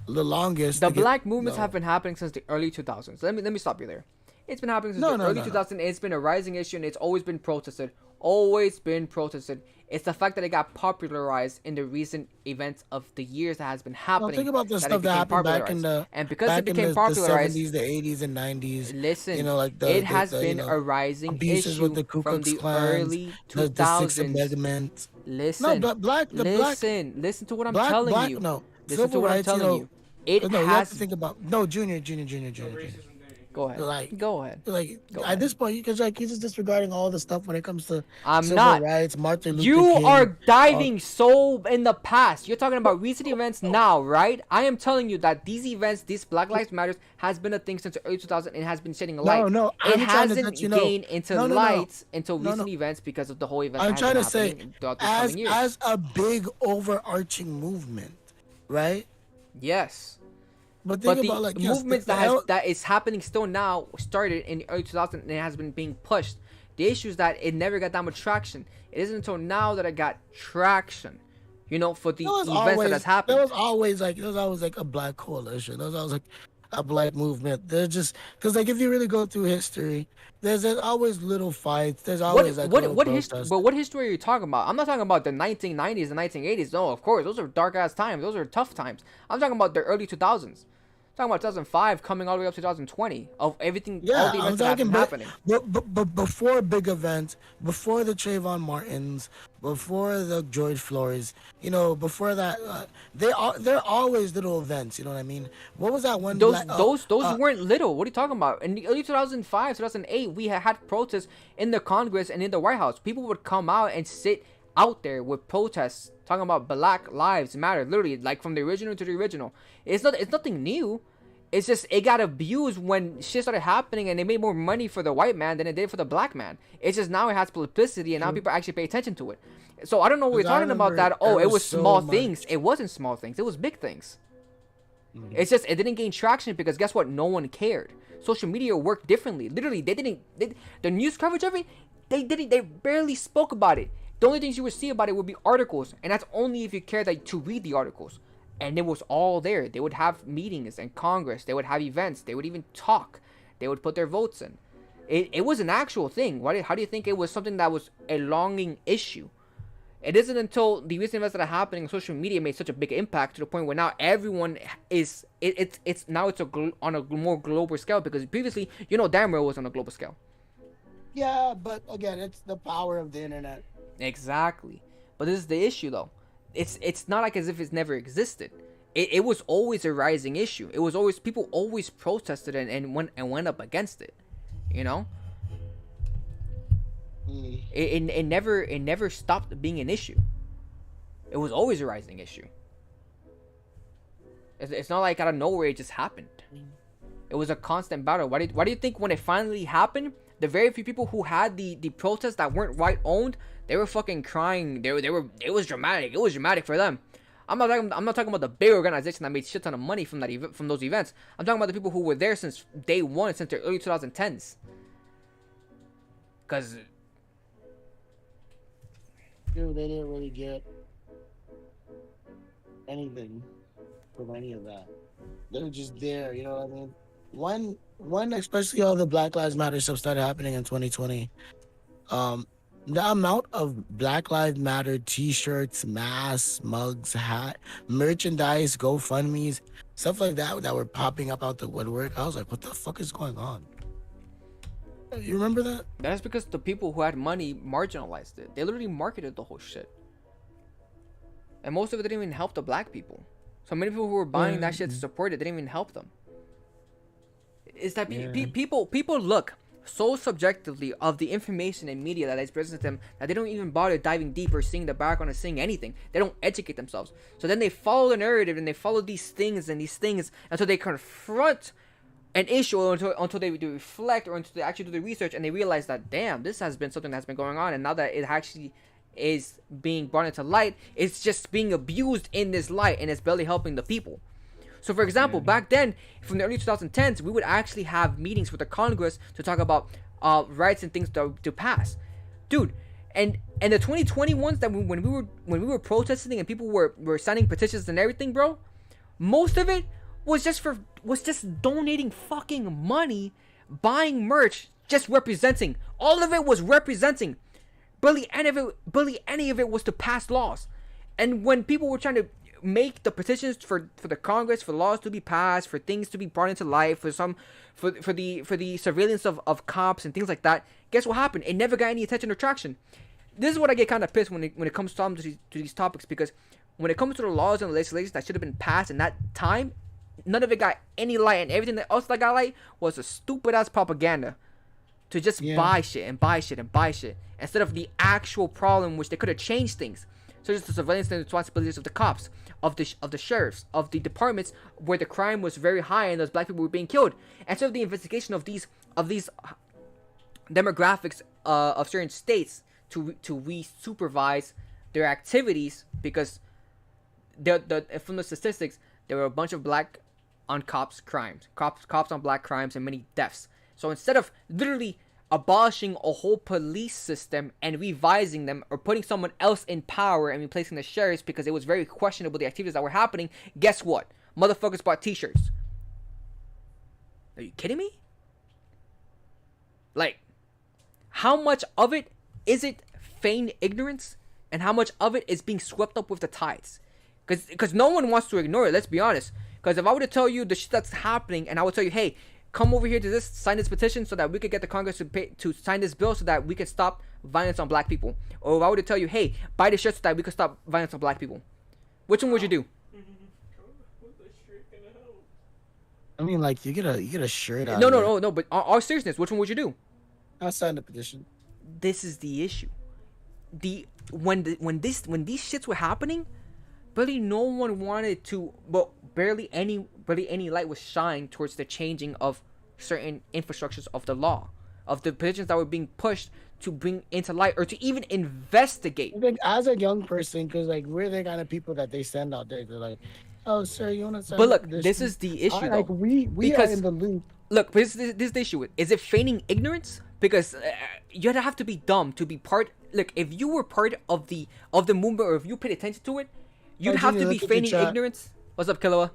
the longest. The black movements have been happening since the early 2000s. Let me stop you there. It's been happening since the early 2000s. It's been a rising issue, and it's always been protested. Always been protested. It's the fact that it got popularized in the recent events of the years that has been happening. Think about the stuff that happened back in the and because it became popularized, the 70s, the 80s, and 90s. Listen, like it has been a rising issue with the Ku from Klux the Klan, early the 2000s. Sixth Amendment. Listen, listen to what I'm telling you. No, listen to what I'm telling you. It you have to think about Junior. Go ahead. Go ahead. At this point, because like he's just disregarding all the stuff when it comes to civil rights, Martin Luther You King, are diving so in the past. You're talking about recent events now, right? I am telling you that these events, this Black Lives Matters, has been a thing since the early 2000s and has been shedding light. No, it hasn't gained into light until recent events because of the whole event. I'm trying to say, throughout these coming years. as a big overarching movement, right? Yes. But the about like movements that is happening still now started in the early 2000s and it has been being pushed. The issue is that it never got that much traction. It isn't until now that it got traction. For the events that has happened. There was always like a black coalition. There was always like a black movement. There's just because like if you really go through history, there's always little fights. There's always what history are you talking about? I'm not talking about the 1990s and 1980s. No, of course, those are dark ass times. Those are tough times. I'm talking about the early 2000s. I'm talking about 2005 coming all the way up to 2020 of everything. Yeah, all the events that have been happening. But before big events, before the Trayvon Martins, before the George Floyds, before that, they're always little events. You know what I mean? What was that one? Those weren't little. What are you talking about? In the early 2005, 2008, we had protests in the Congress and in the White House. People would come out and sit out there with protests talking about Black Lives Matter, literally like from the original to the original. It's nothing new. It's just it got abused when shit started happening and they made more money for the white man than it did for the black man. It's just now it has publicity and now people actually pay attention to it. So I don't know what you're talking about that. Oh, it was small things. It wasn't small things. It was big things. Mm-hmm. It's just it didn't gain traction because guess what? No one cared. Social media worked differently. Literally, the news coverage of it, they barely spoke about it. The only things you would see about it would be articles, and that's only if you care to read the articles. And it was all there. They would have meetings in Congress. They would have events. They would even talk. They would put their votes in. It was an actual thing. How do you think it was something that was a longing issue? It isn't until the recent events that are happening on social media made such a big impact to the point where now everyone is it's now it's on a more global scale, because previously damn well it was on a global scale. Yeah, but again, it's the power of the internet. Exactly. But this is the issue though. It's not like as if it's never existed. It was always a rising issue. It was always, people always protested and went up against it. You know? It never stopped being an issue. It was always a rising issue. It's not like out of nowhere it just happened. It was a constant battle. Why do you think when it finally happened, the very few people who had the protests that weren't white owned, they were fucking crying. It was dramatic. It was dramatic for them. I'm not talking about the big organization that made shit ton of money from those events. I'm talking about the people who were there since day one, since the early 2010s. Cause Dude, they didn't really get anything from any of that. They were just there, you know what I mean? When especially all the Black Lives Matter stuff started happening in 2020, the amount of Black Lives Matter t-shirts, masks, mugs, hat, merchandise, GoFundMe's, stuff like that were popping up out the woodwork, I was like, what the fuck is going on? You remember that? that's because the people who had money marginalized it. They literally marketed the whole shit. And most of it didn't even help the black people. So many people who were buying that shit to support it didn't even help them. It's that people look so subjectively of the information and media that is presented to them that they don't even bother diving deep or seeing the background or seeing anything. They don't educate themselves. So then they follow the narrative and they follow these things until they confront an issue, or until they do reflect, or until they actually do the research and they realize that, damn, this has been something that's been going on, and now that it actually is being brought into light, it's just being abused in this light and it's barely helping the people. So for example, back then, from the early 2010s, we would actually have meetings with the Congress to talk about rights and things to pass, dude. And the 2020 ones that when we were protesting and people were signing petitions and everything, bro, most of it was just donating fucking money, buying merch, just representing. All of it was representing. Barely any of it was to pass laws. And when people were trying to make the petitions for the Congress, for laws to be passed, for things to be brought into life, for the surveillance of cops and things like that, guess what happened? It never got any attention or traction. This is what I get kind of pissed when it comes to these topics, because when it comes to the laws and legislation that should have been passed in that time, none of it got any light, and everything else that got light was a stupid ass propaganda to just buy shit and buy shit and buy shit, instead of the actual problem, which they could have changed things, such as the surveillance and responsibilities of the cops, of the sheriffs, of the departments where the crime was very high and those black people were being killed, instead of the investigation of these demographics of certain states to re-supervise their activities, because from the statistics, there were a bunch of black on cops on black crimes, and many deaths. So instead of literally abolishing a whole police system and revising them, or putting someone else in power and replacing the sheriffs because it was very questionable the activities that were happening, guess what? Motherfuckers bought t-shirts. Are you kidding me? Like, how much of it is it feigned ignorance, and how much of it is being swept up with the tides? Because no one wants to ignore it, let's be honest. Because if I were to tell you the shit that's happening, and I would tell you, hey, come over here to sign this petition so that we could get the Congress to sign this bill so that we can stop violence on black people. Or if I were to tell you, hey, buy this shirt so that we can stop violence on black people, which one would you do? I mean, like, you get a shirt out. No. But all seriousness, which one would you do? I'll sign the petition. This is the issue. When these shits were happening, barely no one wanted to, but barely any light was shined towards the changing of certain infrastructures of the law, of the petitions that were being pushed to bring into light, or to even investigate. I think as a young person, because like we're the kind of people that they send out there, they're like, oh sir, you want to sign? But look, this is the issue, though. Like we are in the loop. Look, this is the issue. Is it feigning ignorance? Because you'd have to be dumb to be part. Look, if you were part of the movement, or if you paid attention to it, you'd have to be feigning ignorance. What's up, Kiloa?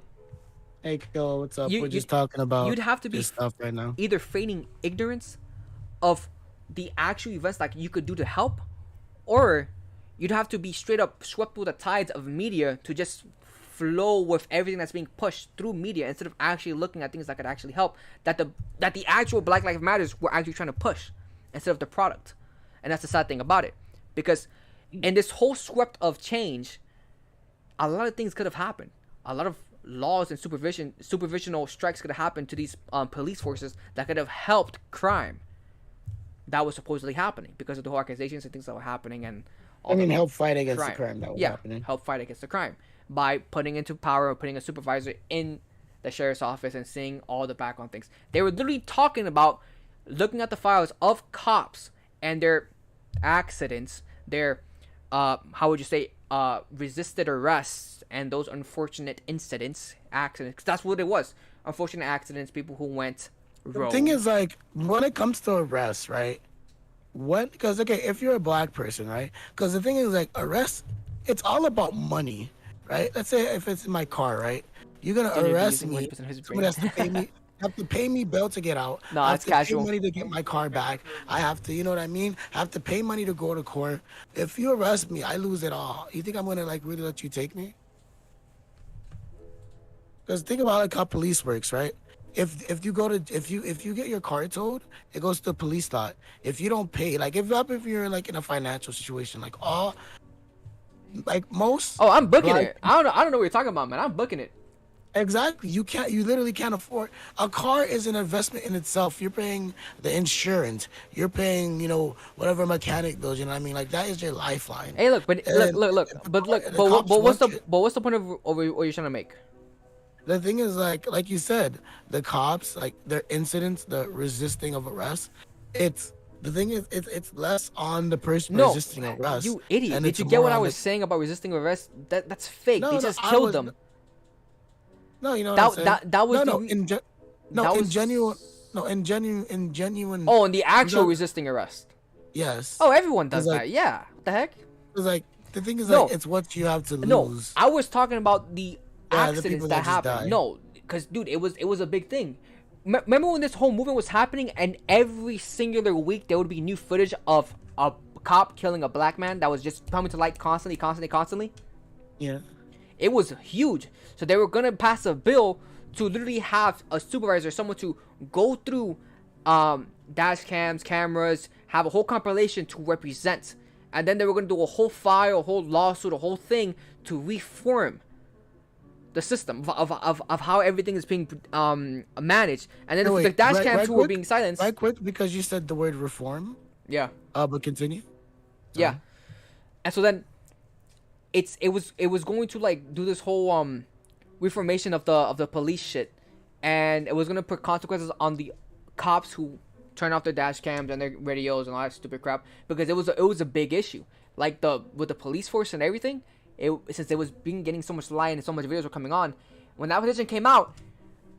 Hey, Kiloa, what's up? We're just talking about. You'd have to be stuff right now. Either feigning ignorance of the actual events that you could do to help, or you'd have to be straight up swept through the tides of media to just flow with everything that's being pushed through media instead of actually looking at things that could actually help, that the actual Black Lives Matters were actually trying to push instead of the product. And that's the sad thing about it, because in this whole swept of change, a lot of things could have happened. A lot of laws and supervisional strikes could have happened to these police forces that could have helped crime that was supposedly happening because of the whole accusations and things that were happening, and help fight against the crime that was happening. Help fight against the crime by putting into power or putting a supervisor in the sheriff's office and seeing all the background things. They were literally talking about looking at the files of cops and their accidents, their how would you say, resisted arrests and those unfortunate accidents. 'Cause that's what it was. Unfortunate accidents, people who went rogue. The thing is, like, when it comes to arrests, right? Because, okay, if you're a Black person, right? Because the thing is, like, arrests, it's all about money, right? Let's say if it's in my car, right? You're going to arrest me. Somebody has to pay me. Have to pay me bail to get out. No, I have it's to casual. pay money to get my car back. I have to, you know what I mean? I have to pay money to go to court. If you arrest me, I lose it all. You think I'm gonna like really let you take me? Because think about like how police works, right? If you go to if you get your car towed, it goes to the police lot. If you don't pay, like if you're like in a financial situation, like most. Oh, I'm booking Black- it. I don't know what you're talking about, man. I'm booking it. Exactly. You literally can't afford. A car is an investment in itself. You're paying the insurance. You're paying, whatever mechanic bills, you know what I mean? Like that is your lifeline. Hey, look, but And look. the But car- look, the but cops what's the want it. but what's the point of what you're trying to make? The thing is like you said, the cops, like their incidents, the resisting of arrest, it's less on the person No, resisting arrest. you idiot. and Did it's you get more what I on was saying about resisting arrest? That's fake. No, They no, just I killed was- them. No, you know what That- I'm saying? that was no, the- in that was- genuine. Oh, and the actual No. resisting arrest. Yes. Oh, everyone does It's like- that. Yeah. What the heck? It's like the thing is No. like it's what you have to No, lose. I was talking about the Yeah, the accidents people that that just happened. died. No, because dude, it was a big thing. Remember when this whole movement was happening, and every singular week there would be new footage of a cop killing a black man that was just coming to light constantly. Yeah. It was huge. So they were gonna pass a bill to literally have a supervisor, someone to go through dash cams, cameras, have a whole compilation to represent, and then they were gonna do a whole file, a whole lawsuit, a whole thing to reform the system of how everything is being managed. And then No, the wait, dash right- cams right who were quick, being silenced. Right quick, because you said the word reform. Yeah. But continue. Yeah. And so then it was going to like do this whole reformation of the police shit, and it was gonna put consequences on the cops who turn off their dash cams and their radios and all that stupid crap, because it was a big issue. Like with the police force and everything, since it was getting so much light and so much videos were coming on, when that petition came out,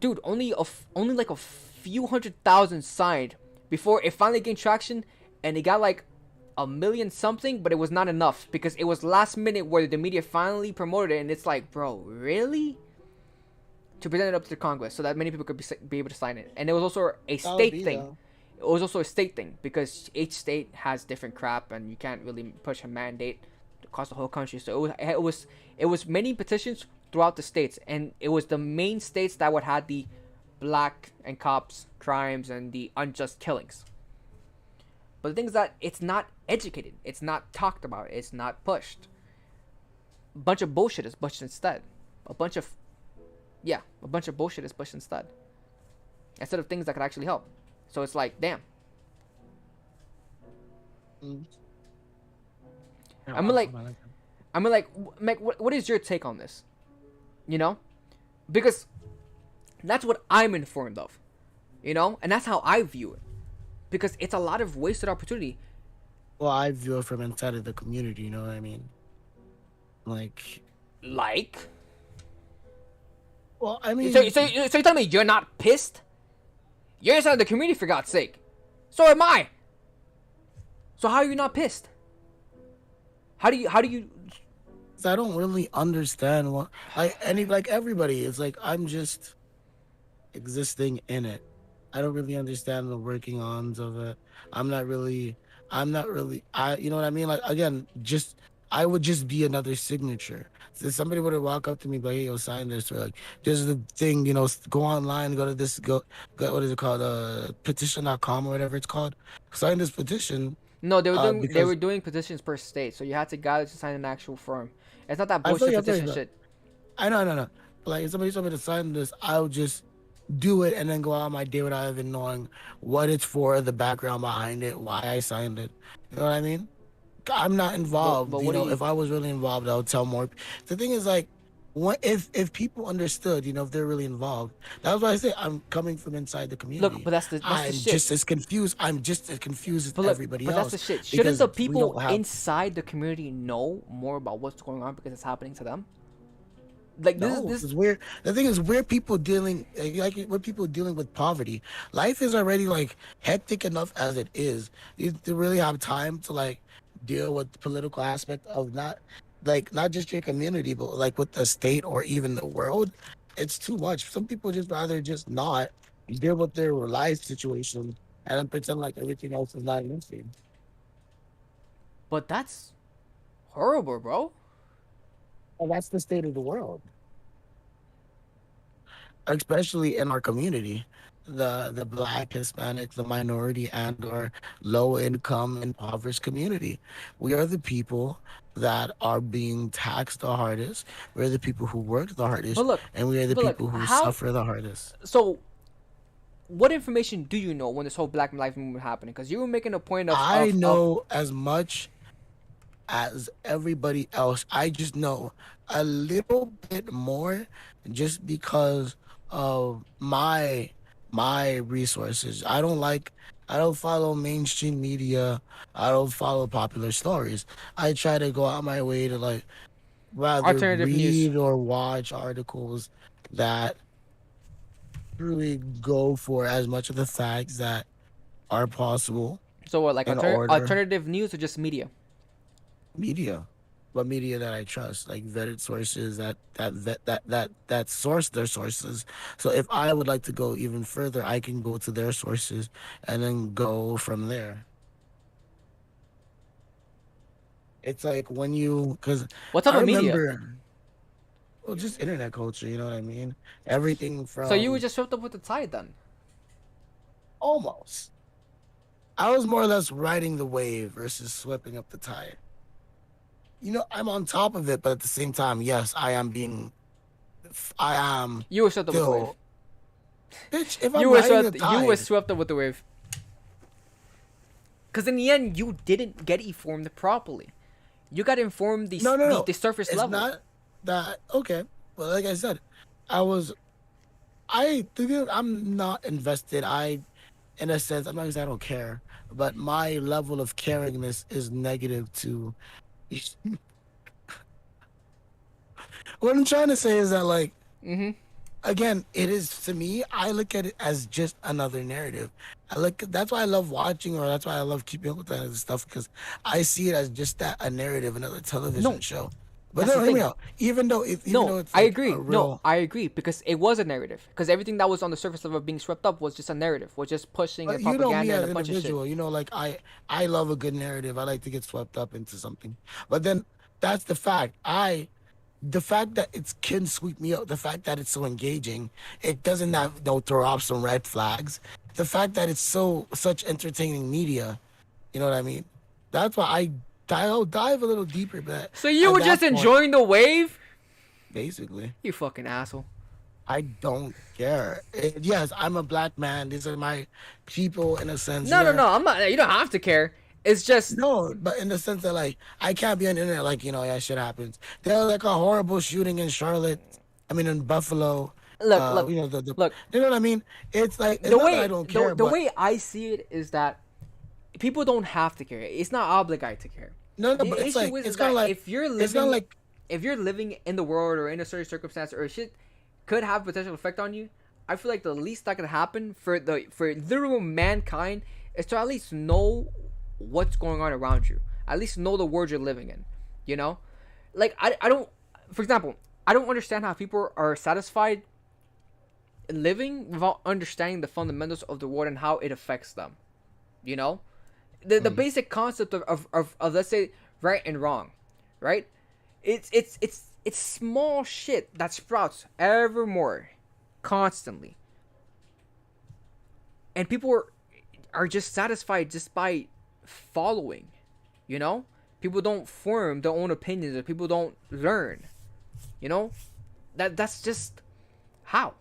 dude, only like a few 100,000 signed before it finally gained traction, and it got like 1,000,000 something, but it was not enough because it was last minute where the media finally promoted it, and it's like, bro, really? To present it up to the Congress so that many people could be able to sign it. And it was also a state thing. It was also a state thing because each state has different crap, and you can't really push a mandate across the whole country. So it was many petitions throughout the states, and it was the main states that would have the black and cops crimes and the unjust killings. But the thing is that it's not educated, it's not talked about, it's not pushed. A bunch of bullshit is pushed instead. A bunch of bullshit is pushed instead of things that could actually help. So it's like, damn. I mean, like, Meg, what is your take on this? Because that's what I'm informed of, and that's how I view it. Because it's a lot of wasted opportunity. Well, I view it from inside of the community. You know what I mean? Like. Well, I mean. So you're telling me you're not pissed? You're inside the community, for God's sake. So am I. So how are you not pissed? How do you? I don't really understand what like everybody. It's like I'm just existing in it. I don't really understand the working ons of it. I'm not really. You know what I mean? Like again, just I would just be another signature. So somebody would walk up to me, like, "Hey, yo, sign this," or like, "This is the thing, go online, go to this, go what is it called, petition.com or whatever it's called, sign this petition." No, they were Because doing petitions per state, so you had to gather to sign an actual form. It's not that I feel bullshit you, I feel petition you. shit. I know, I know, I know. But like, if somebody told me to sign this, I would just do it and then go out my day without even knowing what it's for, the background behind it, why I signed it. You know what I mean? I'm not But involved. what do you If I was really involved, I would tell more. The thing is, like, what if people understood, if they're really involved. That's why I say I'm coming from inside the look? community. But that's the I'm shit. just as confused. I'm just as confused as But look, everybody but that's the else shit. Shouldn't because the we people don't have. inside the community know more about what's going on because it's happening to them? Like this is No, this. because we're the thing is we're people dealing we're people dealing with poverty. Life is already like hectic enough as it is. You to really have time to like deal with the political aspect of not just your community, but like with the state or even the world. It's too much. Some people just rather just not deal with their life situation and then pretend like everything else is not an issue. But that's horrible, bro. And that's the state of the world, especially in our community, the black, Hispanic, the minority, and or low income impoverished community. We are the people that are being taxed the hardest. We're the people who work the hardest, But look, and we are the but look, people who how? suffer the hardest. So, what information do you know when this whole Black Lives Movement happening? Because you were making a point I of know as much as everybody else. I just know a little bit more just because of my resources. I don't follow mainstream media. I don't follow popular stories. I try to go out my way to like rather alternative news. read or watch articles that really go for as much of the facts that are possible So what, like in order. alternative news or just media? Media, but media that I trust, like vetted sources that source their sources. So if I would like to go even further, I can go to their sources and then go from there. It's like when you, because What type I of media? remember, well, just internet culture. You know what I mean? Everything So you were from just swept up with the tide then. almost. I was more or less riding the wave versus sweeping up the tide. I'm on top of it, but at the same time, yes, I am You were swept up with the wave. still, bitch, if I'm riding the You were tide, swept up with the wave. Because in the end, you didn't get informed properly. You got informed no, no, no. the surface It's level. not that, okay. Well, like I said, I was, I'm not invested. In a sense, I'm not gonna say I don't care, but my level of caringness is negative to, what I'm trying to say is that, like, Mm-hmm. again, it is to me. I look at it as just another narrative. That's why I love watching, or that's why I love keeping up with that stuff because I see it as just that a narrative, another television No, show. But that's the no, hear me thing. out. Even though No, it's I like a agree. No, real, I agree because it was a narrative. Because everything that was on the surface level of being swept up was just a narrative, was just pushing but and you know me propaganda and as a an bunch of shit. individual. Like I love a good narrative. I like to get swept up into something. But then that's the fact. The fact that it can sweep me up, the fact that it's so engaging, it doesn't have no throw off some red flags. The fact that it's such entertaining media, you know what I mean? That's why I'll dive a little deeper, but So you at were just that point, enjoying the wave? basically, You fucking asshole. I don't care. Yes, I'm a black man. These are my people in a sense. No, no, Yeah. no. I'm not. You don't have to care. It's just No, but in the sense that like I can't be on the internet like, yeah, shit happens. There was like a horrible shooting in Charlotte. I mean in Buffalo. look, look, look. You know what I mean? It's like it's The not that I way don't care, the but way I see it is that people don't have to care. It's not obligated to care. no, The but it's issue like is it's that kind of like if you're it's kind of living like if you're living in the world or in a certain circumstance or shit could have potential effect on you, I feel like the least that could happen for literal mankind is to at least know what's going on around you. At least know the world you're living in. You know? Like I don't for example, I don't understand how people are satisfied living without understanding the fundamentals of the world and how it affects them. You know? The basic concept of let's say right and wrong. right? It's small shit that sprouts ever more, constantly, and people are just satisfied just by following, you know. People don't form their own opinions, or people don't learn, you know. That's just how,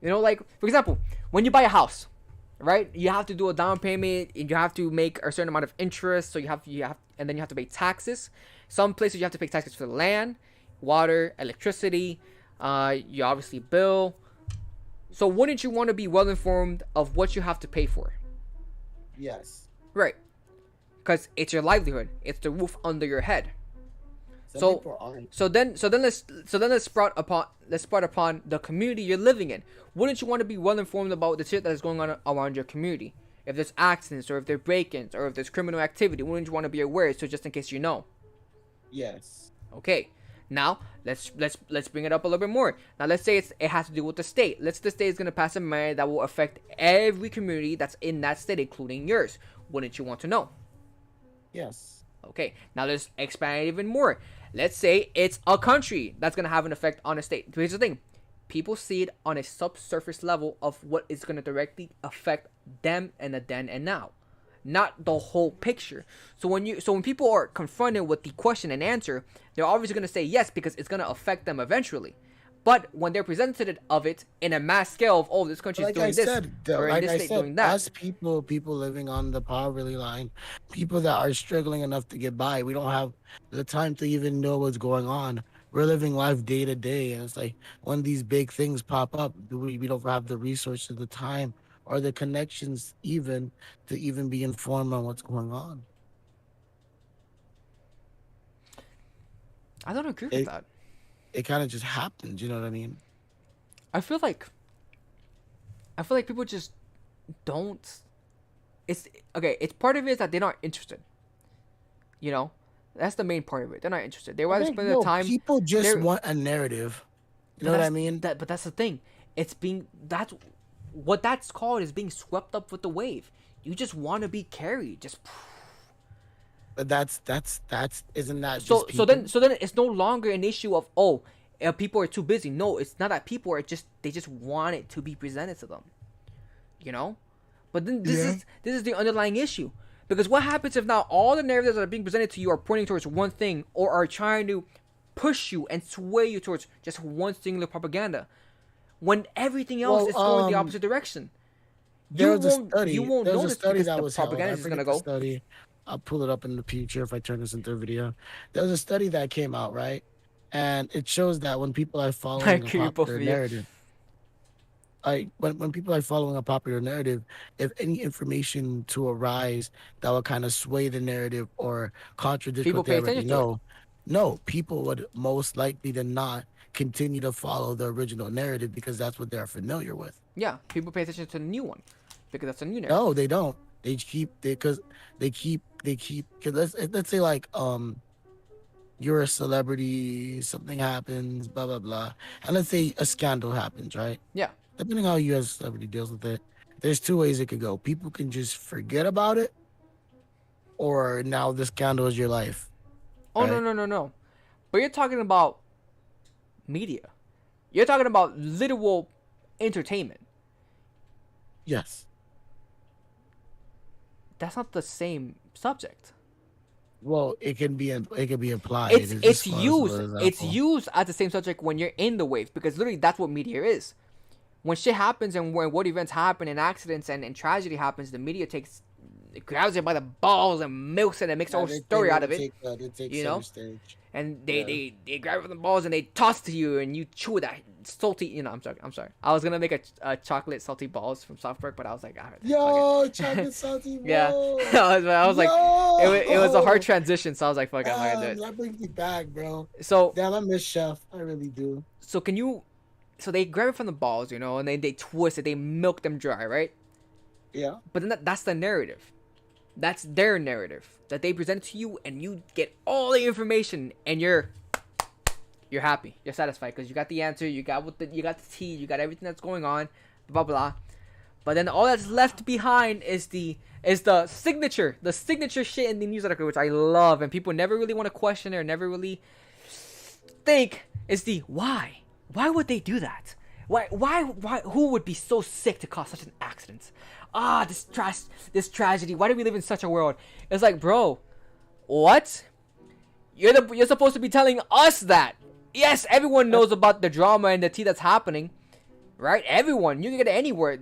you know. Like, for example, when you buy a house, right, you have to do a down payment, and you have to make a certain amount of interest, so you have and then you have to pay taxes. Some places you have to pay taxes for the land, water, electricity, you obviously bill. So wouldn't you want to be well informed of what you have to pay for? Yes. Right. Because it's your livelihood. It's the roof under your head. Some people aren't. So then let's sprout upon the community you're living in. Wouldn't you want to be well informed about the shit that is going on around your community? If there's accidents, or if there's break-ins, or if there's criminal activity, wouldn't you want to be aware, so just in case you know? Yes. Okay. Now let's bring it up a little bit more. Now let's say it has to do with the state. Let's say the state is gonna pass a measure that will affect every community that's in that state, including yours. Wouldn't you want to know? Yes. Okay. Now let's expand it even more. Let's say it's a country that's gonna have an effect on a state. Here's the thing: people see it on a subsurface level of what is gonna directly affect them in the then and now, not the whole picture. So when people are confronted with the question and answer, they're obviously going to say yes, because it's going to affect them eventually. But when they're presented of it in a mass scale of, oh, this country is doing this, or in this state doing that, us people living on the poverty line, people that are struggling enough to get by, we don't have the time to even know what's going on. We're living life day to day, and it's like when these big things pop up, we don't have the resources, the time, or the connections even to even be informed on what's going on. I don't agree with that. It kind of just happens, you know what I mean? I feel like people just don't. It's okay. It's part of it is that they're not interested. You know, that's the main part of it. They're not interested. They rather spend their time. People just want a narrative. You know what I mean? But that's the thing. That's what that's called, is being swept up with the wave. You just want to be carried. Just. But that's isn't that so just people? so then it's no longer an issue of, oh, people are too busy. No, it's not that people are they just want it to be presented to them, you know. But then this is the underlying issue, because what happens if now all the narratives that are being presented to you are pointing towards one thing, or are trying to push you and sway you towards just one singular propaganda, when everything else is going the opposite direction? You won't notice, because the propaganda is gonna go. I'll pull it up in the future if I turn this into a video. There was a study that came out, right? And it shows that when people are following a popular narrative, when people are following a popular narrative, if any information to arise that will kind of sway the narrative or contradict people what they already know, no, people would most likely than not continue to follow the original narrative, because that's what they're familiar with. Yeah, people pay attention to the new one because that's a new narrative. No, they don't. They keep, because let's say like you're a celebrity, something happens, blah blah blah, and let's say a scandal happens, right? Yeah. Depending on how you as a celebrity deals with it, there's two ways it could go. People can just forget about it, or now the scandal is your life. Oh, right? No. But you're talking about media. You're talking about literal entertainment. Yes. That's not the same subject. Well, it can be applied. It's used as the same subject when you're in the wave, because literally that's what media is. When shit happens and when what events happen and accidents and tragedy happens, the media grabs it by the balls and milks it and makes a whole story out of it. You know? And they grab it from the balls and they toss it to you and you chew that salty. You know, I'm sorry. I was gonna make a chocolate salty balls from South Park, but I was like, chocolate salty balls. Yeah, I was like, it was a hard transition, so I was like, fuck, I'm not gonna do it. That brings me back, bro. So damn, I miss Chef. I really do. So they grab it from the balls, you know, and then they twist it, they milk them dry, right? Yeah. But then that's the narrative. That's their narrative that they present to you, and you get all the information, and you're happy, you're satisfied, because you got the answer, you got the tea, you got everything that's going on, blah blah. But then all that's left behind is the signature, shit in the news article, which I love, and people never really want to question it or never really think is the why. Why would they do that? Why? Who would be so sick to cause such an accident? This tragedy. Why do we live in such a world? It's like, bro, what? You're supposed to be telling us that. Yes, everyone knows about the drama and the tea that's happening, right? Everyone. You can get it anywhere.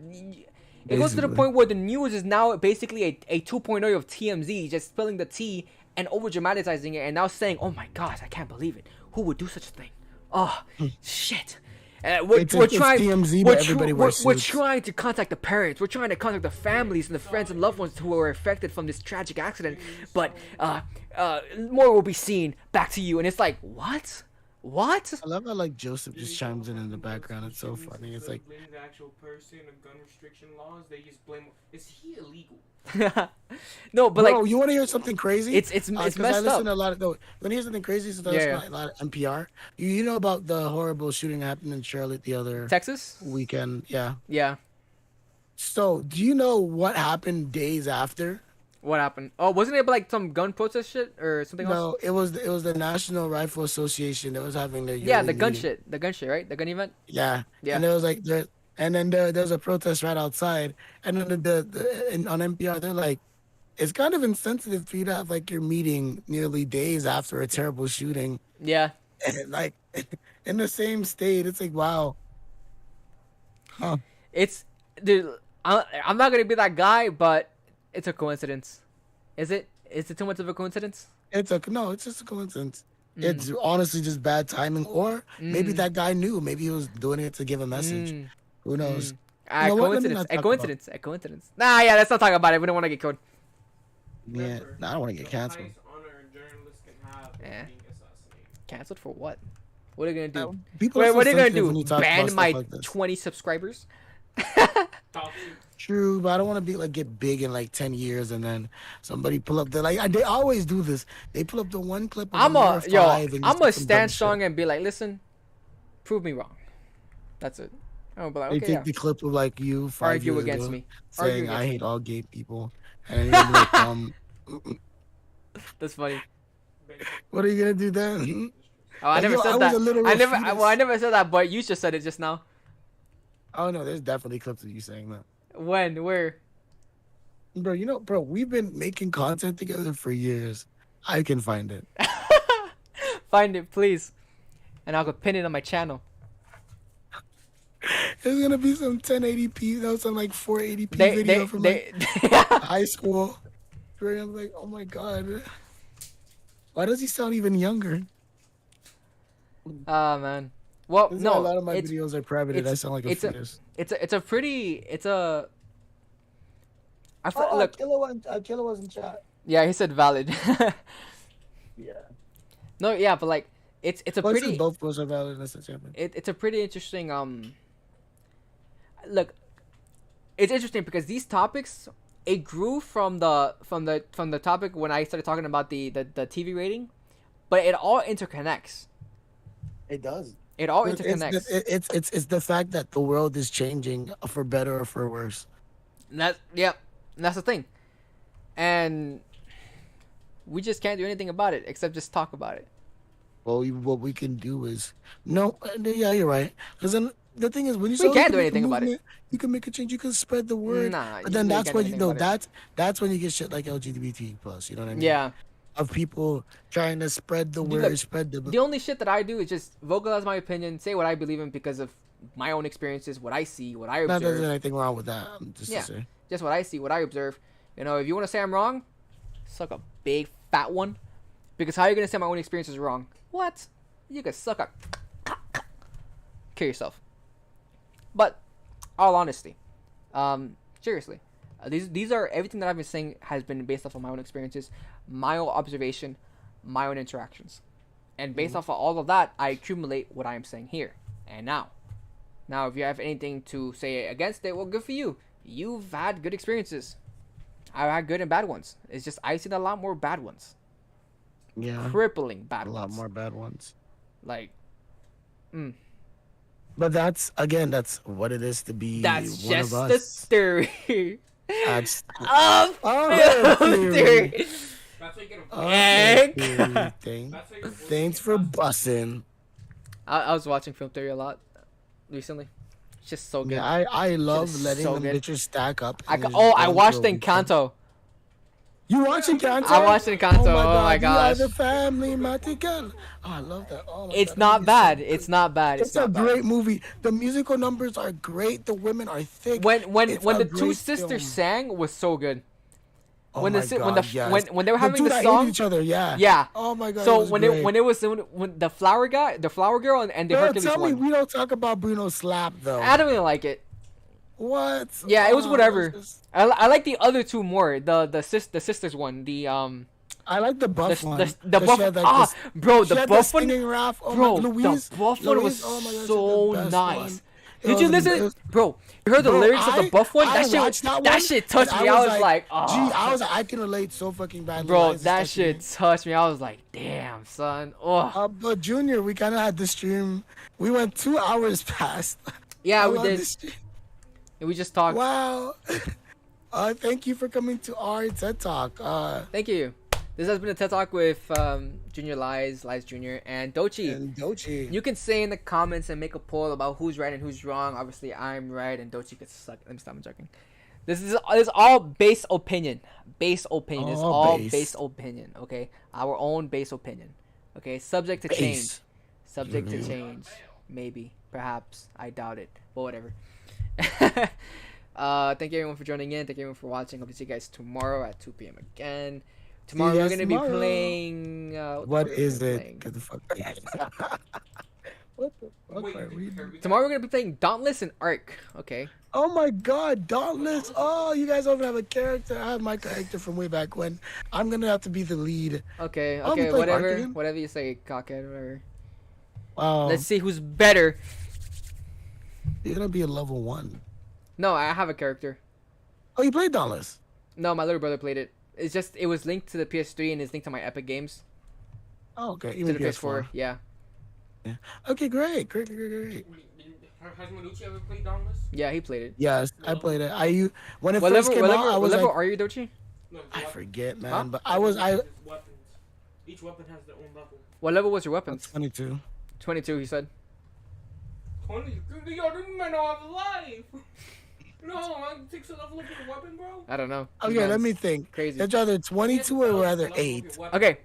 It goes to the point where the news is now basically a 2.0 of TMZ, just spilling the tea and over dramatizing it, and now saying, "Oh my gosh, I can't believe it. Who would do such a thing? Oh, shit." We're trying. TMZ, but everybody wears We're suits. trying to contact the parents. We're trying to contact the families and the friends and loved ones who were affected from this tragic accident. But more will be seen. Back to you. And it's like, what? What? I love how like Joseph just chimes in the background. It's so funny. It's like, blame the actual person of gun restriction laws. They just blame. Is he illegal? No, but bro, like, you want to hear something crazy? it's 'Cause messed I listen up. to a lot of. No, when you hear something crazy, so Yeah. a lot of NPR. You know about the horrible shooting that happened in Charlotte the other Texas? weekend? Yeah. Yeah. So, do you know what happened days after? What happened? Oh, wasn't it like some gun protest shit or something else? No, it was the National Rifle Association that was having their Yeah, yearly the gun meeting. shit. The gun shit, right? The gun event? Yeah, Yeah. and there was like there was a protest right outside, and then on NPR they're like, it's kind of insensitive for you to have like your meeting nearly days after a terrible shooting, Yeah. and like in the same state. It's like, wow, huh? It's, dude, I'm not going to be that guy, but it's a coincidence. Is it? Is it too much of a coincidence? It's just a coincidence. It's honestly just bad timing, or maybe that guy knew. Maybe he was doing it to give a message. Who knows? A know what? Let me coincidence. not A talk coincidence. A coincidence. Nah, yeah, let's not talk about it. We don't want to get code. Yeah, Remember, I don't want to get the canceled. highest honor a journalist can have is Yeah. being assassinated. Canceled for what? What are you going to do? People Wait, so what are you going sensitive when to you do? talk about Ban stuff my like this. 20 subscribers? Toxic. True, but I don't want to be like get big in like 10 years and then somebody pull up the they always do this. They pull up the one clip of I'm number a, 5 yo, and just I'm do going to some dumb stand shit. strong and be like, listen, prove me wrong. That's it. I'm gonna be like, They okay, take yeah. the clip of like you 5 Argue years against ago me. Argue saying against I me. hate all gay people, and you're gonna be like, That's funny. what are you gonna do then? Oh, I Like, never yo, I said was that. a literal I never. fetus. Well, I never said that, but you just said it just now. Oh no, there's definitely clips of you saying that, When? Where? bro. We've been making content together for years. I can find it. Find it, please, and I'll go pin it on my channel. There's gonna be some 1080p, some like 480p They, video from like they. high school. Where I'm like, oh my god, why does he sound even younger? Oh man. Well, This is why no. a lot of my it's, videos are privated. I sound like a it's a, fetus. it's a pretty. It's a. Look. Killer was in chat. Yeah, he said valid. Yeah. No, yeah, but like, it's a Well, pretty. both was are valid. That's the champion. It's a pretty interesting look, it's interesting because these topics, it grew from the topic when I started talking about the TV rating, but it all interconnects. It does. It all It's interconnects. it's the fact that the world is changing for better or for worse. And that's the thing, and we just can't do anything about it except just talk about it. Well, what we can do is yeah, you're right. Because then the thing is, when you We say, can't you do make a anything about it. movement, you can make a change. You can spread the word. Nah, but then you that's can't when do you anything know about it. that's when you get shit like LGBT plus. You know what I mean? Yeah. Of people trying to spread the Dude, word, look, spread the. The only shit that I do is just vocalize my opinion, say what I believe in because of my own experiences, what I see, what I Not that there's observe. anything wrong with that. Just Yeah. to say. Just what I see, what I observe. You know, if you want to say I'm wrong, suck a big fat one. Because how are you going to say my own experience is wrong? What? You could suck a... Kill yourself. But, all honesty, seriously, these are, everything that I've been saying has been based off of my own experiences, my own observation, my own interactions. And based off of all of that, I accumulate what I am saying here. And now, if you have anything to say against it, well, good for you. You've had good experiences. I've had good and bad ones. It's just I've seen a lot more bad ones. Yeah. Crippling bad A ones. lot more bad ones. Like, But that's again, that's what it is to be That's one of just the us. theory That's of our film theory. theory. That's why you get a Our Egg. theory thing. That's why your voice Thanks gets for busted. bussing. I was watching film theory a lot recently. It's just so good. Yeah, I love is letting so them good. bitches stack up. I and ca- just oh, I going watched through a weekend. Encanto. You watching Encanto? I watched Encanto. Oh my We are gosh. the family, Matical. Oh, I love that. Oh my It's God, that not movie is so bad. good. It's not bad. It's a not bad. great movie. The musical numbers are great. The women are thick. When It's when a the two great sisters film. sang was so good. Oh when my the si- God, yes. when they were The having two the that song, hated each other, yeah. yeah. Oh my God, So it was great. when it was when the flower guy, the flower girl, and the Girl, Hercules tell me one, we don't talk about Bruno Slap though. I don't really like it. What? Yeah, it was Oh, whatever. it's just- I like the other two more. The sisters one. I like the buff one. The 'cause buff. she had, like, Ah, this- bro, she the had buff one. singing rap. Oh Bro, my, Louise, the buff one was Louise, oh my God, she's so the best nice. one. It Did you was- listen, it was- bro? You heard the Bro, lyrics of the buff one? I That watched shit, that one, shit touched and me. I was like, oh, gee, I was like, I can relate so fucking badly. bro, Why is this that touching me? shit touched me. I was like, damn, son. Oh, But Junior, we kind of had the stream. We went 2 hours past. yeah, we love did. the stream. And we just talked. Wow. Thank you for coming to our TED Talk. Thank you. This has been a TED Talk with Junior Lies Jr. and Dochi. And Dochi. You can say in the comments and make a poll about who's right and who's wrong. Obviously, I'm right and Dochi could suck. Let me stop. I'm joking. This is all base opinion. Base opinion. It's All all base. base opinion. Okay, our own base opinion. Okay, subject to change. Base. Subject to Mhm. change. Maybe, perhaps. I doubt it. But whatever. Thank you everyone for joining in. Thank you everyone for watching. Hope to see you guys tomorrow at 2 p.m. again. Tomorrow you we're guys gonna be tomorrow. playing. What the fuck is are we it? playing? Get the fuck. What the fuck Wait, are we doing? Tomorrow we're gonna be playing Dauntless and Ark. Okay. Oh my God, Dauntless! Oh, you guys don't even have a character. I have my character from way back when. I'm gonna have to be the lead. Okay. Oh, we Okay. play Whatever. Ark again? Whatever you say, cockhead. Whatever. Wow, Let's see who's better. you're gonna be a level 1. No, I have a character. Oh, you played Dauntless. No, my little brother played it. It's just it was linked to the PS3 and it's linked to my Epic Games. Oh, okay. To Even the PS4. PS4. Yeah. Okay, great. Great. Has Manucci ever played Dauntless? Yeah, he played it. Yes, I played it. When it What first level? came What out, level? I What was level like, are you, Dochi? No, it's I weapons. forget, man. Huh? But I was, Weapons. Each weapon has their own level. What level was your weapons? 22. 22. He said. 20. Yo, this man don't have a life. No, man, takes a level up with a weapon, bro. I don't know. Okay, let me think. Crazy. It's either 22 or rather Level up 8. your weapon. Okay.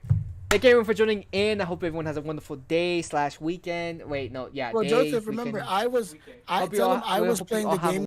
Thank you everyone for joining in. I hope everyone has a wonderful day / weekend. Wait, no, yeah. Well, day, Joseph, remember, weekend. I was, Weekend. I Hope you tell all- him I we was hope you playing all the have a game